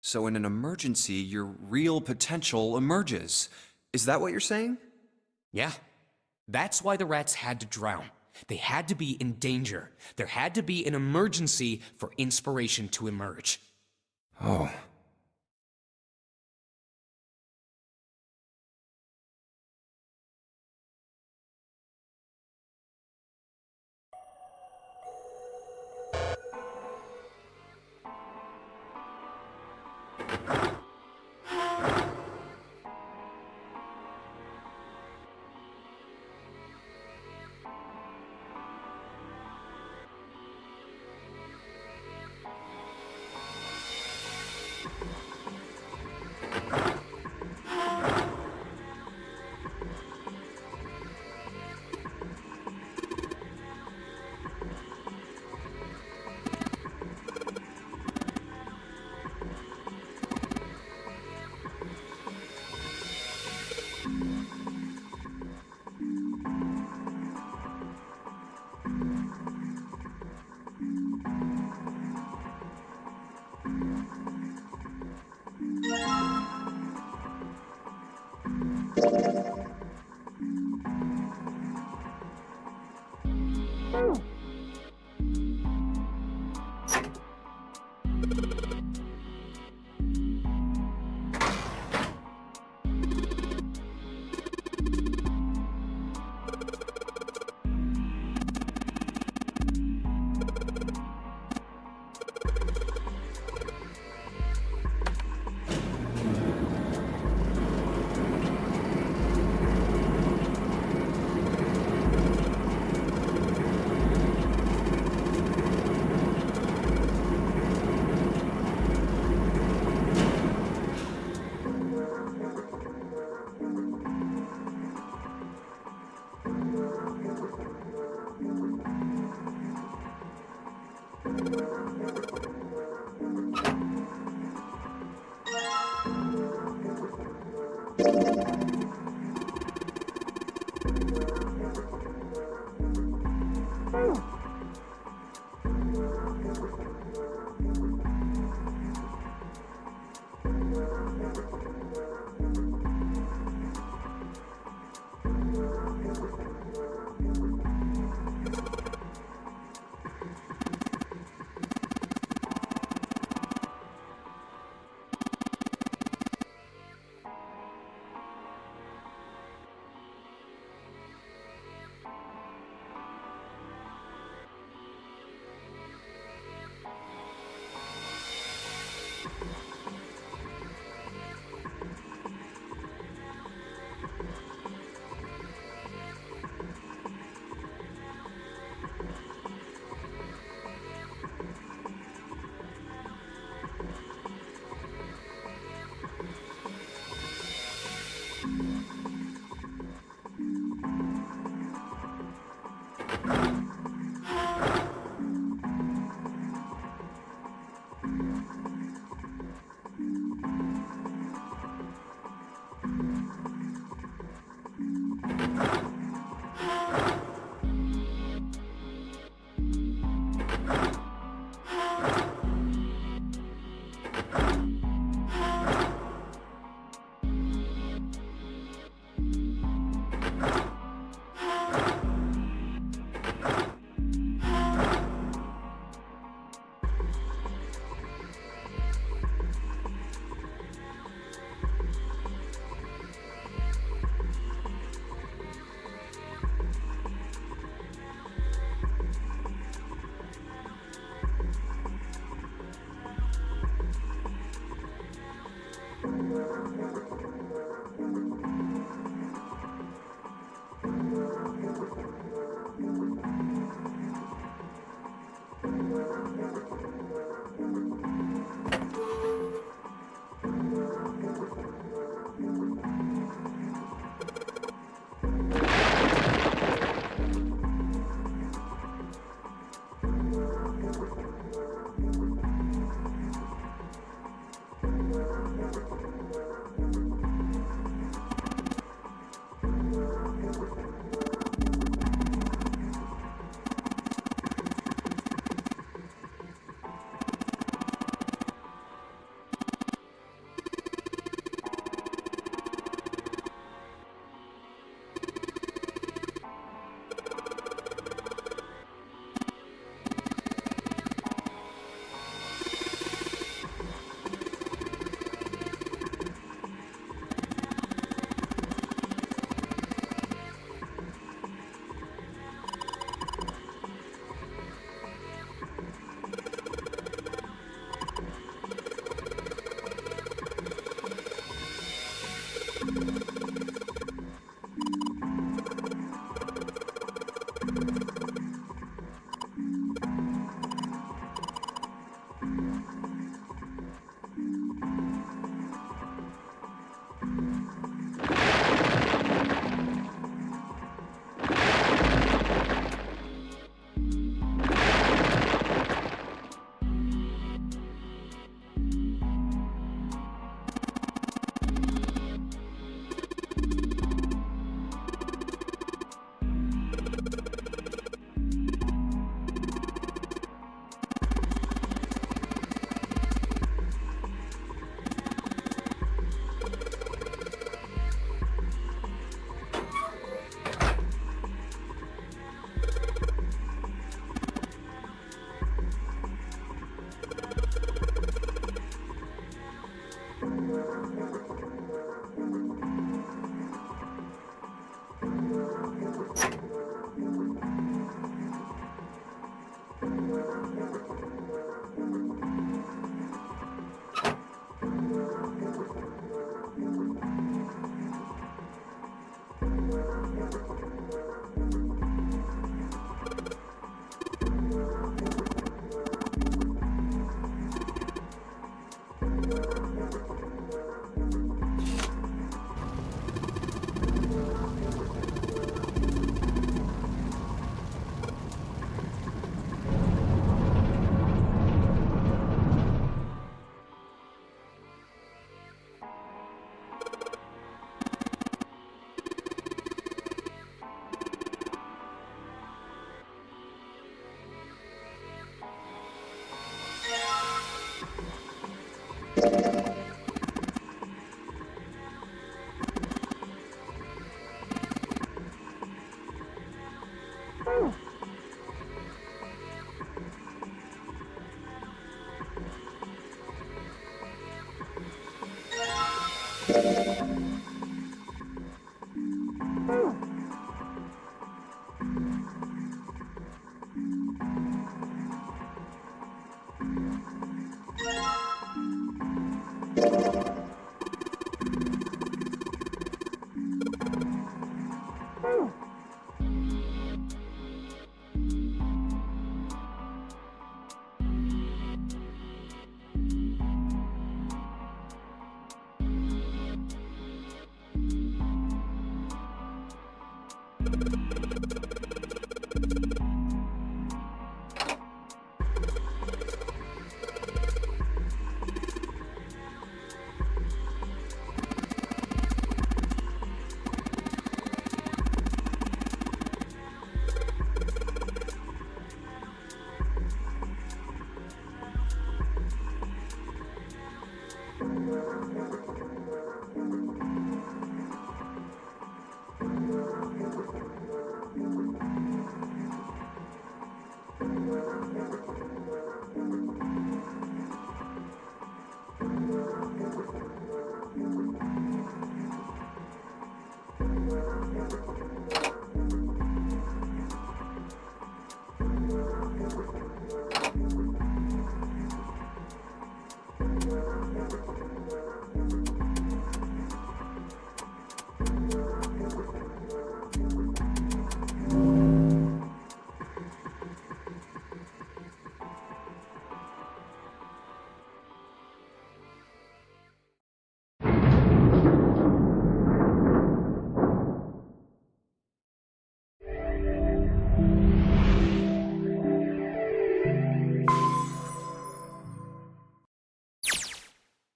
So in an emergency, your real potential emerges. Is that what you're saying? Yeah. That's why the rats had to drown. They had to be in danger. There had to be an emergency for inspiration to emerge. Oh.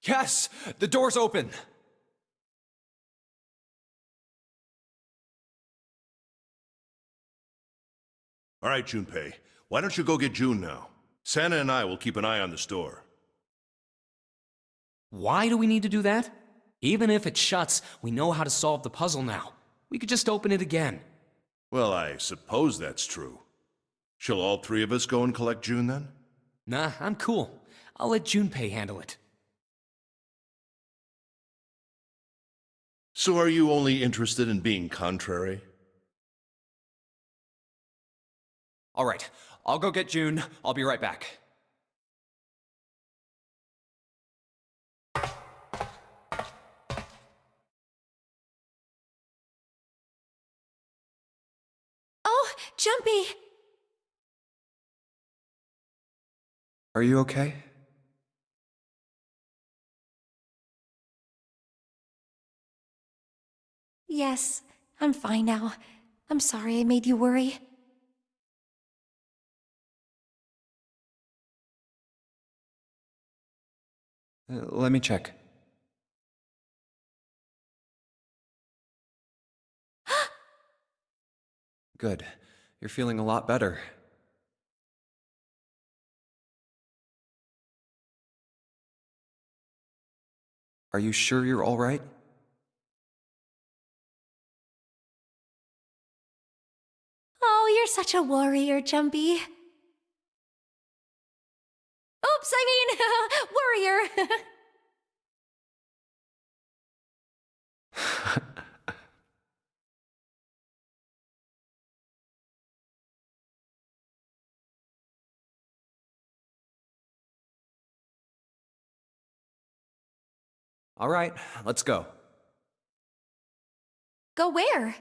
Yes! The door's open! All right, Junpei. Why don't you go get June now? Santa and I will keep an eye on the store. Why do we need to do that? Even if it shuts, we know how to solve the puzzle now. We could just open it again. Well, I suppose that's true. Shall all three of us go and collect June then? Nah, I'm cool. I'll let Junpei handle it. So are you only interested in being contrary? All right, I'll go get June. I'll be right back. Jumpy! Are you okay? Yes, I'm fine now. I'm sorry I made you worry. Let me check. Good. You're feeling a lot better. Are you sure you're all right? Oh, you're such a warrior, Jumpy. Oops, I mean, warrior. All right, let's go. Go where?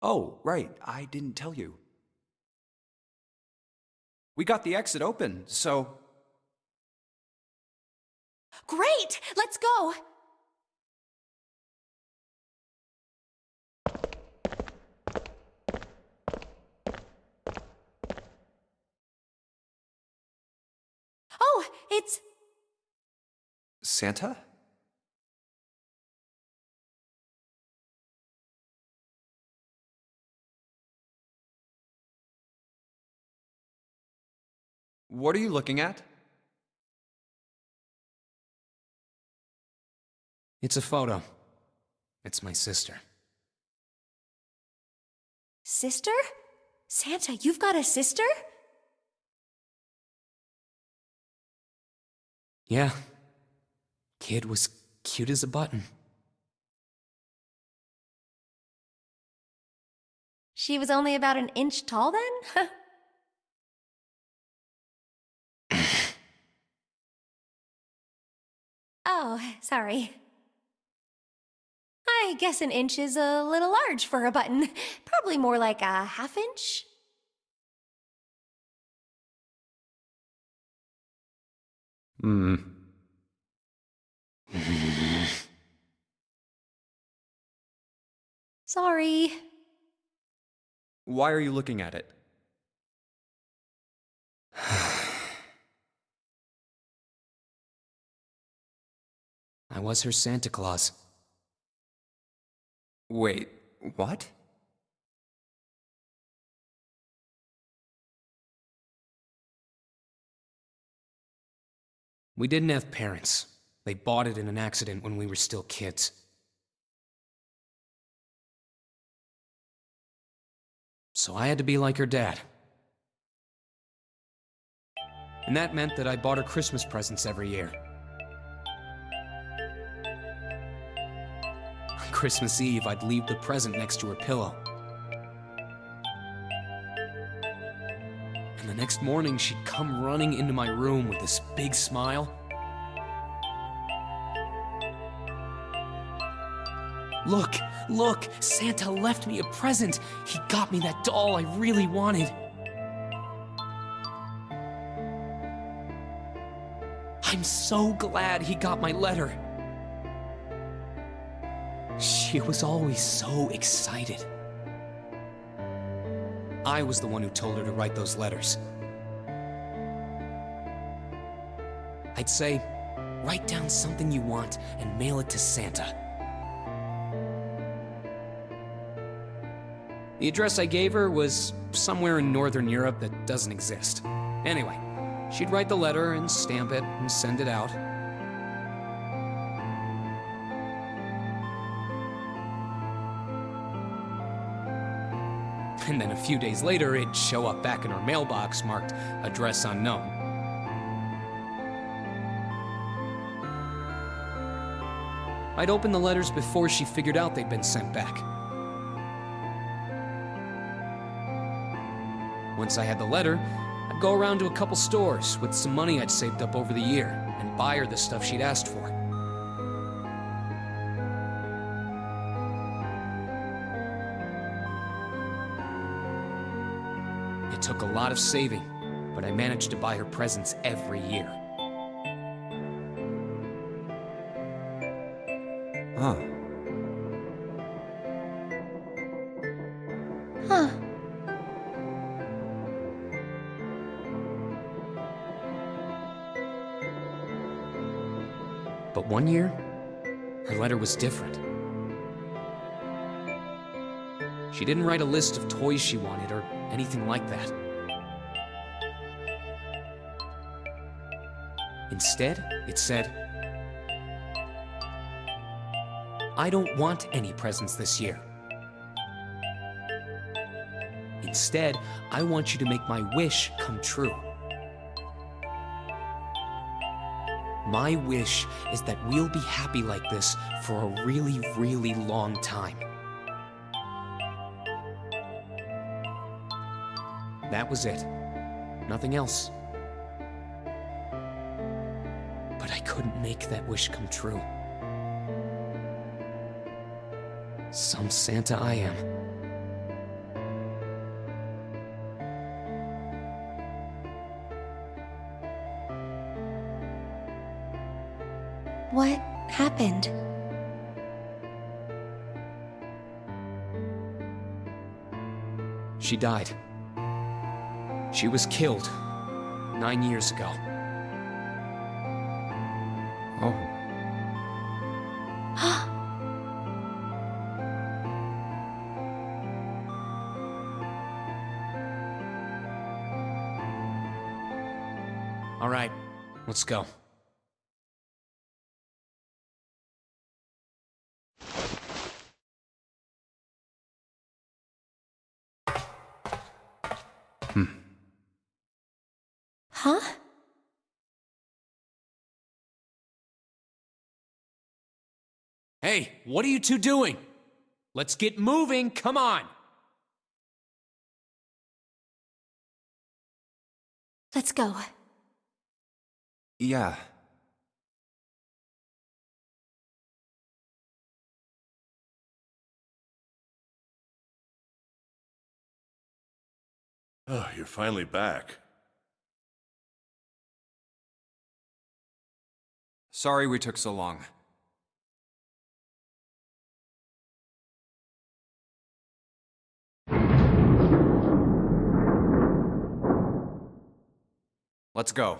Oh, right, I didn't tell you. We got the exit open, so... Great! Let's go! Oh, it's... Santa? What are you looking at? It's a photo. It's my sister. Sister? Santa, you've got a sister? Yeah. Kid was cute as a button. She was only about an inch tall then? Oh, sorry. I guess an inch is a little large for a button. Probably more like a half inch. Sorry. Why are you looking at it? I was her Santa Claus. Wait, what? We didn't have parents. They bought it in an accident when we were still kids. So I had to be like her dad. And that meant that I bought her Christmas presents every year. On Christmas Eve, I'd leave the present next to her pillow. And the next morning, she'd come running into my room with this big smile. Look, look, Santa left me a present. He got me that doll I really wanted. I'm so glad he got my letter. She was always so excited. I was the one who told her to write those letters. I'd say, write down something you want and mail it to Santa. The address I gave her was somewhere in Northern Europe that doesn't exist. Anyway, she'd write the letter and stamp it and send it out. And then a few days later, it'd show up back in her mailbox marked address unknown. I'd open the letters before she figured out they'd been sent back. Once I had the letter, I'd go around to a couple stores with some money I'd saved up over the year and buy her the stuff she'd asked for. It took a lot of saving, but I managed to buy her presents every year. Huh. Huh. But one year, her letter was different. She didn't write a list of toys she wanted or anything like that. Instead, it said, "I don't want any presents this year. Instead, I want you to make my wish come true. My wish is that we'll be happy like this for a really, really long time." That was it. Nothing else. But I couldn't make that wish come true. Some Santa I am. What happened? She died. She was killed 9 years ago. Oh. All right, let's go. Huh? Hey, what are you two doing? Let's get moving, come on! Let's go. Yeah. Oh, you're finally back. Sorry we took so long. Let's go.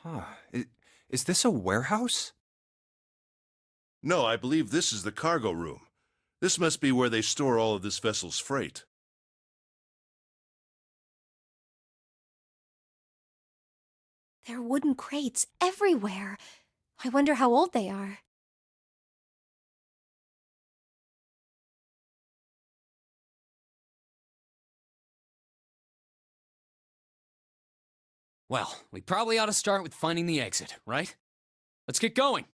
Huh. Is this a warehouse? No, I believe this is the cargo room. This must be where they store all of this vessel's freight. There are wooden crates everywhere. I wonder how old they are. Well, we probably ought to start with finding the exit, right? Let's get going.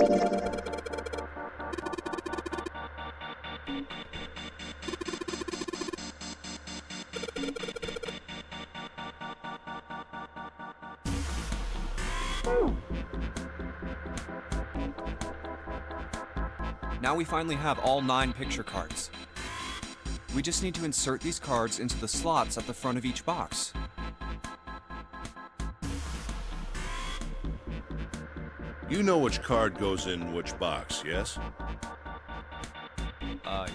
Now we finally have all 9 picture cards. We just need to insert these cards into the slots at the front of each box. You know which card goes in which box, yes?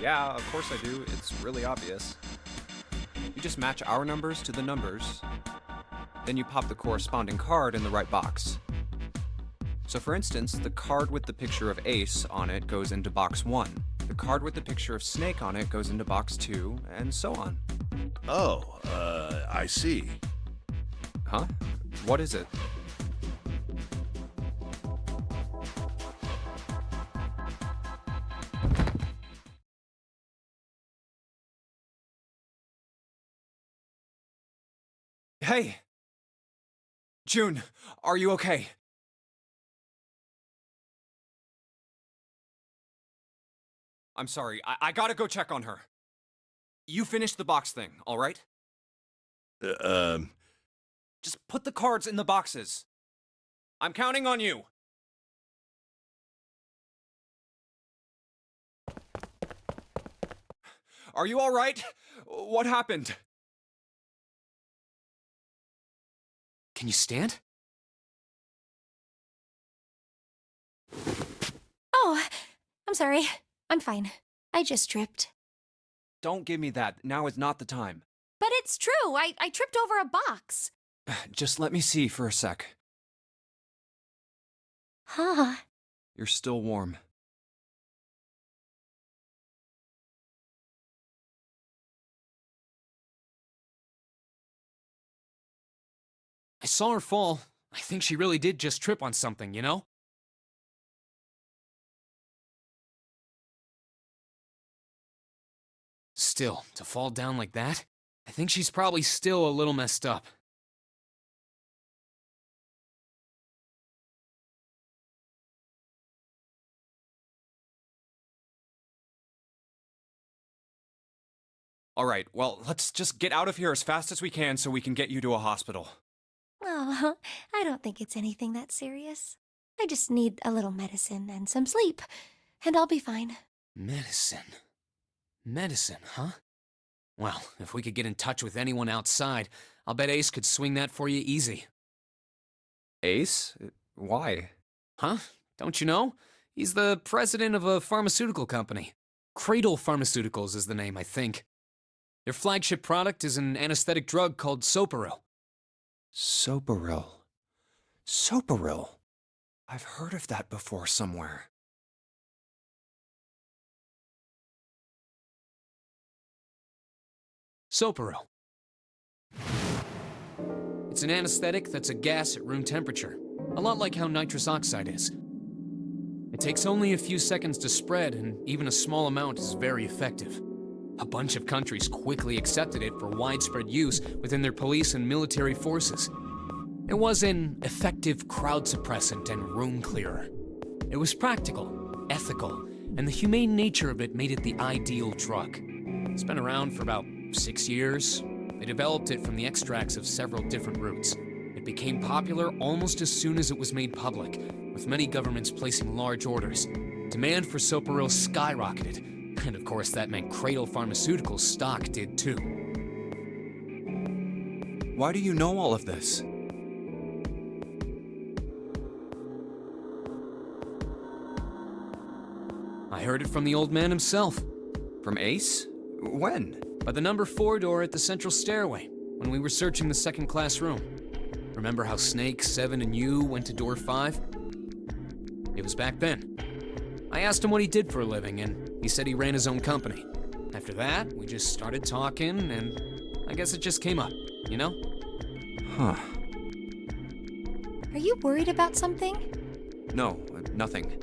Yeah, of course I do. It's really obvious. You just match our numbers to the numbers, then you pop the corresponding card in the right box. So for instance, the card with the picture of Ace on it goes into box 1. The card with the picture of Snake on it goes into box 2, and so on. Oh, I see. Huh? What is it? Hey! June, are you okay? I'm sorry, I gotta go check on her. You finish the box thing, alright? Just put the cards in the boxes. I'm counting on you. Are you alright? What happened? Can you stand? Oh, I'm sorry. I'm fine. I just tripped. Don't give me that. Now is not the time. But it's true. I tripped over a box. Just let me see for a sec. Huh. You're still warm. I saw her fall. I think she really did just trip on something, you know? Still, to fall down like that, I think she's probably still a little messed up. Alright, well, let's just get out of here as fast as we can so we can get you to a hospital. Oh, I don't think it's anything that serious. I just need a little medicine and some sleep, and I'll be fine. Medicine. Medicine, huh? Well, if we could get in touch with anyone outside, I'll bet Ace could swing that for you easy. Ace? Why? Huh? Don't you know? He's the president of a pharmaceutical company. Cradle Pharmaceuticals is the name, I think. Their flagship product is an anesthetic drug called Soparil. Soparil. Soparil. I've heard of that before somewhere. Soparil. It's an anesthetic that's a gas at room temperature, a lot like how nitrous oxide is. It takes only a few seconds to spread, and even a small amount is very effective. A bunch of countries quickly accepted it for widespread use within their police and military forces. It was an effective crowd suppressant and room clearer. It was practical, ethical, and the humane nature of it made it the ideal drug. It's been around for about 6 years. They developed it from the extracts of several different roots. It became popular almost as soon as it was made public, with many governments placing large orders. Demand for Soparil skyrocketed, and of course that meant Cradle Pharmaceuticals' stock did too. Why do you know all of this? I heard it from the old man himself. From Ace? When? By the number 4 door at the central stairway, when we were searching the second class room. Remember how Snake, 7, and you went to door 5? It was back then. I asked him what he did for a living, and he said he ran his own company. After that, we just started talking, and I guess it just came up, you know? Huh. Are you worried about something? No, nothing.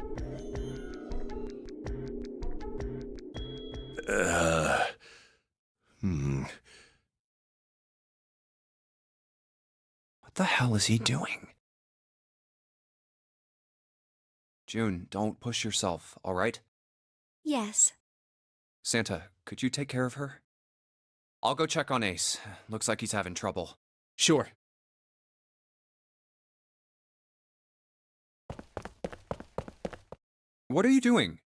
What the hell is he doing? June, don't push yourself, all right? Yes. Santa, could you take care of her? I'll go check on Ace. Looks like he's having trouble. Sure. What are you doing?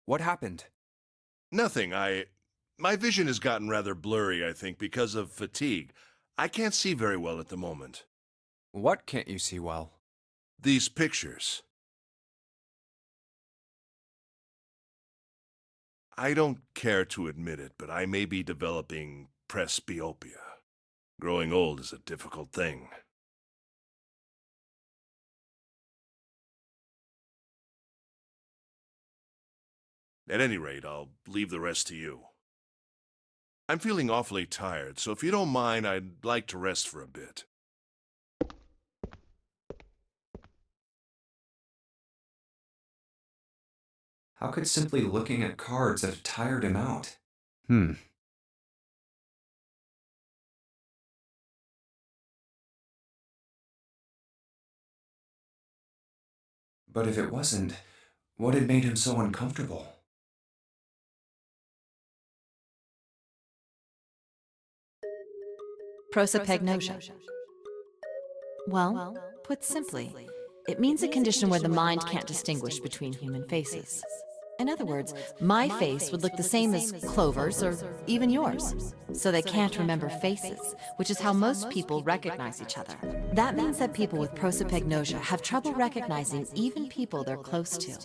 What happened? Nothing. My vision has gotten rather blurry, I think, because of fatigue. I can't see very well at the moment. What can't you see well? These pictures. I don't care to admit it, but I may be developing presbyopia. Growing old is a difficult thing. At any rate, I'll leave the rest to you. I'm feeling awfully tired, so if you don't mind, I'd like to rest for a bit. How could simply looking at cards have tired him out? But if it wasn't, what had made him so uncomfortable? Prosopagnosia. Well, put simply, it means a condition where the mind can't distinguish between human faces. In other words, my face would look the same as Clover's or even yours. So they can't remember faces, which is how most people recognize each other. That means that people with prosopagnosia have trouble recognizing even people they're close to.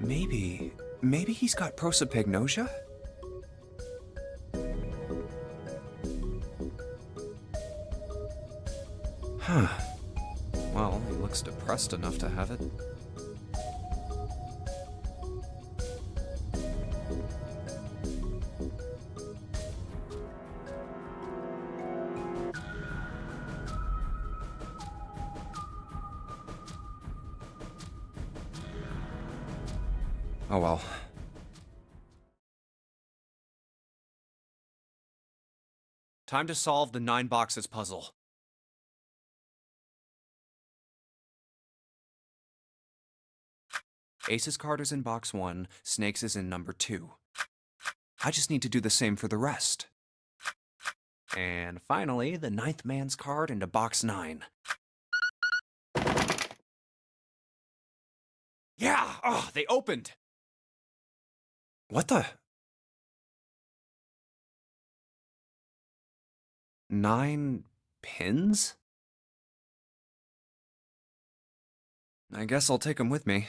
Maybe he's got prosopagnosia? Huh. Well, he looks depressed enough to have it. Oh well. Time to solve the 9 boxes puzzle. Ace's card is in box 1, Snake's is in number 2. I just need to do the same for the rest. And finally, the 9th man's card into box 9. Yeah! Oh, they opened! What the? 9 pins? I guess I'll take them with me.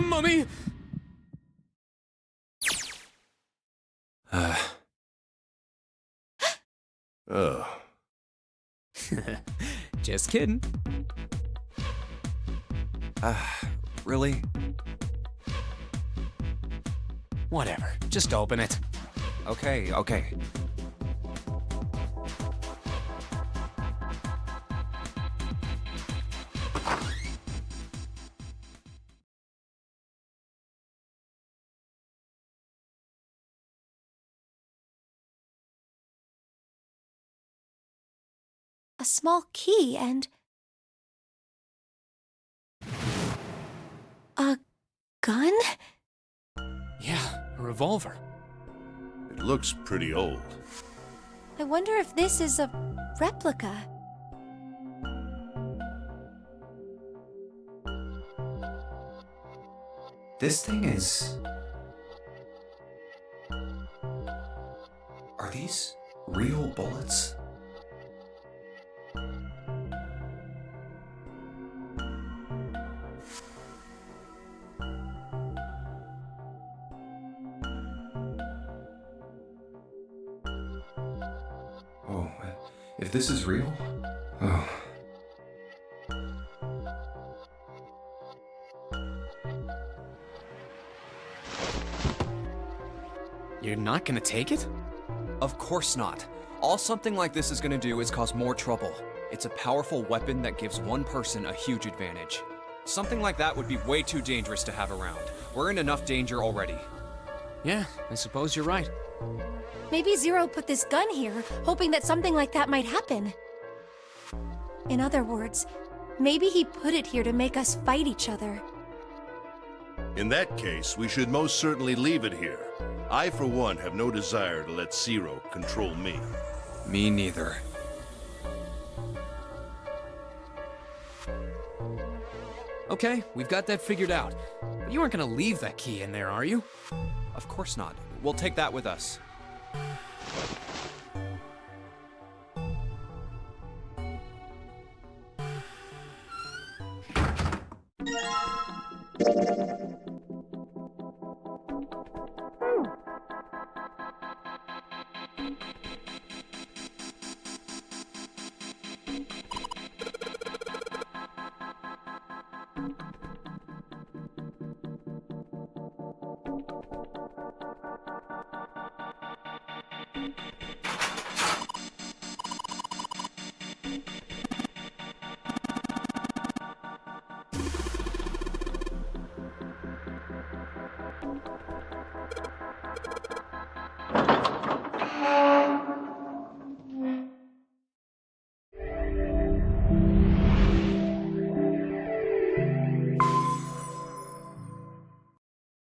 Mummy! Oh. Just kidding. Really? Whatever. Just open it. Okay, okay. A small key and... a gun? Yeah, a revolver. It looks pretty old. I wonder if this is a replica. This thing is... Are these real bullets? Oh, if this is real? Oh. You're not gonna take it? Of course not. All something like this is gonna do is cause more trouble. It's a powerful weapon that gives one person a huge advantage. Something like that would be way too dangerous to have around. We're in enough danger already. Yeah, I suppose you're right. Maybe Zero put this gun here, hoping that something like that might happen. In other words, maybe he put it here to make us fight each other. In that case, we should most certainly leave it here. I, for one, have no desire to let Zero control me. Me neither. Okay, we've got that figured out. But you aren't gonna leave that key in there, are you? Of course not. We'll take that with us.